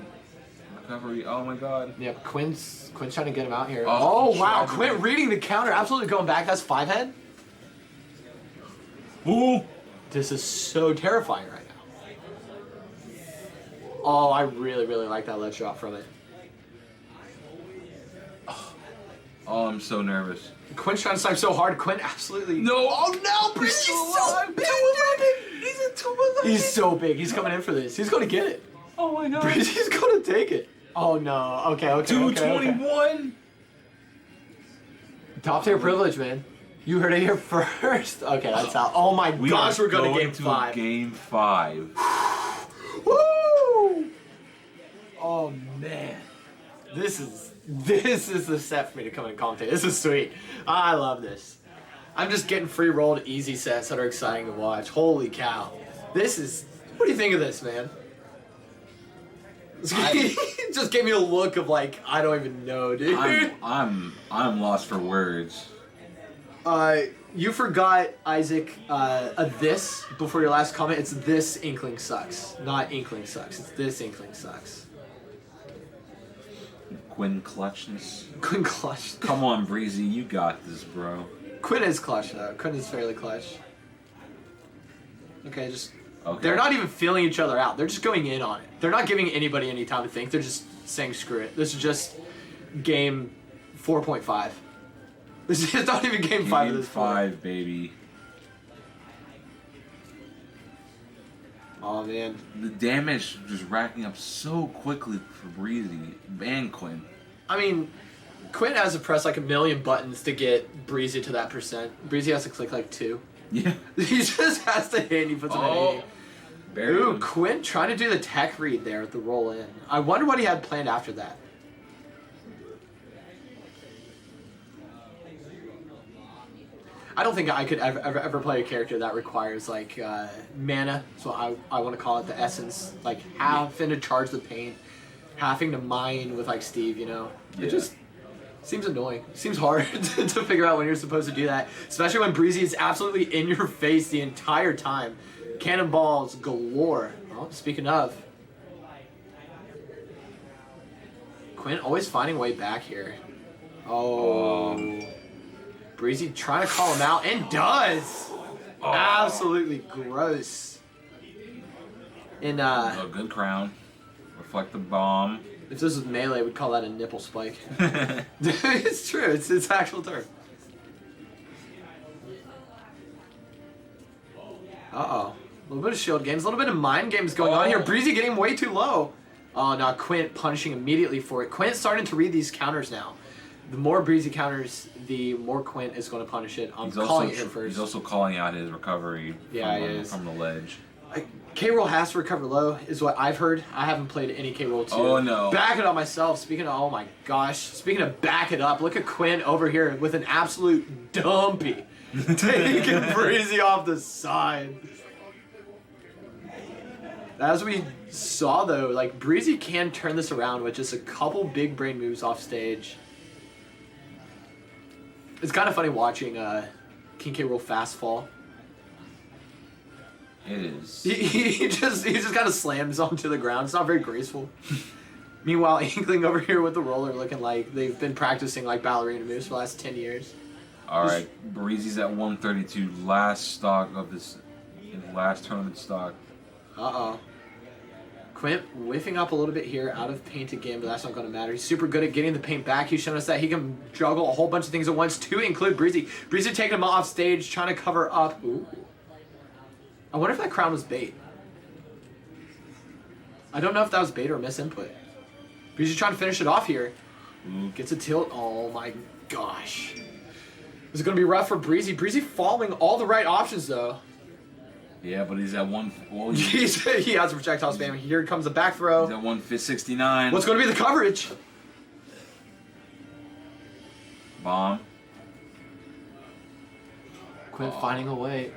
E: recovery. Oh my god.
A: Yep, Quinn's trying to get him out here.
E: Oh,
A: Oh wow, Quinn reading the counter, absolutely going back. That's 5 head.
E: Ooh.
A: This is so terrifying right now. Oh, I really, really like that ledge drop from it.
E: Oh, I'm so nervous.
A: Quinn's trying to snipe so hard. Quinn absolutely.
E: No.
A: Oh no, Breezy's so big. He's a 2-11. He's so big. He's coming in for this. He's going to get it.
E: Oh my god.
A: Breezy's going to take it. Oh no. Okay.
E: 221.
A: Top tier privilege, man. You heard it here first. Okay, that's out. Oh my gosh, we're going to game 5.
E: Game 5.
A: Woo! Oh man. This is the set for me to come and commentate. This is sweet. I love this. I'm just getting free rolled easy sets that are exciting to watch. Holy cow. This is... What do you think of this, man? Just gave me a look of like, I don't even know, dude.
E: I'm lost for words.
A: You forgot, Isaac, this before your last comment. It's this Inkling sucks. Not Inkling sucks. It's this Inkling sucks.
E: Quinn clutchness.
A: Quinn clutch.
E: Come on, Breezy, you got this, bro.
A: Quinn is clutch, though. Quinn is fairly clutch. Okay, just...
E: Okay.
A: They're not even feeling each other out. They're just going in on it. They're not giving anybody any time to think. They're just saying, screw it. This is just game 4.5. This is not even game 5 of this
E: Game 5, baby.
A: Oh, man.
E: The damage just racking up so quickly for Breezy and Quinn.
A: I mean, Quinn has to press like 1,000,000 buttons to get Breezy to that percent. Breezy has to click like 2.
E: Yeah.
A: He just has to hit and he puts him at 80. Ooh,
E: Him.
A: Quinn trying to do the tech read there with the roll in. I wonder what he had planned after that. I don't think I could ever play a character that requires like mana. So I want to call it the essence. Like having to charge the paint, having to mine with like Steve, you know? It just seems annoying. Seems hard to figure out when you're supposed to do that. Especially when Breezy is absolutely in your face the entire time. Cannonballs galore. Well, speaking of. Quinn always finding a way back here. Oh. Breezy trying to call him out and does. Absolutely gross. And
E: A good crown. Reflect the bomb.
A: if this was melee, we'd call that a nipple spike. It's true. It's actual term. Uh-oh. A little bit of shield games, a little bit of mind games going on here. Breezy getting way too low. Oh, now Quint punishing immediately for it. Quint's starting to read these counters now. The more Breezy counters, the more Quint is going to punish it. I'm calling it here first.
E: He's also calling out his recovery from the ledge.
A: K-Roll has to recover low, is what I've heard. I haven't played any K-Roll 2.
E: Oh, no.
A: Back it up myself. Speaking of, oh my gosh. Speaking of back it up, look at Quinn over here with an absolute dumpy. Taking Breezy off the side. As we saw, though, like, Breezy can turn this around with just a couple big brain moves off stage. It's kind of funny watching King K-Roll fast fall.
E: It is.
A: He just kind of slams onto the ground. It's not very graceful. Meanwhile, Inkling over here with the roller looking like they've been practicing like ballerina moves for the last 10 years.
E: All right, Breezy's at 132. Last stock of this, last tournament stock.
A: Uh-oh. Quint whiffing up a little bit here, out of paint again, but that's not going to matter. He's super good at getting the paint back. He's shown us that he can juggle a whole bunch of things at once, to include Breezy. Breezy taking him off stage, trying to cover up. Ooh. I wonder if that crown was bait. I don't know if that was bait or misinput. Breezy's trying to finish it off here. Gets a tilt. Oh my gosh. This is going to be rough for Breezy. Breezy following all the right options, though.
E: Yeah, but he's at one. Well,
A: he has a projectile spam. Here comes a back throw.
E: He's at 169.
A: What's going to be the coverage?
E: Bomb.
A: Quint finding a way.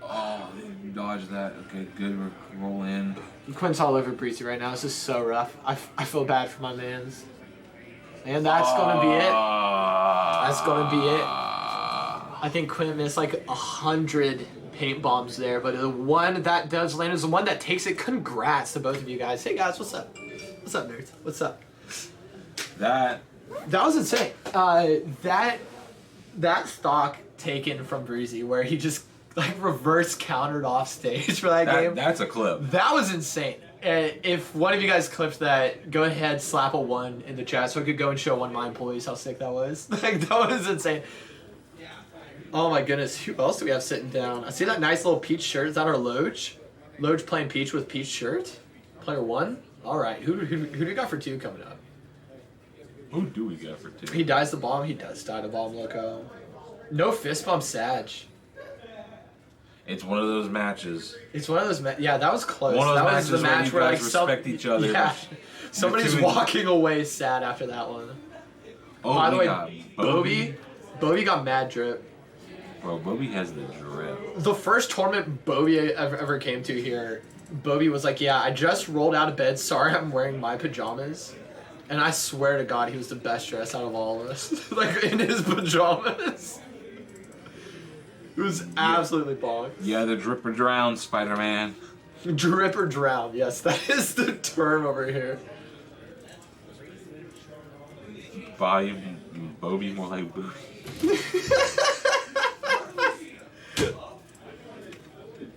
E: Oh, they dodged that. Okay, good roll in.
A: Quint's all over Breezy right now. This is so rough. I feel bad for my mans. And that's going to be it. That's going to be it. I think Quint missed like 100 paint bombs there, but the one that does land is the one that takes it. Congrats to both of you guys. Hey guys, what's up? What's up, nerds? What's up?
E: That
A: was insane. That stock taken from Breezy where he just like reverse countered off stage for that game.
E: That's a clip.
A: That was insane. If one of you guys clipped that, go ahead, slap a 1 in the chat so I could go and show one mind police how sick that was. Like, that was insane. Oh my goodness, who else do we have sitting down? I see that nice little Peach shirt. Is that our Loge? Loge playing Peach with Peach shirt? Player 1? Alright, who do we got for 2 coming up?
E: Who do we got for 2?
A: He dies the bomb. He does die the bomb, loco. No fist bump, Sag.
E: It's one of those matches.
A: It's one of those yeah, that was close.
E: One of those
A: that
E: matches
A: was the match
E: where
A: where
E: you guys respect each other.
A: Yeah, somebody's walking away sad after that one.
E: Oh,
A: by the way,
E: got
A: Bobby got mad drip.
E: Bro, Bobby has the drip.
A: The first tournament Bobby ever came to here, Bobby was like, yeah, I just rolled out of bed. Sorry, I'm wearing my pajamas. And I swear to God, he was the best dressed out of all of us. Like, in his pajamas. It was absolutely bonk.
E: Yeah, the drip or drown, Spider-Man.
A: Drip or drown. Yes, that is the term over here.
E: Bobby, more like Booby.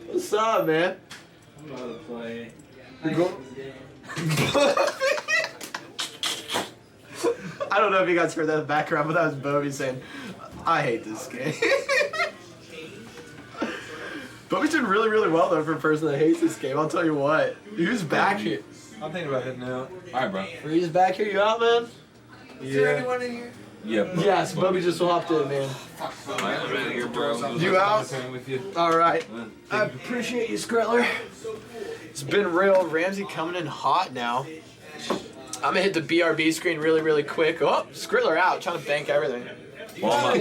A: What's up, man?
G: I'm about to play.
A: I don't know if you guys heard that in the background, but that was Bobby saying, I hate this game. Bobby's doing really, really well, though, for a person that hates this game. I'll tell you what. Who's back here?
D: I'm thinking about hitting out.
E: Alright, bro.
A: Freeze back here. You out, man?
D: Is there anyone in here?
E: Yeah.
A: Yes, Bobby just hopped in, man.
E: I'm out of here, bro.
A: You out?
D: With you.
A: All right. I appreciate you, Skrittler. It's been real. Ramsey coming in hot now. I'm gonna hit the BRB screen really, really quick. Oh, Skrittler out, trying to bank everything.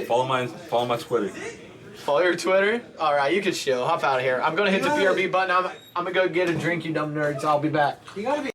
E: Follow my Twitter.
A: Follow your Twitter? All right, you can chill. Hop out of here. I'm gonna hit the BRB button. I'm gonna go get a drink, you dumb nerds. I'll be back.
D: You gotta be.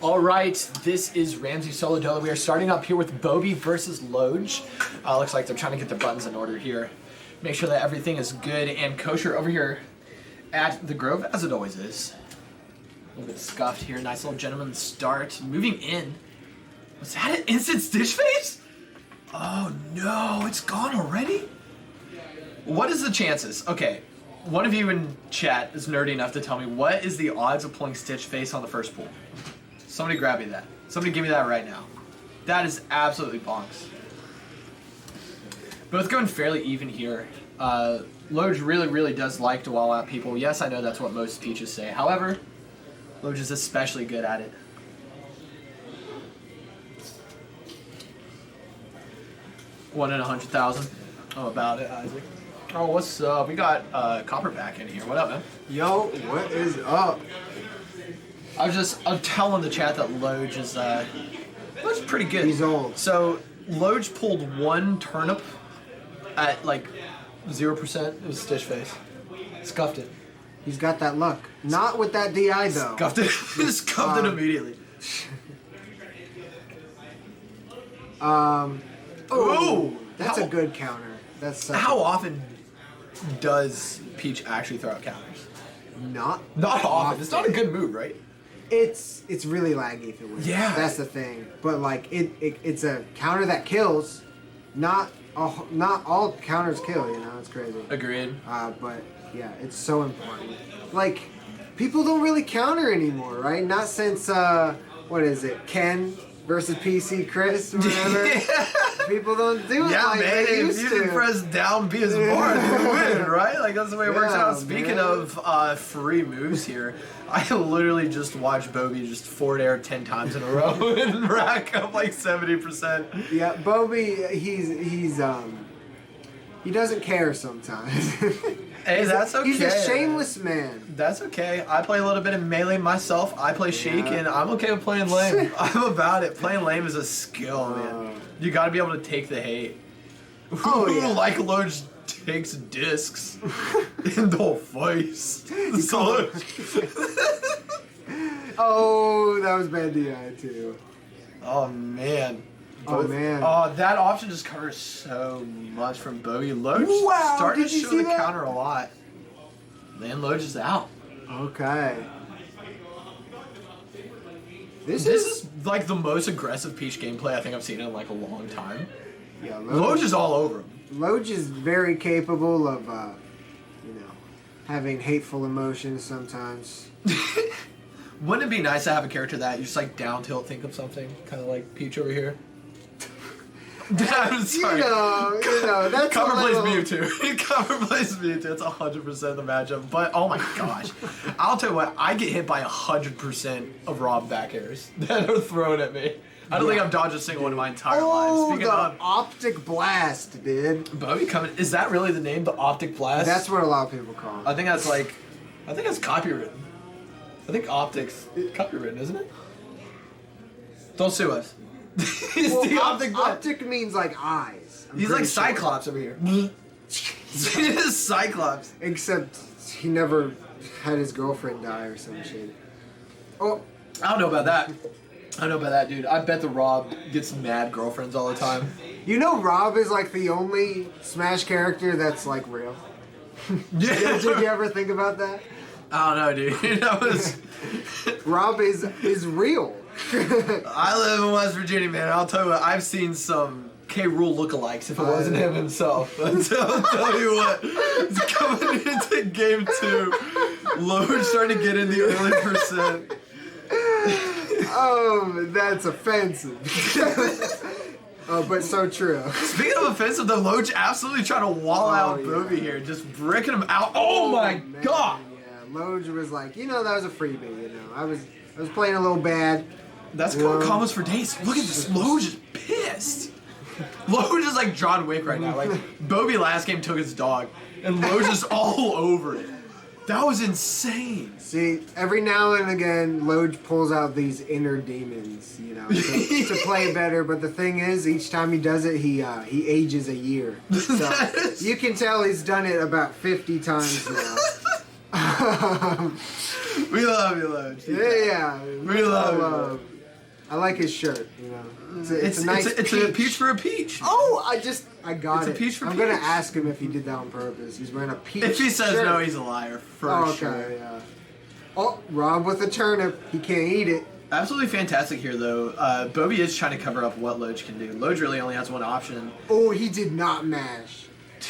A: All right, this is Ramsey Solodolo. We are starting up here with Bobby versus Loge. Looks like they're trying to get their buttons in order here. Make sure that everything is good and kosher over here at the Grove, as it always is. A little bit scuffed here. Nice little gentleman start. Moving in. Was that an instant stitch face? Oh no, it's gone already? What is the chances? Okay, one of you in chat is nerdy enough to tell me what is the odds of pulling stitch face on the first pull? Somebody grab me that. Somebody give me that right now. That is absolutely bonks. Both going fairly even here. Loge really does like to wall out people. Yes, I know that's what most Peaches say. However, Loge is especially good at it. One in 100,000. Oh, about it, Isaac. Oh, what's up? We got Copperback in here. What up, man?
H: Yo, what is up?
A: I'm telling the chat that Loge is pretty good.
H: He's old.
A: So Loge pulled one turnip at like 0%. It was stitch face. Scuffed it.
H: He's got that luck. Not with that DI though.
A: Scuffed it. Scuffed it immediately.
H: Oh, that's
A: How-
H: a good counter. That's such
A: How often does Peach actually throw out counters?
H: not
A: Often. It's not a good move, right?
H: It's really laggy if it wins.
A: Yeah.
H: That's the thing. But like it's a counter that kills. Not all counters kill. You know, it's crazy.
A: Agreed.
H: But yeah, it's so important. Like people don't really counter anymore, right? Not since what is it, Ken versus PC Chris or whatever. People don't do it like
A: man,
H: they
A: if
H: used
A: you
H: to.
A: can press down B as bar, you win, right? Like, that's the way it works
H: Yeah,
A: out. Speaking
H: man.
A: of free moves here, I literally just watched Bobby just forward air 10 times in a row and rack up like 70%.
H: Yeah, Bobby, he doesn't care sometimes.
A: Hey, that's okay.
H: He's a shameless man.
A: That's okay. I play a little bit of melee myself. I play Sheik, and I'm okay with playing lame. I'm about it. Playing lame is a skill, man. You got to be able to take the hate.
H: Oh, yeah.
A: Like Loge takes discs in the face. So,
H: Oh, that was bad DI too.
A: oh man.
H: Oh, man.
A: Oh, that option just covers so much from Bogey. Loge
H: Wow,
A: starting to
H: did you
A: show
H: see
A: the
H: that?
A: counter a lot. Then Loge is out.
H: Okay. This
A: This is like the most aggressive Peach gameplay I think I've seen in like a long time.
H: yeah,
A: Loge is all over him.
H: Loge is very capable of, having hateful emotions sometimes.
A: Wouldn't it be nice to have a character that you just like down tilt think of something, kind of like Peach over here? I'm sorry.
H: You know, that's
A: Cover
H: a
A: plays
H: little-
A: Mewtwo. Cover plays Mewtwo. It's 100% the matchup. But oh my gosh, I'll tell you what. I get hit by 100% of Rob back airs that are thrown at me. I don't think I've dodged a single one in my entire life.
H: Oh,
A: Speaking
H: the
A: of
H: optic blast, dude.
A: Bobby coming, is that really the name? The Optic Blast?
H: That's what a lot of people call
A: I
H: it.
A: think that's like, I think that's copywritten. I think optics copywritten, isn't it? Don't sue us. It's
H: Well,
A: the Optic Blast.
H: optic means like eyes. I'm
A: He's like
H: pretty sure.
A: Cyclops over here. He's Cyclops.
H: Except he never had his girlfriend die or some shit. Oh,
A: I don't know about that. I don't know about that, dude. I bet the Rob gets mad girlfriends all the time.
H: you know Rob is like the only Smash character that's like real. Did you ever think about that?
A: I don't know, dude. That was.
H: Rob is real.
A: I live in West Virginia, man. I'll tell you what. I've seen some K. Rool lookalikes. If it wasn't him himself, I'll tell you what. It's coming into game 2. Loge starting to get in the early percent.
H: Oh, that's offensive. Oh, but so true.
A: Speaking of offensive, though, Loge absolutely trying to wall out
H: yeah.
A: Bobby here, just bricking him out. Oh my
H: Man,
A: god!
H: Yeah, Loge was like, that was a freebie. I was playing a little bad.
A: That's going combos for days. Look at this. Loge is pissed. Loge is like John Wick right now. Like, Bobby last game took his dog, and Loge is all over it. That was insane.
H: See, every now and again, Loge pulls out these inner demons, to play better. But the thing is, each time he does it, he ages a year. So you can tell he's done it about 50 times now.
A: We love you, Loge.
H: Yeah.
A: We love you.
H: I like his shirt. You know, it's a nice
A: it's a peach for a peach.
H: Oh, I got
A: It's a
H: it.
A: peach for
H: I'm gonna
A: peach.
H: ask him if he did that on purpose. He's wearing a peach.
A: If he says
H: shirt.
A: no, he's a liar for
H: okay,
A: sure.
H: yeah. Oh, Rob with a turnip. He can't eat it.
A: Absolutely fantastic here, though. Bobby is trying to cover up what Loge can do. Loge really only has one option.
H: Oh, he did not mash.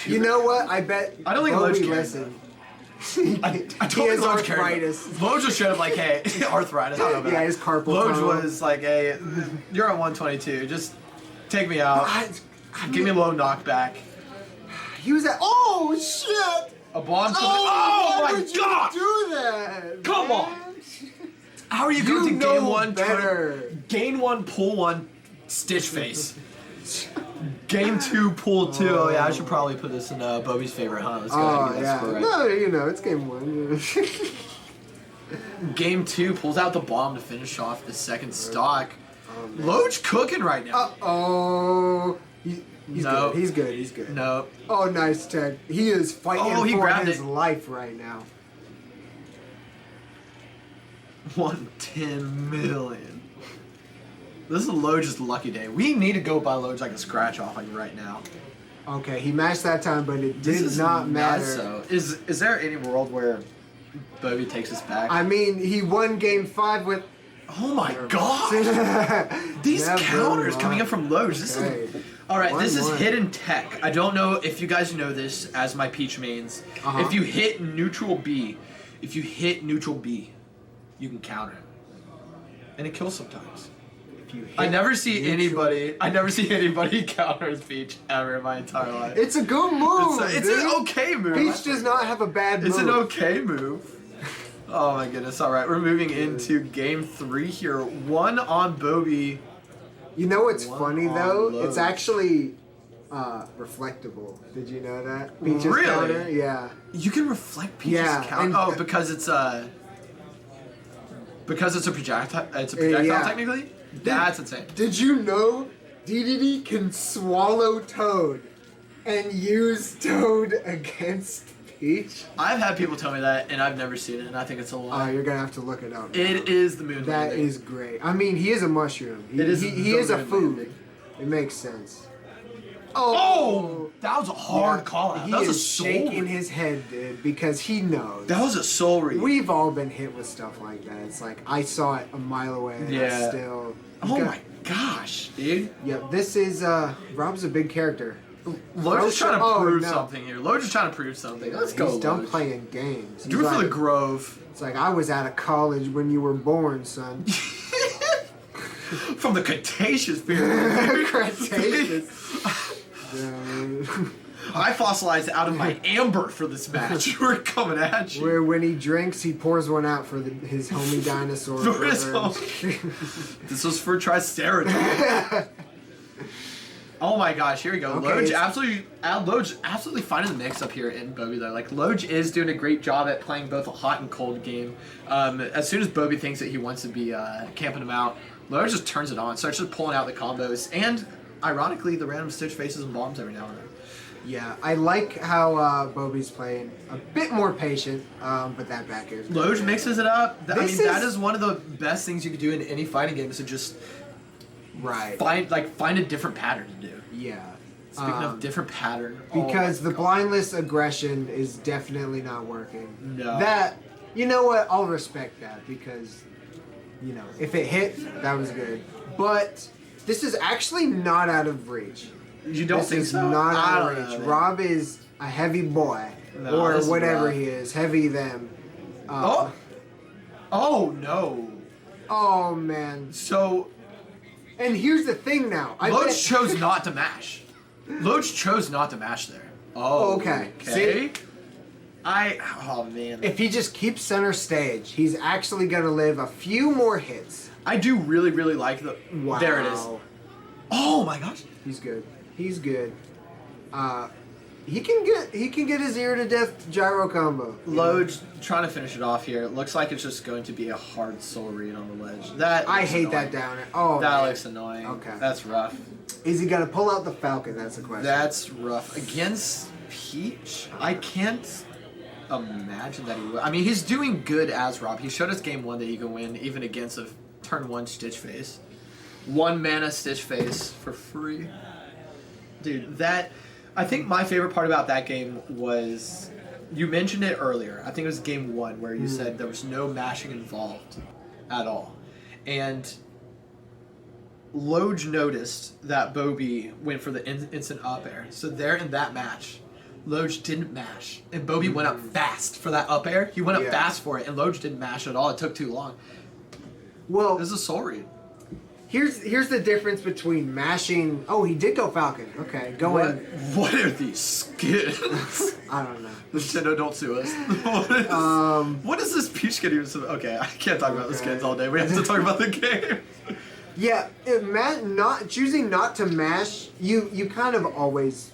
H: You know what? I bet.
A: I don't think
H: Bobby
A: Loge cared.
H: listened.
A: I
H: He
A: totally
H: has
A: Loge cared.
H: arthritis.
A: Loge was straight up like, hey, arthritis. I don't know about
H: Yeah,
A: that.
H: his carpal
A: Loge
H: tunnel.
A: was like, hey, you're on 122. Just take me out.
H: I
A: Give me a low knockback.
H: He was at. Oh shit!
A: A bomb.
H: Oh, why
A: my
H: would you
A: god!
H: do that?
A: Come
H: man?
A: on. How are you going
H: You
A: to
H: know
A: game one,
H: better.
A: gain one, pull one, stitch face? Game 2, pull 2. Oh yeah, I should probably put this in Bobby's favorite, huh? Let's go ahead and
H: Oh
A: get that
H: yeah.
A: score right.
H: No, you know it's game 1.
A: Game 2 pulls out the bomb to finish off the second stock. Loge cooking right now.
H: Oh. He's
A: No.
H: good. He's good. He's good.
A: No.
H: Oh, nice tech. He is fighting
A: Oh, he
H: for
A: grabbed
H: his
A: it.
H: life right now.
A: 110 million. This is Loge's lucky day. We need to go buy Loge like a scratch off like right now.
H: Okay, he matched that time, but it
A: This
H: did
A: is
H: not matter.
A: nuts, though. Is there any world where Bobby takes us back?
H: I mean, he won game 5 with.
A: Oh my god! These
H: Never
A: counters coming in
H: mind.
A: from Loge. This
H: Okay.
A: is all right. This is
H: 1-1.
A: hidden tech. I don't know if you guys know this as my peach mains.
H: Uh-huh.
A: If you hit neutral B, you can counter it, and it kills sometimes.
H: If you hit
A: I never see
H: neutral-
A: anybody counter his peach ever in my entire life.
H: It's a good move.
A: It's
H: dude.
A: an okay move.
H: Peach does not have a bad move.
A: It's an okay move. Oh my goodness. All right, we're moving into game 3 here. 1 on Bobby.
H: You know what's
A: One
H: funny
A: on
H: though?
A: Loge.
H: It's actually reflectable. Did you know that? Peach's
A: Really?
H: counter? Yeah.
A: You can reflect Peach's
H: Yeah,
A: count.
H: and-
A: Oh, because it's a projectile. It's a projectile
H: yeah.
A: technically. That's insane.
H: Did you know DDD can swallow Toad and use Toad against Peach?
A: I've had people tell me that, and I've never seen it, and I think it's a
H: Oh,
A: lie.
H: you're gonna have to look it up.
A: It is the moon
H: That
A: landing.
H: is great. I mean, he is a mushroom. He,
A: It is
H: he
A: the
H: is a
A: moon
H: food.
A: landing.
H: It makes sense.
A: Oh, that was a hard
H: Yeah,
A: call out.
H: He
A: That was a
H: is
A: soul
H: shaking
A: read.
H: his head, dude, because he knows.
A: That was a soul read.
H: We've all been hit with stuff like that. It's like I saw it a mile away. And I
A: Yeah.
H: still.
A: Oh my gosh, dude.
H: Yeah, this is Rob's a big character.
A: Loge is trying to
H: Oh,
A: prove
H: no.
A: something here. Loge is trying to prove something. Let's go,
H: He's done
A: Loge.
H: playing games.
A: Do
H: He's
A: it for the
H: like-
A: Grove.
H: It's like I was out of college when you were born, son.
A: From the Cretaceous period.
H: Cretaceous. Yeah.
A: I fossilized out of my amber for this match. We're coming at you.
H: Where when he drinks, he pours one out for his homie dinosaur.
A: For his
H: brother.
A: This was for Triceratops. Oh my gosh, here we go.
H: Okay,
A: Loge
H: it's-
A: absolutely finding the mix up here in Bobby though. Like Loge is doing a great job at playing both a hot and cold game. As soon as Bobby thinks that he wants to be camping him out, Loge just turns it on, starts just pulling out the combos, and ironically the random stitch faces and bombs every now and then.
H: Yeah, I like how Bobby's playing a bit more patient, but that back air.
A: Loge mixes it up. I mean,
H: This
A: that
H: is-
A: is one of the best things you can do in any fighting game is to just
H: Right.
A: find a different pattern to do.
H: Yeah.
A: Speaking of different pattern, oh
H: Because
A: my
H: the
A: God.
H: blindless aggression is definitely not working.
A: No.
H: That, you know what, I'll respect that because, you know, if it hit, that was good. But this is actually not out of reach.
A: You don't
H: This
A: think
H: is
A: so?
H: not
A: I
H: out
A: don't
H: of
A: know,
H: reach.
A: man.
H: Rob is a heavy boy.
A: No,
H: or
A: this is
H: whatever
A: rough.
H: he is. Heavy them.
A: Oh. Oh no.
H: Oh, man.
A: So
H: And here's the thing now. I
A: Loge
H: bet-
A: chose not to mash. Loge chose not to mash there. Oh.
H: Okay.
A: Okay. Oh man.
H: If he just keeps center stage, he's actually going to live a few more hits.
A: I do really like the.
H: Wow.
A: There it is. Oh my gosh.
H: He's good. He's good. He can get his ear to death gyro combo.
A: Loge trying to finish it off here. It looks like it's just going to be a hard soul read on the ledge. That
H: I
A: looks
H: hate
A: annoying.
H: that downer. Oh,
A: That
H: man.
A: looks annoying.
H: Okay.
A: That's rough.
H: Is he gonna pull out the Falcon? That's the question.
A: That's rough. Against Peach, I can't imagine that he would. I mean, he's doing good as Rob. He showed us game 1 that he can win even against a turn 1 Stitch face. 1 mana Stitch Face for free. Dude, that... I think my favorite part about that game was... You mentioned it earlier. I think it was game 1 where you said there was no mashing involved at all. And Loge noticed that Bobby went for the instant up air. So there in that match, Loge didn't mash. And Bobby went up fast for that up air. He went up fast for it, and Loge didn't mash at all. It took too long.
H: Well,
A: this is a soul read.
H: Here's the difference between mashing. Oh, he did go Falcon. Okay, going.
A: What are these skins?
H: I don't know.
A: Nintendo, don't sue us. What is this Peach skin even? Okay, I can't talk about the skins all day. We have to talk about the game.
H: Yeah, choosing not to mash. You kind of always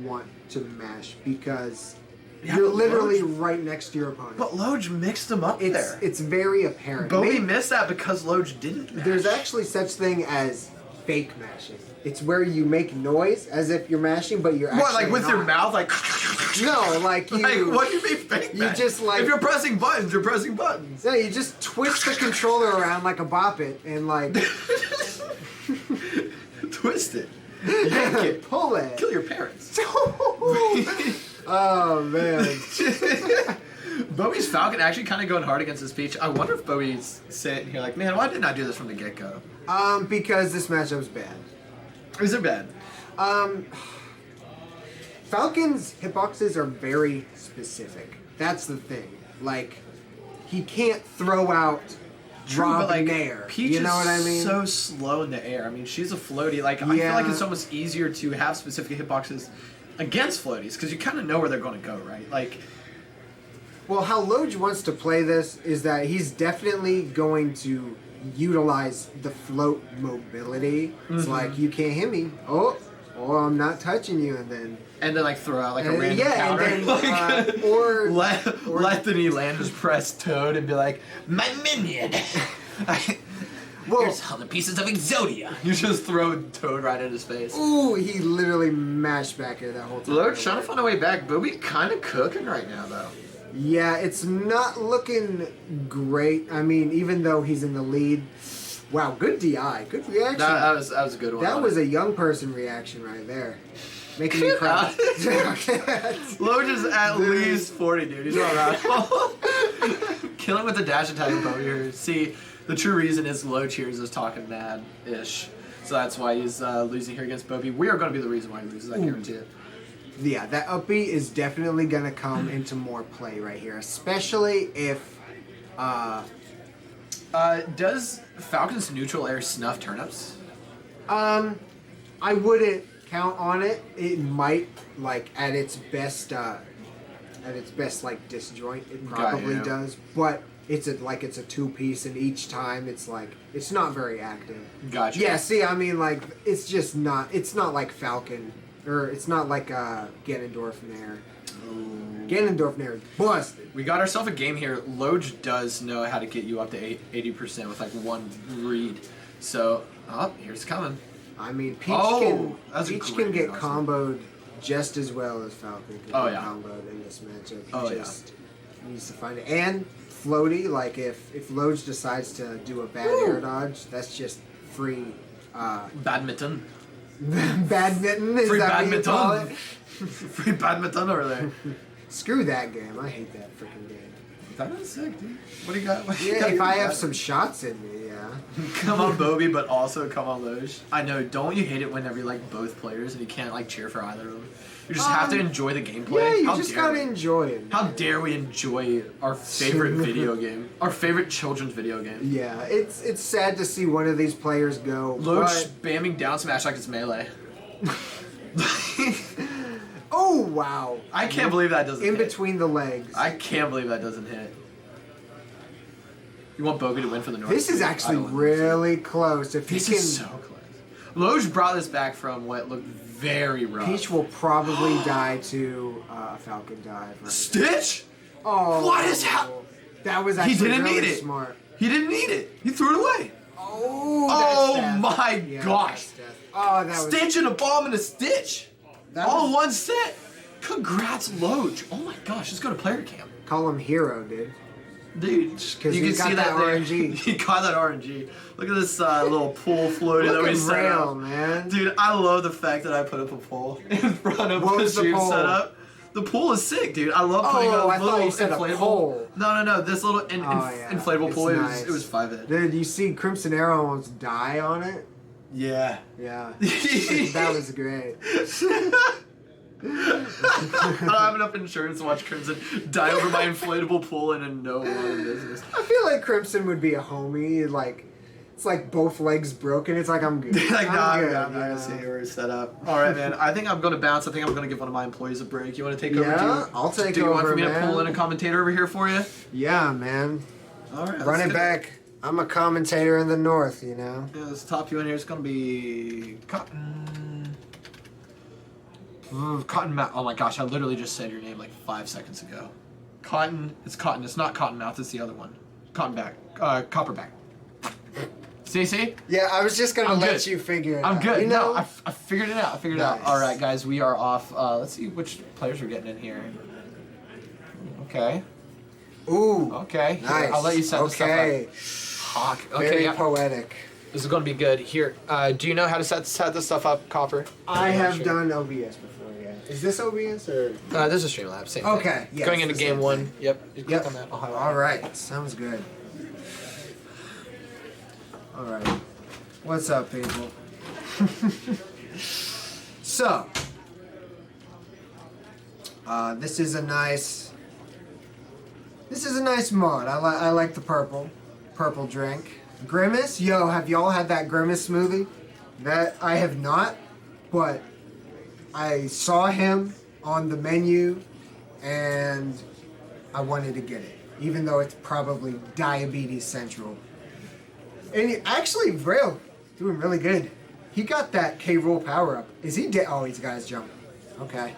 H: want to mash because you're literally right next to your opponent.
A: But Loge mixed them up there.
H: It's very apparent.
A: Bobby missed that because Loge didn't mash.
H: There's actually such thing as fake mashing. It's where you make noise as if you're mashing, but you're actually
A: what, like with
H: not.
A: your mouth, like
H: no, like you.
A: Like, what do you mean fake?
H: You just like
A: if you're pressing buttons, you're pressing buttons.
H: No, you just twist the controller around like a bop it and like
A: twist it, yank it,
H: pull it,
A: kill your parents.
H: Oh man.
A: Bobby's Falcon actually kind of going hard against this Peach. I wonder if Bobby's sitting here like, man, why didn't I do this from the get-go?
H: Because this matchup's bad.
A: Is it bad?
H: Falcon's hitboxes are very specific. That's the thing. Like, he can't throw out drop in air.
A: Peach
H: you know what I mean?
A: is so slow in the air. I mean, she's a floaty. Like, I feel like it's almost easier to have specific hitboxes against floaties because you kind of know where they're going to go, right? Like,
H: well, how Loge wants to play this is that he's definitely going to utilize the float mobility. It's like, you can't hit me. Oh, I'm not touching you, and then
A: like throw out like a random counter.
H: And then, or
A: let the knee land just press Toad and be like, my minion. Here's all the pieces of Exodia. You just throw Toad right in his face.
H: Ooh, he literally mashed back here that whole time.
A: Loge trying to find a way back. Bobby kind of cooking right now, though.
H: Yeah, it's not looking great. I mean, even though he's in the lead. Wow, good DI. Good reaction.
A: That was a good one.
H: That was a young person reaction right there. Making me proud.
A: Loge is at least 40, dude. He's all right. Killing with the dash attack over here. See, the true reason is Loge here is just talking mad-ish. So that's why he's losing here against Bobby. We are going to be the reason why he loses, I guarantee it.
H: Yeah, that up B is definitely going to come into more play right here. Especially if...
A: does Falcon's neutral air snuff turnips?
H: I wouldn't count on it. It might, like, at its best, like, disjoint, it probably does. But it's a two-piece, and each time it's like, it's not very active.
A: Gotcha.
H: Yeah, see, I mean, like, it's just not, it's not like Falcon, or it's not like Ganondorf Nair. Ganondorf Nair is busted.
A: We got ourselves a game here. Loge does know how to get you up to 80% with like one read. So, here's coming.
H: I mean, Peach can get comboed just as well as Falcon can get comboed in this matchup. He just needs to find it. And floaty, like if Loge decides to do a bad air dodge, that's just free
A: badminton.
H: Badminton is
A: free
H: that
A: badminton.
H: what you call it?
A: Free badminton over there.
H: Screw that game. I hate that freaking game.
A: That is sick, dude. What do you got?
H: If I have some shots in me, yeah.
A: Come on, Bobby, but also come on, Loge. I know. Don't you hate it whenever you like both players and you can't like cheer for either of them? You just have to enjoy the gameplay.
H: Yeah, you just gotta enjoy it.
A: How dare we enjoy our favorite video game, our favorite children's video game?
H: Yeah, it's sad to see one of these players go.
A: Loge spamming down smash like it's melee.
H: Oh wow!
A: I can't believe that doesn't
H: in
A: hit.
H: Between the legs.
A: I can't believe that doesn't hit. You want Bogey to win for the North?
H: This is actually really close. If
A: this is so close. Loge brought this back from what looked very rough.
H: Peach will probably die to a Falcon dive. Right
A: Stitch?
H: There. Oh,
A: what is happening?
H: That was actually really smart.
A: He didn't need it. He threw it away.
H: Oh,
A: that's my gosh!
H: Oh, that was
A: Stitch and a bomb and a Stitch. All in one set. Congrats, Loge. Oh my gosh, let's go to player camp.
H: Call him hero, dude.
A: Dude,
H: 'Cause
A: you
H: he
A: can
H: got
A: see
H: that
A: there.
H: RNG.
A: He got that RNG. Look at this little pool floaty that
H: Look
A: we
H: at
A: set
H: Rail,
A: up.
H: man.
A: Dude, I love the fact that I put up a pool in front of
H: What
A: the
H: was the
A: stream
H: pole?
A: setup. The pool is sick, dude. I love putting
H: Oh,
A: a
H: I thought
A: little
H: you said a
A: inflatable.
H: pole.
A: No. This little
H: Oh, yeah.
A: inflatable
H: It's
A: pool.
H: nice.
A: It was 5
H: Dude, you see Crimson Arrow almost die on it?
A: Yeah.
H: Yeah. That was great.
A: I don't have enough insurance to watch Crimson die over my inflatable pool and in no line of business.
H: I feel like Crimson would be a homie. Like, it's like both legs broken. It's like, I'm good.
A: Like,
H: I'm
A: nah,
H: good,
A: I'm not gonna see where it's set up. All right, man. I think I'm gonna bounce. I think I'm gonna give one of my employees a break. You want to take over?
H: Yeah, I'll take
A: Do you want
H: over,
A: for me to
H: man.
A: pull in a commentator over here for you?
H: Yeah, man.
A: All right.
H: Run
A: let's
H: it
A: get
H: back. I'm a commentator in the north, you know?
A: Yeah, let's top you in here. It's gonna be Cotton. Cottonmouth. Oh my gosh, I literally just said your name like 5 seconds ago. Cotton. It's Cotton. It's not Cottonmouth. It's the other one. Cottonback. Copperback. See?
H: Yeah, I was just gonna
A: I'm
H: let
A: good.
H: you figure it
A: I'm
H: out.
A: good.
H: You know?
A: No, I figured it out.
H: Nice.
A: All right, guys, we are off. Let's see which players we're getting in here. Okay.
H: Ooh.
A: Okay. Here,
H: Nice.
A: I'll let you set
H: Okay.
A: this stuff up. Hawk. Okay.
H: Very
A: Yeah.
H: poetic.
A: This is going to be good. Here. Do you know how to set this stuff up, Copper?
H: I have
A: Sure.
H: done OBS before, yeah. Is this OBS or?
A: This is Streamlabs. Same thing.
H: Okay. Yes,
A: Going into
H: the
A: game
H: same
A: one.
H: thing.
A: Yep. You click
H: Yep.
A: on that. I'll highlight it.
H: All right. Sounds good. All right. What's up, people? So, this is a nice mod. I like the purple drink. Grimace, yo, have y'all had that Grimace smoothie? That I have not, but I saw him on the menu, and I wanted to get it, even though it's probably diabetes central. And actually, Braille doing really good. He got that K-Rool power up. Is he dead? Oh, he's got his jump. Okay.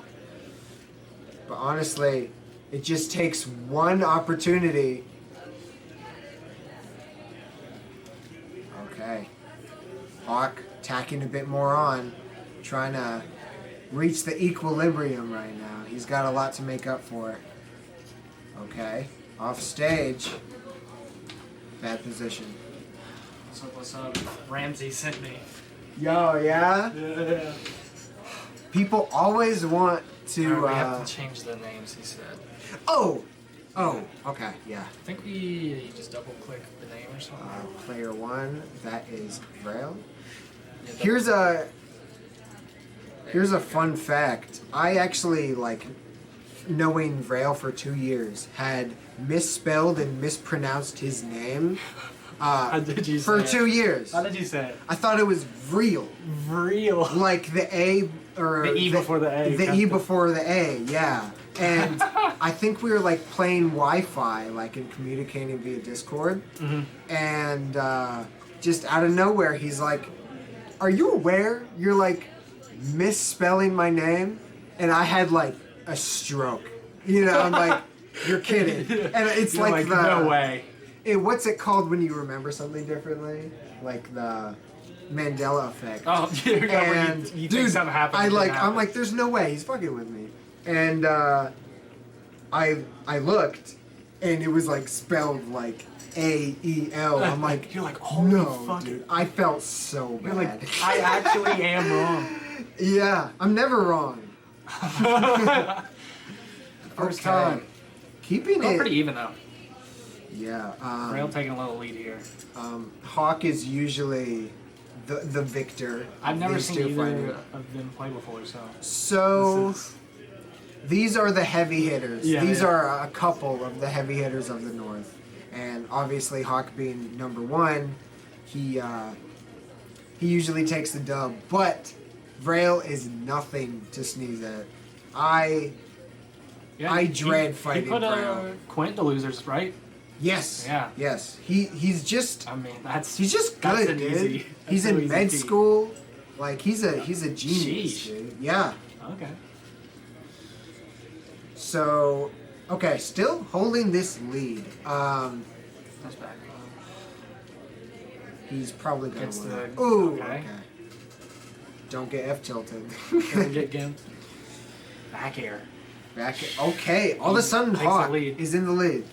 H: But honestly, it just takes one opportunity. Okay. Hawk tacking a bit more on, trying to reach the equilibrium right now. He's got a lot to make up for. Okay. Off stage. Bad position.
G: What's up? Ramsey sent me.
H: Yo, yeah?
G: Yeah.
H: People always want to,
G: we have to change the names, he said.
H: Oh, okay, yeah.
G: I think we just double click the name or something.
H: Player one, that is Braille.
G: Yeah,
H: Here's a fun fact. I actually, knowing Braille for 2 years, had misspelled and mispronounced his name
G: How did you
H: for
G: say
H: 2 years.
G: How did you say it?
H: I thought it was real.
G: Real.
H: Like the A or
G: The E before the A.
H: The E before the A, yeah. And I think we were playing Wi-Fi, and communicating via Discord.
G: Mm-hmm.
H: And just out of nowhere, he's like, "Are you aware you're misspelling my name?" And I had a stroke. I'm like, "You're kidding!" And it's
G: You're
H: the
G: no way.
H: what's it called when you remember something differently? Like the Mandela effect.
G: Oh,
H: And
G: you think
H: dude,
G: something happened.
H: I'm like, there's no way he's fucking with me. And I looked, and it was spelled AEL. I'm like,
G: you're like, holy
H: no,
G: fuck.
H: dude. I felt so
G: You're
H: bad.
G: like, I actually am wrong.
H: Yeah, I'm never wrong.
G: First
H: Okay.
G: time.
H: Keeping
G: Oh,
H: it.
G: pretty even though.
H: Yeah.
G: Rail taking a little lead here.
H: Hawk is usually the victor.
G: I've
H: of
G: never
H: these
G: seen
H: two
G: either
H: fighting.
G: of them play before, so.
H: So
G: This is-
H: these are the heavy hitters.
G: Yeah,
H: These
G: yeah.
H: are a couple of the heavy hitters of the North, and obviously Hawk being number one, he usually takes the dub. But Vrail is nothing to sneeze at. I dread fighting
G: He put
H: Braille.
G: Quint to losers, right?
H: Yes.
G: Yeah.
H: Yes. He's just
G: I mean, that's
H: he's just
G: that's
H: good,
G: an
H: dude.
G: easy-
H: He's
G: that's
H: in
G: so easy
H: med
G: to beat.
H: school. He's a genius,
G: Sheesh.
H: dude. Yeah.
G: Okay.
H: So, okay, still holding this lead.
G: That's back.
H: He's probably gonna
G: Gets
H: win.
G: the-
H: Ooh,
G: okay.
H: okay. Don't get F tilted.
G: Can we get Gimp? Back air.
H: Back. Okay, all of a sudden
G: Takes the
H: Hawk
G: lead.
H: is in the lead.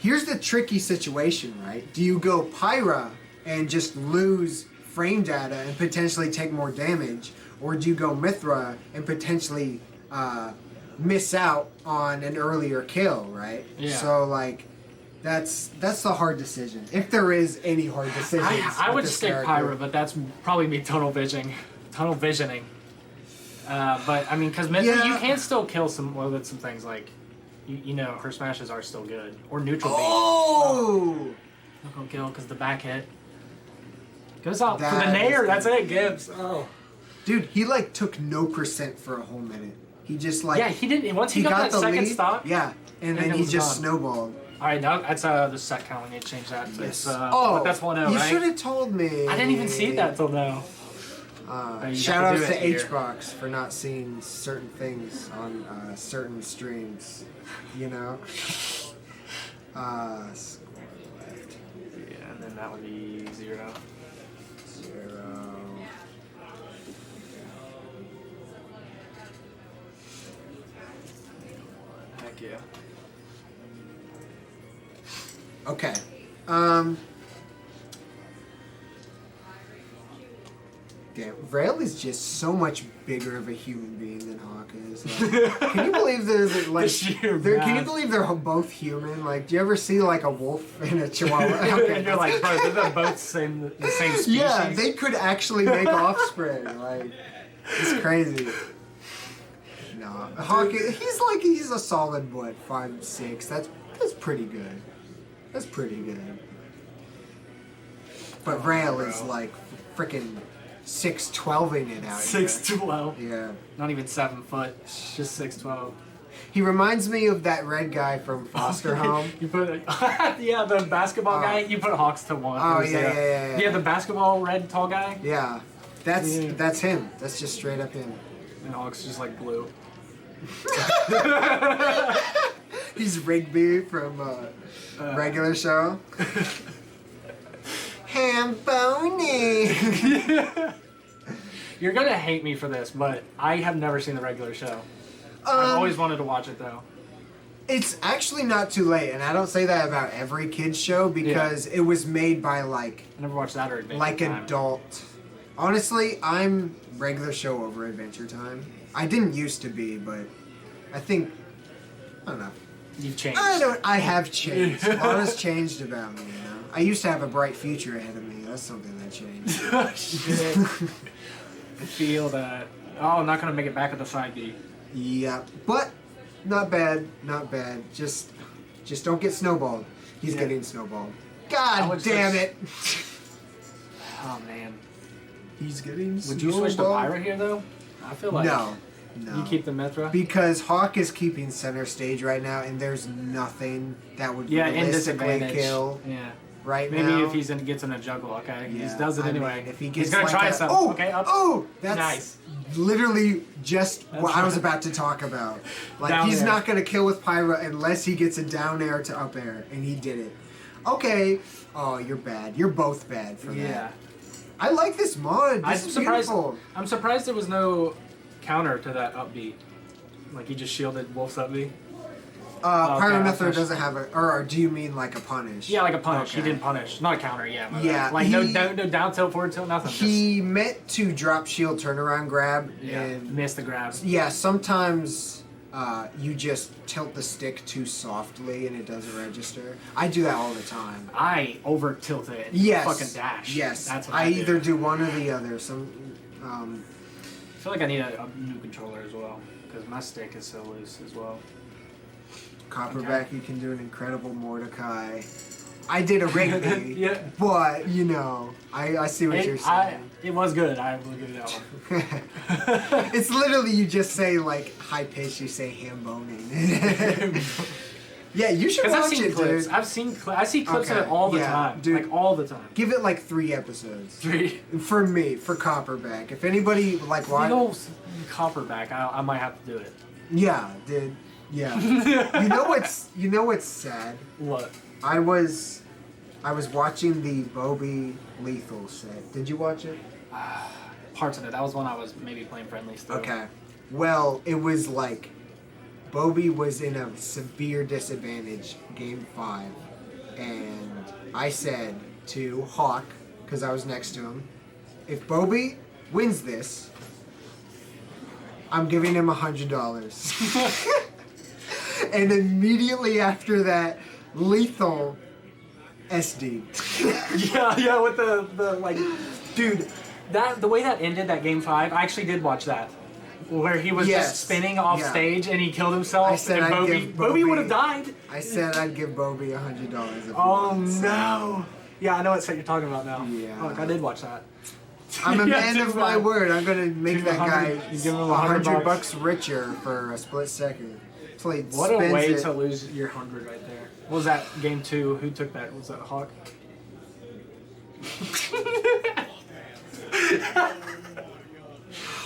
H: Here's the tricky situation, right? Do you go Pyra and just lose frame data and potentially take more damage, or do you go Mithra and potentially miss out on an earlier kill, right?
I: Yeah.
H: So like, that's the hard decision, if there is any hard decisions.
I: I
H: with
I: would
H: this
I: stick
H: character.
I: Pyra, but that's probably me tunnel visioning. But I mean, because Mithra,
H: Yeah.
I: you can still kill with some things like, you know, her smashes are still good, or neutral beam.
H: Oh!
I: Not gonna kill because the back hit goes out for the
H: That
I: nair.
H: is
I: That's
H: good.
I: it, Gibbs. Oh.
H: Dude, he like took no percent for a whole minute. He just like
I: Yeah, he didn't. Once he got that
H: the
I: second
H: lead,
I: stock.
H: yeah, and then
I: it
H: he
I: was
H: just
I: gone.
H: snowballed.
I: All right, now that's the set count. We need to change that.
H: Yes.
I: It's,
H: Oh,
I: that's 1-0,
H: you
I: right?
H: should have told me.
I: I didn't even see that till now. you
H: Shout
I: have
H: out
I: to do
H: to
I: it here.
H: HBox for not seeing certain things on certain streams. You know. Score left
I: Yeah, and then that would be 0.
H: 0.
I: Heck yeah.
H: Okay. Damn, Vrail is just so much bigger of a human being than Hawk is. Like, can you believe there's like
I: sheer
H: can you
I: mass.
H: believe they're both human? Like, do you ever see like a wolf and a chihuahua? Okay,
I: And you're like, bro, they're both the same species.
H: yeah, they could actually make offspring. Like, it's crazy. No, Hawk. He's a solid 5'6". That's pretty good. That's pretty good. But Vrail is like freaking 6'12"ing it out here.
I: 6'12".
H: Yeah.
I: Not even 7 foot. Just 6'12".
H: He reminds me of that red guy from Foster Home.
I: You put yeah, the basketball guy. You put Hawks to 1.
H: Oh,
I: It was,
H: yeah.
I: Yeah, the basketball red tall guy.
H: Yeah. That's him. That's just straight up him.
I: And Hawks just like blue.
H: He's Rigby from regular show. Hamboni.
I: You're gonna hate me for this, but I have never seen the regular show. I've always wanted to watch it though.
H: It's actually not too late, and I don't say that about every kid's show because it was made by like
I: I never watched that or Adventure
H: like
I: Time.
H: adult. Honestly, I'm regular show over Adventure Time. I didn't used to be, but I think I don't know.
I: You've changed.
H: I have changed. A lot has changed about me. You know, I used to have a bright future ahead of me. That's something that changed.
I: Shit. Feel that. Oh, I'm not gonna make it back with the side B.
H: Yeah, but not bad, not bad. Just don't get snowballed. He's getting snowballed. God damn it!
I: Oh man.
H: He's getting snowballed.
I: Would you switch to Pyra here though? I feel like
H: No.
I: You keep the Mithra.
H: Because Hawk is keeping center stage right now, and there's nothing that would
I: Yeah, in
H: realistically
I: disadvantage.
H: kill
I: Yeah.
H: right
I: Maybe
H: now.
I: if he gets in a juggle, okay. He
H: Yeah,
I: just does it
H: I
I: anyway.
H: mean, if he gets
I: He's gonna
H: like
I: try
H: a-
I: some.
H: Oh,
I: okay, up.
H: oh, that's
I: Nice.
H: literally just what
I: That's
H: I was
I: right.
H: about to talk about. Like,
I: Down
H: he's
I: air.
H: not going to kill with Pyra unless he gets a down air to up air, and he did it. Okay. Oh, you're bad. You're both bad for
I: Yeah.
H: that. I like this mod. This is beautiful.
I: I'm surprised there was no counter to that upbeat. Like he just shielded Wolf's upbeat.
H: Pyra
I: okay,
H: Mithra
I: I'll
H: doesn't have a... Or do you mean like a punish?
I: Yeah, like a punish.
H: Okay.
I: He didn't punish. Not a counter, yeah. but
H: Yeah,
I: Like
H: he-
I: no down tilt, forward tilt, nothing.
H: He meant to drop shield turnaround grab,
I: Just, yeah,
H: and
I: missed the grabs.
H: yeah, sometimes you just tilt the stick too softly and it doesn't register. I do that all the time.
I: I over tilted.
H: Yes.
I: Fucking dash.
H: Yes.
I: That's what
H: I
I: I do.
H: either do one or the other.
I: I feel like I need a new controller as well because my stick is so loose as well.
H: Copperback, you can do an incredible Mordecai. I did a Rigby,
I: Yeah.
H: but you know, I see what you're saying.
I: It was good. I will give it that one.
H: It's literally you just say like high pitch, you say ham boning. Yeah, you should
I: Because
H: watch
I: I've seen
H: it,
I: clips.
H: dude.
I: I see clips of
H: Okay,
I: it all the
H: yeah,
I: time.
H: dude.
I: Like all the time.
H: Give it like 3 episodes.
I: 3.
H: For me, for Copperback. If anybody like
I: You
H: watch,
I: know, Copperback. I might have to do it.
H: yeah, dude, yeah. you know what's sad?
I: What?
H: I was watching the Bobby Lethal set. Did you watch it?
I: Parts of it. That was when I was maybe playing friendly still.
H: Okay. Well, it was like Bobby was in a severe disadvantage game 5, and I said to Hawk, because I was next to him, if Bobby wins this, I'm giving him $100. And immediately after that, Lethal SD.
I: Yeah, with the like, dude, the way that ended that game 5, I actually did watch that, where he was just spinning off stage and he killed himself.
H: I said
I: and
H: I'd
I: Bobby
H: give Bobby
I: would have died.
H: I said I'd give Bobby $100. If he
I: Oh
H: won, so.
I: no! Yeah, I know what set you're talking about now.
H: Yeah.
I: Look, I did watch that.
H: I'm a
I: Yeah,
H: man
I: too
H: of my
I: bad.
H: word. I'm gonna make
I: Give him
H: that guy
I: 100 you give him
H: $100 richer for a split second. So he
I: What a
H: spends
I: way
H: it.
I: to lose your 100 right there. What was that game 2? Who took that? Was that Hawk?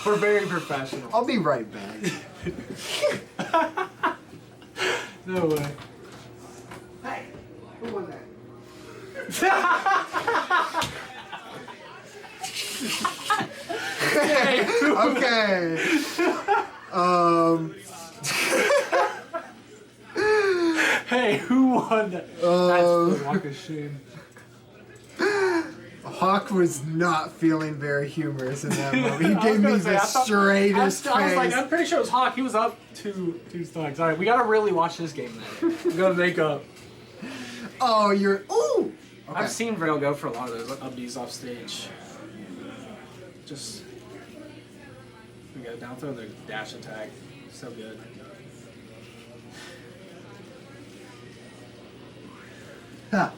I: We're very professional.
H: I'll be right back.
I: No way.
H: Hey, who won that? Okay.
I: Hey, who won that? That's the walk of shame.
H: Hawk was not feeling very humorous in that moment. He
I: I was
H: gave me
I: gonna say,
H: the
I: I thought-
H: straightest
I: I was like,
H: face.
I: I'm pretty sure it was Hawk. He was up two stocks. All right, we gotta really watch this game then. We gotta make up.
H: Oh, you're. Ooh! Okay.
I: I've seen Vrail go for a lot of those upbeats off stage. Just we got down throw the dash attack. So good.
H: Huh.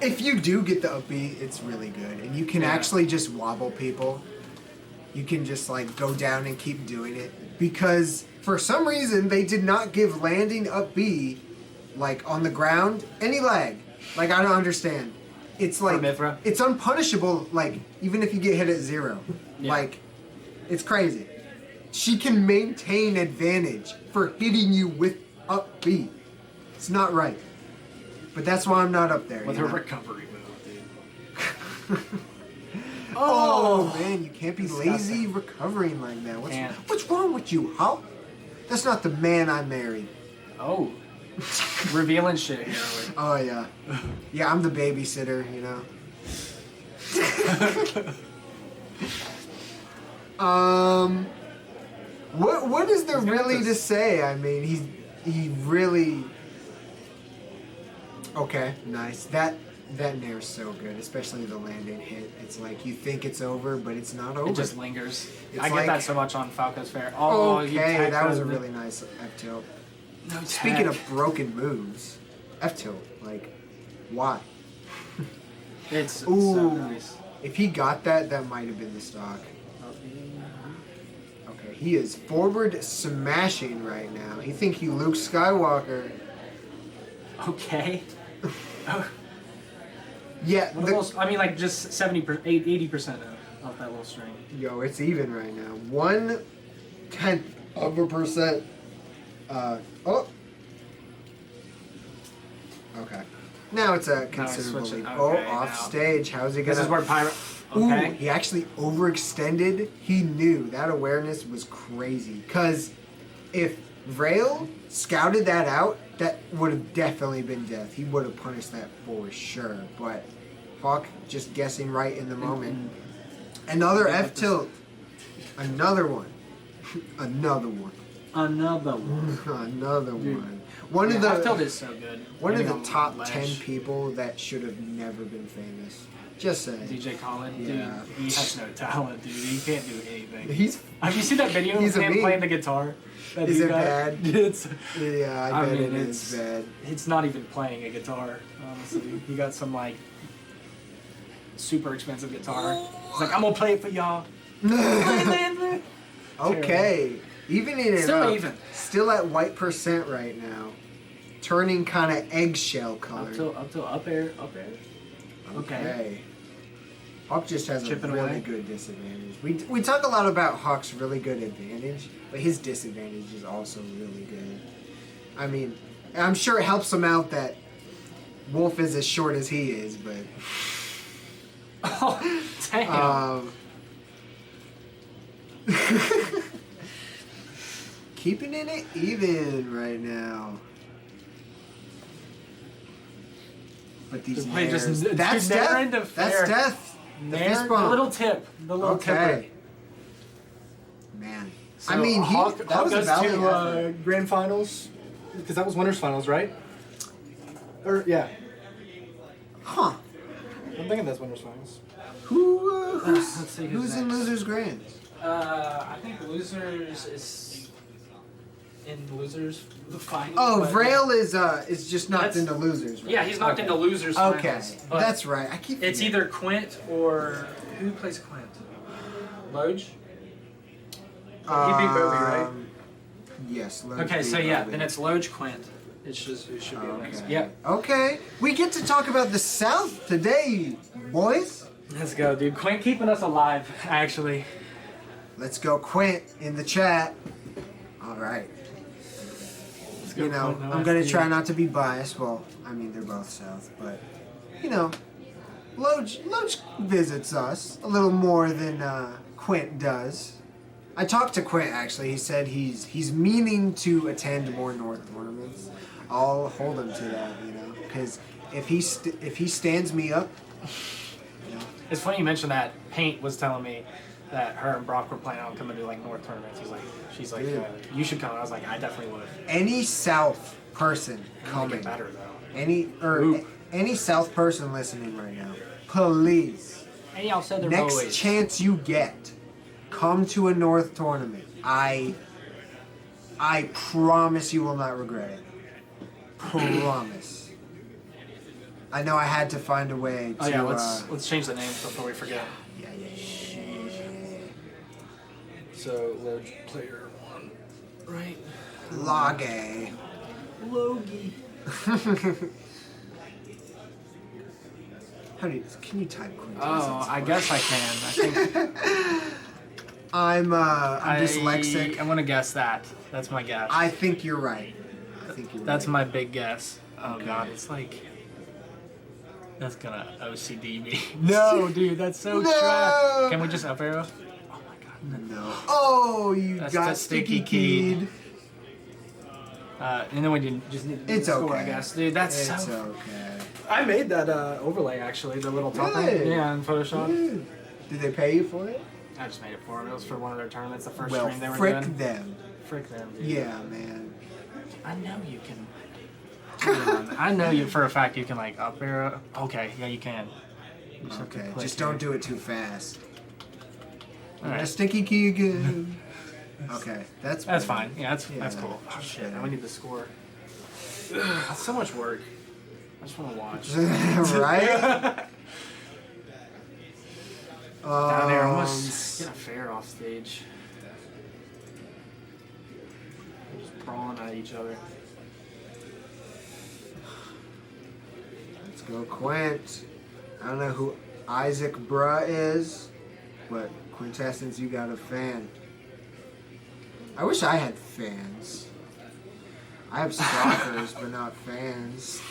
H: If you do get the upbeat, it's really good, and you can actually just wobble people. You can just like go down and keep doing it because for some reason they did not give landing up B, like on the ground, any lag. Like I don't understand. It's like
I: Mithra?
H: it's unpunishable. Like even if you get hit at 0, like it's crazy. She can maintain advantage for hitting you with up B. It's not right. But that's why I'm not up there.
I: With
H: you
I: her
H: know?
I: recovery move, dude.
H: Oh man, you can't be
I: Disgusting.
H: lazy recovering like that.
I: Can't.
H: What's wrong with you, huh? That's not the man I married.
I: Oh. Revealing shit here.
H: Oh yeah. Yeah, I'm the babysitter, you know. What is there really to say? I mean, he really. Okay, nice. That nair's so good, especially the landing hit. It's like you think it's over, but it's not over.
I: It just lingers.
H: It's
I: I get
H: like-
I: that so much on Falco's Fair. Oh, you
H: Okay,
I: tagged
H: that was a
I: the-
H: really nice F tilt.
I: No
H: Speaking
I: tag.
H: of broken moves, F tilt, like, why?
I: It's so
H: Ooh.
I: nice.
H: If he got that, that might have been the stock. Okay, he is forward smashing right now. He think he Luke Skywalker.
I: Okay. Oh,
H: Yeah,
I: what else? I mean, like just 80% off that little string.
H: yo, it's even right now. 1/10%. Oh. Okay. Now it's a considerable
I: switching.
H: lead.
I: Okay,
H: off
I: now-
H: stage. How's he gonna?
I: This is where Pyro.
H: Ooh,
I: Okay.
H: he actually overextended. He knew that awareness was crazy. Cause if Vrail scouted that out, that would have definitely been death. He would have punished that for sure. But Hawk just guessing right in the moment. Another F tilt. Another one. Another one.
I: Another one.
H: Another
I: Dude.
H: one. One
I: Yeah,
H: of the
I: Half-tilt is so good.
H: one of
I: Hitting
H: the
I: on
H: top
I: ledge.
H: 10 people that should have never been famous. Just saying.
I: DJ Colin,
H: Yeah.
I: dude, he has no talent, dude. He can't do anything.
H: He's
I: Have you seen that video
H: he's
I: of
H: a
I: him
H: meme.
I: playing the guitar? That
H: Is
I: dude
H: it
I: got?
H: bad?
I: It's
H: yeah, I
I: I
H: bet
I: mean,
H: it is bad.
I: it's not even playing a guitar. Honestly, he got some like super expensive guitar. He's like, I'm gonna play it for y'all.
H: Okay, evening it
I: Still
H: up.
I: even.
H: Still at white percent right now. Turning kind of eggshell color.
I: Up till up air. Okay.
H: Hawk just has
I: Chipping
H: a really
I: away.
H: good disadvantage. We talk a lot about Hawk's really good advantage, but his disadvantage is also really good. I mean, I'm sure it helps him out that Wolf is as short as he is, but
I: Oh, damn.
H: keeping it even right now. But these
I: Just play just-
H: nairs,
I: dude,
H: that's
I: nair
H: death.
I: into
H: That's
I: fair.
H: death. The
I: Nair,
H: fist bump.
I: the little tip. The little
H: Okay. Man.
I: So
H: I mean,
I: Hawk
H: that was a
I: goes
H: valiant
I: to
H: effort.
I: grand finals because that was winners finals, right? Or yeah,
H: Huh.
I: I'm thinking that's winners finals.
H: Who's
I: Let's see who's
H: in
I: next.
H: losers grands?
I: I think losers is in losers the final.
H: Oh,
I: but-
H: Vrail is just knocked
I: That's-
H: into losers. Right?
I: Yeah, he's knocked
H: Okay.
I: into losers
H: Okay,
I: finals. But
H: that's right. I keep.
I: it's
H: forgetting.
I: either Quint or who plays Quint? Loge. He beat Bobby, right?
H: Yes. Loge
I: Okay,
H: beat
I: so yeah,
H: Bobby.
I: then it's Loge Quint. It's just who should be next.
H: Okay.
I: Yeah.
H: Okay, we get to talk about the South today, boys.
I: Let's go, dude. Quint keeping us alive, actually.
H: Let's go, Quint, in the chat. All right.
I: Let's go,
H: You know,
I: Quint.
H: I'm gonna try not to be biased. Well, I mean they're both South, but you know, Loge visits us a little more than Quint does. I talked to Quint actually. He said he's meaning to attend more North tournaments. I'll hold him to that, you know, because if he stands me up, you know,
I: It's funny you mentioned that. Paint was telling me that her and Brock were planning on coming to like North tournaments. She's like,
H: Dude.
I: you should come. I was like, I definitely would.
H: any South person
I: Make
H: coming,
I: it better though.
H: any South person listening right now, please.
I: And y'all said they're
H: Next
I: boys.
H: chance you get, come to a North tournament. I promise you will not regret it. Promise. I know I had to find a way to.
I: Oh yeah, let's change the names before we forget.
H: Yeah.
I: So Loge player 1, right?
H: Lage.
I: Logie.
H: Can you type Quintessence?
I: Oh, I guess I can. I think
H: I'm dyslexic.
I: I'm gonna guess that. That's my guess.
H: I think you're right.
I: That's my big guess. Oh god, it's like that's gonna OCD me. No, dude, that's so
H: No.
I: trash. Can we just up arrow? Oh my god,
H: No. Oh, you
I: That's
H: got
I: the sticky
H: sticky keyed.
I: and then we didn't just need to do
H: It's
I: the score, I
H: okay.
I: guess, dude. That's
H: It's
I: so.
H: okay.
I: I made that overlay actually, the little top
H: Really?
I: thing. Yeah, in Photoshop.
H: Dude, did they pay you for it?
I: I just made it for them. It was for one of their tournaments, the first
H: Well,
I: stream they were
H: frick
I: doing.
H: them.
I: Frick them, dude.
H: Yeah, man.
I: I know you can. I know you for a fact you can like up arrow. Okay, yeah, you can. You just have to
H: Okay,
I: click
H: just
I: here.
H: don't do it too fast.
I: All
H: A
I: right.
H: sticky key again. Okay, that's
I: That's
H: better.
I: fine. Yeah, that's
H: Yeah,
I: cool. Oh
H: that's
I: shit,
H: better.
I: now we need the score. Ugh, that's so much work. I just want to watch.
H: Right?
I: Down there, almost get a fair off stage. They're just brawling at each other.
H: Let's go, Quint. I don't know who Isaac Bruh is, but Quintessence, you got a fan. I wish I had fans. I have stalkers, but not fans.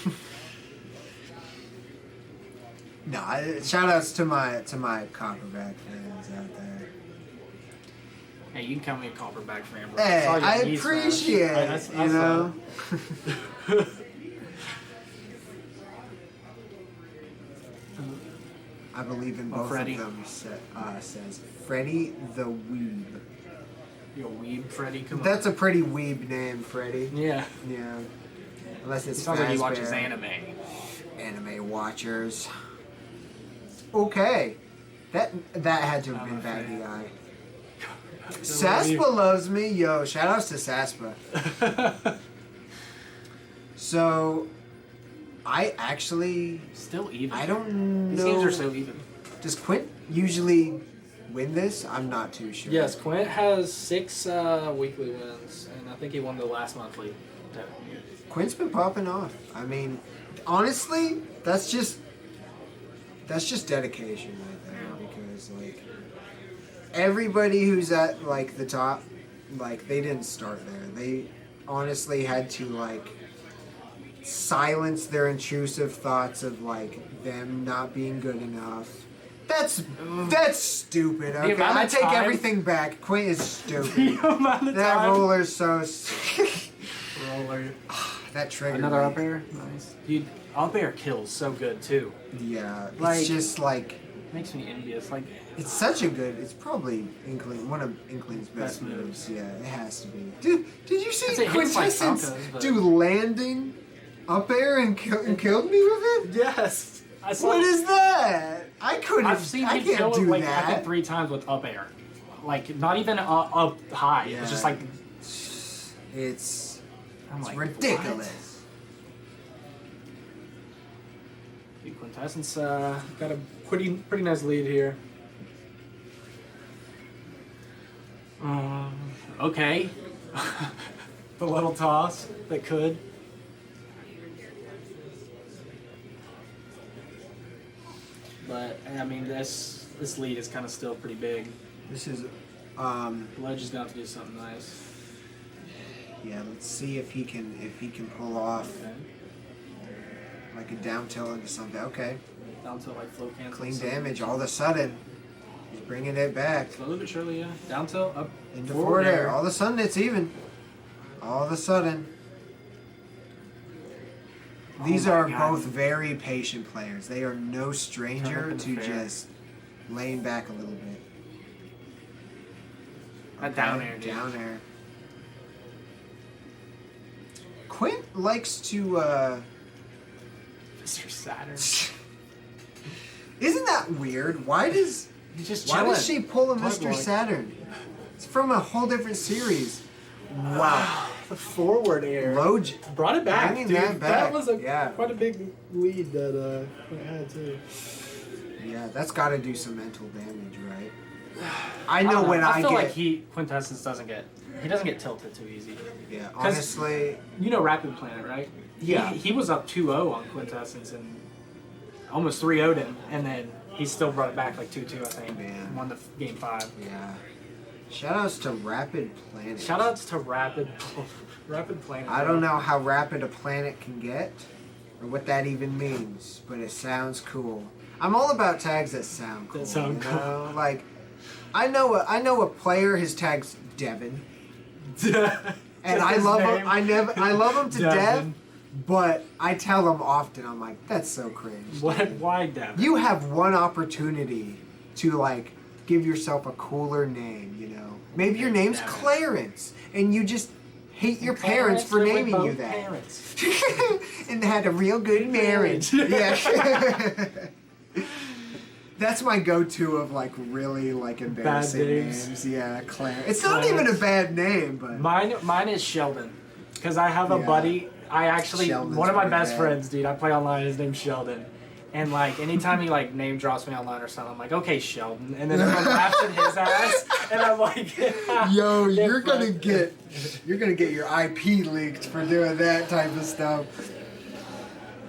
H: No, shout outs to my Copperback fans out there.
I: Hey, you can count me a copperback fan, bro.
H: Hey,
I: Saw you
H: I
I: on East, man.
H: appreciate
I: Hey,
H: it,
I: that's
H: you know. I believe in both
I: Freddy.
H: of them. Says Freddy the Weeb.
I: You a weeb, Freddy? Come on.
H: That's a pretty weeb name, Freddy.
I: Yeah.
H: Yeah. Unless
I: It
H: it's
I: sounds like he
H: Fazbear.
I: watches anime.
H: Anime watchers. Okay. That had to have been
I: I'm a
H: bad
I: fan.
H: DI. Saspa loves me. Yo, shout outs to Saspa. So, I actually,
I: Still even.
H: I don't
I: These
H: know.
I: games are so even.
H: Does Quint usually win this? I'm not too sure.
I: Yes, Quint has 6 weekly wins, and I think he won the last monthly.
H: Quint's been popping off. I mean, honestly, that's just dedication right there. Because like everybody who's at like the top, like they didn't start there. They honestly had to like silence their intrusive thoughts of like them not being good enough. That's stupid. Okay,
I: amount
H: I
I: of
H: take
I: time-
H: everything back. Quinn is stupid.
I: The amount of
H: That
I: time.
H: roller's so.
I: Roller.
H: That trigger.
I: Another up air. Nice. Dude, up air kills so good too.
H: Yeah,
I: Like-
H: it's just like
I: Makes me envious. Like,
H: it's such a good. It's probably one of Inkling's best moves. Yeah, it has to be. Dude, did you see
I: I'd say it hits like
H: Quintessence
I: Falcos, but-
H: do landing up air and killed me with it?
I: yes. I saw.
H: What is that? I couldn't.
I: I've seen
H: I
I: him
H: can't
I: kill it
H: do
I: like I think
H: that.
I: 3 times with up air. Like not even up high.
H: Yeah.
I: It's just like
H: It's
I: I'm like,
H: ridiculous.
I: What? Quintessence got a pretty nice lead here. Okay. The little toss that could. But I mean, this lead is kind of still pretty big.
H: This is.
I: Ledge is gonna have to do something nice.
H: Yeah, let's see if he can pull off
I: Okay.
H: like a down tilt into something. Okay,
I: Down to like flow cancel.
H: clean damage. All of a sudden, he's bringing it back
I: Slowly but surely, yeah. Down tilt, up.
H: into forward air. All of a sudden, it's even. All of a sudden. These
I: my
H: are
I: God.
H: both very patient players. They are no
I: Turn up
H: stranger
I: in the
H: to
I: fair.
H: just laying back a little bit.
I: That down air, dude.
H: Down air. Quint likes to.
I: Mr. Saturn.
H: Isn't that weird? Why does she pull a
I: Plug
H: Mr.
I: like-
H: Saturn? It's from a whole different series. Wow.
I: The forward air.
H: Loj
I: Brought it back,
H: Bringing
I: dude.
H: that back,
I: was
H: yeah.
I: quite a big lead that it had too.
H: Yeah, that's got to do some mental damage, right? I know when
I: I
H: I
I: feel
H: get.
I: like Quintessence doesn't get tilted too easy.
H: Yeah, honestly.
I: You know Rapid Planet, right?
H: Yeah.
I: He was up 2-0 on Quintessence and almost 3-0'd him, and then he still brought it back like 2-2, I think.
H: Man.
I: Won the game 5.
H: Yeah. Shoutouts to Rapid Planet.
I: Shoutouts to Rapid Planet.
H: I don't know how rapid a planet can get, or what that even means, but it sounds cool. I'm all about tags that sound cool.
I: That sound
H: you
I: cool.
H: know? Like, I know a player. His tag's Devin, and I
I: His
H: love
I: name.
H: him. I love him to death.
I: Devin.
H: But I tell him often, I'm like, that's so cringe.
I: Why Devin?
H: You have one opportunity to like give yourself a cooler name. You know, maybe your name's
I: Devin.
H: Clarence, and you just hate your parents for
I: Clarence,
H: naming
I: we're
H: you
I: both
H: that.
I: Parents.
H: And had a real good marriage. Yeah. That's my go-to of like really like embarrassing
I: names.
H: names. Yeah, Claire. It's not even a bad name, but
I: Mine is Sheldon, because I have a
H: Yeah.
I: buddy. I actually
H: Sheldon's
I: one of my
H: pretty
I: best
H: bad.
I: friends, dude. I play online. His name's Sheldon, and like anytime he like name drops me online or something, I'm like, okay, Sheldon, and then everyone laughs at his ass, and I'm like,
H: yo,
I: Yeah,
H: you're gonna
I: fuck.
H: get your IP leaked for doing that type of stuff.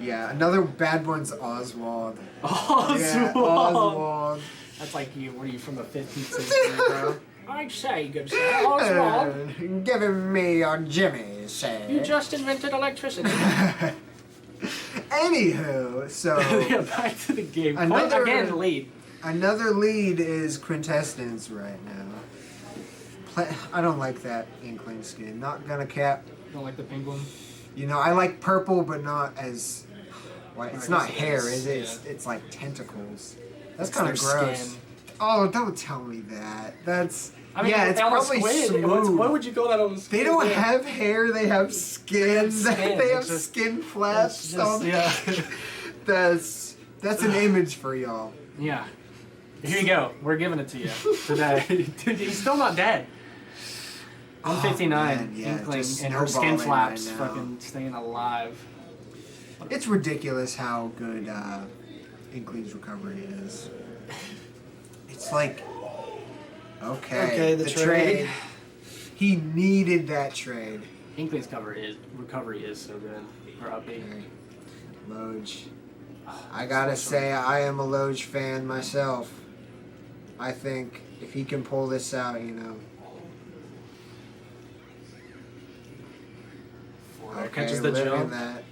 H: Yeah, another bad one's Oswald.
I: Oswald.
H: Yeah, Oswald.
I: That's like you. Were you from the 15th century, bro? I say, good sir, Oswald.
H: Giving me your Jimmy, say.
I: You just invented electricity.
H: Anywho, so
I: Yeah, back to the game.
H: Another-
I: Again, lead.
H: another lead is Quintessence right now. I don't like that Inkling skin. Not gonna cap.
I: Don't like the pink one.
H: You know, I like purple, but not as. Well, it's not
I: guess it
H: hair,
I: is,
H: is it?
I: yeah.
H: It's like tentacles. That's
I: It's
H: kind of
I: their
H: gross.
I: skin.
H: Oh, don't tell me that. That's.
I: I mean,
H: yeah, it's
I: on a
H: probably
I: squid,
H: smooth.
I: what would you call that on the squid?
H: They don't have hair. They have skin.
I: skin,
H: They have
I: it's just-
H: skin flaps.
I: It's just-
H: on.
I: yeah.
H: That's an image for y'all.
I: Yeah. Here you go. We're giving it to you today. Dude, he's still not dead. 159.
H: man, yeah,
I: Inkling
H: just
I: and her skin
H: snowballing
I: flaps
H: right now.
I: fucking staying alive.
H: It's ridiculous how good Inkling's recovery is. It's like, okay,
I: the trade.
H: He needed that trade.
I: Inkling's recovery is so good. Or upbeat.
H: Okay. Loj. I gotta say, I am a Loj fan myself. I think if he can pull this out, you know.
I: Catches the
H: living
I: jump.
H: that.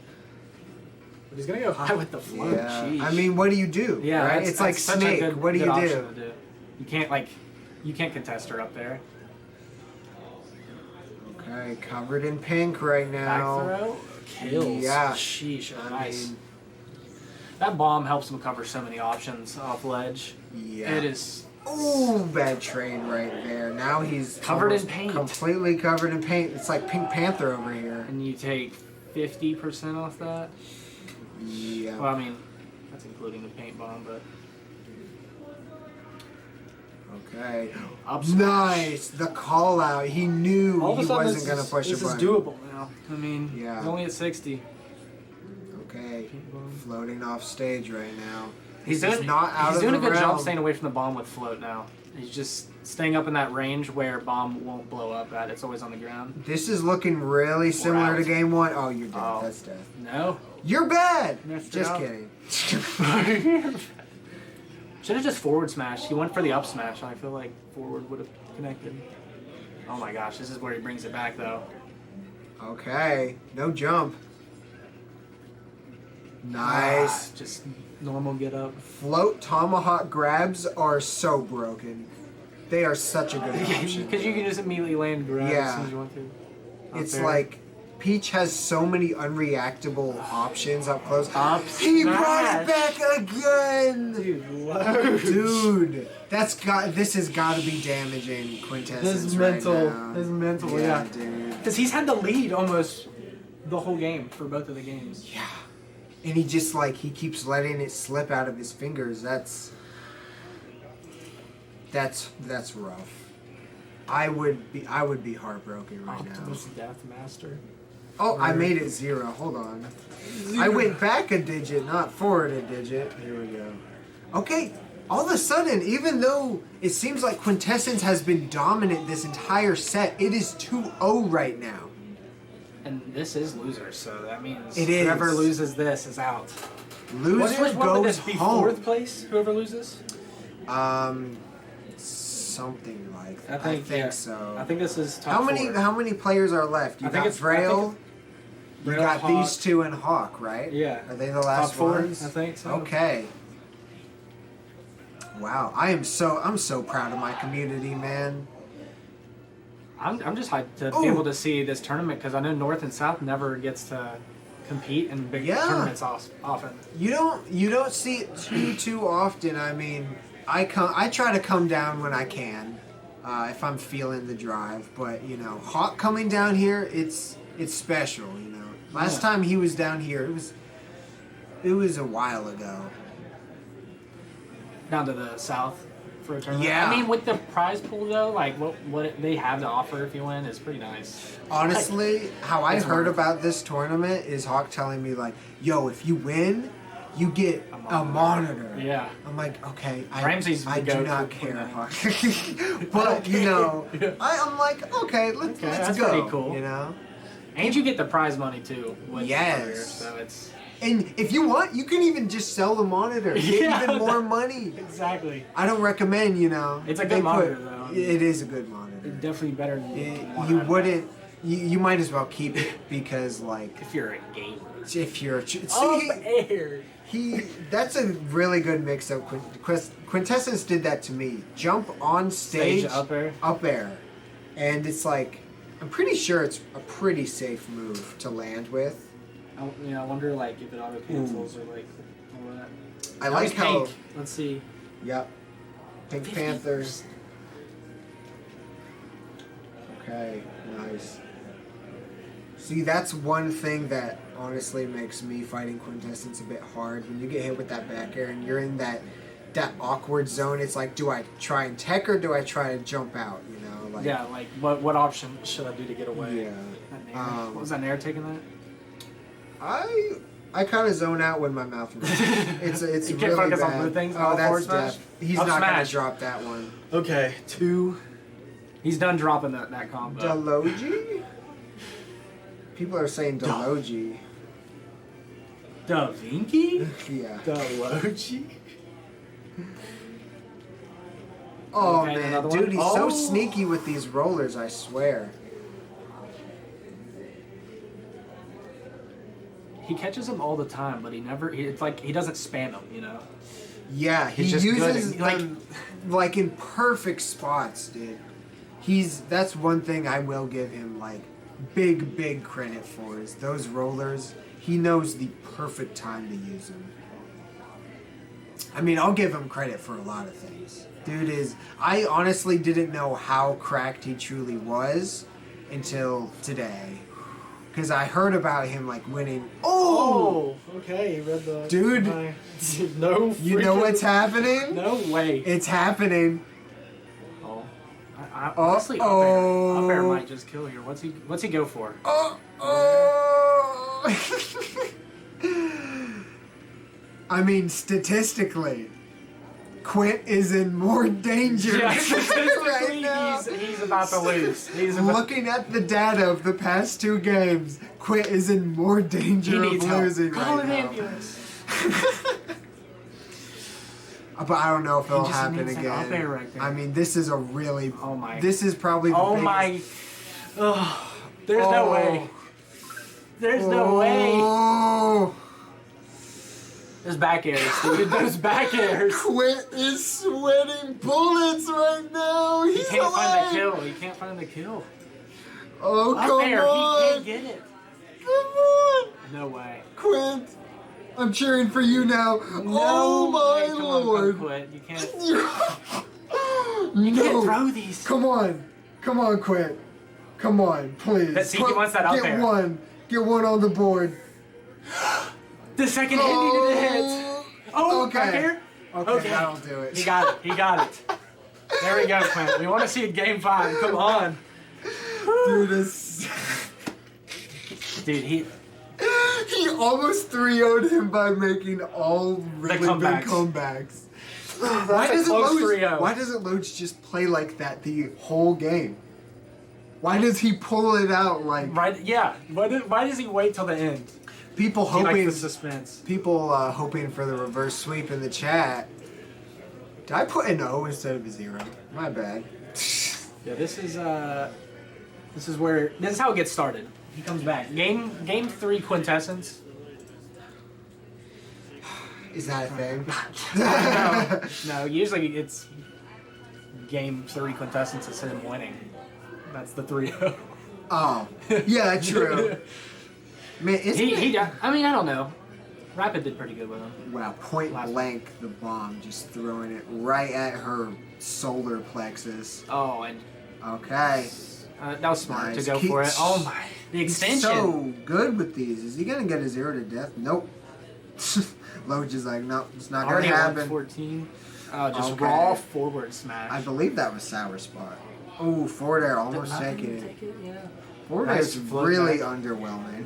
I: But he's gonna go high with the float.
H: Yeah.
I: Sheesh.
H: I mean, what do you do?
I: yeah,
H: right?
I: that's,
H: It's like
I: that's such a
H: Snake.
I: good-
H: What do
I: good
H: you
I: option
H: do?
I: to do? You can't contest her up there.
H: Okay, covered in pink right
I: Back
H: now.
I: throw kills.
H: Yeah.
I: Sheesh.
H: I
I: Nice.
H: mean,
I: That bomb helps him cover so many options off ledge.
H: yeah.
I: It is.
H: Ooh, bad trade right there. Now he's
I: Covered in
H: almost
I: paint.
H: Completely covered in paint. It's like Pink Panther over here.
I: And you take 50% off that.
H: Yeah.
I: Well, I mean, that's including the paint bomb, but
H: Okay.
I: up smash.
H: Nice. The call out. He knew
I: All of
H: he
I: a sudden,
H: wasn't going to push
I: this
H: a
I: is
H: button.
I: doable now. I mean,
H: Yeah.
I: he's only at 60.
H: Okay.
I: Paint bomb.
H: Floating off stage right now.
I: He's
H: This
I: doing,
H: is not out
I: he's
H: of
I: doing
H: the
I: a good job
H: realm.
I: staying away from the bomb with float now. He's just staying up in that range where bomb won't blow up at. It's always on the ground.
H: This is looking really similar to
I: out.
H: game one. Oh, you're dead.
I: Oh.
H: That's death.
I: No.
H: You're bad.
I: Messed it
H: Just
I: up.
H: kidding.
I: Should have just forward smashed. He went for the up smash. I feel like forward would have connected. Oh my gosh, this is where he brings it back though.
H: Okay. No jump. Nice.
I: Ah, just normal get up.
H: Float tomahawk grabs are so broken. They are such a good option.
I: Because you can just immediately land grab
H: Yeah.
I: as soon as you want to. Not
H: It's
I: fair.
H: like Peach has so many unreactable options up close.
I: Up
H: He brought
I: smash.
H: it back again.
I: Dude,
H: Dude, this has got to be damaging Quintessence
I: his
H: right
I: mental,
H: now.
I: his mental, yeah.
H: Dude.
I: Because he's had the lead almost the whole game for both of the games.
H: Yeah. And he just he keeps letting it slip out of his fingers. That's rough. I would be heartbroken right now.
I: Optimus Death Master.
H: Oh, I made it 0. Hold on. I went back a digit, not forward a digit. Here we go. Okay, all of a sudden, even though it seems like Quintessence has been dominant this entire set, it is 2-0 right now.
I: And this is losers, so that means
H: It is.
I: whoever loses this is out.
H: Loser
I: What would
H: goes
I: this be?
H: home.
I: Fourth place? Whoever loses?
H: Something like
I: I
H: that.
I: think, yeah.
H: So.
I: I think this is top
H: How many?
I: four.
H: How many players are left? You
I: I think
H: got
I: it's- I
H: Vrail.
I: think
H: You
I: Vrail,
H: got
I: Hawk.
H: these two and Hawk, right?
I: Yeah.
H: Are they the last
I: Top four,
H: ones?
I: I think so.
H: Okay. Wow, I'm so proud of my community, man.
I: I'm just hyped to
H: Ooh.
I: be able to see this tournament because I know North and South never gets to compete in big
H: Yeah.
I: tournaments often.
H: You don't see it too often. I mean, I try to come down when I can, if I'm feeling the drive. But Hawk coming down here, it's special. Last
I: Yeah.
H: time he was down here, it was a while ago.
I: Down to the South for a tournament.
H: Yeah.
I: I mean, with the prize pool though, like what they have to offer if you win is pretty nice.
H: Honestly, how I
I: It's
H: heard
I: worth it.
H: about this tournament is Hawk telling me yo, if you win, you get a monitor.
I: Yeah.
H: I'm like, okay,
I: Ramsey's
H: I
I: the
H: do
I: goat
H: not
I: for
H: care,
I: that.
H: Hawk. But I'm like, okay, let's
I: that's
H: go.
I: pretty cool. And you get the prize money too. With
H: Yes.
I: the career, so it's
H: And if you want, you can even just sell the monitor. Get
I: Yeah.
H: even more money.
I: exactly.
H: I don't recommend,
I: It's a good
H: they
I: monitor, though.
H: It is a good monitor.
I: Definitely better than
H: You wouldn't. You might as well keep it because
I: if you're a gamer.
H: if you're see,
I: Air.
H: that's a really good mix up. Quintessence did that to me. Jump on stage,
I: Up air.
H: and it's I'm pretty sure it's a pretty safe move to land with.
I: I wonder if it auto cancels or all that.
H: I like
I: That was
H: how.
I: pink. Let's see.
H: Yep. Pink Panthers. Okay, nice. See, that's one thing that honestly makes me fighting Quintessence a bit hard. When you get hit with that back air and you're in that awkward zone, it's do I try and tech or do I try to jump out?
I: Yeah, what option should I do to get away?
H: Yeah.
I: That Nair. What was that Nair taking that?
H: I kind of zone out when my mouth moves. It's
I: You can't
H: really
I: focus on
H: bad.
I: blue things?
H: Oh,
I: All
H: that's
I: forward smash?
H: death. He's
I: Up
H: not gonna
I: smash.
H: drop that one.
I: Okay, 2. He's done dropping that combo.
H: Deloji? People are saying Deloji.
I: Da Vinci?
H: Yeah.
I: Deloji?
H: Oh
I: Okay,
H: man,
I: another one?
H: dude, he's so
I: Oh.
H: sneaky with these rollers, I swear.
I: he catches them all the time, but it's like he doesn't spam them, you know.
H: Yeah, he
I: He's just
H: uses
I: good at-
H: them like in perfect spots, dude. That's one thing I will give him like big credit for is those rollers. He knows the perfect time to use them. I mean, I'll give him credit for a lot of things. I honestly didn't know how cracked he truly was until today. Because I heard about him like winning. Oh!
I: Okay, you read the.
H: Dude.
I: No.
H: You know what's happening?
I: No way.
H: It's happening.
I: Oh. Honestly, Up Air might just kill here. What's he go for?
H: I mean, statistically, Quint is in more danger
I: Yeah,
H: right
I: statistically,
H: now.
I: he's about to lose.
H: Looking at the data of the past 2 games, Quint is in more danger of losing
I: Call
H: right
I: an
H: now.
I: ambulance.
H: But I don't know if it'll
I: just
H: happen
I: needs an
H: again.
I: up air right there.
H: I mean, this is a really.
I: Oh my.
H: This is probably the
I: Oh
H: biggest.
I: my. Oh, there's no way. There's no way.
H: Oh.
I: There's back airs, dude. There's back airs.
H: Quint is sweating bullets right now.
I: He
H: He's
I: can't
H: alive.
I: find the kill. He can't find the kill.
H: Oh,
I: Up
H: come
I: air.
H: on.
I: He can't get it.
H: Come on.
I: No way.
H: Quint. I'm cheering for you now. Oh my
I: way. Come
H: lord.
I: On, quit. You can't.
H: You
I: can't throw these.
H: Come on. Come on, Quint. Come on, please.
I: Let's see, he wants that up
H: Get
I: air.
H: one. Get one on the board.
I: The second hit needed to hit. Oh,
H: okay.
I: back air?
H: Okay, that'll do it.
I: He got it. He got it. There we go, Quint. We want to see a game 5. Come on.
H: Dude, this...
I: Dude, he
H: almost 3-0'd him by making all really big comebacks. Why doesn't Loach just play like that the whole game? Why does he pull it out like...
I: Right, yeah. Why does he wait till the end?
H: People
I: He likes
H: hoping...
I: the suspense.
H: People hoping for the reverse sweep in the chat. Did I put an O instead of a 0? My bad.
I: Yeah, this is how it gets started. He comes back. Game 3 quintessence.
H: Is that a thing?
I: No, usually it's game 3 quintessence is him winning. That's the 3-0.
H: Oh, yeah, true. Man,
I: I mean, I don't know. Rapid did pretty good with him.
H: Wow, point blank, the bomb, just throwing it right at her solar plexus.
I: Oh, and
H: okay.
I: that was smart
H: Nice.
I: to go for it. Oh my, the extension.
H: He's so good with these. Is he gonna get a 0 to death? Nope. Loach is like, nope, it's not
I: Already
H: gonna happen.
I: 14. Oh, just
H: Okay.
I: raw forward smash.
H: I believe that was sour spot. Oh, forward air almost taking it.
I: Yeah.
H: Forward air is really underwhelming.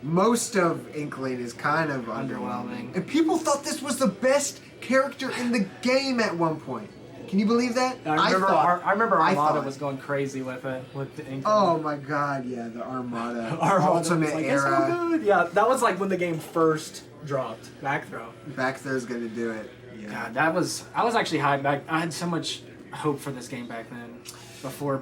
H: Most of Inkling is kind of underwhelming. And people thought this was the best character in the game at one point. Can you believe that?
I: I remember Armada was going crazy with it, with the Inkling.
H: Oh my god, yeah, the Armada.
I: Armada
H: Ultimate
I: was like,
H: era.
I: "It's so good." Yeah, that was like when the game first dropped. Back throw.
H: Back throw's gonna do it. Yeah.
I: God, I was actually hyped back. I had so much hope for this game back then. Before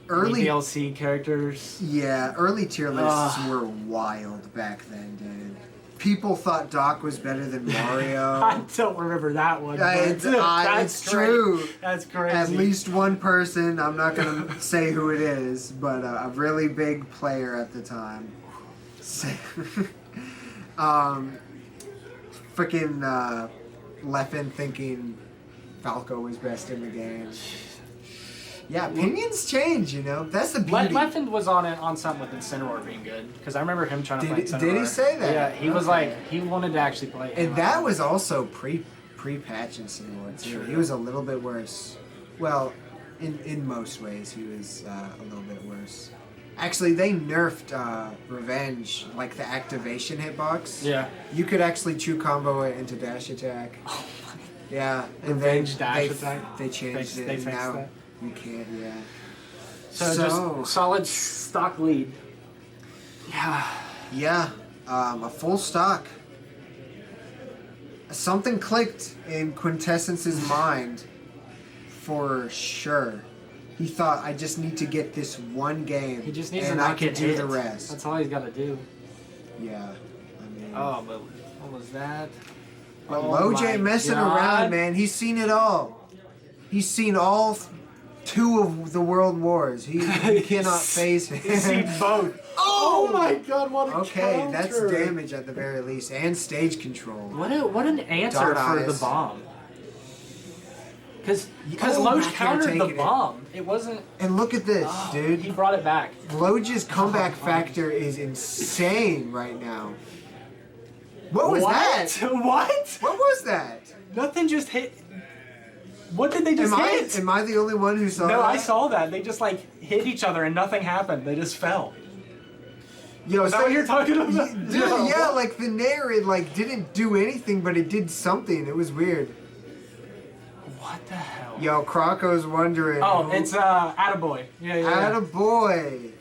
H: Early
I: DLC characters.
H: Yeah, early tier lists were wild back then, dude. People thought Doc was better than Mario.
I: I don't remember that one. But
H: It's true.
I: That's crazy.
H: At least one person, I'm not going to say who it is, but a really big player at the time. Freaking Leffen thinking Falco was best in the game. Yeah, opinions change, you know. That's the beauty.
I: Leffen was on something with Incineroar being good because I remember him trying to play Incineroar.
H: Did he say that?
I: Yeah, he was like he wanted to actually play.
H: And that was also pre-patch Incineroar too. He was a little bit worse. Well, in most ways, he was a little bit worse. Actually, they nerfed Revenge, like the activation hitbox.
I: Yeah.
H: You could actually true combo it into dash attack. Yeah, and
I: Revenge
H: then
I: dash attack.
H: They changed it.
I: They
H: And
I: fixed
H: now
I: that.
H: you can't. Yeah.
I: So just solid stock lead. Yeah.
H: Yeah, a full stock. Something clicked in Quintessence's mind, for sure. He thought, I just need to get this one game,
I: He just needs
H: and
I: to
H: I
I: not
H: can
I: get
H: do
I: hit.
H: the rest.
I: That's all he's got to do.
H: Yeah. I mean,
I: Oh, but what was that?
H: but
I: Oh
H: Loj
I: my
H: ain't messing
I: God.
H: around, man. He's seen it all. He's seen all 2 of the world wars. He cannot face him.
I: He's seen both. Oh my God! What a
H: Okay, that's
I: counter.
H: damage at the very least, and stage control.
F: What an answer
H: Dot
F: for the
H: eyes.
F: bomb.
I: Because
H: Oh,
I: Loj
H: back air
I: countered the
H: taking it.
I: bomb. It wasn't.
H: And look at this,
I: Oh,
H: dude.
I: He brought it back.
H: Loj's comeback factor is insane right now. What was that?
I: What?
H: What was that?
I: Nothing just hit. What did they just hit?
H: Am I the only one who saw
I: No,
H: that?
I: I saw that. They just like hit each other and nothing happened. They just fell.
H: Yo,
I: Is that what you're talking about?
H: Dude, yeah, like the Nair, it like didn't do anything, but it did something. It was weird.
I: What the hell?
H: Yo, Croco's wondering.
I: Oh, it's Attaboy. Yeah.
H: Attaboy.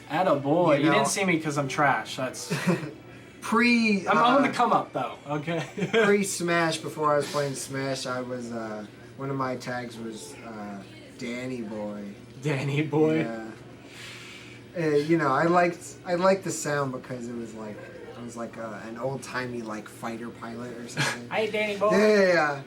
I: Attaboy.
H: You
I: You
H: know-
I: didn't see me because I'm trash. That's.
H: Pre.
I: I'm on the come up though. Okay.
H: Pre-Smash, before I was playing Smash, I was one of my tags was Danny Boy.
I: Danny boy.
H: Yeah. You know, I liked the sound because it was like an old timey like fighter pilot or something.
I: Hey, Danny boy.
H: Yeah.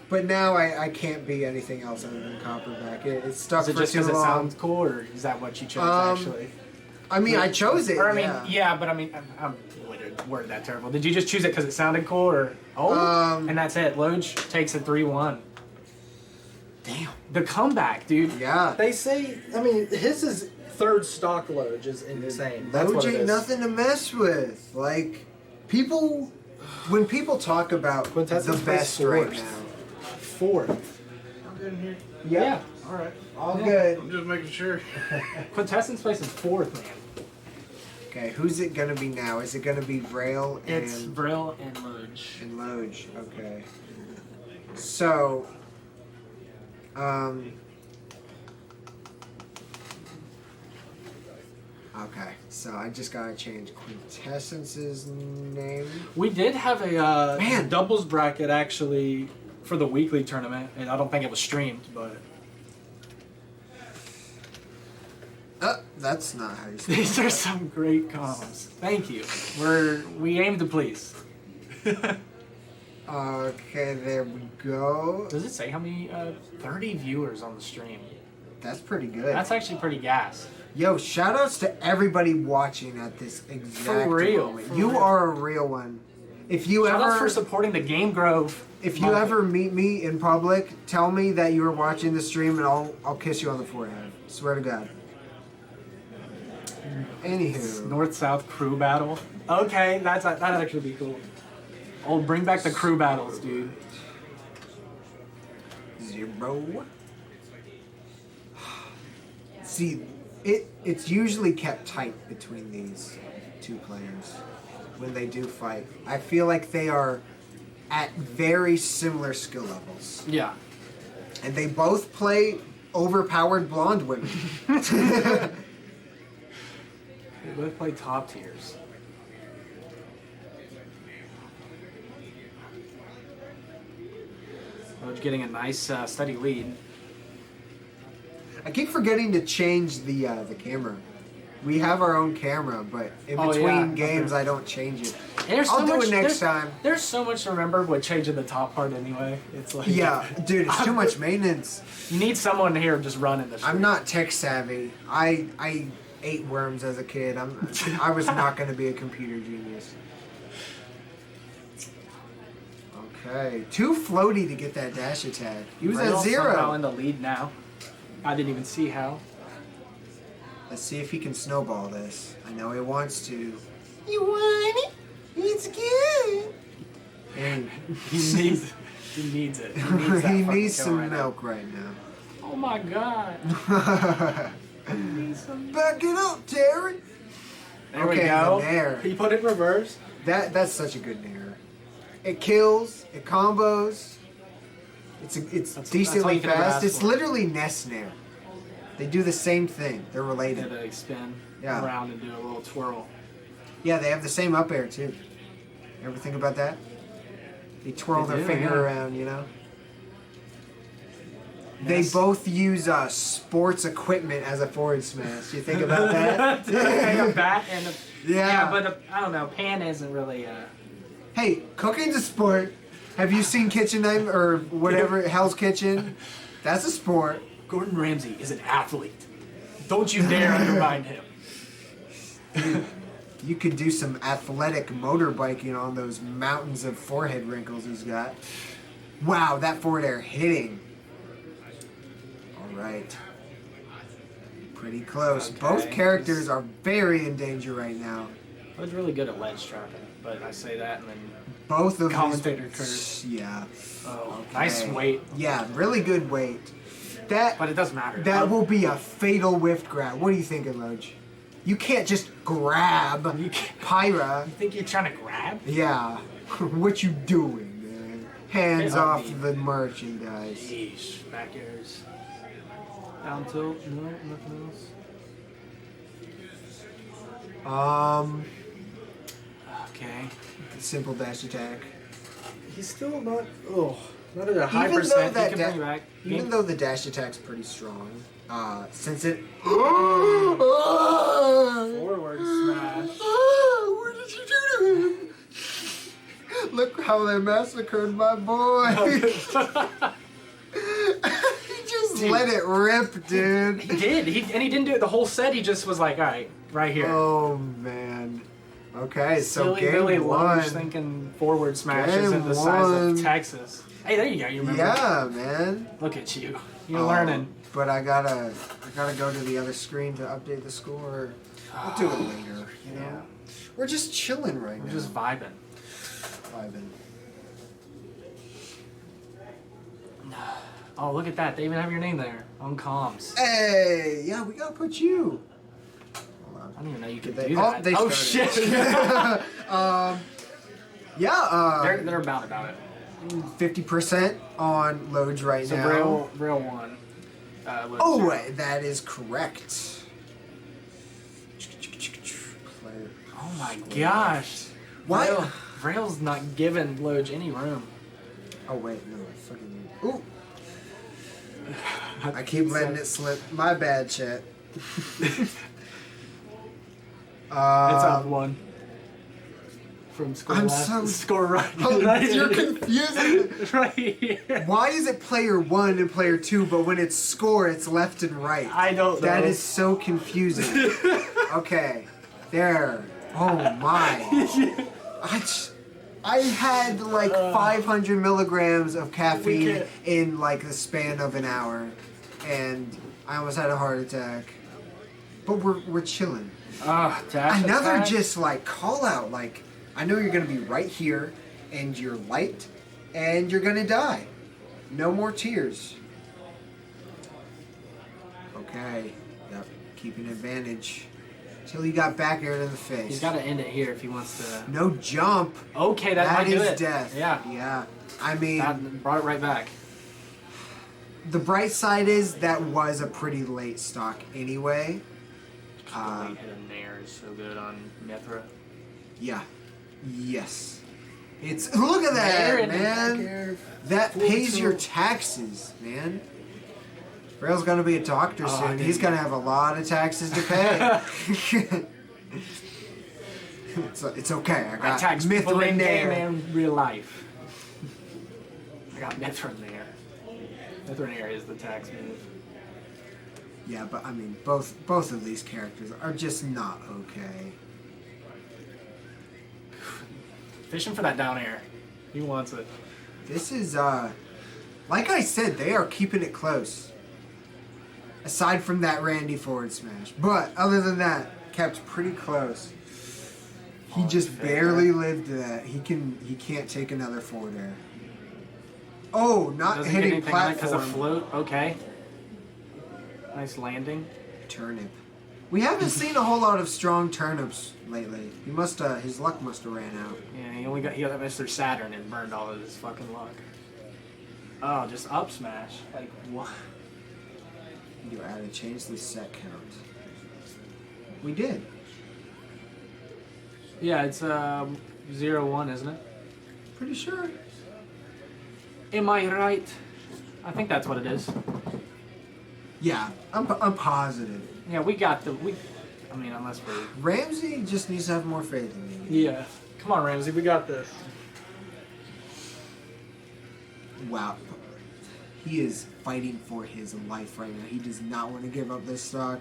H: But now I can't be anything else other than Copperback. It's stuck
I: Is it
H: for
I: just
H: too
I: because it
H: long.
I: sounds cool, or is that what you chose actually?
H: I mean, I chose it.
I: Or I mean,
H: yeah.
I: yeah, but I mean, I'm worded that terrible. Did you just choose it because it sounded cool, or and that's it? Loj takes it 3-1.
H: Damn.
I: The comeback, dude.
H: Yeah.
I: They say, I mean, his is third stock Loj is insane. That's what
H: Loj
I: it
H: ain't
I: is.
H: nothing to mess with. Like, people, when people talk about
I: Quintessence
H: the
I: plays
H: best right
I: fourth.
H: now.
I: Fourth. Yeah. All right.
H: All
I: Yeah.
H: good.
C: I'm just making sure.
I: Quintessence plays fourth, man.
H: Okay, who's it gonna be now? Is it gonna be Braille
I: It's
H: and
I: Brill and Loj.
H: Loj? Okay. So, okay, so I just gotta change Quintessence's name.
I: We did have a
H: Man.
I: doubles bracket actually for the weekly tournament, and I don't think it was streamed, but
H: That's not how you say
I: these
H: it.
I: are some great comms. Thank you. We aim to please.
H: Okay, there we go.
I: Does it say how many 30 viewers on the stream?
H: That's pretty good.
I: That's actually pretty gas.
H: Yo, shoutouts to everybody watching at this exact
I: real,
H: moment.
I: for
H: You
I: real.
H: are a real one. If you
I: Shout out
H: ever
I: for supporting the Game Grove.
H: If you ever meet me in public, tell me that you were watching the stream and I'll kiss you on the forehead. Swear to God. Anywho.
I: North-South crew battle. Okay, that'd actually be cool. Oh, bring back the crew battles, dude.
H: 0. See, it's usually kept tight between these two players when they do fight. I feel like they are at very similar skill levels.
I: Yeah.
H: And they both play overpowered blonde women.
I: They both play top tiers. Loj getting a nice steady lead.
H: I keep forgetting to change the camera. We have our own camera, but in
I: Oh,
H: between
I: yeah,
H: games,
I: okay.
H: I don't change it.
I: There's
H: I'll
I: so
H: do
I: much,
H: it next
I: there's-
H: time.
I: There's so much to remember with changing the top part anyway. It's like
H: Yeah, dude, it's too much maintenance.
I: You need someone here just running the stream.
H: I'm not tech savvy. I ate worms as a kid. I was not going to be a computer genius. Okay, too floaty to get that dash attack. He was
I: Rail
H: at
I: somehow
H: 0.
I: in the lead now. I didn't even see how.
H: Let's see if he can snowball this. I know he wants to. You want it? It's good. And
I: He needs it. He needs that
H: he
I: fucking
H: needs
I: kill
H: some
I: right now.
H: milk right now.
I: Oh my god.
H: Back it up, Terry.
I: There we
H: Okay,
I: go.
H: the nair.
I: He put it in reverse.
H: That's such a good nair. It kills. It combos. It's
I: That's all
H: decently
I: you can ever
H: fast.
I: ask
H: It's
I: for.
H: literally Nest nair. They do the same thing. They're
I: Did
H: related.
I: a spin
H: Yeah.
I: around and do a little twirl.
H: Yeah, they have the same up air too. Ever think about that? They twirl
I: They
H: their
I: do,
H: finger
I: yeah.
H: around, you know. They both use sports equipment as a forward smash. You think about that?
I: A bat and a...
H: Yeah.
I: But I don't know. Pan isn't really...
H: Hey, cooking's a sport. Have you seen Kitchen Nightmare or whatever, Hell's Kitchen? That's a sport.
I: Gordon Ramsay is an athlete. Don't you dare undermine him.
H: You could do some athletic motorbiking on those mountains of forehead wrinkles he's got. Wow, that forward air hitting. All right. Pretty close.
I: Okay.
H: Both characters are very in danger right now.
I: I was really good at ledge trapping, but I say that and then
H: Both of
I: commentator
H: these.
I: curse.
H: Yeah.
I: Oh,
H: Okay.
I: nice weight.
H: Yeah, really good weight. That
I: But it doesn't matter.
H: that will be a fatal whiff grab. What are you thinking, Lodge? You can't just grab
I: You can't-
H: Pyra.
I: You think you're trying to grab?
H: Yeah. What you doing, man? Hands
I: Hit on
H: off
I: me.
H: the merchandise.
I: Yeesh. Back airs. Down tilt. No, nothing else. Okay.
H: Simple dash attack.
I: He's still not. Oh, not at a high
H: Even though
I: percent.
H: that
I: He can bring you back.
H: Even though the dash attack's pretty strong, since it.
I: Forward smash.
H: What did you do to him? Look how they massacred my boy. He just let it rip, dude.
I: He did. He didn't do it the whole set. He just was like, all right, right here.
H: Oh man. Okay, so
I: Silly
H: game
I: Billy
H: one.
I: Lunge thinking forward smash
H: Game
I: isn't the size
H: one.
I: of Texas. Hey, there you go. You remember?
H: Yeah, man.
I: Look at you. You're learning.
H: But I gotta go to the other screen to update the score. I'll do it later. You know,
I: Yeah.
H: we're just chilling right
I: We're
H: now.
I: just vibing.
H: vibing.
I: Oh, look at that. They even have your name there on comms.
H: Hey, yeah, we gotta put you. Hold on.
I: I didn't even know you could
H: They-
I: do
H: oh,
I: that.
H: they
I: Oh,
H: started.
I: shit.
H: Yeah,
I: they're about it.
H: 50% on loads right
I: So
H: now.
I: real one.
H: Oh, wait, that is correct. Player.
I: Oh my gosh.
H: Why?
I: Rail's not giving Lodge any room.
H: Oh wait, no, I fucking. Ooh. I keep letting it slip. My bad, chat.
I: It's up one. From score
H: I'm
I: last,
H: so-
I: score right.
H: Oh,
I: right
H: you're
I: here.
H: confusing.
I: Right here.
H: Why is it player 1 and player 2, but when it's score, it's left and right?
I: I don't know.
H: That is so confusing. Okay, there. Oh my. I had like 500 milligrams of caffeine
I: can't-
H: in like the span of an hour, and I almost had a heart attack. But we're chilling.
I: Dash
H: Another
I: attack.
H: just like call out, like I know you're gonna be right here, and you're light, and you're gonna die. No more tears. Okay. Yep. Keeping advantage. Till he got back air to the face.
I: He's got to end it here if he wants to.
H: No jump.
I: Okay, that might do
H: is
I: it.
H: death.
I: Yeah.
H: Yeah. I mean,
I: That brought it right back.
H: the bright side is that was a pretty late stock anyway.
I: Late hit of Nair is so good on Mithra.
H: Yeah. Yes. It's look at
I: Nair
H: that,
I: and back
H: man.
I: air.
H: That pays
I: 42.
H: your taxes, man. Rail's gonna be a doctor
I: Oh,
H: soon.
I: dude.
H: He's gonna have a lot of taxes to pay. it's okay. I
I: I
H: got
I: tax people
H: Mithra
I: in game
H: Nair.
I: and real life. I got Mithra Nair. Mithra Nair is the tax move.
H: Yeah, but I mean, both of these characters are just not okay.
I: Fishing for that down air. He wants it.
H: This is like I said, they are keeping it close. Aside from that Randy forward smash, but other than that, kept pretty close. He just barely lived that. He can't take another forward air. Oh, not
I: Doesn't get
H: hitting
I: anything on it because
H: platform.
I: of float. Okay. Nice landing.
H: Turnip. We haven't seen a whole lot of strong turnips lately. He must his luck must have ran out.
I: Yeah, he got Mr. Saturn and burned all of his fucking luck. Oh, just up smash. Like what?
H: You had to change the set count. We did.
I: Yeah, it's 0-1, isn't it?
H: Pretty sure.
I: Am I right? I think that's what it is.
H: Yeah, I'm positive.
I: Yeah, we got the I mean, unless we're
H: Ramsey just needs to have more faith in me.
I: yeah. Come on, Ramsey, we got this.
H: Wow. He is fighting for his life right now. He does not want to give up this stock.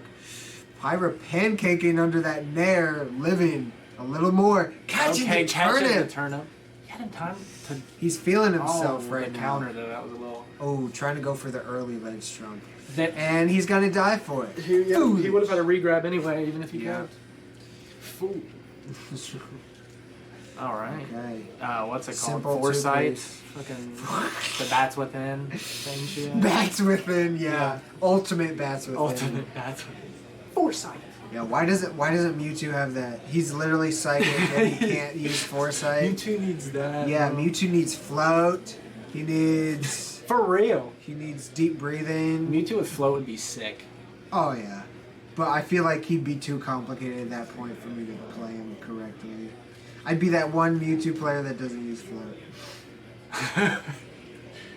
H: Pyra pancaking under that nair, living a little more. Catching the turnip.
I: turnip. He had him time to
H: He's feeling himself
I: the
H: right now.
I: counter though. That was a little.
H: Oh, trying to go for the early leg trump.
I: That
H: And he's going to die for it.
I: he would have had a regrab anyway, even if he
H: Yeah.
I: grabbed. Fool. All right.
H: Okay.
I: What's it called?
H: Simple
I: Foresight.
H: two-place.
I: Fucking the bats within. Same shit.
H: Bats within, yeah.
I: Yeah.
H: Ultimate bats within.
I: Ultimate bats within. Foresight.
H: Yeah, why doesn't Mewtwo have that? He's literally psychic and he can't use foresight.
I: Mewtwo needs that.
H: Yeah,
I: bro.
H: Mewtwo needs float. He needs
I: For real.
H: deep breathing.
I: Mewtwo with float would be sick.
H: Oh yeah. But I feel like he'd be too complicated at that point for me to play him correctly. I'd be that one Mewtwo player that doesn't use float.
I: I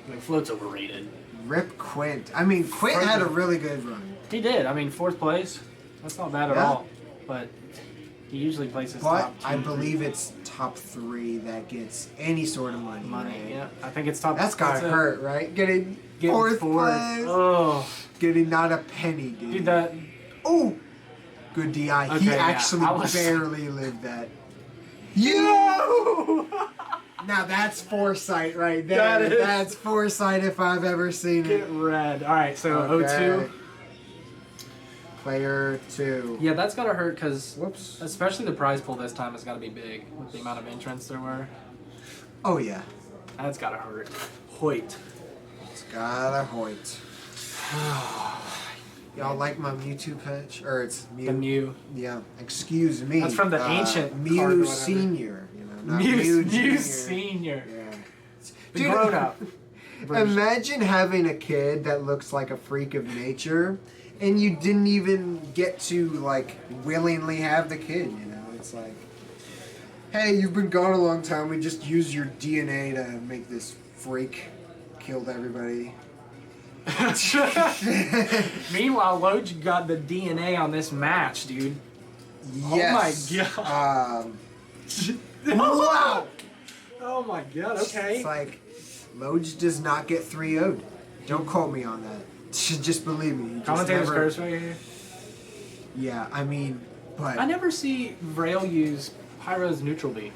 I: mean, float's overrated.
H: Rip Quint. I mean, Quint had a really good run.
I: He did. I mean, 4th place. That's not bad at
H: Yeah.
I: all. But he usually places
H: But
I: top 2.
H: I believe it's top 3 that gets any sort of money.
I: money.
H: Right?
I: Yeah, I think it's top.
H: That's gotta
I: it.
H: hurt, right? Getting
I: Getting
H: fourth
I: fourth.
H: place.
I: Oh,
H: Getting not a penny, dude.
I: dude, that.
H: Oh, good DI. He
I: Okay, yeah,
H: actually
I: I was-
H: barely lived that. You. Now that's foresight right there.
I: That is.
H: That's foresight if I've ever seen
I: Get
H: it.
I: red. All right, so
H: Okay.
I: 0-2.
H: Player 2.
I: Yeah, that's gotta hurt because,
H: Whoops.
I: especially the prize pool this time has gotta be big with the amount of entrants there were.
H: Oh yeah.
I: That's gotta hurt. Hoyt.
H: It's gotta Hoyt. Y'all like my Mewtwo pitch? Or it's Mew.
I: The Mew.
H: Yeah. Excuse me.
I: That's from the ancient card or
H: Mew
I: whatever.
H: Senior. You know, not
I: Mew
H: Junior.
I: Senior.
H: Yeah.
I: The
H: Dude,
I: grown up. version.
H: Imagine having a kid that looks like a freak of nature, and you didn't even get to like willingly have the kid. You know, it's like, hey, you've been gone a long time. We just used your DNA to make this freak killed everybody.
I: Meanwhile, Loj got the DNA on this match, dude.
H: Yes.
I: Oh my god.
H: Wow.
I: Oh my god, okay.
H: It's like, Loj does not get 3-0'd. Don't quote me on that. Just believe me. Just
I: Commentator's
H: never-
I: curse right here.
H: Yeah, I mean, but
I: I never see Rail use Pyro's neutral B.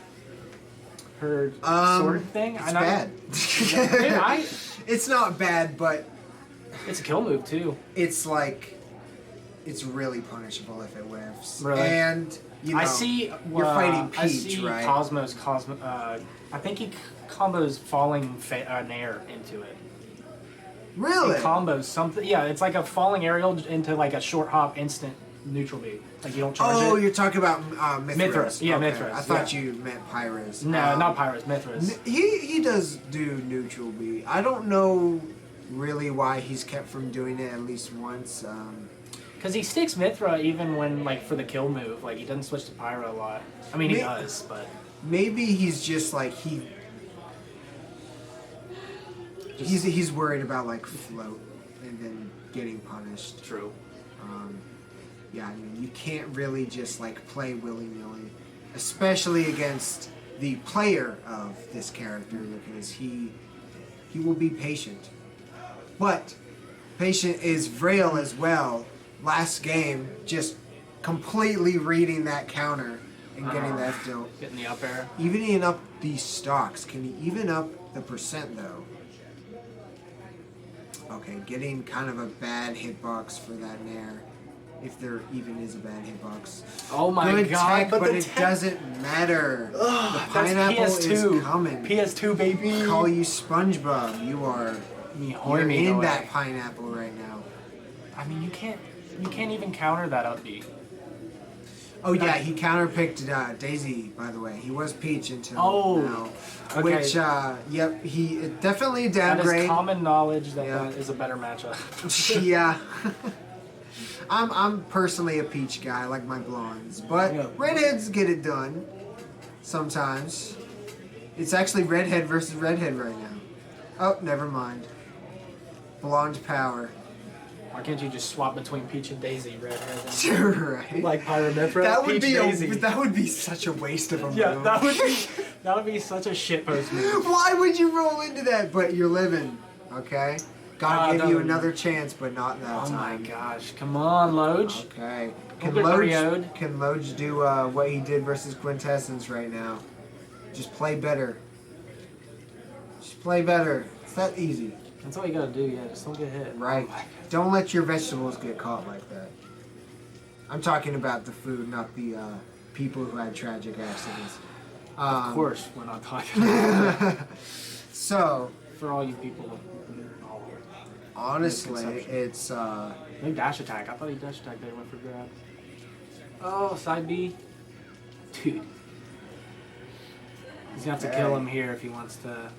I: Her
H: Um,
I: sword thing?
H: it's bad.
I: Dude,
H: It's not bad, but
I: it's a kill move too.
H: it's like, it's really punishable if it whiffs.
I: Really?
H: And, you know,
I: I see.
H: you're fighting
I: I
H: Peach,
I: see
H: right?
I: Cosmos. I think he combos falling nair into it.
H: Really?
I: He combos something. Yeah, it's like a falling aerial into like a short hop instant neutral B. Like you don't charge
H: Oh,
I: it.
H: you're talking about Mithras.
I: Mithras, yeah,
H: Okay,
I: Mithras,
H: I thought
I: yeah.
H: you meant Pyrus.
I: No, not Pyrus, Mithras.
H: He does do neutral B. I don't know really why he's kept from doing it at least once.
I: Because he sticks Mithra even when like for the kill move. Like he doesn't switch to Pyro a lot. I mean he
H: Me-
I: does, but
H: Maybe he's just like he's worried about like float and then getting punished.
I: true.
H: Yeah, I mean you can't really just like play willy-nilly, especially against the player of this character because he will be patient. But patient is Vrail as well. Last game, just completely reading that counter and getting the F tilt.
I: Getting the up air.
H: Evening up these stocks. Can he even up the percent though? Okay, getting kind of a bad hitbox for that Nair. If there even is a bad hitbox.
I: Oh my
H: Good
I: god!
H: tech, but
I: the
H: it
I: tech-
H: doesn't matter. The
I: That's
H: pineapple
I: PS2.
H: is coming.
I: PS2 baby.
H: Call you SpongeBob. You're in
I: away.
H: that pineapple right now.
I: I mean you can't even counter that up B.
H: Oh yeah, he counterpicked Daisy, by the way. He was Peach until
I: Oh,
H: now.
I: okay.
H: Which, yep, he definitely a
I: That is
H: downgrade.
I: common knowledge that
H: Yeah.
I: that is a better matchup.
H: Yeah. I'm personally a Peach guy, I like my blondes. But
I: Yeah.
H: redheads get it done. Sometimes. It's actually redhead versus redhead right now. Oh, never mind. Blonde power.
I: Why can't you just swap between Peach and Daisy, red,
H: Right.
I: like Pyramithra?
H: That would
I: Peach, Daisy.
H: that would be such a waste of a
I: Yeah,
H: move.
I: that would be such a shitpost move.
H: Why would you roll into that? But you're living, okay? God gave
I: no.
H: you another chance, but not that
I: Oh my
H: time.
I: gosh! Come on, Loge.
H: Okay.
I: Don't get Brio'd.
H: Can Loge do what he did versus Quintessence right now? Just play better. Just play better. It's that easy.
I: That's all you gotta do. Yeah, just don't get hit.
H: Right. Don't let your vegetables get caught like that. I'm talking about the food, not the people who had tragic accidents.
I: Of course, we're not talking about that.
H: So,
I: For all you people.
H: honestly,
I: Misconception.
H: it's
I: Maybe dash attack. I thought he dash attack there went for grab. Oh, side B. Dude. He's gonna have to kill him here if he wants to.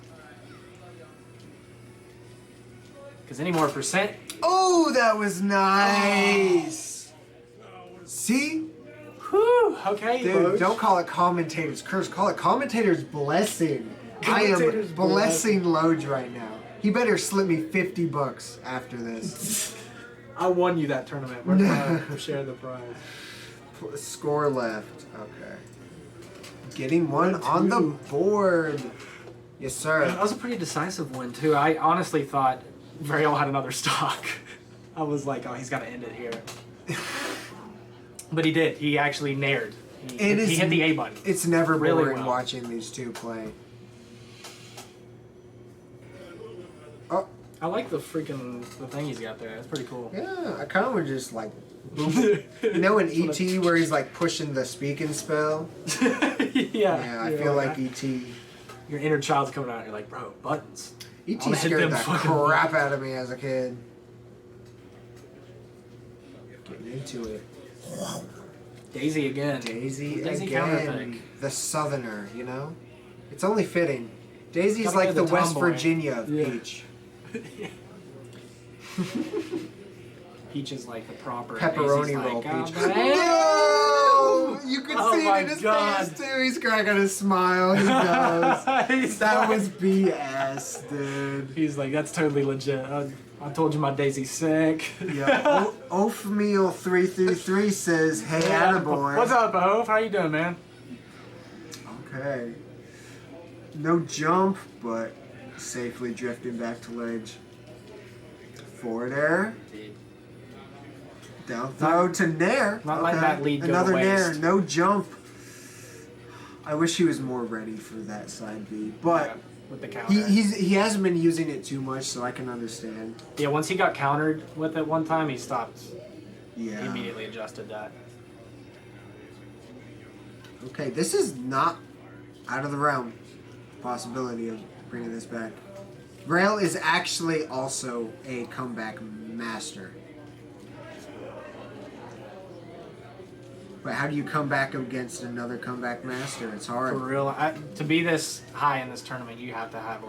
I: Because any more percent.
H: oh, that was nice. See?
I: Whew, okay.
H: Dude,
I: Loge.
H: don't call it commentator's curse. Call it commentator's blessing. I am
I: Commentator's
H: blessing Loge right now. He better slip me $50 after this.
I: I won you that tournament. We're sharing the prize.
H: Score left. Okay. Getting one on the board. Yes, sir.
I: That was a pretty decisive win, too. I honestly thought Vrail had another stock. I was like, oh, he's got to end it here. But he did. He actually nared. He hit the A button.
H: It's never
I: Really
H: boring
I: well.
H: watching these two play. Oh,
I: I like the freaking the thing he's got there. That's pretty cool.
H: yeah. I kind of would just like, boop. You know in E.T. where he's like pushing the speaking spell? Yeah, I feel like E.T.
I: Your inner child's coming out. You're like, bro, buttons.
H: E.T.
I: I'll hit
H: scared
I: them
H: the
I: fucking
H: crap out of me as a kid. Getting into it.
I: Daisy again.
H: Daisy
I: Daisy
H: again.
I: counterpick.
H: The Southerner, you know? It's only fitting. Daisy's
I: Gotta
H: like
I: go
H: the
I: the
H: West
I: tomboy.
H: Virginia of
I: Yeah.
H: Peach.
I: Peach is like the proper
H: Pepperoni
I: Daisy's
H: roll
I: like,
H: Peach.
I: "Oh,
H: No! You could
I: Oh
H: see
I: my
H: it in his
I: God.
H: face too. He's cracking a smile. He knows.
I: He's
H: That
I: like-
H: was BS, dude.
I: He's like, that's totally legit. I told you my Daisy's sick.
H: Yeah. Oafmeal333 says, "Hey, attaboy."
I: What's up, Oaf? How you doing, man?
H: Okay. No jump, but safely drifting back to ledge. Forward air. Down throw to Nair.
I: not letting that lead go to
H: Another Nair.
I: waste.
H: No jump. I wish he was more ready for that side B, but
I: With the counter.
H: he hasn't been using it too much, so I can understand.
I: Yeah, once he got countered with it one time, he stopped. He
H: Yeah.
I: immediately adjusted that.
H: Okay, this is not out of the realm possibility of bringing this back. Rail is actually also a comeback master. But how do you come back against another comeback master? It's
I: For
H: hard.
I: real, to be this high in this tournament, you have to have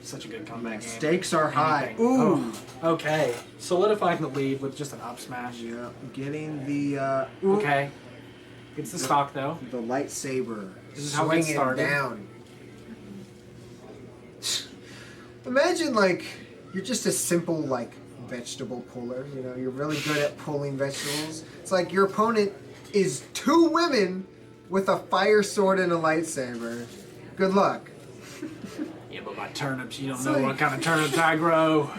I: such a good comeback game.
H: Stakes are high.
I: Anything.
H: Ooh.
I: Oh, okay. Solidifying the lead with just an up smash.
H: Yeah, getting the
I: Okay. It's the stock though.
H: the lightsaber.
I: This is how it
H: swinging
I: started.
H: down. Imagine like you're just a simple like vegetable puller. You know, you're really good at pulling vegetables. It's like your opponent is two women with a fire sword and a lightsaber. Good luck.
I: Yeah, but my turnips, you don't
H: It's
I: know
H: like-
I: what kind of turnips I grow.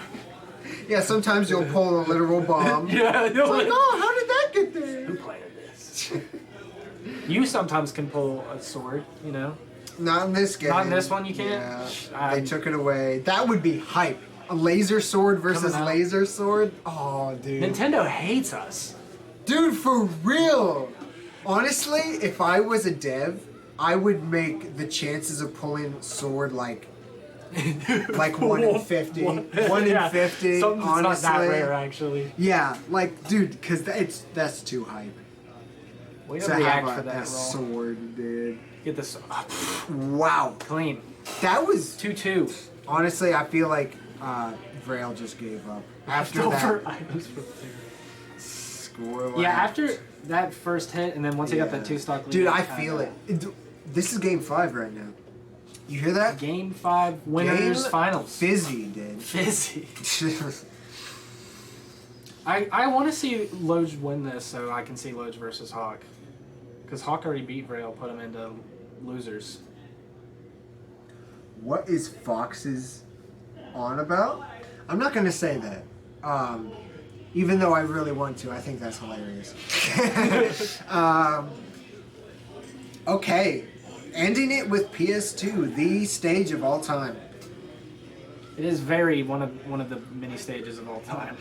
H: Yeah, sometimes you'll pull a literal bomb.
I: Yeah,
H: It's like, oh, how did that get there?
I: Who planted this? You sometimes can pull a sword, you know.
H: Not in this game.
I: Not in this one, you can't?
H: Yeah, they took it away. That would be hype. A laser sword versus
I: Coming out.
H: laser sword. Oh, dude.
I: Nintendo hates us.
H: Dude, for real. Honestly, if I was a dev, I would make the chances of pulling sword like 1 in 50. 1 in 50.
I: Something's
H: honestly.
I: not that rare, actually.
H: Yeah, like, dude, because that's too hype.
I: Way
H: To
I: to react
H: have
I: for
H: a
I: that roll.
H: sword, dude.
I: Get this.
H: Wow.
I: Clean.
H: That was
I: 2-2.
H: honestly. I feel like Vrail just gave up after
I: Over
H: that
I: items for
H: score.
I: Yeah, after that first hit, and then once he got that
H: Yeah.
I: 2-stock lead.
H: Dude, I feel it. This is game 5 right now. You hear that?
I: Game 5 winners
H: Game
I: finals.
H: Fizzy, dude.
I: Fizzy. I want to see Loge win this so I can see Loge versus Hawk. Because Hawk already beat Vrail, put him into losers.
H: What is Fox's on about? I'm not going to say that. Even though I really want to. I think that's hilarious. Okay. Ending it with PS2, the stage of all time.
I: It is very one of the mini stages of all time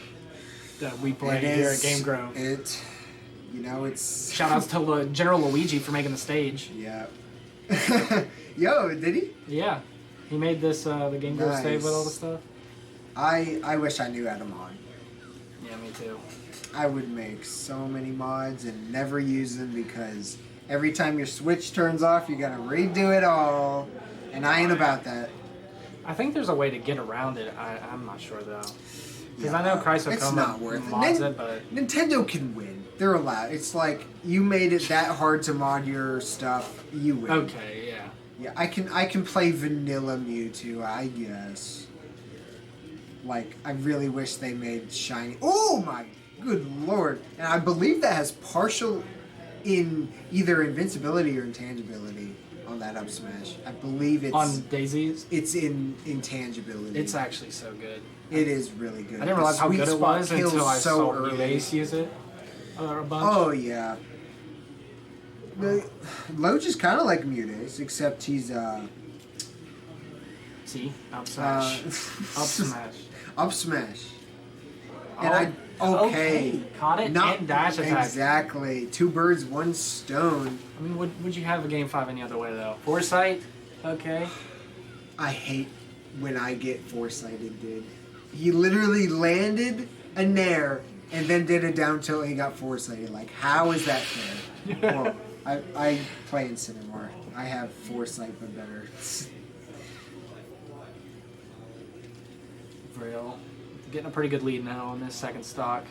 I: that we play here at GameGrove.
H: It's...
I: Shout outs to General Luigi for making the stage.
H: Yeah. Yo, did he?
I: Yeah. He made this, the GameGrove stage with all the stuff.
H: I wish I knew how to mod.
I: Yeah, me too.
H: I would make so many mods and never use them because every time your Switch turns off, you gotta redo it all. And I ain't about that.
I: I think there's a way to get around it. I'm not sure though. Because I know Chrysocoma
H: it's not worth
I: mods
H: it.
I: it, but
H: Nintendo can win. They're allowed. It's like you made it that hard to mod your stuff, you win.
I: okay, yeah.
H: Yeah, I can play vanilla Mewtwo, I guess. Like, I really wish they made shiny. Oh my good lord! And I believe that has partial in either invincibility or intangibility on that up smash. I believe it's
I: On Daisy's,
H: it's in intangibility.
I: it's actually so good.
H: It is really good.
I: I didn't realize how
H: The
I: good
H: sweet
I: it
H: spot
I: was
H: kills
I: until I
H: so
I: saw
H: early.
I: Relays use it a bunch.
H: Oh yeah. Loge is kind of like Mutace, except he's
I: See? Up smash. Up smash.
H: up smash.
I: Oh,
H: And okay.
I: Caught it and dash attack.
H: Exactly. 2 birds, 1 stone.
I: I mean, would you have a game 5 any other way though? Foresight? Okay.
H: I hate when I get foresighted, dude. He literally landed a nair and then did a down tilt and he got foresighted. Like, how is that fair? Well, I play in Cinemar. I have foresight but better.
I: Vrail getting a pretty good lead now on this second stock.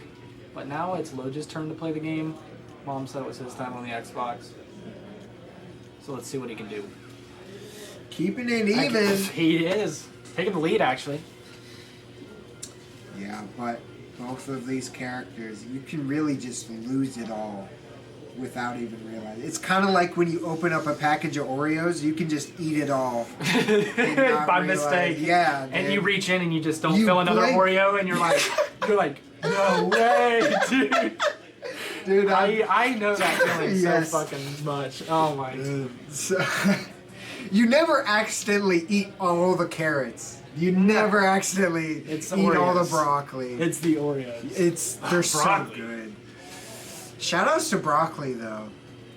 I: But now it's Loge's turn to play the game. Mom said it was his time on the Xbox. So let's see what he can do.
H: Keeping it even.
I: He is. Taking the lead, actually.
H: Yeah, but both of these characters, you can really just lose it all without even realizing. It's kind of like when you open up a package of Oreos, you can just eat it all. and not
I: By
H: realize-
I: mistake.
H: Yeah.
I: And
H: dude.
I: you reach in and you just don't
H: You
I: fill another
H: blink.
I: Oreo and you're like, no way, dude.
H: Dude,
I: I know that feeling
H: Yes.
I: so fucking much. Oh my.
H: So, you never accidentally eat all the carrots. You never accidentally
I: It's
H: eat all the
I: Oreos.
H: broccoli.
I: It's the Oreos.
H: They're so
I: broccoli.
H: good. Shout outs to broccoli though.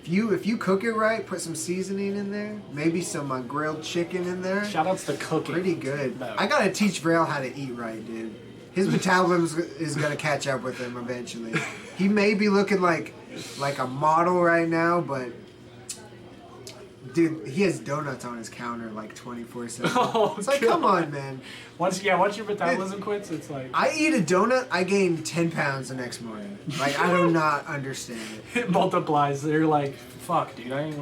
H: If you cook it right, put some seasoning in there, maybe some grilled chicken in there.
I: Shout outs to cooking.
H: Pretty good.
I: No.
H: I gotta teach Vrail how to eat right, dude. His metabolism is gonna catch up with him eventually. He may be looking like a model right now, but dude, he has donuts on his counter like 24/7.
I: Oh,
H: it's like,
I: God.
H: come on, man.
I: Once your metabolism quits, it's like
H: I eat a donut, I gain 10 pounds the next morning. Like, I do not understand it.
I: it multiplies. They're like, fuck, dude, I ain't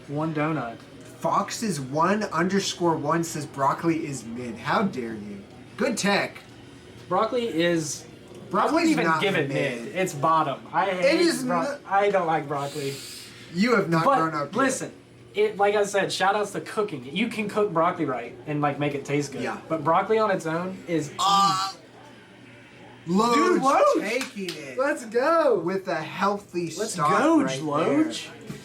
I: one donut.
H: Fox's 1_1 says broccoli is mid. How dare you? Good tech.
I: Broccoli is. I wouldn't
H: Broccoli's
I: even
H: not
I: give it mid. It's bottom. I hate
H: is
I: I don't like broccoli.
H: You have not grown
I: But
H: up yet.
I: listen, like I said, shout outs to cooking. You can cook broccoli right and like make it taste good.
H: Yeah.
I: But broccoli on its own is
H: Loge
I: Dude, Loge.
H: taking it.
I: Let's go.
H: With a healthy
I: Let's
H: start
I: go,
H: right
I: Loge.
H: there.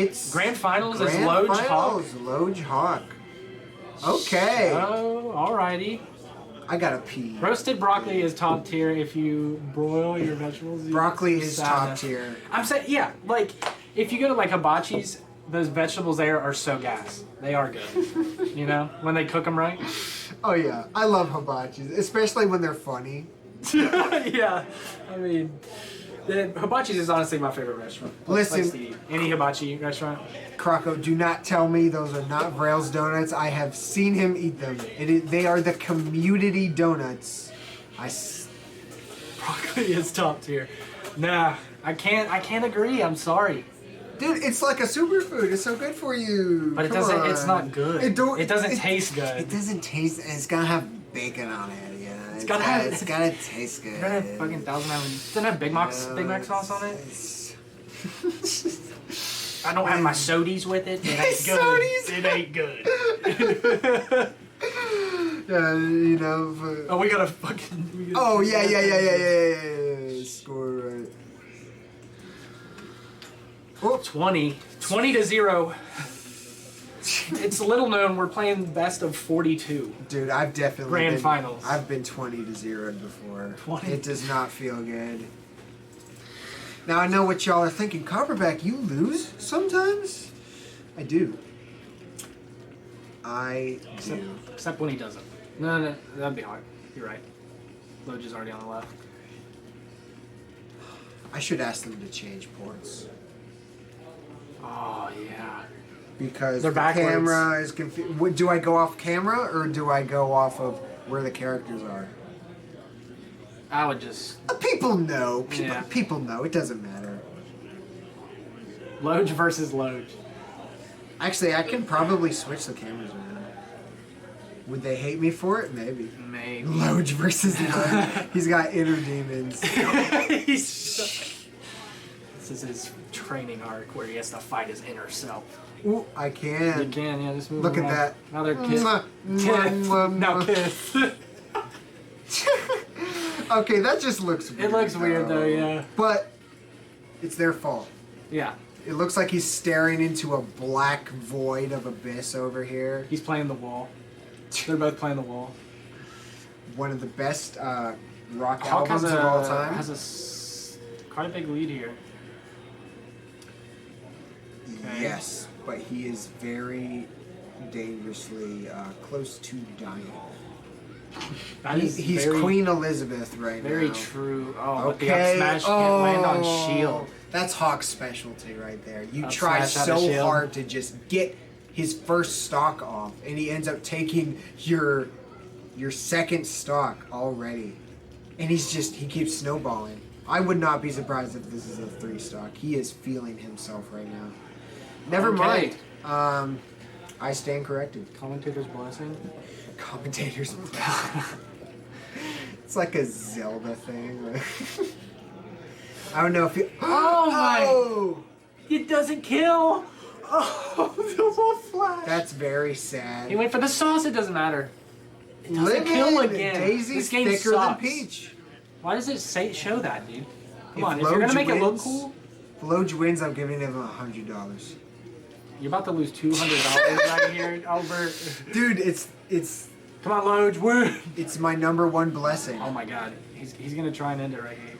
H: It's
I: Grand finals is
H: Grand
I: Loge Hawk.
H: finals, Loge Hawk. Okay.
I: Oh, alrighty.
H: I gotta pee.
I: Roasted broccoli is top tier if you broil your vegetables.
H: Broccoli is top
I: Sadness.
H: tier.
I: I'm saying, yeah, like if you go to like hibachi's, those vegetables there are so gas. They are good. You know, when they cook them right.
H: Oh yeah, I love hibachis, especially when they're funny.
I: Yeah, I mean, hibachi's is honestly my favorite restaurant.
H: Listen.
I: Place to eat. Any hibachi restaurant.
H: Croco, do not tell me those are not Vrail's donuts. I have seen him eat them. They are the community donuts.
I: Broccoli is top tier. Nah, I can't agree. I'm sorry.
H: Dude, it's like a superfood. It's so good for you.
I: But it
H: Come
I: doesn't. It's
H: on.
I: not good. It doesn't taste good.
H: It doesn't taste. It's gonna have bacon on it. Yeah, It's
I: gotta
H: gotta,
I: have-
H: it's gotta taste good.
I: It's gonna have fucking Thousand Island. Doesn't it have Big Mac sauce on it? I don't have my sodies with it. It ain't good.
H: Sodies?
I: It ain't good.
H: Yeah, you know. But,
I: Oh, we gotta fucking.
H: oh yeah. Score right.
I: Oh, 20 to 0. It's little known we're playing best of 42.
H: Dude, I've definitely
I: Grand
H: been,
I: finals.
H: I've been 20 to 0 before.
I: 20.
H: It does not feel good. Now I know what y'all are thinking. Copperback, you lose sometimes? I do. I do.
I: Except when he doesn't. No, that'd be hard. You're right. Lodge is already on the left.
H: I should ask them to change ports.
I: Oh, yeah.
H: Because
I: They're
H: the
I: backwards.
H: camera is confused. Do I go off camera or do I go off of where the characters are?
I: I would just.
H: People know.
I: Yeah.
H: People know. It doesn't matter.
I: Lodge versus Lodge.
H: Actually, I can probably switch the cameras around. Would they hate me for it? Maybe.
I: Maybe.
H: Lodge versus Lodge. He's got inner demons.
I: This is his training arc where he has to fight his inner self.
H: Ooh, I can.
I: You can, yeah, just move
H: Look at
I: around.
H: that.
I: Another kiss.
H: Mwah,
I: Kiss.
H: mwah,
I: Now
H: mwah.
I: kiss.
H: Okay, that just looks weird.
I: It looks weird though, yeah.
H: But it's their fault.
I: Yeah.
H: It looks like he's staring into a black void of abyss over here.
I: He's playing the wall. They're both playing the wall.
H: One of the best rock
I: Hawk
H: albums of all time.
I: has quite a big lead here. Okay.
H: Yes, but he is very dangerously close to dying.
I: That is
H: He's
I: very,
H: Queen Elizabeth right
I: very
H: now.
I: true. Oh, but the
H: Okay.
I: up smash can't land on shield.
H: That's Hawk's specialty right there. You
I: Up
H: try
I: smash out of
H: so
I: shield.
H: hard to just get his first stock off, and he ends up taking your second stock already. And he keeps snowballing. I would not be surprised if this is a 3 stock. He is feeling himself right now. Never
I: Okay.
H: mind. I stand corrected.
I: Commentator's blessing.
H: Commentators. It's like a Zelda thing. I don't know if you.
I: Oh my!
H: Oh!
I: It doesn't kill. Oh, those all flash.
H: That's very sad.
I: He went for the sauce. It doesn't matter. It doesn't kill
H: Lemon!
I: again.
H: Daisy's
I: This game
H: thicker
I: sucks.
H: than peach.
I: Why does it show that, dude? Come
H: If
I: on, if you're gonna
H: Lodge
I: make it look
H: wins-
I: cool,
H: If Lodge wins, I'm giving him $100.
I: you're about to lose $200 right here, Albert.
H: Dude, it's
I: Come on, Lodge, win!
H: my number one blessing.
I: Oh my God, he's gonna try and end it right here.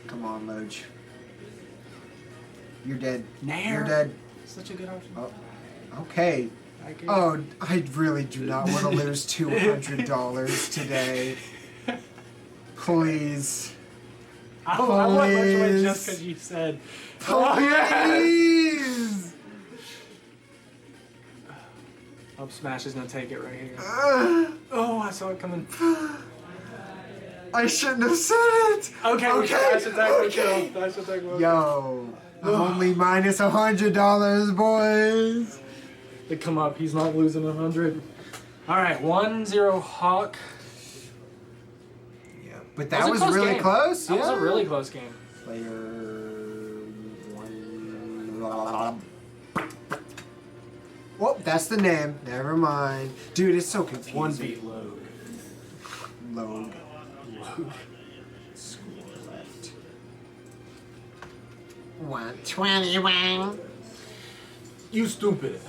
H: Come on, Lodge. You're dead.
I: Nair.
H: You're dead.
I: Such a good option.
H: Oh, okay.
I: Okay.
H: Oh, I really do not want to lose $200 today. Please.
I: I want Lodge to win
H: please.
I: just because you said. Oh,
H: Please!
I: Up smash is gonna take it right here.
H: Ugh,
I: Oh, I saw it coming.
H: I shouldn't have said it!
I: Okay,
H: Okay,
I: dash attack will
H: okay.
I: kill. Dash attack will kill.
H: Yo, I'm only minus $100, boys.
I: They come up. He's not losing 100. All right, 1-0 Hawk.
H: Yeah, but that
I: a
H: was
I: close
H: really
I: game.
H: close.
I: That was
H: yeah.
I: a really close game.
H: Player one. Well, that's the name. Never mind. Dude, it's so confusing.
I: One beat load.
H: Load. Score left. 121.
I: You stupid.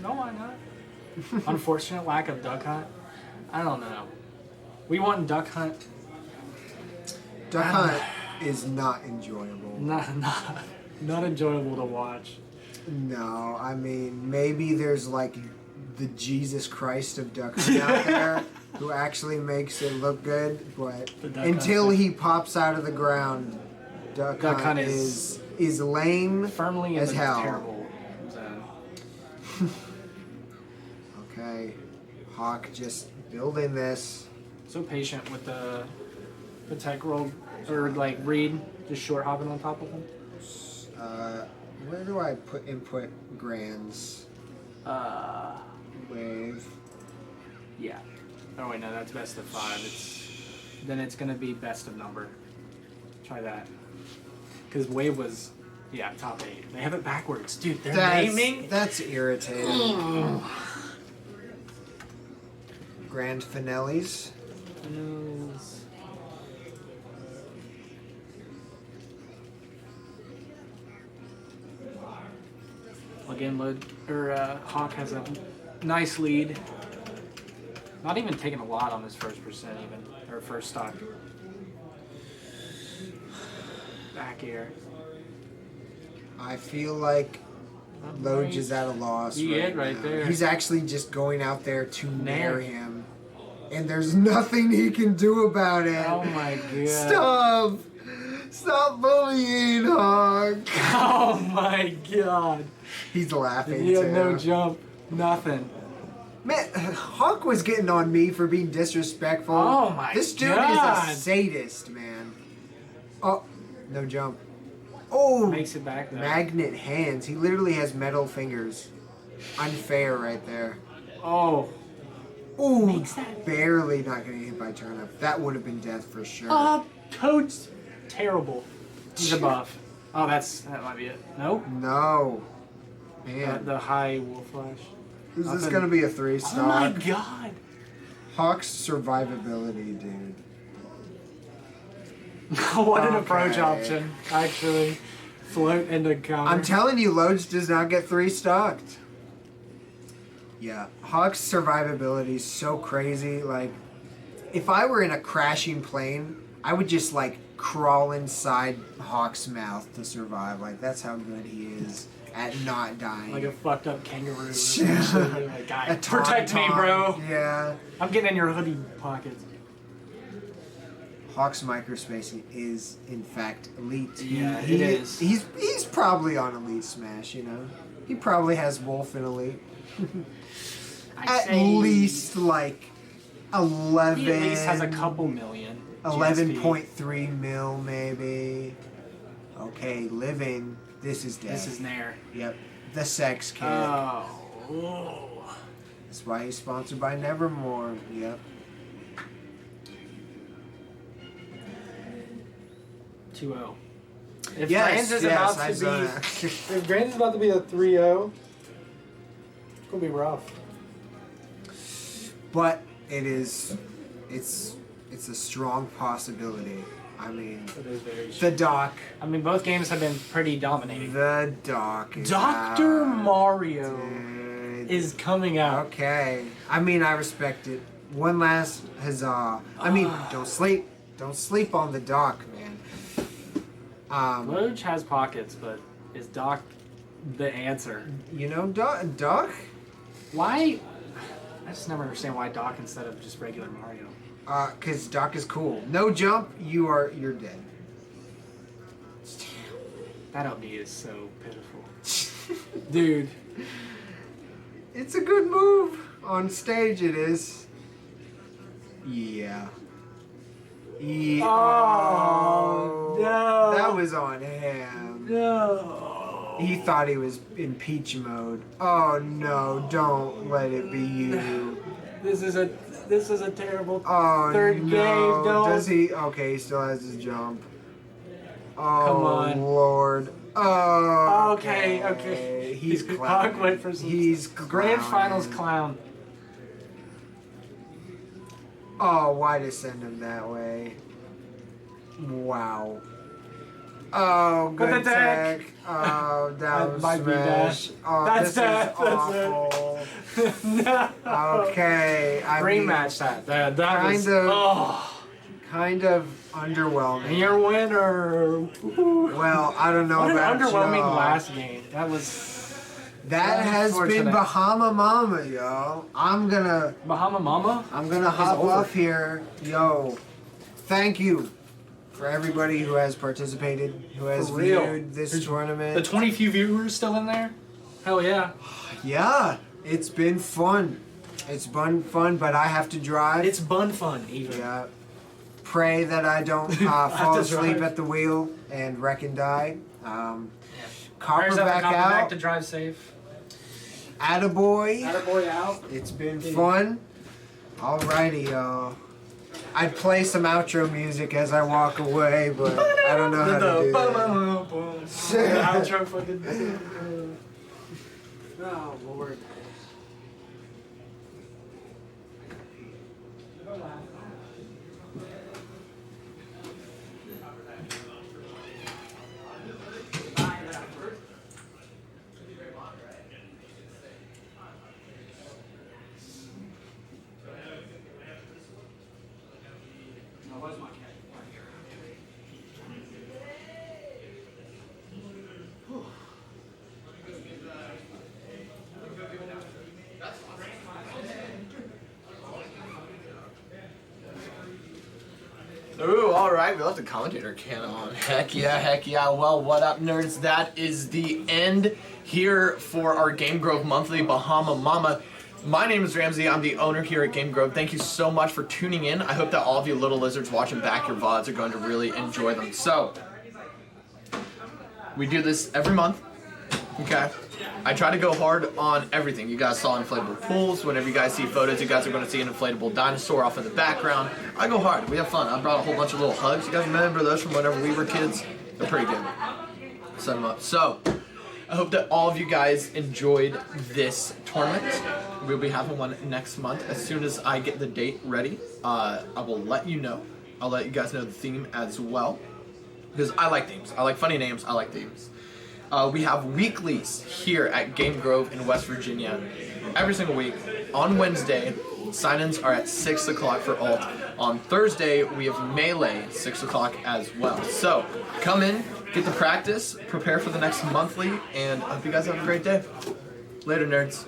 I: No, why not? Unfortunate lack of duck hunt. I don't know. We want duck hunt.
H: Duck Hunt is not enjoyable.
I: Not enjoyable to watch.
H: No, I mean, maybe there's like the Jesus Christ of Duck Hunt out there who actually makes it look good, but
I: The Duck
H: until
I: Hunt-
H: he pops out of the ground, Duck Hunt is lame
I: Firmly in
H: as
I: the
H: hell.
I: terrible zone.
H: Okay, Hawk just building this.
I: So patient with the tech roll or like read, just short hopping on top of him.
H: Where do I put input grands? Wave.
I: Yeah. Oh wait, no, that's best of 5. Then it's gonna be best of number. Try that. Because Wave was, yeah, top 8. They have it backwards, dude. They're naming.
H: That's irritating. Grand finales.
I: Again, Hawk has a nice lead. Not even taking a lot on his first percent even, or first stock. Back air.
H: I feel like Loge is at a loss.
I: Right
H: now.
I: there.
H: He's actually just going out there to nair
I: Nair.
H: him. And there's nothing he can do about it.
I: Oh my god.
H: Stop! Stop bullying, Hawk!
I: Oh my god.
H: He's laughing
I: He
H: too.
I: had no jump. Nothing.
H: Man, Hawk was getting on me for being disrespectful.
I: Oh my
H: This dude
I: god.
H: is a sadist, man. Oh, no jump. Oh,
I: Makes it back though.
H: magnet hands. He literally has metal fingers. Unfair right there.
I: Oh.
H: Ooh,
I: Makes that-
H: barely not getting hit by turnip. That would have been death for sure.
I: Toad's terrible. He's a buff. Oh, that might be it. Nope.
H: No. Man,
I: The high wolf flash.
H: is this
I: nothing.
H: going to be a
I: Oh
H: 3-star?
I: my god.
H: Hawk's survivability, dude.
I: What an approach
H: Okay.
I: option. Actually, float into counter.
H: I'm telling you, Loge does not get 3-stocked. Yeah, Hawk's survivability is so crazy. Like, if I were in a crashing plane, I would just, like, crawl inside Hawk's mouth to survive. Like, that's how good he is at not dying.
I: like a fucked up kangaroo.
H: Yeah.
I: Like, guy,
H: A
I: protect me,
H: tauntaun.
I: bro.
H: Yeah.
I: I'm getting in your hoodie pockets.
H: Hawk's microspacing is, in fact, elite.
I: Yeah,
H: He-
I: it is.
H: He's probably on Elite Smash, you know? He probably has Wolf in Elite. At least, like, 11...
I: He at least has a couple million.
H: 11.3 mil, maybe. Okay, living. This is death.
I: This is Nair.
H: Yep. The sex kid.
I: Oh.
H: That's why he's sponsored by Nevermore. Yep.
I: 2-0. If
H: Yes,
I: Grants is
H: yes,
I: about
H: I
I: to
H: saw
I: be,
H: that.
I: if Grants is about to be a 3-0, it's gonna be rough.
H: But it's a strong possibility. I mean,
I: It is very.
H: the doc.
I: I mean, both games have been pretty dominating.
H: The doc is
I: Dr.
H: out,
I: Mario
H: dude.
I: is coming out.
H: Okay. I mean, I respect it. One last huzzah. I mean, don't sleep on the doc, man.
I: Loge has pockets, but is Doc the answer?
H: You know, doc.
I: Why? I just never understand why Doc instead of just regular Mario.
H: Cause Doc is cool. No jump, you're dead.
I: That OD is so pitiful. Dude.
H: It's a good move. On stage it is. Yeah. Yeah.
I: Oh, no.
H: That was on him.
I: No.
H: He thought he was in peach mode. Oh no, don't let it be you.
I: This is a terrible
H: Oh
I: third
H: no.
I: game. Don't.
H: Does he? Okay, he still has his jump. Oh
I: Come on.
H: Lord. Oh.
I: Okay.
H: He's
I: Hawk
H: clowning.
I: went for some
H: He's
I: grand finals
H: clowning.
I: clown.
H: Oh, why to send him that way? Wow. Oh,
I: Good
H: good
I: attack.
H: tech. Oh, that was
I: might be
H: smash.
I: that.
H: Oh,
I: That's
H: this
I: that.
H: is awful.
I: No.
H: Okay, I mean,
I: Rematch that. That
H: kind
I: was.
H: of-
I: Oh.
H: kind of
I: And
H: underwhelming.
I: your winner.
H: Well, I don't know
I: What an
H: about
I: underwhelming
H: y'all.
I: last game. That was
H: That has been
I: unfortunate.
H: Bahama Mama, yo. I'm gonna
I: Bahama Mama.
H: hop
I: over.
H: off here, yo. Thank you for everybody who has participated, who has
I: For real.
H: viewed this
I: The
H: tournament.
I: 20 few viewers still in there. Hell yeah.
H: Yeah, it's been fun. It's been fun, but I have to drive.
I: It's bun fun even.
H: Yeah. Pray that I don't fall
I: to
H: asleep
I: drive.
H: at the wheel and wreck and die. Copper
I: Prayers
H: back
I: up,
H: out.
I: back to drive safe.
H: Attaboy.
I: Attaboy out.
H: It's been
I: Dude.
H: fun. Alrighty, y'all. I'd play some outro music as I walk away, but I don't know how to do that.
I: Outro fucking. Oh Lord.
A: Ooh, alright, we left the commentator can on. Heck yeah. Well, what up, nerds? That is the end here for our Game Grove Monthly Bahama Mama. My name is Ramsey. I'm the owner here at Game Grove. Thank you so much for tuning in. I hope that all of you little lizards watching back your VODs are going to really enjoy them. So, we do this every month, okay? I try to go hard on everything. You guys saw inflatable pools. Whenever you guys see photos, you guys are going to see an inflatable dinosaur off in the background. I go hard. We have fun. I brought a whole bunch of little hugs. You guys remember those from whenever we were kids? They're pretty good. Set them up. So, I hope that all of you guys enjoyed this tournament. We'll be having one next month. As soon as I get the date ready, I will let you know. I'll let you guys know the theme as well. Because I like themes. I like funny names. I like themes. We have weeklies here at Game Grove in West Virginia every single week. On Wednesday, sign-ins are at 6 o'clock for alt. On Thursday, we have Melee, 6 o'clock as well. So, come in, get to practice, prepare for the next monthly, and I hope you guys have a great day. Later, nerds.